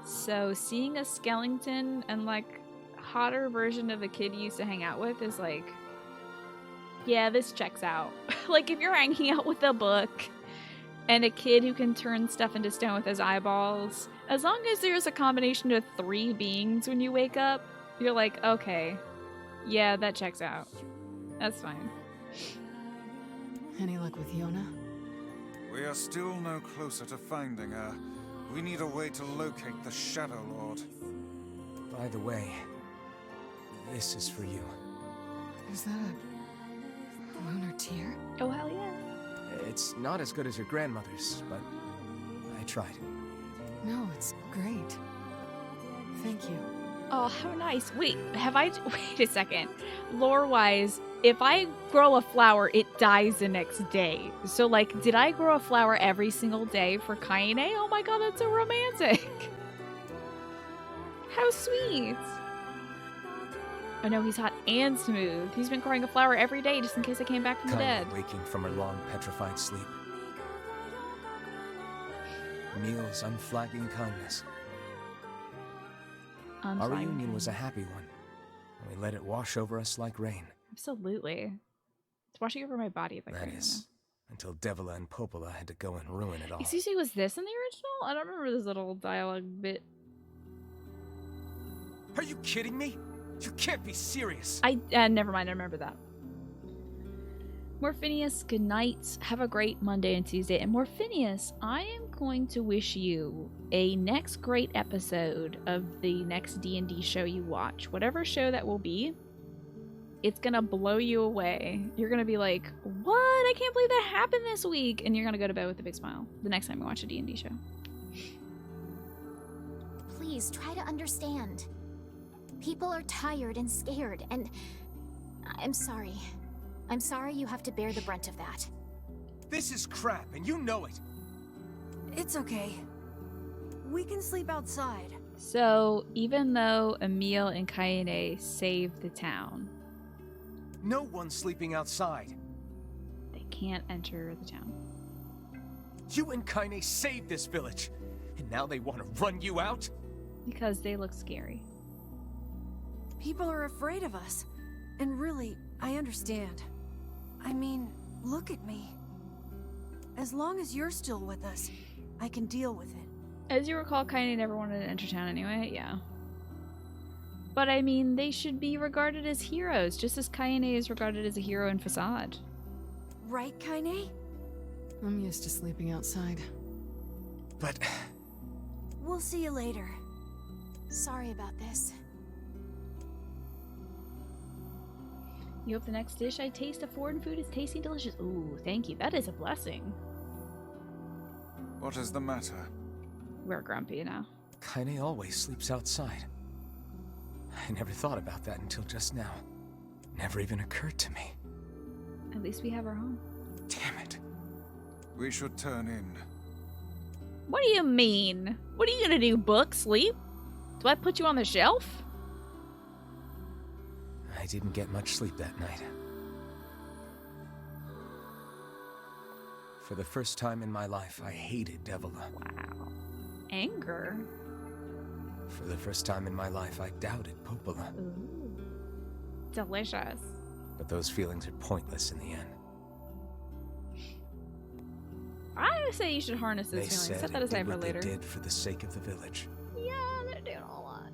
So seeing a skeleton and like hotter version of a kid you used to hang out with is like, yeah, this checks out. Like if you're hanging out with a book and a kid who can turn stuff into stone with his eyeballs, as long as there's a combination of 3 beings when you wake up, you're like, okay, yeah, that checks out. That's fine. Any luck with Yona? We are still no closer to finding her. We need a way to locate the Shadow Lord. By the way, this is for you. Is that a lunar tear? Oh, hell yeah. It's not as good as your grandmother's, but I tried. No, it's great. Thank you. Oh, how nice. Wait, wait a second. Lore-wise, if I grow a flower, it dies the next day. So, like, did I grow a flower every single day for Kaine? Oh my god, that's so romantic. How sweet. Oh no, he's hot and smooth. He's been growing a flower every day just in case I came back from the dead. Waking from her long, petrified sleep. Emil's unflagging kindness. Our reunion was a happy one. And we let it wash over us like rain. Absolutely. It's washing over my body like rain. That is, until Devila and Popola had to go and ruin it all. Excuse me, was this in the original? I don't remember this little dialogue bit. Are you kidding me? You can't be serious. Never mind, I remember that. Morphinius, good night. Have a great Monday and Tuesday. And Morphinius, I am going to wish you a next great episode of the next D&D show you watch. Whatever show that will be, it's gonna blow you away. You're gonna be like, what? I can't believe that happened this week. And you're gonna go to bed with a big smile the next time you watch a D&D show. Please try to understand. People are tired and scared, and I'm sorry. I'm sorry you have to bear the brunt of that. This is crap, and you know it. It's okay. We can sleep outside. So, even though Emil and Kaine saved the town, no one's sleeping outside. They can't enter the town. You and Kaine saved this village, and now they want to run you out? Because they look scary. People are afraid of us. And really, I understand. I mean, look at me. As long as you're still with us, I can deal with it. As you recall, Kaine never wanted to enter town anyway, yeah. But I mean, they should be regarded as heroes, just as Kaine is regarded as a hero in Facade. Right, Kaine? I'm used to sleeping outside. But... We'll see you later. Sorry about this. You hope the next dish I taste of foreign food is tasting delicious. Ooh, thank you. That is a blessing. What is the matter? We're grumpy now. Kaine always sleeps outside. I never thought about that until just now. Never even occurred to me. At least we have our home. Damn it. We should turn in. What do you mean? What are you gonna do, book? Sleep? Do I put you on the shelf? I didn't get much sleep that night. For the first time in my life, I hated Devila. Wow. Anger? For the first time in my life, I doubted Popola. Ooh. Delicious. But those feelings are pointless in the end. I would say you should harness those feelings. Set that aside for later. They did for the sake of the village. Yeah, they're doing a lot.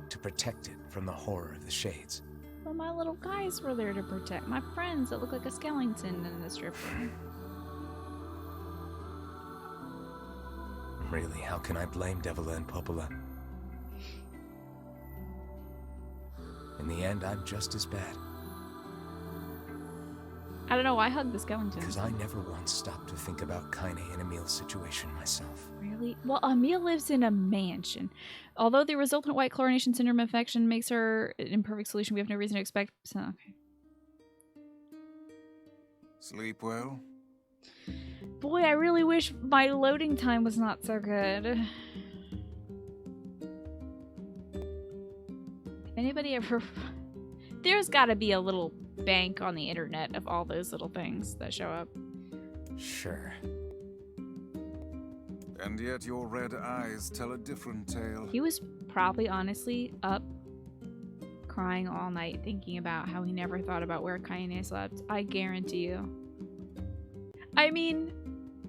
To protect it from the horror of the shades. Well, my little guys were there to protect my friends that look like a skeleton in the stripper. Really, how can I blame Devila and Popola? In the end, I'm just as bad. I don't know why I hugged the skeleton. Because I never once stopped to think about Kaine and Emil's situation myself. Really? Well, Emil lives in a mansion. Although the resultant white chlorination syndrome infection makes her an imperfect solution, we have no reason to expect... So, okay. Sleep well? Boy, I really wish my loading time was not so good. Anybody ever... There's gotta be a little bank on the internet of all those little things that show up. Sure. And yet your red eyes tell a different tale. He was probably honestly up crying all night thinking about how he never thought about where Kaine slept. I guarantee you. I mean,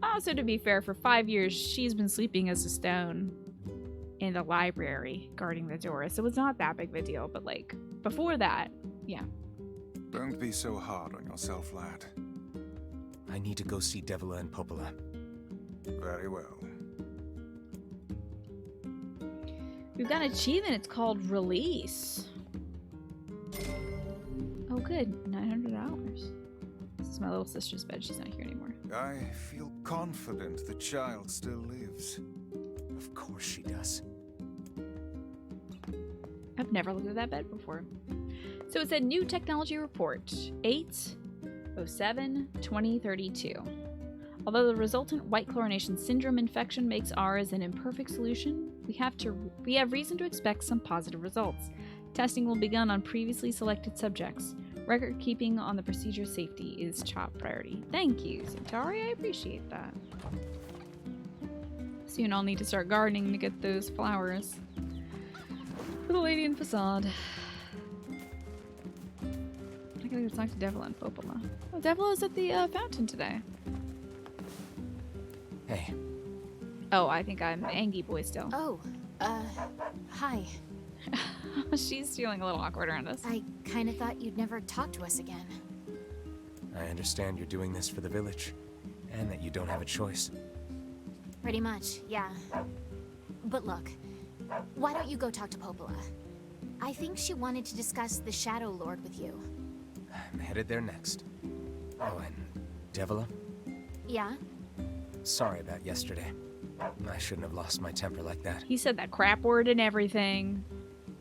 also to be fair, for 5 years she's been sleeping as a stone in the library guarding the door, so it's not that big of a deal, but like before that, yeah. Don't be so hard on yourself, lad. I need to go see Devila and Popola. Very well. We've got an achievement. It's called Release. Oh, good. $900. This is my little sister's bed. She's not here anymore. I feel confident the child still lives. Of course she does. I've never looked at that bed before. So it said new technology report 8/07/2032. Although the resultant white chlorination syndrome infection makes ours an imperfect solution, we have reason to expect some positive results. Testing will begin on previously selected subjects. Record keeping on the procedure's safety is top priority. Thank you, Centauri. I appreciate that. Soon I'll need to start gardening to get those flowers for the lady in facade. I gotta go talk to Devil and Popola. Oh, Devil is at the fountain today. Hey. Oh, I think I'm Angie Boy still. Oh, hi. She's feeling a little awkward around us. I kind of thought you'd never talk to us again. I understand you're doing this for the village, and that you don't have a choice. Pretty much, yeah. But look, why don't you go talk to Popola? I think she wanted to discuss the Shadow Lord with you. I'm headed there next. Oh, and Devila? Yeah? Sorry about yesterday. I shouldn't have lost my temper like that. He said that crap word and everything.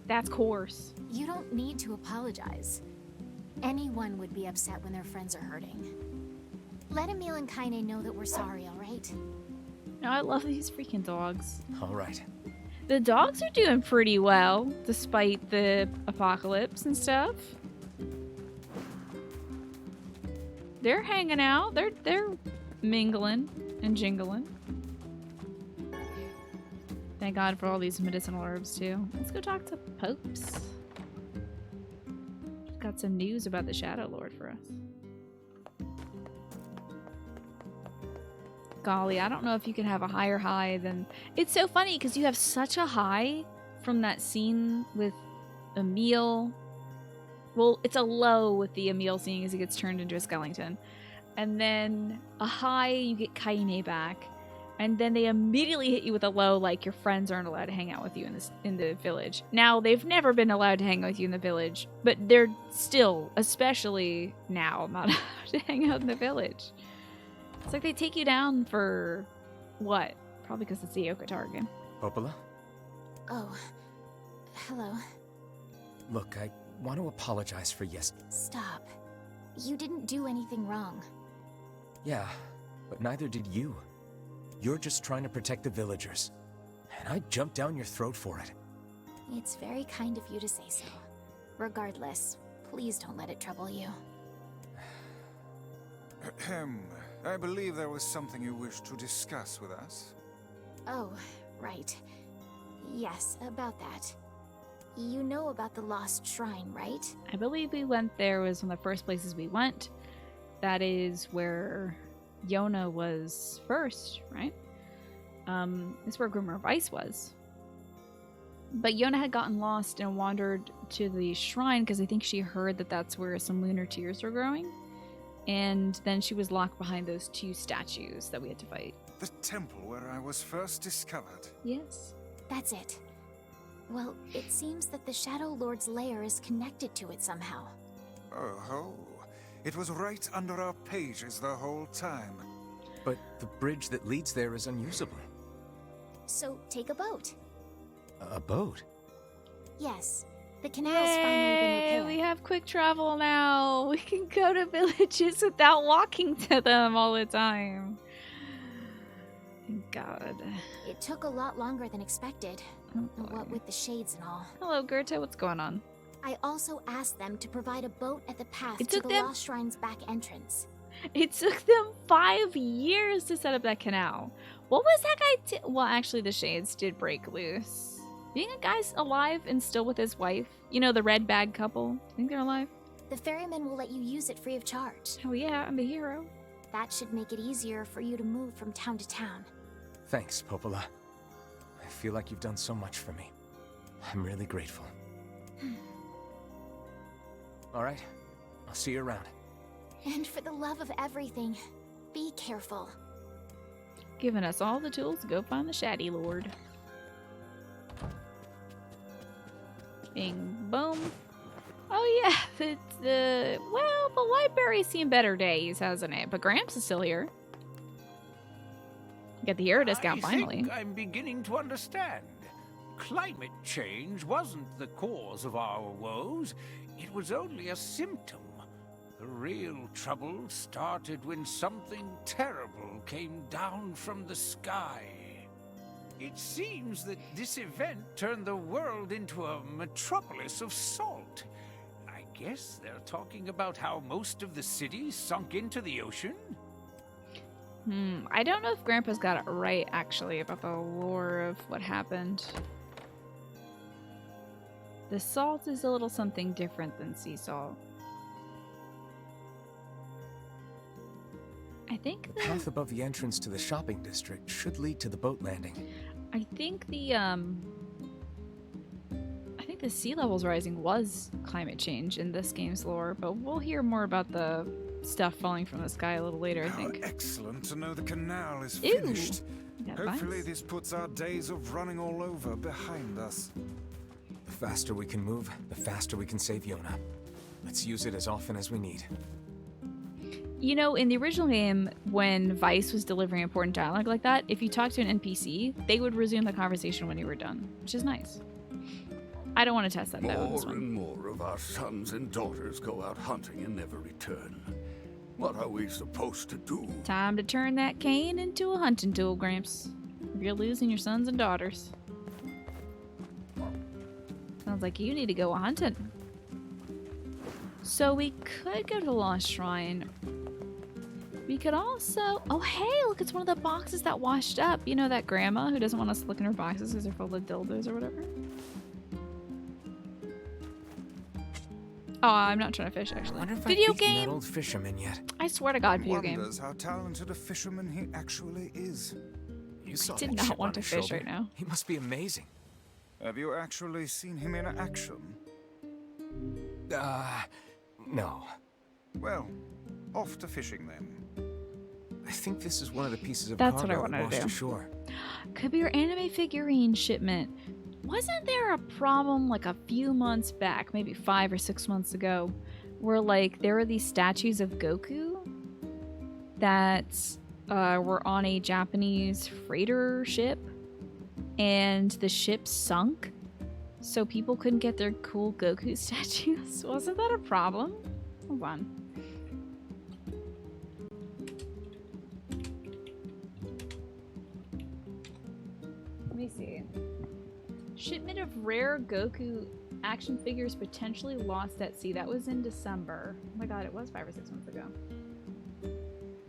That's coarse. You don't need to apologize. Anyone would be upset when their friends are hurting. Let Emil and Kaine know that we're sorry, alright? No, I love these freaking dogs. Alright. The dogs are doing pretty well, despite the apocalypse and stuff. They're hanging out. They're mingling and jingling. Thank God for all these medicinal herbs, too. Let's go talk to Popes. Got some news about the Shadow Lord for us. Golly, I don't know if you can have a higher high than... It's so funny because you have such a high from that scene with Emil. Well, it's a low with the Emil scene as he gets turned into a skeleton. And then a high, you get Kaine back. And then they immediately hit you with a low, like your friends aren't allowed to hang out with you in the village. Now, they've never been allowed to hang out with you in the village, but they're still, especially now, not allowed to hang out in the village. It's like they take you down for what? Probably because it's the Yokotaro game. Popola? Oh, hello. Look, I want to apologize for yesterday. Stop. You didn't do anything wrong. Yeah, but neither did you. You're just trying to protect the villagers. And I jumped down your throat for it. It's very kind of you to say so. Regardless, please don't let it trouble you. Ahem. I believe there was something you wished to discuss with us. Oh, right. Yes, about that. You know about the Lost Shrine, right? I believe we went there. Was one of the first places we went. That is where Yona was first, right? It's where Grimmer of Ice was. But Yona had gotten lost and wandered to the shrine because I think she heard that that's where some lunar tears were growing. And then she was locked behind those two statues that we had to fight. The temple where I was first discovered. Yes. That's it. Well, it seems that the Shadow Lord's lair is connected to it somehow. Oh ho. It was right under our pages the whole time. But the bridge that leads there is unusable. So, take a boat. A boat? Yes. The canal's finally been repaired. We have quick travel now. We can go to villages without walking to them all the time. Thank God. It took a lot longer than expected. Oh, what with the shades and all. Hello, Goethe. What's going on? I also asked them to provide a boat at the path It to took the them- Lost Shrine's back entrance. It took them 5 years to set up that canal. What was that guy? Well, actually, the shades did break loose. Being a guy's alive and still with his wife, you know, the red bag couple. I think they're alive. The ferryman will let you use it free of charge. Oh yeah, I'm the hero. That should make it easier for you to move from town to town. Thanks, Popola. I feel like you've done so much for me. I'm really grateful. All right, I'll see you around. And for the love of everything, be careful. Giving us all the tools to go find the Shady Lord. Bing, boom. Oh yeah, well, the library's seen better days, hasn't it? But Gramps is still here. Get the hero discount I finally. think I'm beginning to understand. Climate change wasn't the cause of our woes. It was only a symptom. The real trouble started when something terrible came down from the sky. It seems that this event turned the world into a metropolis of salt. I guess they're talking about how most of the city sunk into the ocean? I don't know if Grandpa's got it right, actually, about the lore of what happened. The salt is a little something different than sea salt. I think the path above the entrance to the shopping district should lead to the boat landing. I think the sea levels rising was climate change in this game's lore, but we'll hear more about the stuff falling from the sky a little later, I think. Excellent to know the canal is Ew. finished. That Hopefully bites. this puts our days of running all over behind us. The faster we can move, the faster we can save Yona. Let's use it as often as we need. You know, in the original game, when Vice was delivering important dialogue like that, if you talked to an NPC, they would resume the conversation when you were done, which is nice. I don't want to test that though on this More one. and more of our sons and daughters go out hunting and never return. What are we supposed to do? Time to turn that cane into a hunting tool, Gramps. You're losing your sons and daughters. Sounds like you need to go hunting. So we could go to the Lost Shrine. We could also... Oh, hey, look, it's one of the boxes that washed up. You know that grandma who doesn't want us to look in her boxes because they're full of dildos or whatever? Oh, I'm not trying to fish, actually. Video game! That old fisherman yet. I swear to God, video game. Wonders how talented a fisherman he actually is. You saw I did that not chip want on to his fish shoulder? right now. He must be amazing. Have you actually seen him in action? No. Well, off to fishing then. I think this is one of the pieces of That's what I cargo that wanted to washed do. ashore. Could be your anime figurine shipment. Wasn't there a problem like a few months back, maybe 5 or 6 months ago, where like there were these statues of Goku that were on a Japanese freighter ship, and the ship sunk, so people couldn't get their cool Goku statues? Wasn't that a problem? Hold on. Let me see. Shipment of rare Goku action figures potentially lost at sea. That was in December. Oh my god, it was 5 or 6 months ago.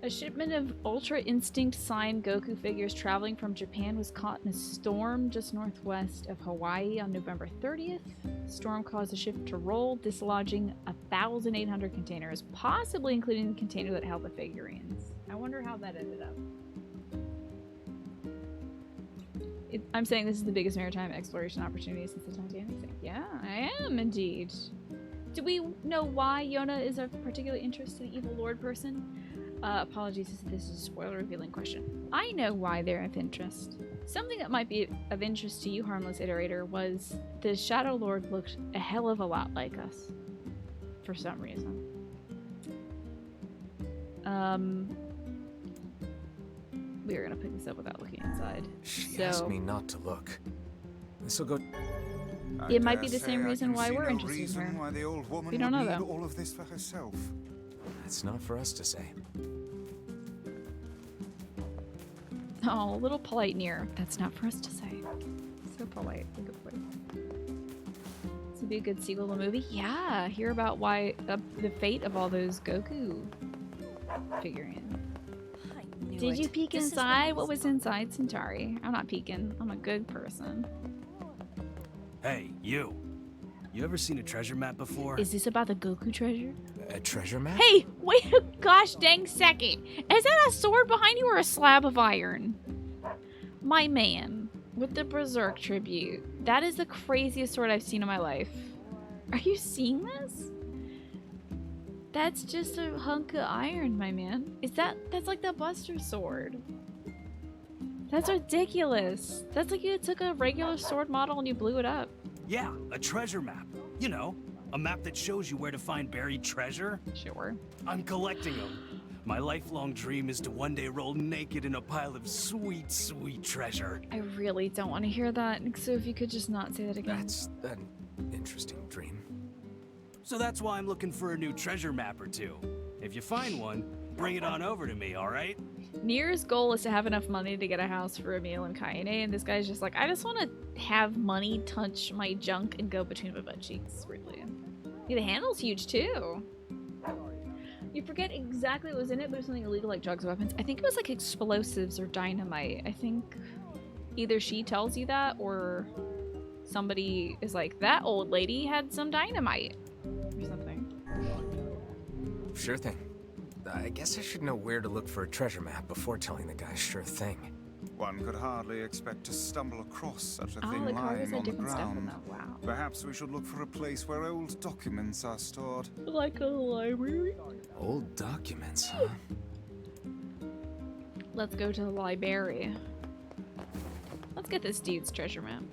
A shipment of Ultra Instinct signed Goku figures traveling from Japan was caught in a storm just northwest of Hawaii on November 30th. The storm caused the ship to roll, dislodging 1,800 containers, possibly including the container that held the figurines. I wonder how that ended up. I'm saying this is the biggest maritime exploration opportunity since the Titanic thing. Yeah, I am indeed. Do we know why Yona is of particular interest to the evil lord person? Apologies if this is a spoiler revealing question. I know why they're of interest. Something that might be of interest to you, harmless iterator, was the Shadow Lord looked a hell of a lot like us. For some reason. We are gonna pick this up without looking inside. She asked me not to look. This'll go... It might be the same reason why we're interested in her. Why the old woman We don't know, would need though. all of this for herself. It's not for us to say. Oh, a little polite NieR. That's not for us to say. So polite. Good boy. This would be a good sequel to the movie. Yeah, hear about why the fate of all those Goku figurines. Did you peek inside? What was inside, Centauri? I'm not peeking. I'm a good person. Hey, you. You ever seen a treasure map before? Is this about the Goku treasure? A treasure map? Hey, wait a gosh dang second. Is that a sword behind you or a slab of iron? My man, with the Berserk tribute. That is the craziest sword I've seen in my life. Are you seeing this? That's just a hunk of iron, my man. That's like the Buster sword. That's ridiculous. That's like you took a regular sword model and you blew it up. Yeah, a treasure map. You know, a map that shows you where to find buried treasure. Sure. I'm collecting them. My lifelong dream is to one day roll naked in a pile of sweet, sweet treasure. I really don't want to hear that, so if you could just not say that again. That's an interesting dream. So that's why I'm looking for a new treasure map or two. If you find one, bring it on over to me, alright? NieR's goal is to have enough money to get a house for Emil and Kaine, and this guy's just like, I just want to have money touch my junk and go between my butt cheeks, really. Yeah, the handle's huge, too. You forget exactly what was in it, but it was something illegal like drugs or weapons. I think it was like explosives or dynamite. I think either she tells you that or somebody is like, that old lady had some dynamite or something. Sure thing. I guess I should know where to look for a treasure map before telling the guy sure thing. One could hardly expect to stumble across such a thing the carvers lying had on the different stuff in ground. that. Wow. Perhaps we should look for a place where old documents are stored. Like a library? Old documents, huh? Let's go to the library. Let's get this dude's treasure map.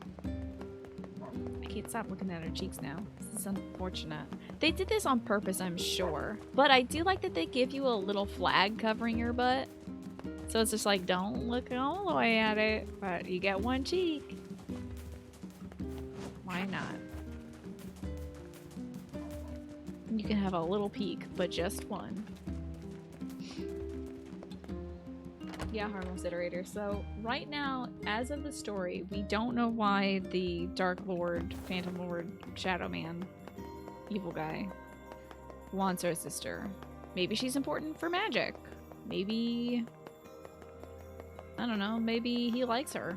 I can't stop looking at her cheeks now. This is unfortunate. They did this on purpose, I'm sure. But I do like that they give you a little flag covering your butt. So it's just like, don't look all the way at it, but you get one cheek. Why not? You can have a little peek, but just one. Yeah, harmless iterator. So right now, as of the story, we don't know why the Dark Lord, Phantom Lord, Shadow Man, evil guy, wants our sister. Maybe she's important for magic. Maybe... I don't know, maybe he likes her.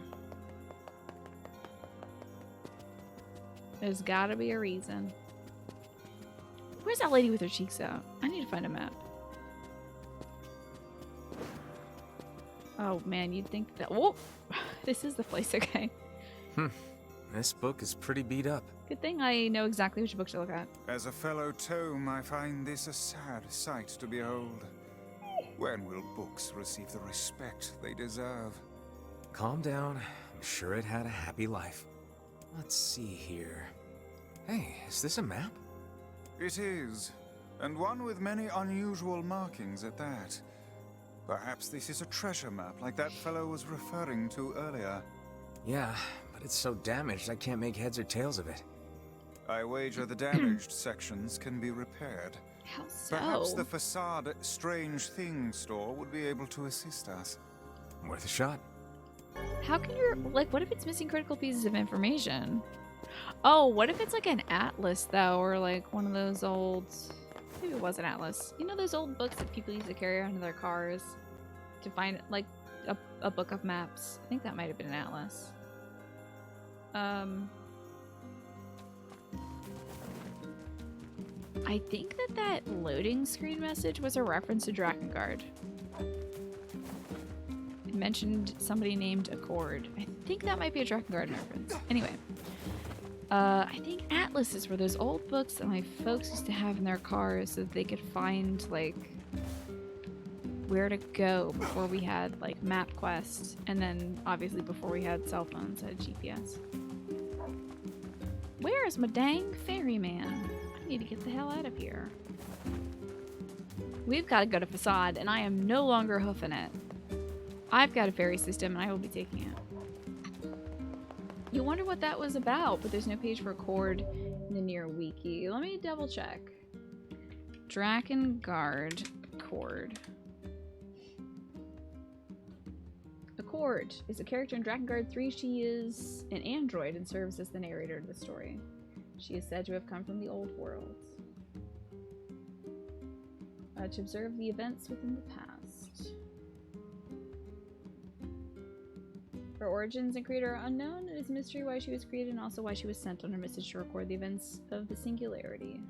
There's gotta be a reason. Where's that lady with her cheeks out? I need to find a map. Oh man, you'd think that... Whoa! This is the place, okay. This book is pretty beat up. Good thing I know exactly which book to look at. As a fellow tome, I find this a sad sight to behold. When will books receive the respect they deserve? Calm down. I'm sure it had a happy life. Let's see here. Hey, is this a map? It is, and one with many unusual markings at that. Perhaps this is a treasure map like that fellow was referring to earlier. Yeah, but it's so damaged I can't make heads or tails of it. I wager the damaged sections can be repaired. How so? Perhaps the facade Strange Things store would be able to assist us. Worth a shot. How can you... Like, what if it's missing critical pieces of information? Oh, what if it's like an atlas, though? Or like one of those old... Maybe it was an atlas. You know those old books that people used to carry around in their cars? To find, like, a book of maps. I think that might have been an atlas. I think that loading screen message was a reference to Drakengard. It mentioned somebody named Accord. I think that might be a Drakengard reference. Anyway. I think atlases were those old books that my folks used to have in their cars so that they could find, like, where to go before we had, like, MapQuest. And then, obviously, before we had cell phones, had GPS. Where is my dang ferryman? I need to get the hell out of here. We've got to go to Facade, and I am no longer hoofing it. I've got a ferry system, and I will be taking it. You wonder what that was about, but there's no page for Accord in the NieR wiki. Let me double check. Drakengard Accord. Accord is a character in Drakengard 3. She is an android and serves as the narrator of the story. She is said to have come from the old worlds. To observe the events within the past. Her origins and creator are unknown. It is a mystery why she was created and also why she was sent on her message to record the events of the Singularity.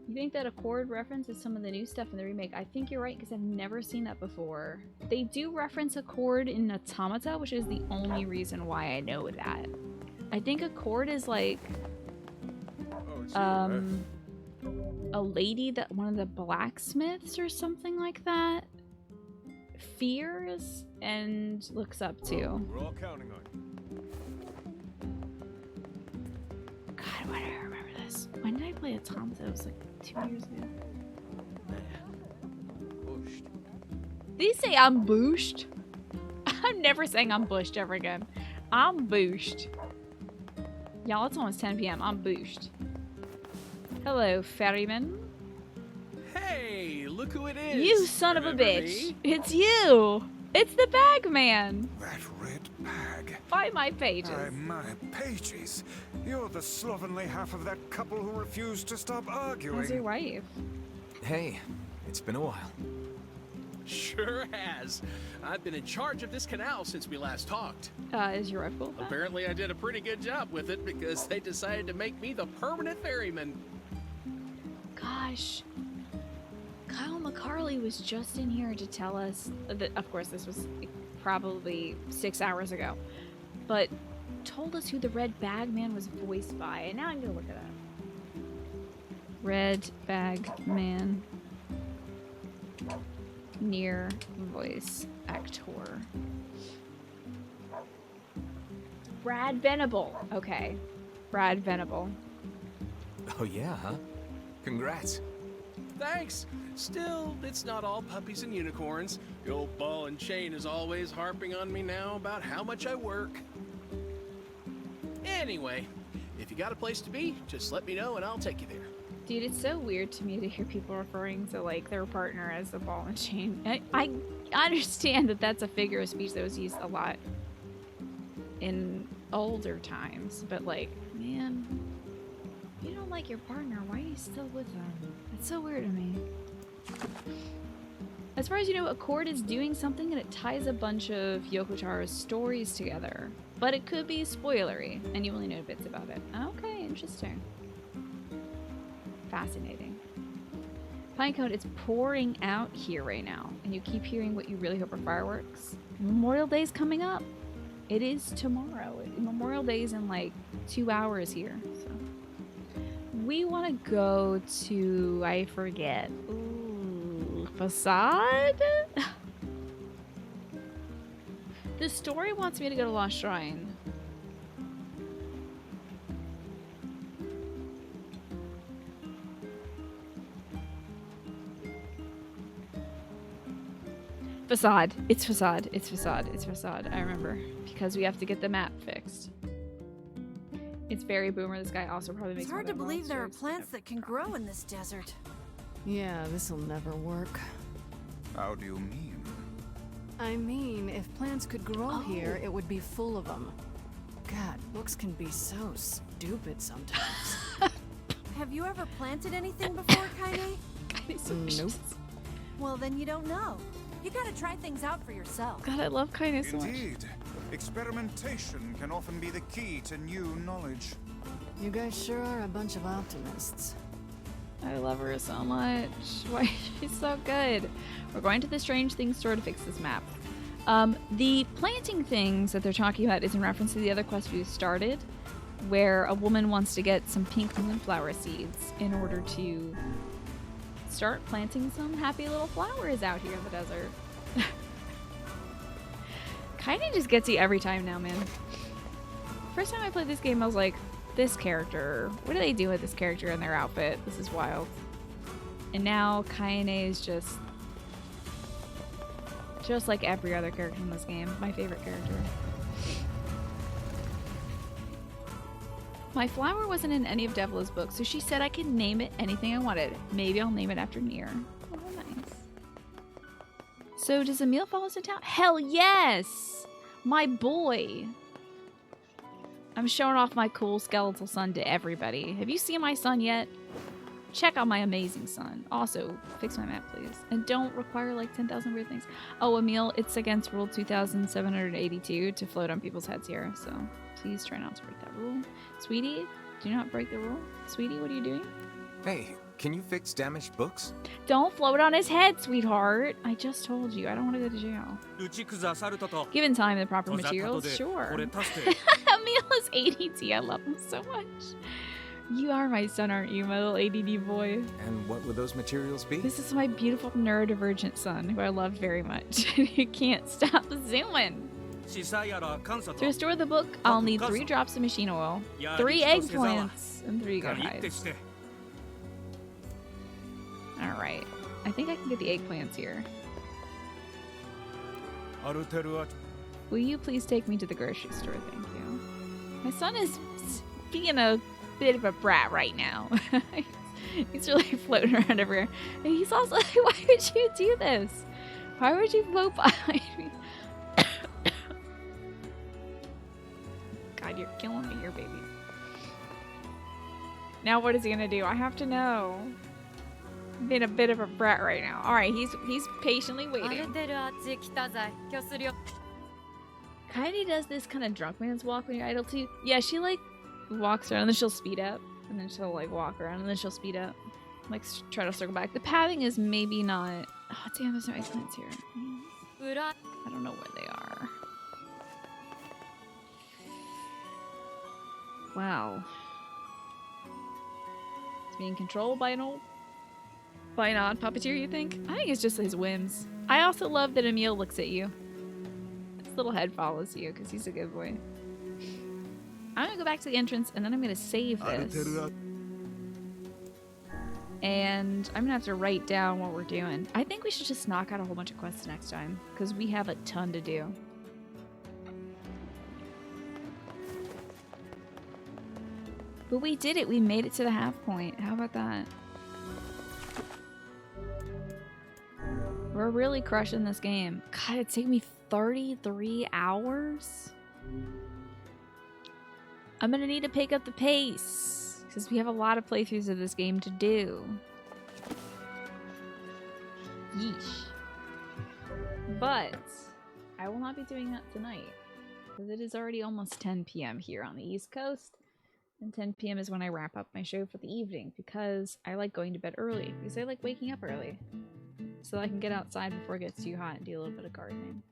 You think that Accord references some of the new stuff in the remake? I think you're right because I've never seen that before. They do reference Accord in Automata, which is the only reason why I know that. I think Accord is like a lady that one of the blacksmiths or something like that fears and looks up to. We're all counting on you. God, why do I remember this? When did I play Automata? It was like 2 years ago. Did he say I'm booshed? I'm never saying I'm bushed ever again. I'm booshed. Y'all, it's almost 10 p.m. I'm booshed. Hello, ferryman. Hey, look who it is. You son of a Remember bitch. me? It's you. It's the bag man. That red bag. By my pages. My pages. You're the slovenly half of that couple who refused to stop arguing. How's your wife? Hey, it's been a while. Sure has. I've been in charge of this canal since we last talked. Is your wife cool with that? Apparently I did a pretty good job with it because they decided to make me the permanent ferryman. Gosh. Kyle McCarley was just in here to tell us that, of course, this was probably 6 hours ago, but told us who the Red Bag Man was voiced by, and now I'm gonna look it up. Red Bag Man. NieR voice actor. Brad Venable. Okay. Brad Venable. Oh yeah, huh? Congrats. Thanks. Still, it's not all puppies and unicorns. The old ball and chain is always harping on me now about how much I work. Anyway, if you got a place to be, just let me know and I'll take you there. Dude, it's so weird to me to hear people referring to, like, their partner as the ball and chain. I understand that that's a figure of speech that was used a lot in older times, but, like, man, if you don't like your partner, why are you still with them? It's so weird to me. As far as you know, Accord is doing something and it ties a bunch of Yoko Taro's stories together, but it could be spoilery, and you only know bits about it. Okay, interesting. Fascinating. Pinecone, it's pouring out here right now, and you keep hearing what you really hope are fireworks. Memorial Day's coming up. It is tomorrow. Memorial Day's in like 2 hours here. So we want to go to, I forget. Ooh, Facade? The story wants me to go to Lost Shrine. Facade. It's Facade. It's Facade. It's Facade. I remember. Because we have to get the map fixed. It's very boomer. This guy also probably makes It's hard to more believe there are monsters. plants that can grow in this desert. Yeah, this'll never work. How do you mean? I mean, if plants could grow here, it would be full of them. God, books can be so stupid sometimes. Have you ever planted anything before, Kaine? Nope. Well, then you don't know. You gotta try things out for yourself. God, I love kindness so much. Indeed. Experimentation can often be the key to new knowledge. You guys sure are a bunch of optimists. I love her so much. Why, she's so good. We're going to the Strange Things store to fix this map. The planting things that they're talking about is in reference to the other quest we started, where a woman wants to get some pink moonflower seeds in order to start planting some happy little flowers out here in the desert. Kinda just gets you every time now, man. First time I played this game, I was like, this character, what do they do with this character and their outfit? This is wild. And now Kaine is just like every other character in this game. My favorite character. My flower wasn't in any of Devla's books, so she said I could name it anything I wanted. Maybe I'll name it after NieR. Oh, nice. So does Emil follow us in town? Hell yes! My boy! I'm showing off my cool skeletal son to everybody. Have you seen my son yet? Check out my amazing son. Also, fix my map, please. And don't require like 10,000 weird things. Oh, Emil, it's against rule 2782 to float on people's heads here, so please try not to break that rule. Sweetie, do not break the rule. Sweetie, what are you doing? Hey, can you fix damaged books? Don't float on his head, sweetheart. I just told you, I don't want to go to jail. Given time and the proper materials, sure. Emil is ADD. I love him so much. You are my son, aren't you, my little ADD boy? And what would those materials be? This is my beautiful neurodivergent son, who I love very much. He can't stop zooming. To restore the book, I'll need 3 drops of machine oil, 3 eggplants, and 3 good hides. Alright. I think I can get the eggplants here. Will you please take me to the grocery store? Thank you. My son is being a bit of a brat right now. He's really floating around everywhere. And he's also like, why would you do this? Why would you float behind me? God, you're killing me here, baby. Now what is he gonna do? I have to know. I'm being a bit of a brat right now. Alright, he's patiently waiting. Kaede does this kind of drunk man's walk when you're idle too. Yeah, she like walks around and then she'll speed up. And then she'll like walk around and then she'll speed up. Like try to circle back. The pathing is maybe not... Oh damn, there's no eggplants here. I don't know where they are. Wow. It's being controlled by an odd puppeteer, you think? I think it's just his whims. I also love that Emil looks at you. His little head follows you because he's a good boy. I'm gonna go back to the entrance and then I'm gonna save this. And I'm gonna have to write down what we're doing. I think we should just knock out a whole bunch of quests next time because we have a ton to do. But we did it. We made it to the half point. How about that? We're really crushing this game. God, it took me 33 hours. I'm gonna need to pick up the pace because we have a lot of playthroughs of this game to do. Yeesh. But I will not be doing that tonight because it is already almost 10 p.m. here on the East Coast. And 10 p.m. is when I wrap up my show for the evening because I like going to bed early because I like waking up early so I can get outside before it gets too hot and do a little bit of gardening.